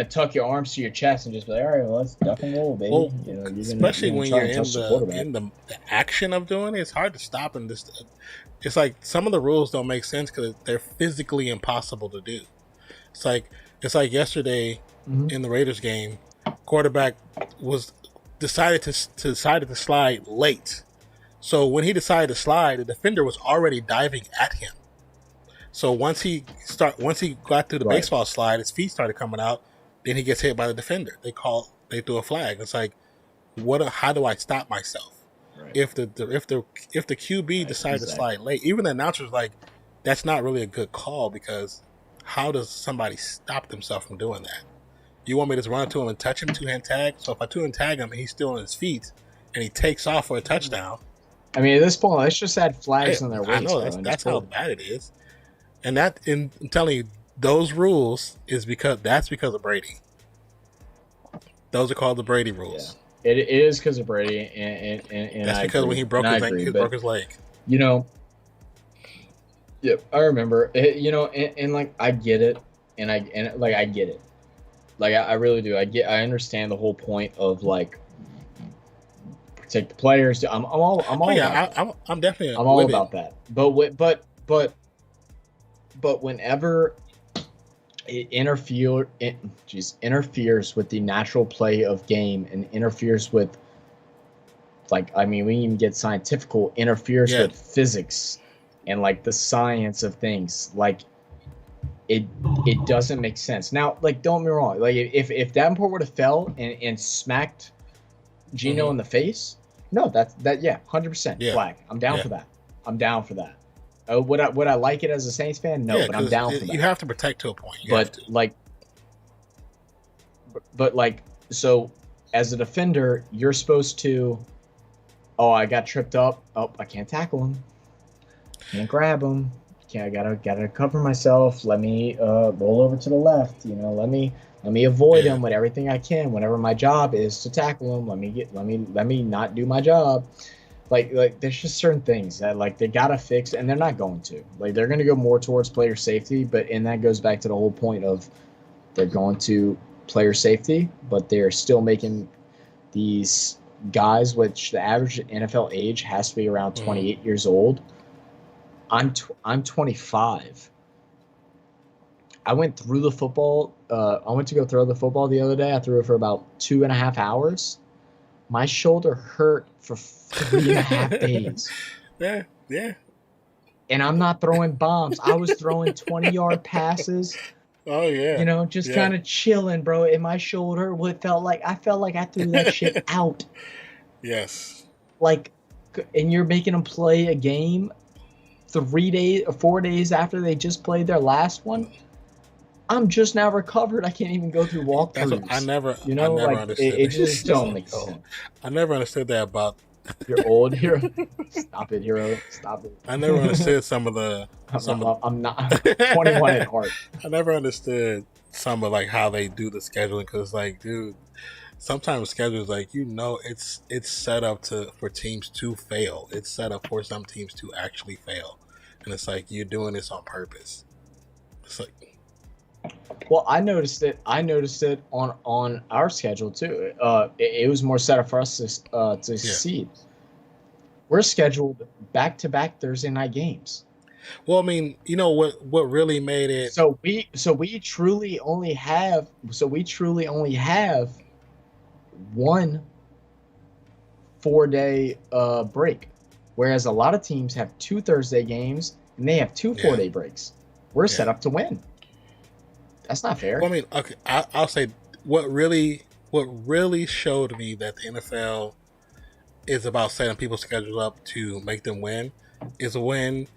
tuck your arms to your chest and just be like, all right, well, let's duck and roll, baby. Well, especially when you're in the action of doing it, it's hard to stop and just. It's like some of the rules don't make sense because they're physically impossible to do. It's like yesterday in the Raiders game, quarterback decided to slide late. So when he decided to slide, the defender was already diving at him. So once he got through the baseball slide, his feet started coming out. Then he gets hit by the defender. They threw a flag. It's like, how do I stop myself? Right. If the QB decided to slide late, even the announcer's like, that's not really a good call, because how does somebody stop themselves from doing that? You want me to just run up to him and touch him, 2-hand tag? So if I 2-hand tag him and he's still on his feet and he takes off for a touchdown. I mean, at this point, let's just add flags on their waist. I know that's how bad it is, and I'm telling you, those rules is because of Brady. Those are called the Brady rules. Yeah. It is because of Brady, and that's because when he broke his leg. You know, yep, I remember. And like I get it, and I get it. Like I really do. I understand the whole point of like protect the players. I'm all. I'm definitely. I'm all about that. But whenever it interferes with the natural play of game, and interferes with, like, I mean, we even get scientific, interferes with physics and like the science of things. Like it doesn't make sense. Now, like, don't get me wrong, like if Davenport would have fell and smacked Geno in the face, no, that 100% flag. I'm down for that. I'm down for that. Would I like it as a Saints fan? No, but I'm down for that. You have to protect to a point. So as a defender, you're supposed to. Oh, I got tripped up. Oh, I can't tackle him. Can't grab him. I gotta cover myself. Let me roll over to the left. Let me avoid him with everything I can. Whenever my job is to tackle him, let me not do my job. Like there's just certain things that like they gotta fix, and they're not going to. Like they're gonna go more towards player safety, and that goes back to the whole point of they're going to player safety, but they're still making these guys, which the average NFL age has to be around 28 years old. I'm 25. I went through the football. I went to go throw the football the other day. I threw it for about 2.5 hours. My shoulder hurt for 3.5 days. Yeah. And I'm not throwing bombs. I was throwing 20-yard passes. Oh yeah. Just kind of chilling, bro. And my shoulder I felt like I threw that shit out. Yes. Like, and you're making them play a game 3 days or 4 days after they just played their last one. I'm just now recovered. I can't even go through That's what I walkthroughs. never, You I know, never like understood. it just don't make Oh, sense. I never understood that about. You're old, hero. Stop it, hero. Stop I never it. understood some of the some of. I'm not. I'm 21 at heart. I never understood some of like how they do the scheduling because, like, dude, sometimes schedules like it's set up for teams to fail. It's set up for some teams to actually fail, and it's like you're doing this on purpose. It's like, Well, I noticed it. I noticed it on our schedule too. It was more set up for us to succeed. We're scheduled back-to-back Thursday night games. well, I mean, you know what really made it. So we truly only have one 4-day break, whereas a lot of teams have 2 Thursday games and they have 2 4-day breaks. We're set up to win. That's not fair. Well, I mean, okay, I'll say what really showed me that the NFL is about setting people's schedules up to make them win is when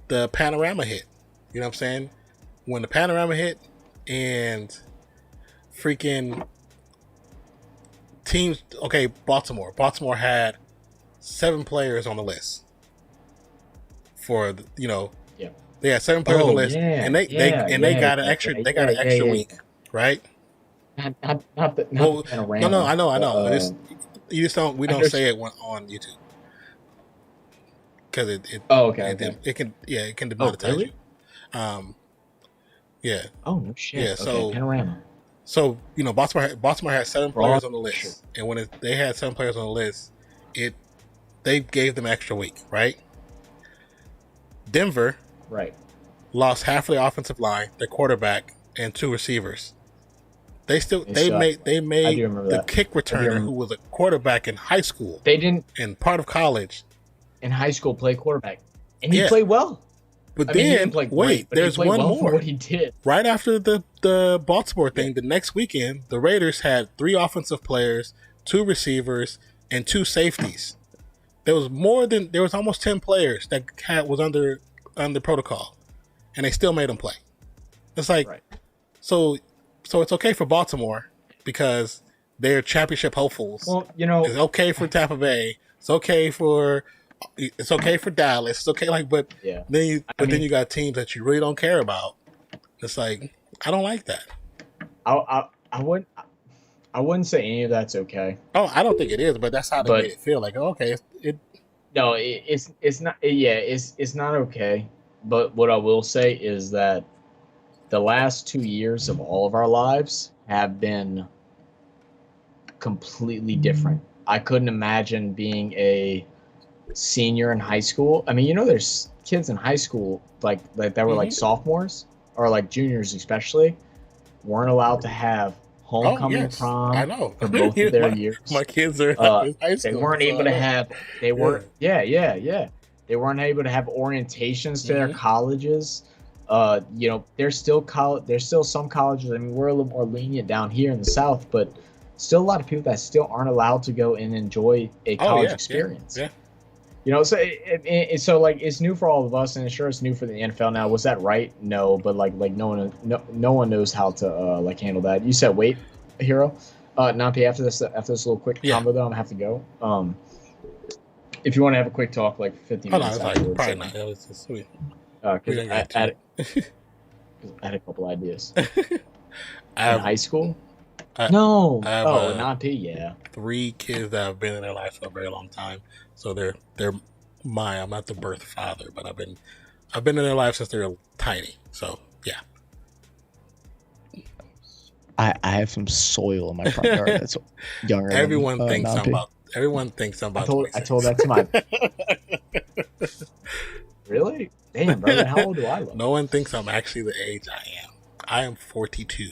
the panorama hit. You know what I'm saying? When the panorama hit and freaking teams. Okay, Baltimore. Baltimore had 7 players on the list for Yeah. They had 7 players on the list, and they got an extra week, right? Not the panorama. No, I know. You just don't. We don't say it on YouTube because it can demonetize really? you. Yeah. Oh no shit. Yeah. Okay, panorama. So Baltimore had 7 players on the list, and when they had 7 players on the list, they gave them extra week, right? Denver, right, lost half of their offensive line, their quarterback, and 2 receivers. They made the kick returner who was a quarterback in high school. They didn't and part of college. In high school, play quarterback, and he played well. But there's one more. For what he did right after the Baltimore thing, the next weekend, the Raiders had 3 offensive players, 2 receivers, and 2 safeties. There was almost 10 players that was under protocol, and they still made them play. It's like so it's okay for Baltimore because they're championship hopefuls. Well, it's okay for Tampa Bay. It's okay for Dallas. It's okay, but then you got teams that you really don't care about. It's like I don't like that. I wouldn't say any of that's okay. Oh, I don't think it is, but that's how they made it feel. Like, okay, no, it's not. Yeah, it's not okay. But what I will say is that the last 2 years of all of our lives have been completely different. I couldn't imagine being a senior in high school. I mean, there's kids in high school like that were like sophomores or like juniors especially weren't allowed to have homecoming prom. I know. For both of their years. My kids are in high school. They weren't able to have. They weren't. Yeah. They weren't able to have orientations to their colleges. There's still some colleges. I mean, we're a little more lenient down here in the South, but still a lot of people that still aren't allowed to go and enjoy a college experience. Yeah. So it's new for all of us, and sure it's new for the NFL now. Was that right? No, but like no one knows how to handle that. You said wait, hero. Nampi, after this little quick combo though, I'm gonna have to go. If you want to have a quick talk, like 15 minutes afterwards. Probably not. That was just sweet. Because I had a couple ideas. In high school? No. Nampi, yeah. 3 kids that have been in their life for a very long time. So they're mine. I'm not the birth father, but I've been in their life since they were tiny. So yeah. I have some soil in my front yard that's younger. Everyone thinks I'm about. I told that to my. Really? Damn, brother. How old do I look? No one thinks I'm actually the age I am. I am 42.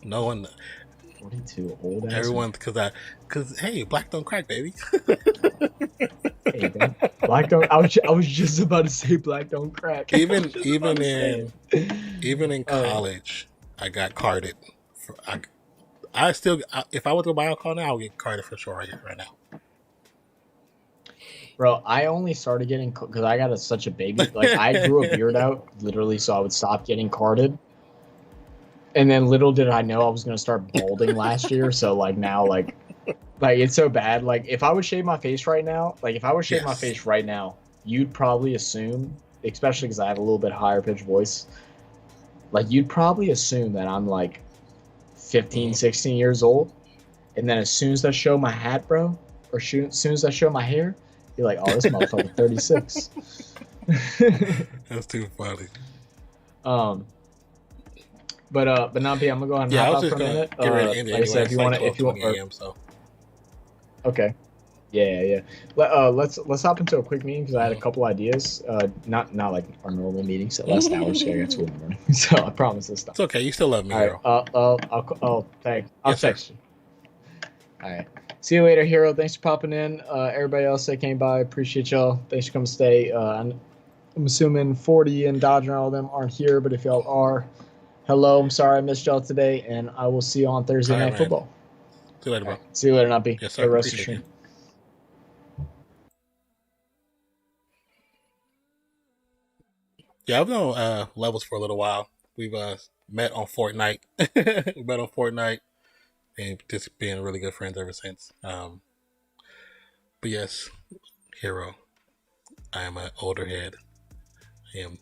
No one. 42, old ass. Everyone, because hey, black don't crack, baby. Hey, man. Black don't. I was just about to say black don't crack. Even in college, I got carded. If I were to buy alcohol now, I would get carded for sure right now. Bro, I only started getting because I got such a baby. Like I grew a beard out literally, so I would stop getting carded. And then little did I know I was gonna start balding last year. So like now, like it's so bad. Like if I would shave my face right now, you'd probably assume, especially because I have a little bit higher pitched voice, like you'd probably assume that I'm like 15, 16 years old. And then as soon as I show my hat, bro, or as soon as I show my hair, you're like, oh, this motherfucker 36. That's too funny. But Nampi, I'm gonna go ahead and hop out for a minute. Get ready to end it. Like I said, if you want to, so. Okay. Yeah. Let's hop into a quick meeting because I had a couple ideas. Not like our normal meetings at last hour, so I got 2 in the morning. So I promise this stuff. It's okay. You still love me, Hero. Thanks. I'll text you. All right. See you later, Hero. Thanks for popping in. Everybody else that came by, appreciate y'all. Thanks for coming to stay. I'm assuming 40 and Dodger and all of them aren't here, but if y'all are, hello. I'm sorry I missed y'all today, and I will see you on Thursday Night Football. See you later, bro. Right. See you later, Numpy. Yes, sir. Rest of the stream. Yeah, I've known Levels for a little while. We've met on Fortnite. And just being really good friends ever since. But yes, Hero. I am an older head. I am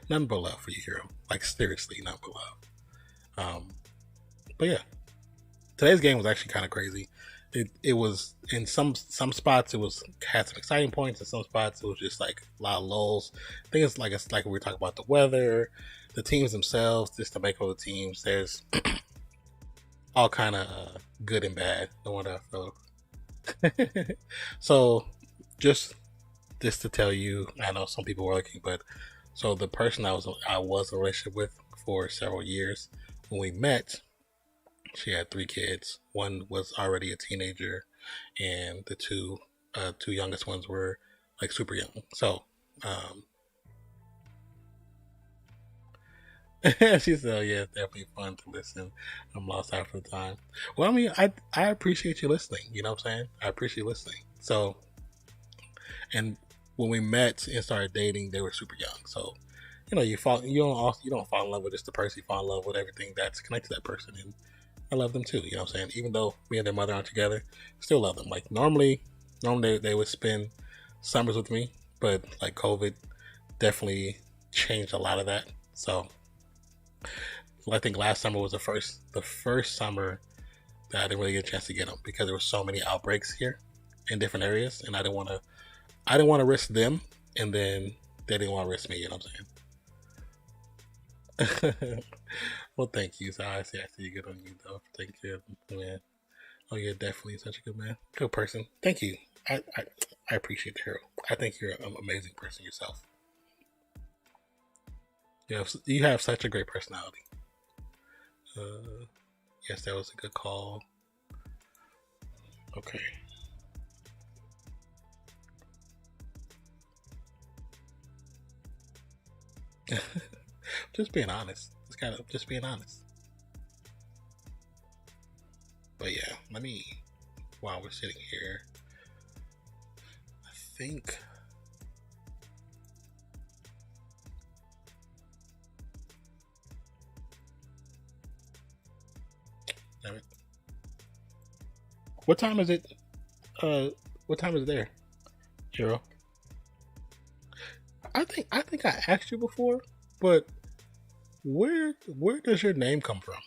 none but love for you, Hero. Like seriously, none but love. But yeah, today's game was actually kind of crazy. It was in some spots had some exciting points. In some spots it was just like a lot of lulls. I think it's like we were talking about the weather, the teams themselves, just the makeup of the teams. There's all kind of good and bad. No wonder I felt. So just to tell you, I know some people were looking, but so the person I was in a relationship with for several years, when we met, she had 3 kids. One was already a teenager, and the two youngest ones were like super young. So she said, oh, yeah, it's definitely fun to listen. I'm lost after the time. Well, I mean, I appreciate you listening. You know what I'm saying? I appreciate listening. So, and when we met and started dating, they were super young. So, you know, you don't fall in love with just the person. You fall in love with everything that's connected to that person. And I love them too. You know what I'm saying? Even though me and their mother aren't together, still love them. Like normally they would spend summers with me, but like COVID definitely changed a lot of that. So I think last summer was the first summer that I didn't really get a chance to get them because there were so many outbreaks here in different areas, and I didn't want to risk them, and then they didn't want to risk me. You know what I'm saying? Well, thank you. So I see you good on you though for taking care of them, man. Oh yeah, definitely such a good man, good person. Thank you. I appreciate the Hero. I think you're an amazing person yourself. You have such a great personality. Yes, that was a good call. Okay. Just being honest. It's kind of just being honest. But yeah, while we're sitting here, I think what time is it? What time is it there, Hero? I think I asked you before, but where does your name come from?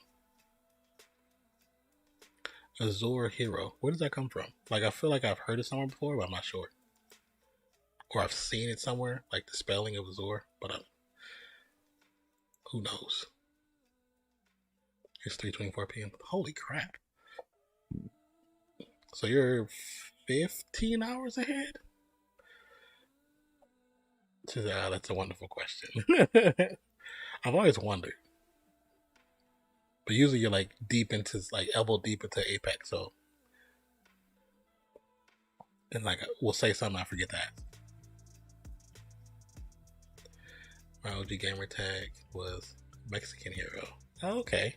Azor Hero. Where does that come from? Like I feel like I've heard it somewhere before, but I'm not sure. Or I've seen it somewhere, like the spelling of Azor, but who knows? It's 3:24 p.m. Holy crap. So you're 15 hours ahead? That's a wonderful question. I've always wondered. But usually you're like elbow deep into Apex, so and like we'll say something I forget to ask. My OG gamer tag was Mexican Hero. Oh, okay.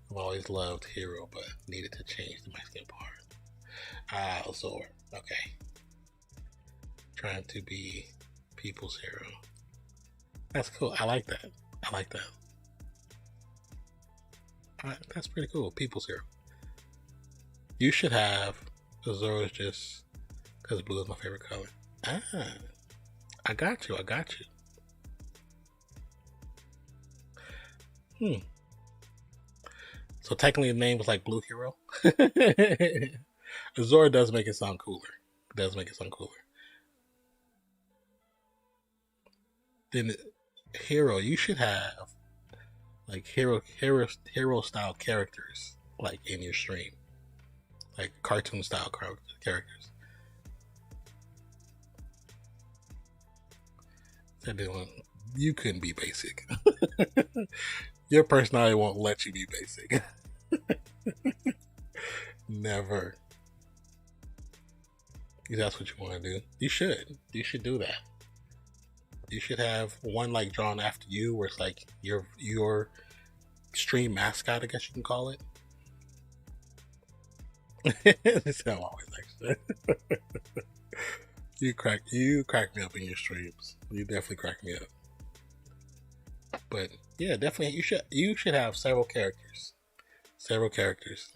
I've always loved Hero, but needed to change the Mexican part. Azor. Okay. Trying to be people's hero. That's cool. I like that. I like that. Alright, that's pretty cool. People's Hero. You should have Zoro's just because blue is my favorite color. Ah, I got you. So technically the name was like Blue Hero. Zoro does make it sound cooler. Then Hero, you should have like hero style characters like in your stream. Like cartoon style characters. You couldn't be basic. Your personality won't let you be basic. Never. If that's what you want to do, you should do that. You should have one like drawn after you, where it's like your stream mascot, I guess you can call it. That's how I always like that. You crack me up in your streams. You definitely crack me up. But yeah, definitely you should have several characters.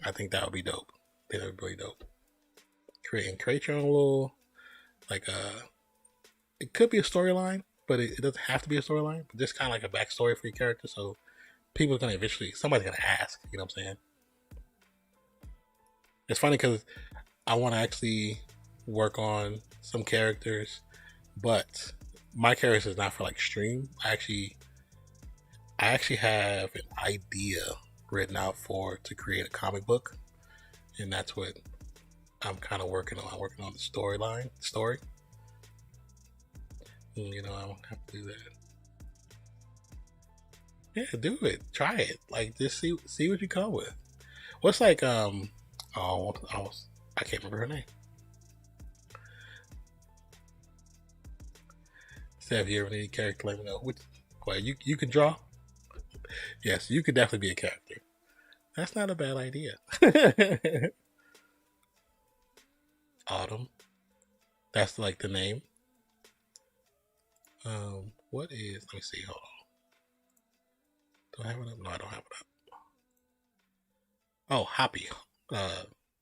I think that would be dope. That would be really dope. Create your own little like it could be a storyline, but it doesn't have to be a storyline. But just kind of like a backstory for your character, so somebody's gonna ask. You know what I'm saying? It's funny because I want to actually work on some characters, but my character is not for like stream. I actually have an idea written out to create a comic book, and that's what I'm kind of working on. I'm working on the story. And, you know, I don't have to do that. Yeah, do it. Try it. Like, just see what you come with. What's like I can't remember her name. So if you ever need a character, let me know. Well, you can draw. Yes, you could definitely be a character. That's not a bad idea. Autumn. That's like the name. Let me see, hold on. Do I have it up? No, I don't have it up. Oh, Hoppy.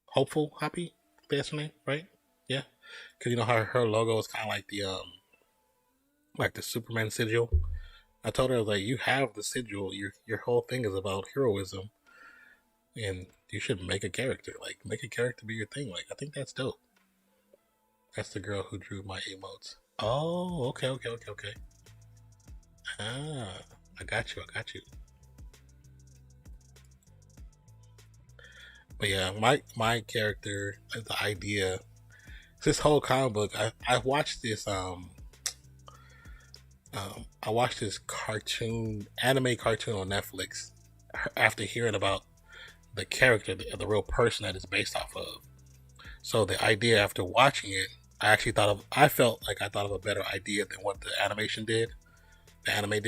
Hopeful Hoppy? That's her name, right? Yeah. Cause you know how her logo is kind of like the Superman sigil. I told her, I was like, you have the sigil. Your whole thing is about heroism, and you should make a character. Like, make a character be your thing. Like, I think that's dope. That's the girl who drew my emotes. Oh, okay. Ah, I got you. But yeah, my character, the idea, this whole comic book. I watched this I watched this anime cartoon on Netflix after hearing about the character, the real person that it's based off of. So the idea after watching it, I felt like I thought of a better idea than what the anime did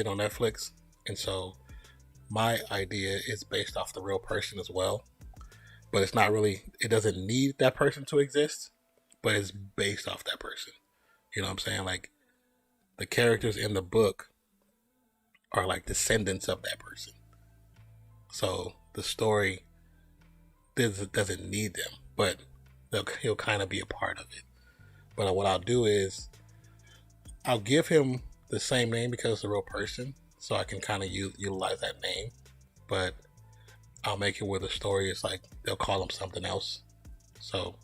on Netflix. And so my idea is based off the real person as well. But it's not really, it doesn't need that person to exist, but it's based off that person. You know what I'm saying? Like, the characters in the book are like descendants of that person. So the story doesn't need them, but he'll kind of be a part of it. But what I'll do is I'll give him the same name because it's a real person, so I can kind of utilize that name. But I'll make it where the story is like they'll call him something else. So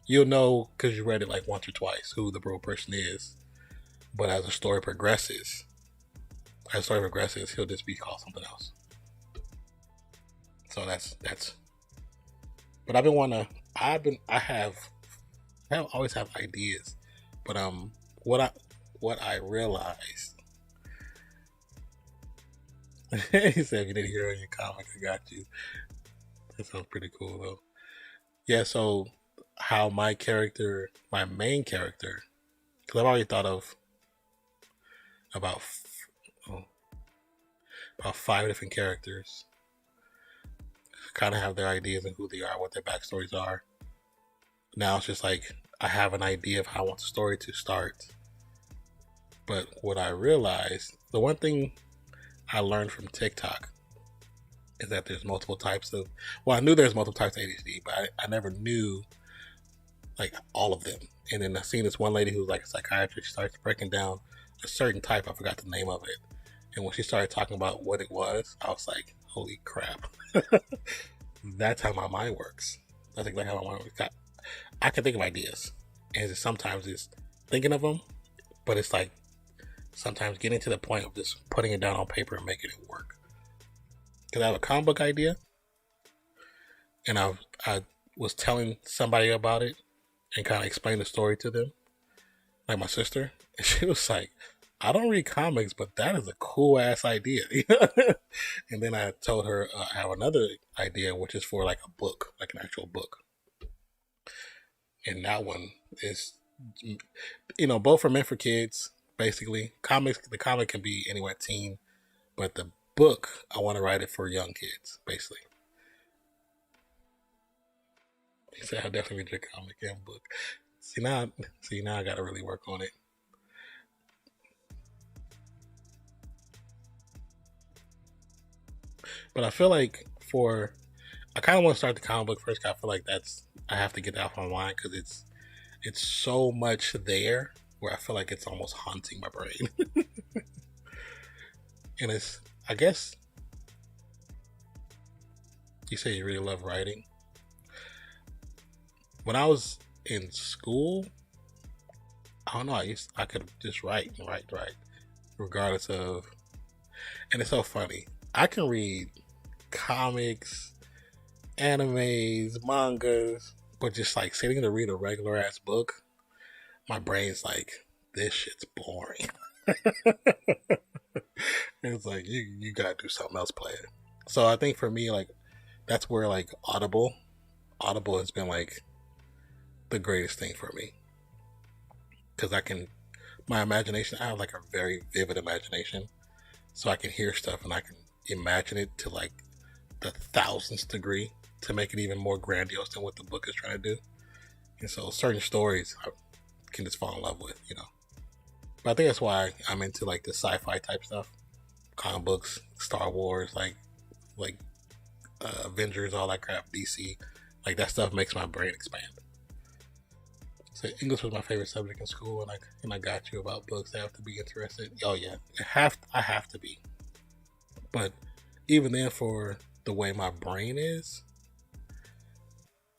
you'll know because you read it like once or twice who the real person is. But as the story progresses, he'll just be called something else. So that's. But I've been wanting to. I always have ideas, but what I realized. He said, "If you didn't hear it in your comic, I got you." That sounds pretty cool, though. Yeah. So how my main character, because I've already thought of about 5 different characters. Kind of have their ideas and who they are, what their backstories are. Now it's just like I have an idea of how I want the story to start. But what I realized, the one thing I learned from TikTok is that there's multiple types of, well, I knew there's multiple types of ADHD, but I never knew like all of them. And then I seen this one lady who's like a psychiatrist. She starts breaking down a certain type. I forgot the name of it. And when she started talking about what it was, I was like, holy crap. That's how my mind works. That's exactly how my mind works. I can think of ideas. And sometimes it's thinking of them, but it's like sometimes getting to the point of just putting it down on paper and making it work. Because I have a comic book idea, and I was telling somebody about it and kind of explained the story to them, like my sister, and she was like, I don't read comics, but that is a cool ass idea. And then I told her I have another idea, which is for like a book, like an actual book. And that one is, both are meant for kids, basically. The comic can be anywhere teen, but the book, I want to write it for young kids, basically. He said, I definitely read your comic and book. See now I got to really work on it. But I feel like I kind of want to start the comic book first. I feel like I have to get that off my mind because it's so much there where I feel like it's almost haunting my brain. And I guess you say you really love writing. When I was in school, I don't know, I could just write, regardless of, and it's so funny. I can read comics, animes, mangas, but just like sitting to read a regular ass book, my brain's like, this shit's boring. It's like you gotta do something else, player. So I think for me, like that's where like Audible has been like the greatest thing for me, because my imagination, I have like a very vivid imagination, so I can hear stuff and I can imagine it to like the 1000th degree to make it even more grandiose than what the book is trying to do. And so certain stories I can just fall in love with, But I think that's why I'm into like the sci-fi type stuff, comic books, Star Wars, like Avengers, all that crap, DC, like that stuff makes my brain expand. So English was my favorite subject in school, and I got you about books. I have to be interested. Oh yeah, I have to be. But even then, for the way my brain is,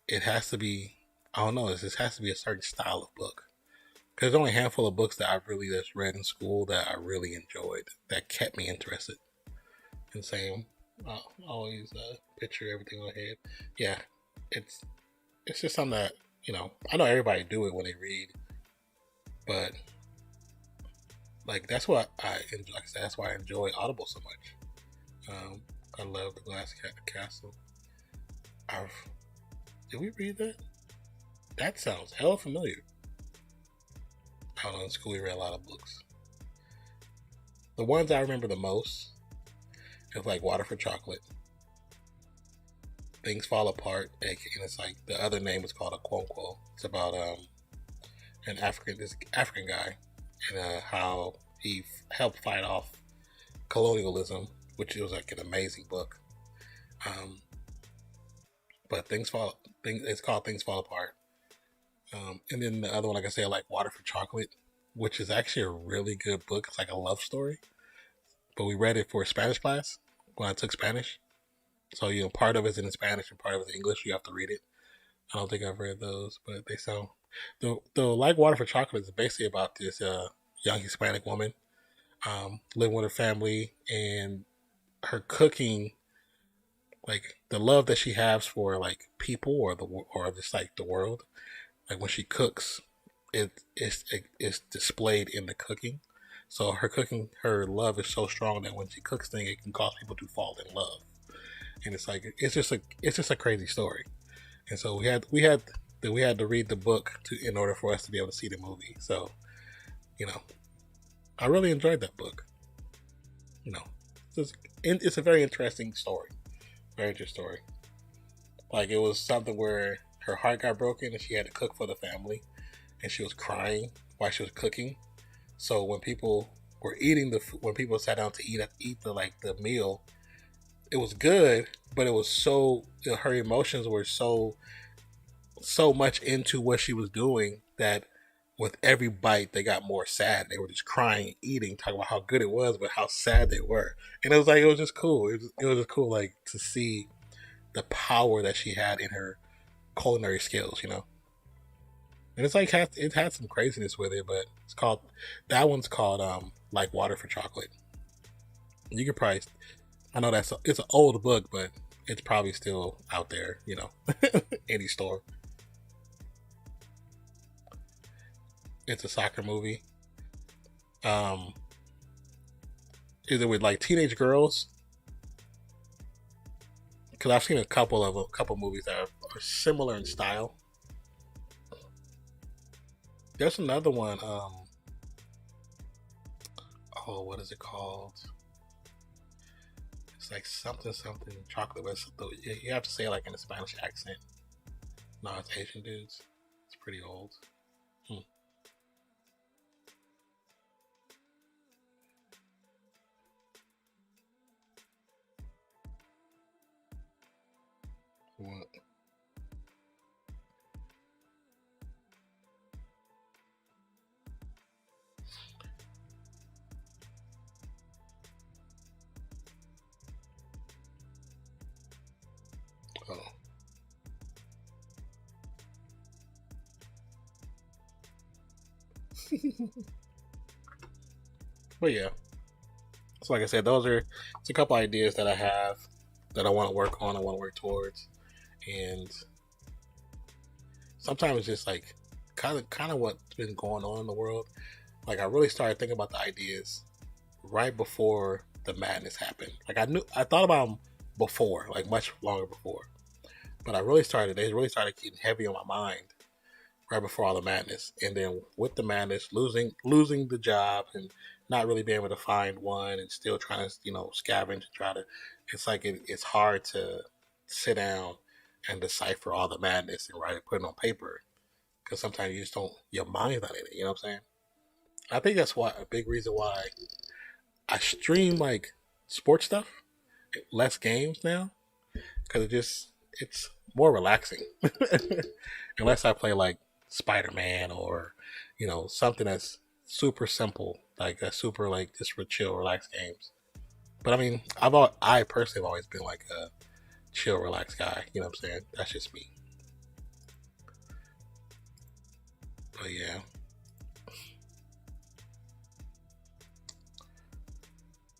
it has to be. I don't know. It just has to be a certain style of book. Because there's only a handful of books that I really just read in school that I really enjoyed, that kept me interested. And same, I always picture everything in my head. Yeah, it's just something that, I know everybody do it when they read, but like that's what I enjoy. Like I said, that's why I enjoy Audible so much. I love The Glass Castle. Did we read that? That sounds hella familiar. I don't know, in school we read a lot of books. The ones I remember the most is like Water for Chocolate, Things Fall Apart, and it's like the other name is called a Quonquo. It's about this African guy and how he helped fight off colonialism, which was like an amazing book. But it's called Things Fall Apart. And then the other one, like I said, like Water for Chocolate, which is actually a really good book. It's like a love story, but we read it for Spanish class when I took Spanish. So, part of it's in Spanish and part of it's in English. You have to read it. I don't think I've read those, but they sound, the like Water for Chocolate is basically about this young Hispanic woman living with her family, and her cooking, like the love that she has for like people or just like the world. Like when she cooks, it's displayed in the cooking. So her love is so strong that when she cooks things, it can cause people to fall in love. And it's like it's just a crazy story. And so we had to read the book in order for us to be able to see the movie. So, I really enjoyed that book. It's a very interesting story. Very interesting story. Like it was something where her heart got broken and she had to cook for the family, and she was crying while she was cooking. So when were eating when people sat down to eat the meal, it was good, but it was so, her emotions were so much into what she was doing that with every bite they got more sad. They were just crying, eating, talking about how good it was, but how sad they were. And it was just cool. It was just cool, like, to see the power that she had in her culinary skills, you know. And it's like it had some craziness with it, but that one's called Like Water for Chocolate. You could probably, I know it's an old book, but it's probably still out there, you know, any store. It's a soccer movie. Is it with like teenage girls? Because I've seen a couple movies that are similar in style. There's another one. What is it called? It's like something chocolate. But you have to say it like in a Spanish accent. No, it's Asian dudes. It's pretty old. What? Oh. But yeah. So like I said, it's a couple ideas that I have that I want to work on, I want to work towards. And sometimes it's just like kind of what's been going on in the world. Like I really started thinking about the ideas right before the madness happened. Like I thought about them before, like much longer before. But they really started getting heavy on my mind right before all the madness. And then with the madness, losing the job and not really being able to find one and still trying to, scavenge and try to, it's like it's hard to sit down and decipher all the madness and put it on paper. Because sometimes you just don't, your mind's not in it, you know what I'm saying? I think that's a big reason why I stream like sports stuff, less games now. Because it's more relaxing. Unless I play like Spider-Man or, something that's super simple, like a super like just for chill, relaxed games. But I mean, I personally have always been like a chill, relaxed guy. You know what I'm saying? That's just me. But yeah.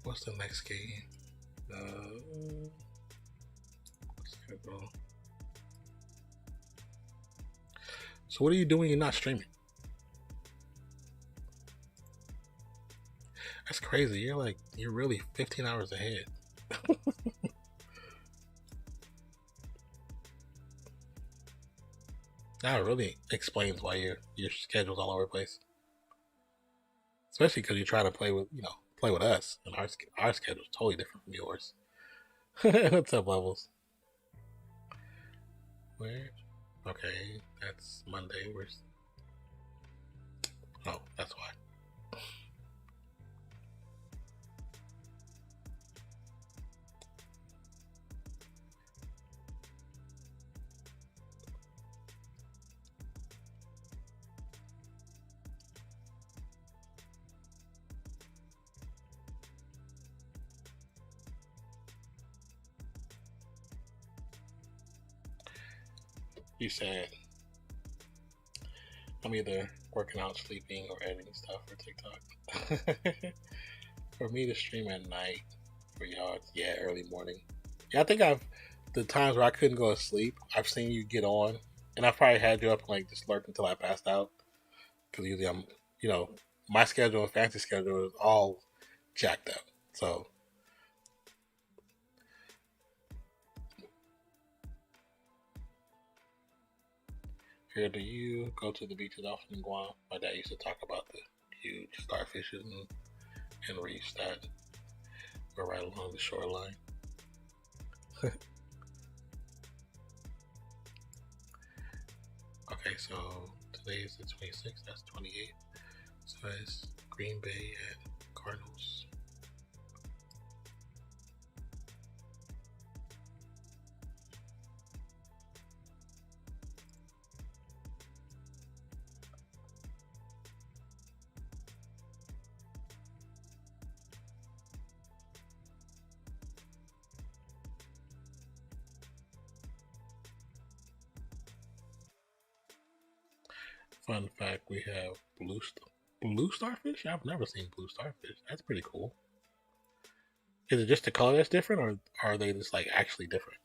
What's the next game? So what are you doing? You're not streaming. That's crazy. You're really 15 hours ahead. That really explains why your schedule's all over the place. Especially because you're trying to play with us, and our schedule's totally different from yours. What's up, Levels? Where? Okay, that's Monday. Oh, that's why. You said I'm either working out, sleeping, or editing stuff for TikTok. For me to stream at night, for y'all, early morning. Yeah, I think the times where I couldn't go to sleep, I've seen you get on, and I probably had you up and like just lurk until I passed out. Because usually I'm, my schedule and fancy schedule is all jacked up. So. Here, do you go to the beaches often in Guam? My dad used to talk about the huge starfishes and reefs that were right along the shoreline. Okay, so today is the 26th, that's 28th. So it's Green Bay and Cardinals. Fun fact, we have blue starfish? I've never seen blue starfish. That's pretty cool. Is it just the color that's different, or are they just like actually different?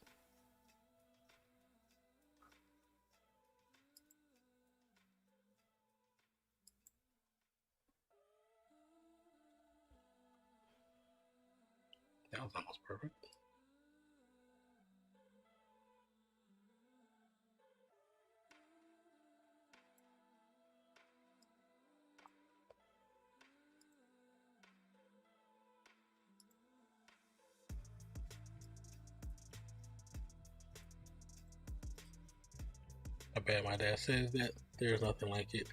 That was almost perfect. I bet my dad says that there's nothing like it.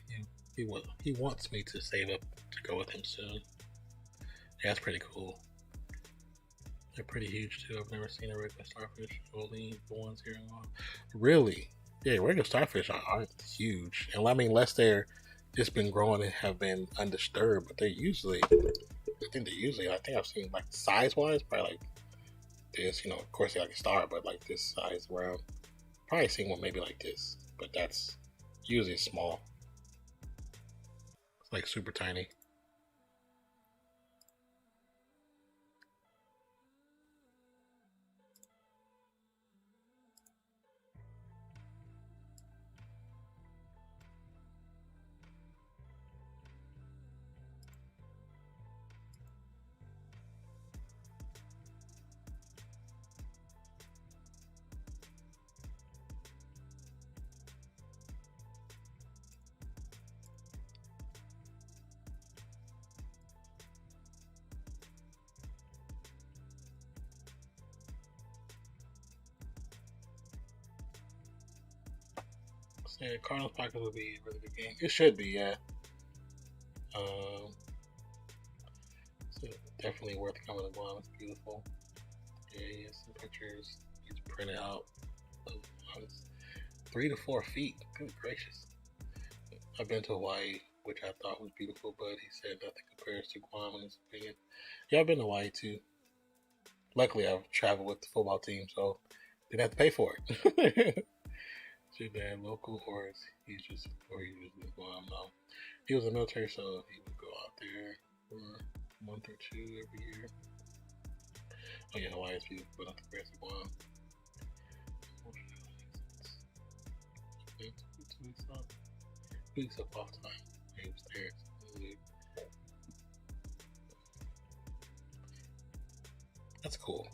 He wants me to save up to go with him soon. Yeah, that's pretty cool. They're pretty huge too. I've never seen a regular starfish. Only the ones here in Guam. Really? Yeah, regular starfish aren't huge. And I mean, unless they're just been growing and have been undisturbed, but they're usually, I think I've seen like size-wise, probably like this, of course they're like a star, but like this size around. Probably seen one maybe like this, but that's usually small. It's like super tiny. Yeah, Cardinals Packers will be a really good game. It should be, yeah. So definitely worth coming to Guam. It's beautiful. Yeah, he has some pictures. He's printed out of 3 to 4 feet. Good gracious. I've been to Hawaii, which I thought was beautiful, but he said nothing compares to Guam in his opinion. Yeah, I've been to Hawaii too. Luckily, I've traveled with the football team, so didn't have to pay for it. Is your dad local, or is he just in Guam? No, he was in the military, so he would go out there for a month or two every year. Oh yeah, Hawaii is beautiful, but not compared to Guam. Weeks up off time. He was there. That's cool.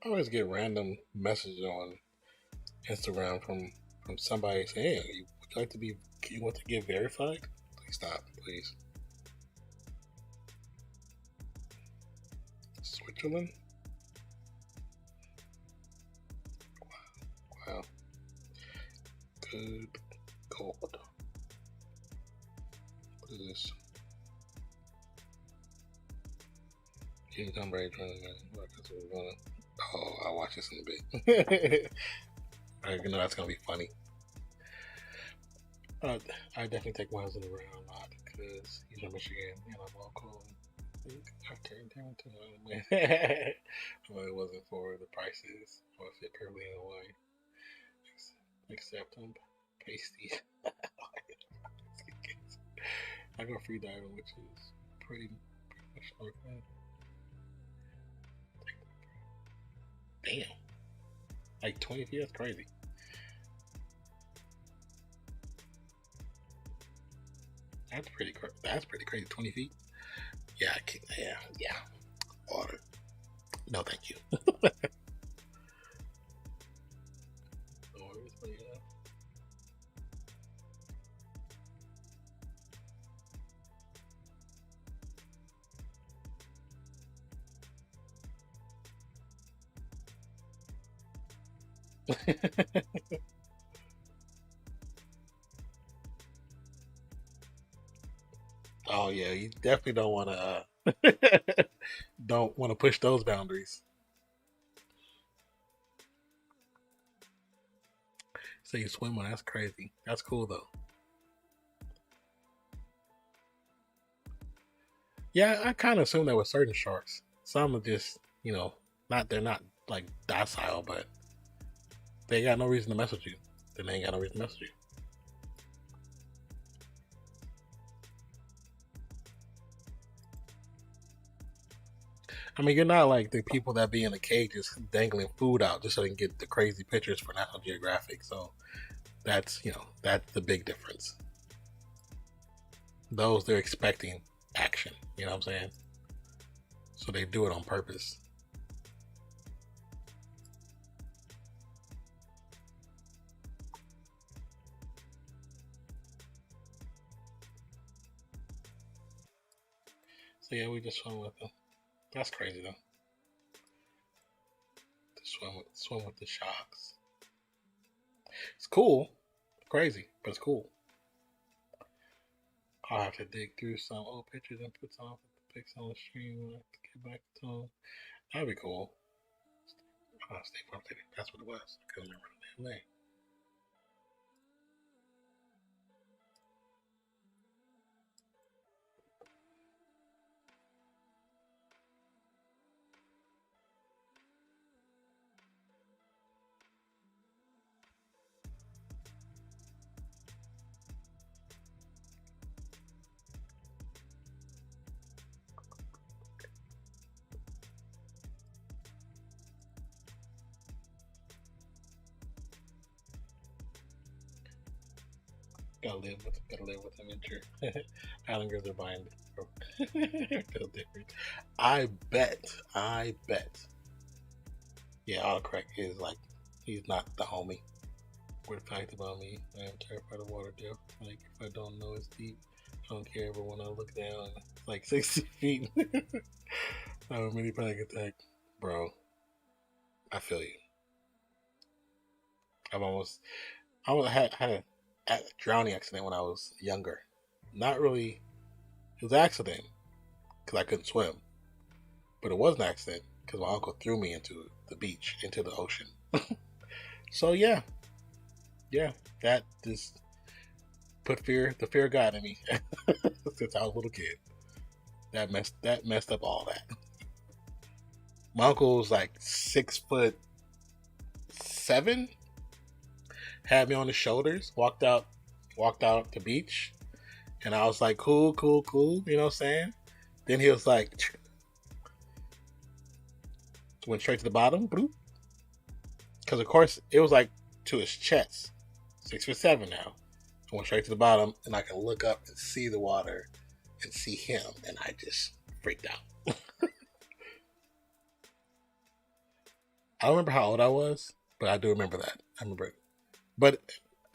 I always get random messages on Instagram from somebody saying, "Hey, would you like to be? You want to get verified? Please stop, please." Switzerland. Wow. Good God. What is this? King Tom Brady joining me. Oh, I'll watch this in a bit. I know that's gonna be funny. I definitely take Miles in the round a lot because he's from Michigan and I'm local. I've turned down to well, it wasn't for the prices. Or fit perfectly in a way. Except I'm pasty. I go free diving, which is pretty much snorkeling. Damn. Like 20 feet? That's crazy. That's pretty crazy. 20 feet? Yeah, I can't, yeah. Water. No, thank you. Oh yeah, you definitely don't want to don't want to push those boundaries. So you swim on, that's crazy. That's cool though. Yeah, I kind of assume that with certain sharks, some are just, they're not like docile, but they got no reason to mess with you. Then they ain't got no reason to mess with you. I mean, you're not like the people that be in the cages dangling food out just so they can get the crazy pictures for National Geographic. So that's the big difference. Those, they're expecting action. You know what I'm saying? So they do it on purpose. So yeah, we just swim with them. That's crazy though. To swim with the sharks. It's cool. Crazy, but it's cool. I'll have to dig through some old pictures and put some pics on the stream when I get back to them. That'd be cool. Stay Farm City. That's what it was. I couldn't remember the damn name. Gotta live with them in true. Islanders are buying feel different. I bet. Yeah, autocorrect is like, he's not the homie. Weird fact about me, I am terrified of water depth. Like, if I don't know it's deep, I don't care, but when I look down, it's like 60 feet. I have a mini panic attack. Bro, I feel you. I had a drowning accident when I was younger. Not really, it was an accident because I couldn't swim, but it was an accident because my uncle threw me into the beach, into the ocean. So yeah, that just put the fear of God in me since I was a little kid. That messed up all that. My uncle was like 6'7", had me on his shoulders, walked out the beach, and I was like, cool, you know what I'm saying? Then he was like, went straight to the bottom, because of course it was like to his chest, 6'7" now. I went straight to the bottom, and I can look up and see the water and see him, and I just freaked out. I don't remember how old I was, but I do remember that. I remember it. But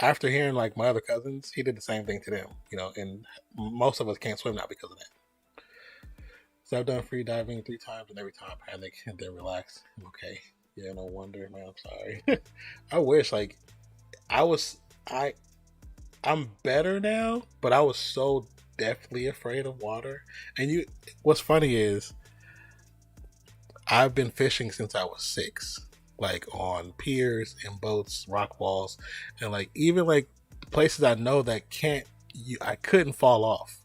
after hearing like my other cousins, he did the same thing to them, and most of us can't swim now because of that. So I've done free diving 3 times, and every time I panic and then relax. I'm okay. Yeah, no wonder, man. I'm sorry. I wish I'm better now, but I was so deathly afraid of water. And what's funny is I've been fishing since I was 6. Like on piers and boats, rock walls, and like even like places I know that I couldn't fall off,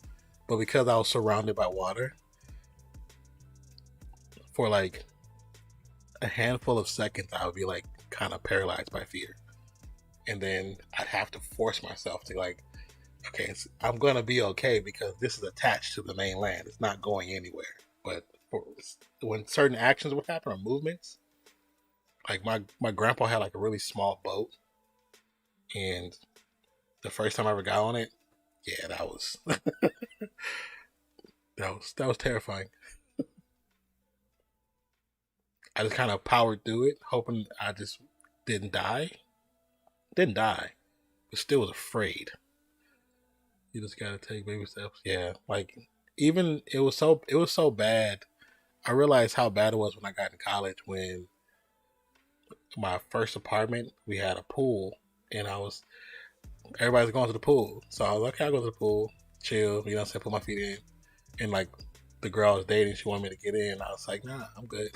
but because I was surrounded by water, for like a handful of seconds, I would be like kind of paralyzed by fear. And then I'd have to force myself to like, okay, I'm going to be okay because this is attached to the main land. It's not going anywhere. But when certain actions would happen or movements, like my grandpa had like a really small boat. And the first time I ever got on it, yeah, that was that was terrifying. I just kind of powered through it, hoping I just didn't die. Didn't die, but still was afraid. You just gotta take baby steps. Yeah, like even it was so bad. I realized how bad it was when I got in college. When my first apartment, we had a pool, and everybody's going to the pool, so I was like, okay, I'll go to the pool, chill. You know what I'm saying? Put my feet in, and like the girl I was dating, she wanted me to get in. I was like, nah, I'm good.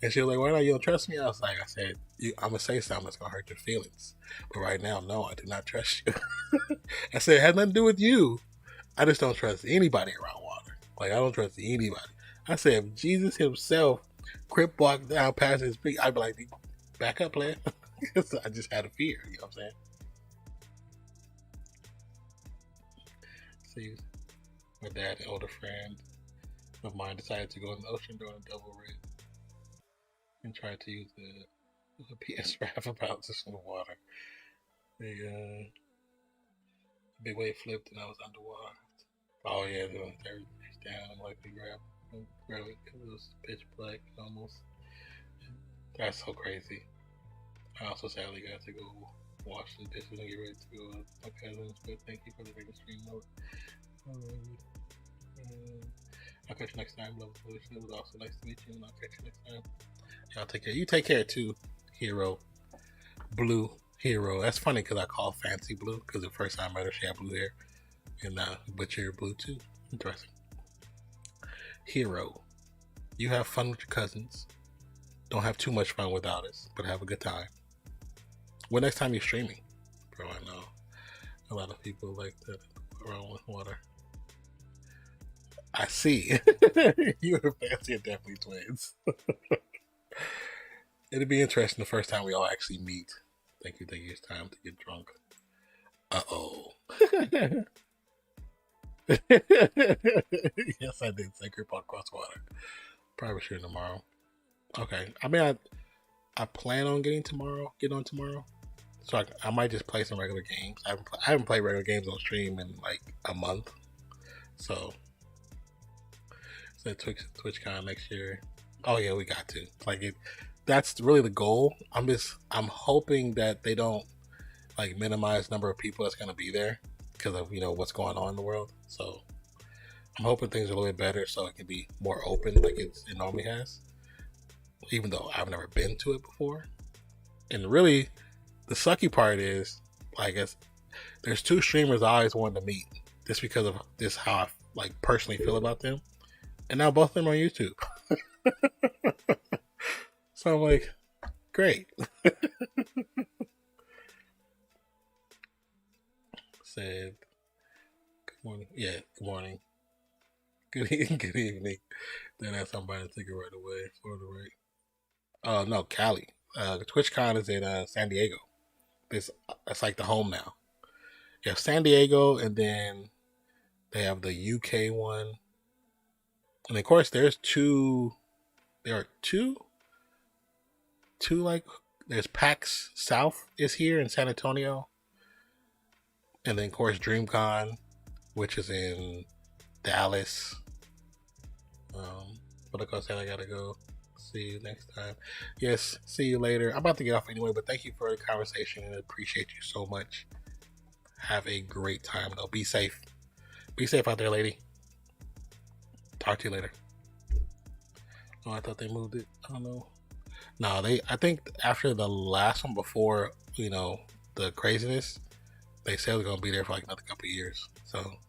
And she was like, why not? You don't trust me? I said, I'm gonna say something that's gonna hurt your feelings, but right now, no, I do not trust you. I said, it has nothing to do with you. I just don't trust anybody around water. Like, I don't trust anybody. I said, if Jesus himself crip walked down past his feet, I'd be like, back up, player. I just had a fear, you know what I'm saying? See, my dad, an older friend of mine, decided to go in the ocean during a double rig and tried to use the PS raft about to swim water. The big wave flipped and I was underwater. Oh yeah, they reached down and like grab it. It was pitch black almost. That's so crazy. I also sadly got to go wash the dishes and get ready to go with my cousins, but thank you for the big stream note. I'll catch you next time, Love Solution. It was also nice to meet you, and I'll catch you next time. Y'all take care. You take care too, Hero. Blue Hero. That's funny because I call Fancy Blue because the first time I met her, she had blue hair. And but you're blue too. Interesting. Hero. You have fun with your cousins. Don't have too much fun without us, but have a good time. When next time you're streaming? Bro, I know a lot of people like that around with water. I see. You and Fancy are definitely twins. It'll be interesting the first time we all actually meet. Thank you. It's time to get drunk. Uh-oh. Yes, I did say grip on crosswater. Probably sure tomorrow. Okay. I mean, I plan on getting on tomorrow. So I might just play some regular games. I haven't played regular games on stream in like a month. So TwitchCon next year. Oh yeah, we got to. That's really the goal. I'm hoping that they don't like minimize the number of people that's gonna be there because of what's going on in the world. So I'm hoping things are a little bit better so it can be more open like it normally has. Even though I've never been to it before. And really, the sucky part is, I guess, there's two streamers I always wanted to meet just because of this how I personally feel about them. And now both of them are on YouTube. So I'm like, great. Said, good morning. Yeah, good morning. Good evening. Then I somebody to take it right away. Florida, right? No, Cali. TwitchCon is in San Diego. That's like the home now. You have San Diego, and then they have the UK one. And of course, there are two, there's PAX South is here in San Antonio. And then, of course, DreamCon, which is in Dallas. But of course, I gotta go. See you next time. Yes, see you later. I'm about to get off anyway, but thank you for the conversation and I appreciate you so much. Have a great time, though. Be safe. Be safe out there, lady. Talk to you later. Oh, I thought they moved it. I don't know. No, I think after the last one before, the craziness, they said it was going to be there for like another couple of years. So,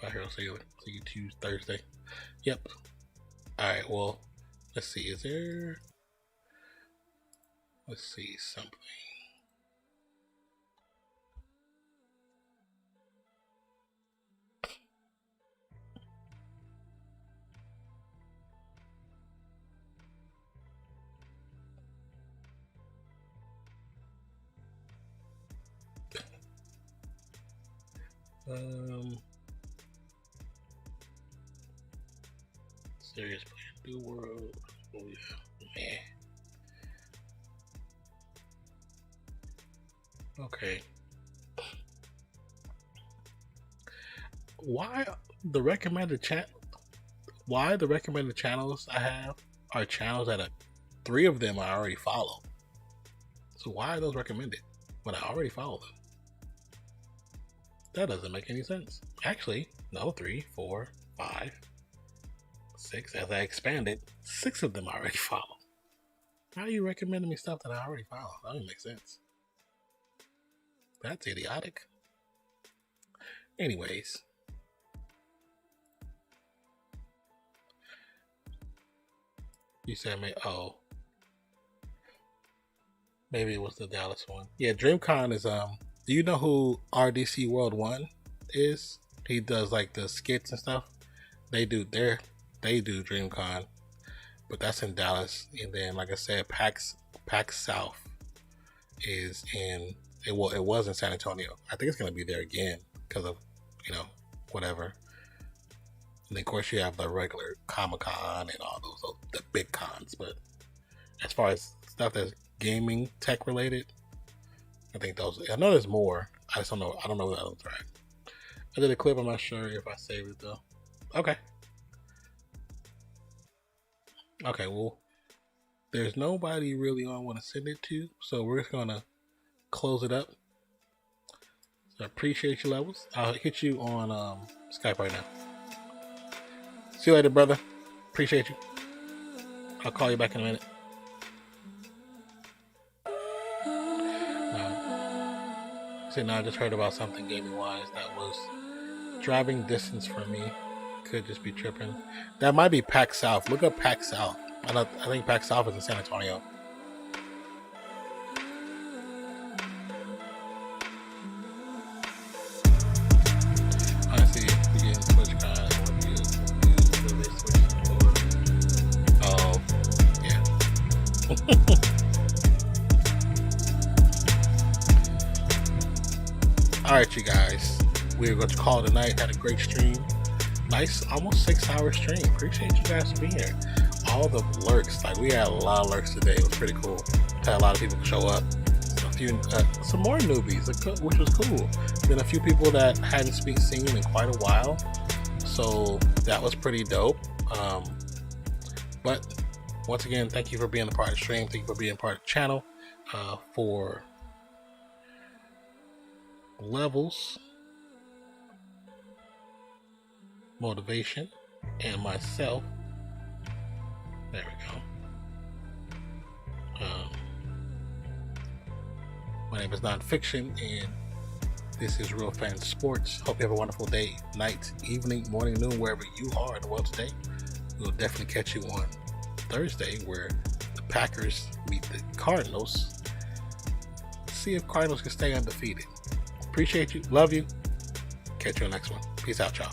bye here. I'll see you Tuesday, Thursday. Yep. All right. Well, let's see. Let's see something. Serious Plan New World. Oh yeah, man. Okay. Why the recommended channels I have are channels that 3 of them I already follow. So why are those recommended when I already follow them? That doesn't make any sense. Actually, no, 3, 4, 5, 6. As I expanded, 6 of them I already follow. How are you recommending me stuff that I already follow? That doesn't make sense. That's idiotic. Anyways. You said, maybe it was the Dallas one. Yeah, DreamCon is, do you know who RDC World 1 is? He does like the skits and stuff. They do DreamCon, but that's in Dallas. And then, like I said, PAX South is in, it was in San Antonio. I think it's going to be there again because of, whatever. And of course you have the regular Comic-Con and all those, the big cons. But as far as stuff that's gaming tech related, I think those, I know there's more. I don't know what that looks right. I did a clip, I'm not sure if I saved it though. Okay, well, there's nobody really I want to send it to, so we're just gonna close it up. So I appreciate you, Levels. I'll hit you on Skype right now. See you later, brother. Appreciate you. I'll call you back in a minute. I just heard about something gaming wise that was driving distance for me. Could just be tripping. That might be PAX South. Look up PAX South. I think PAX South is in San Antonio. Honestly, if we get TwitchCon, what do they switch for? Oh, yeah. Alright, you guys, we're going to call it a night. Had a great stream. Nice, almost 6-hour stream. Appreciate you guys for being here. All the lurks, like we had a lot of lurks today. It was pretty cool. Had a lot of people show up. Some more newbies, which was cool. Then a few people that hadn't seen in quite a while. So that was pretty dope. But once again, thank you for being a part of the stream. Thank you for being a part of the channel. For Levels, Motivation, and myself. There we go. My name is Nonpfixion, and this is Real Fan Sports. Hope you have a wonderful day, night, evening, morning, noon, wherever you are in the world today. We'll definitely catch you on Thursday, where the Packers meet the Cardinals. See if Cardinals can stay undefeated. Appreciate you. Love you. Catch you on the next one. Peace out, y'all.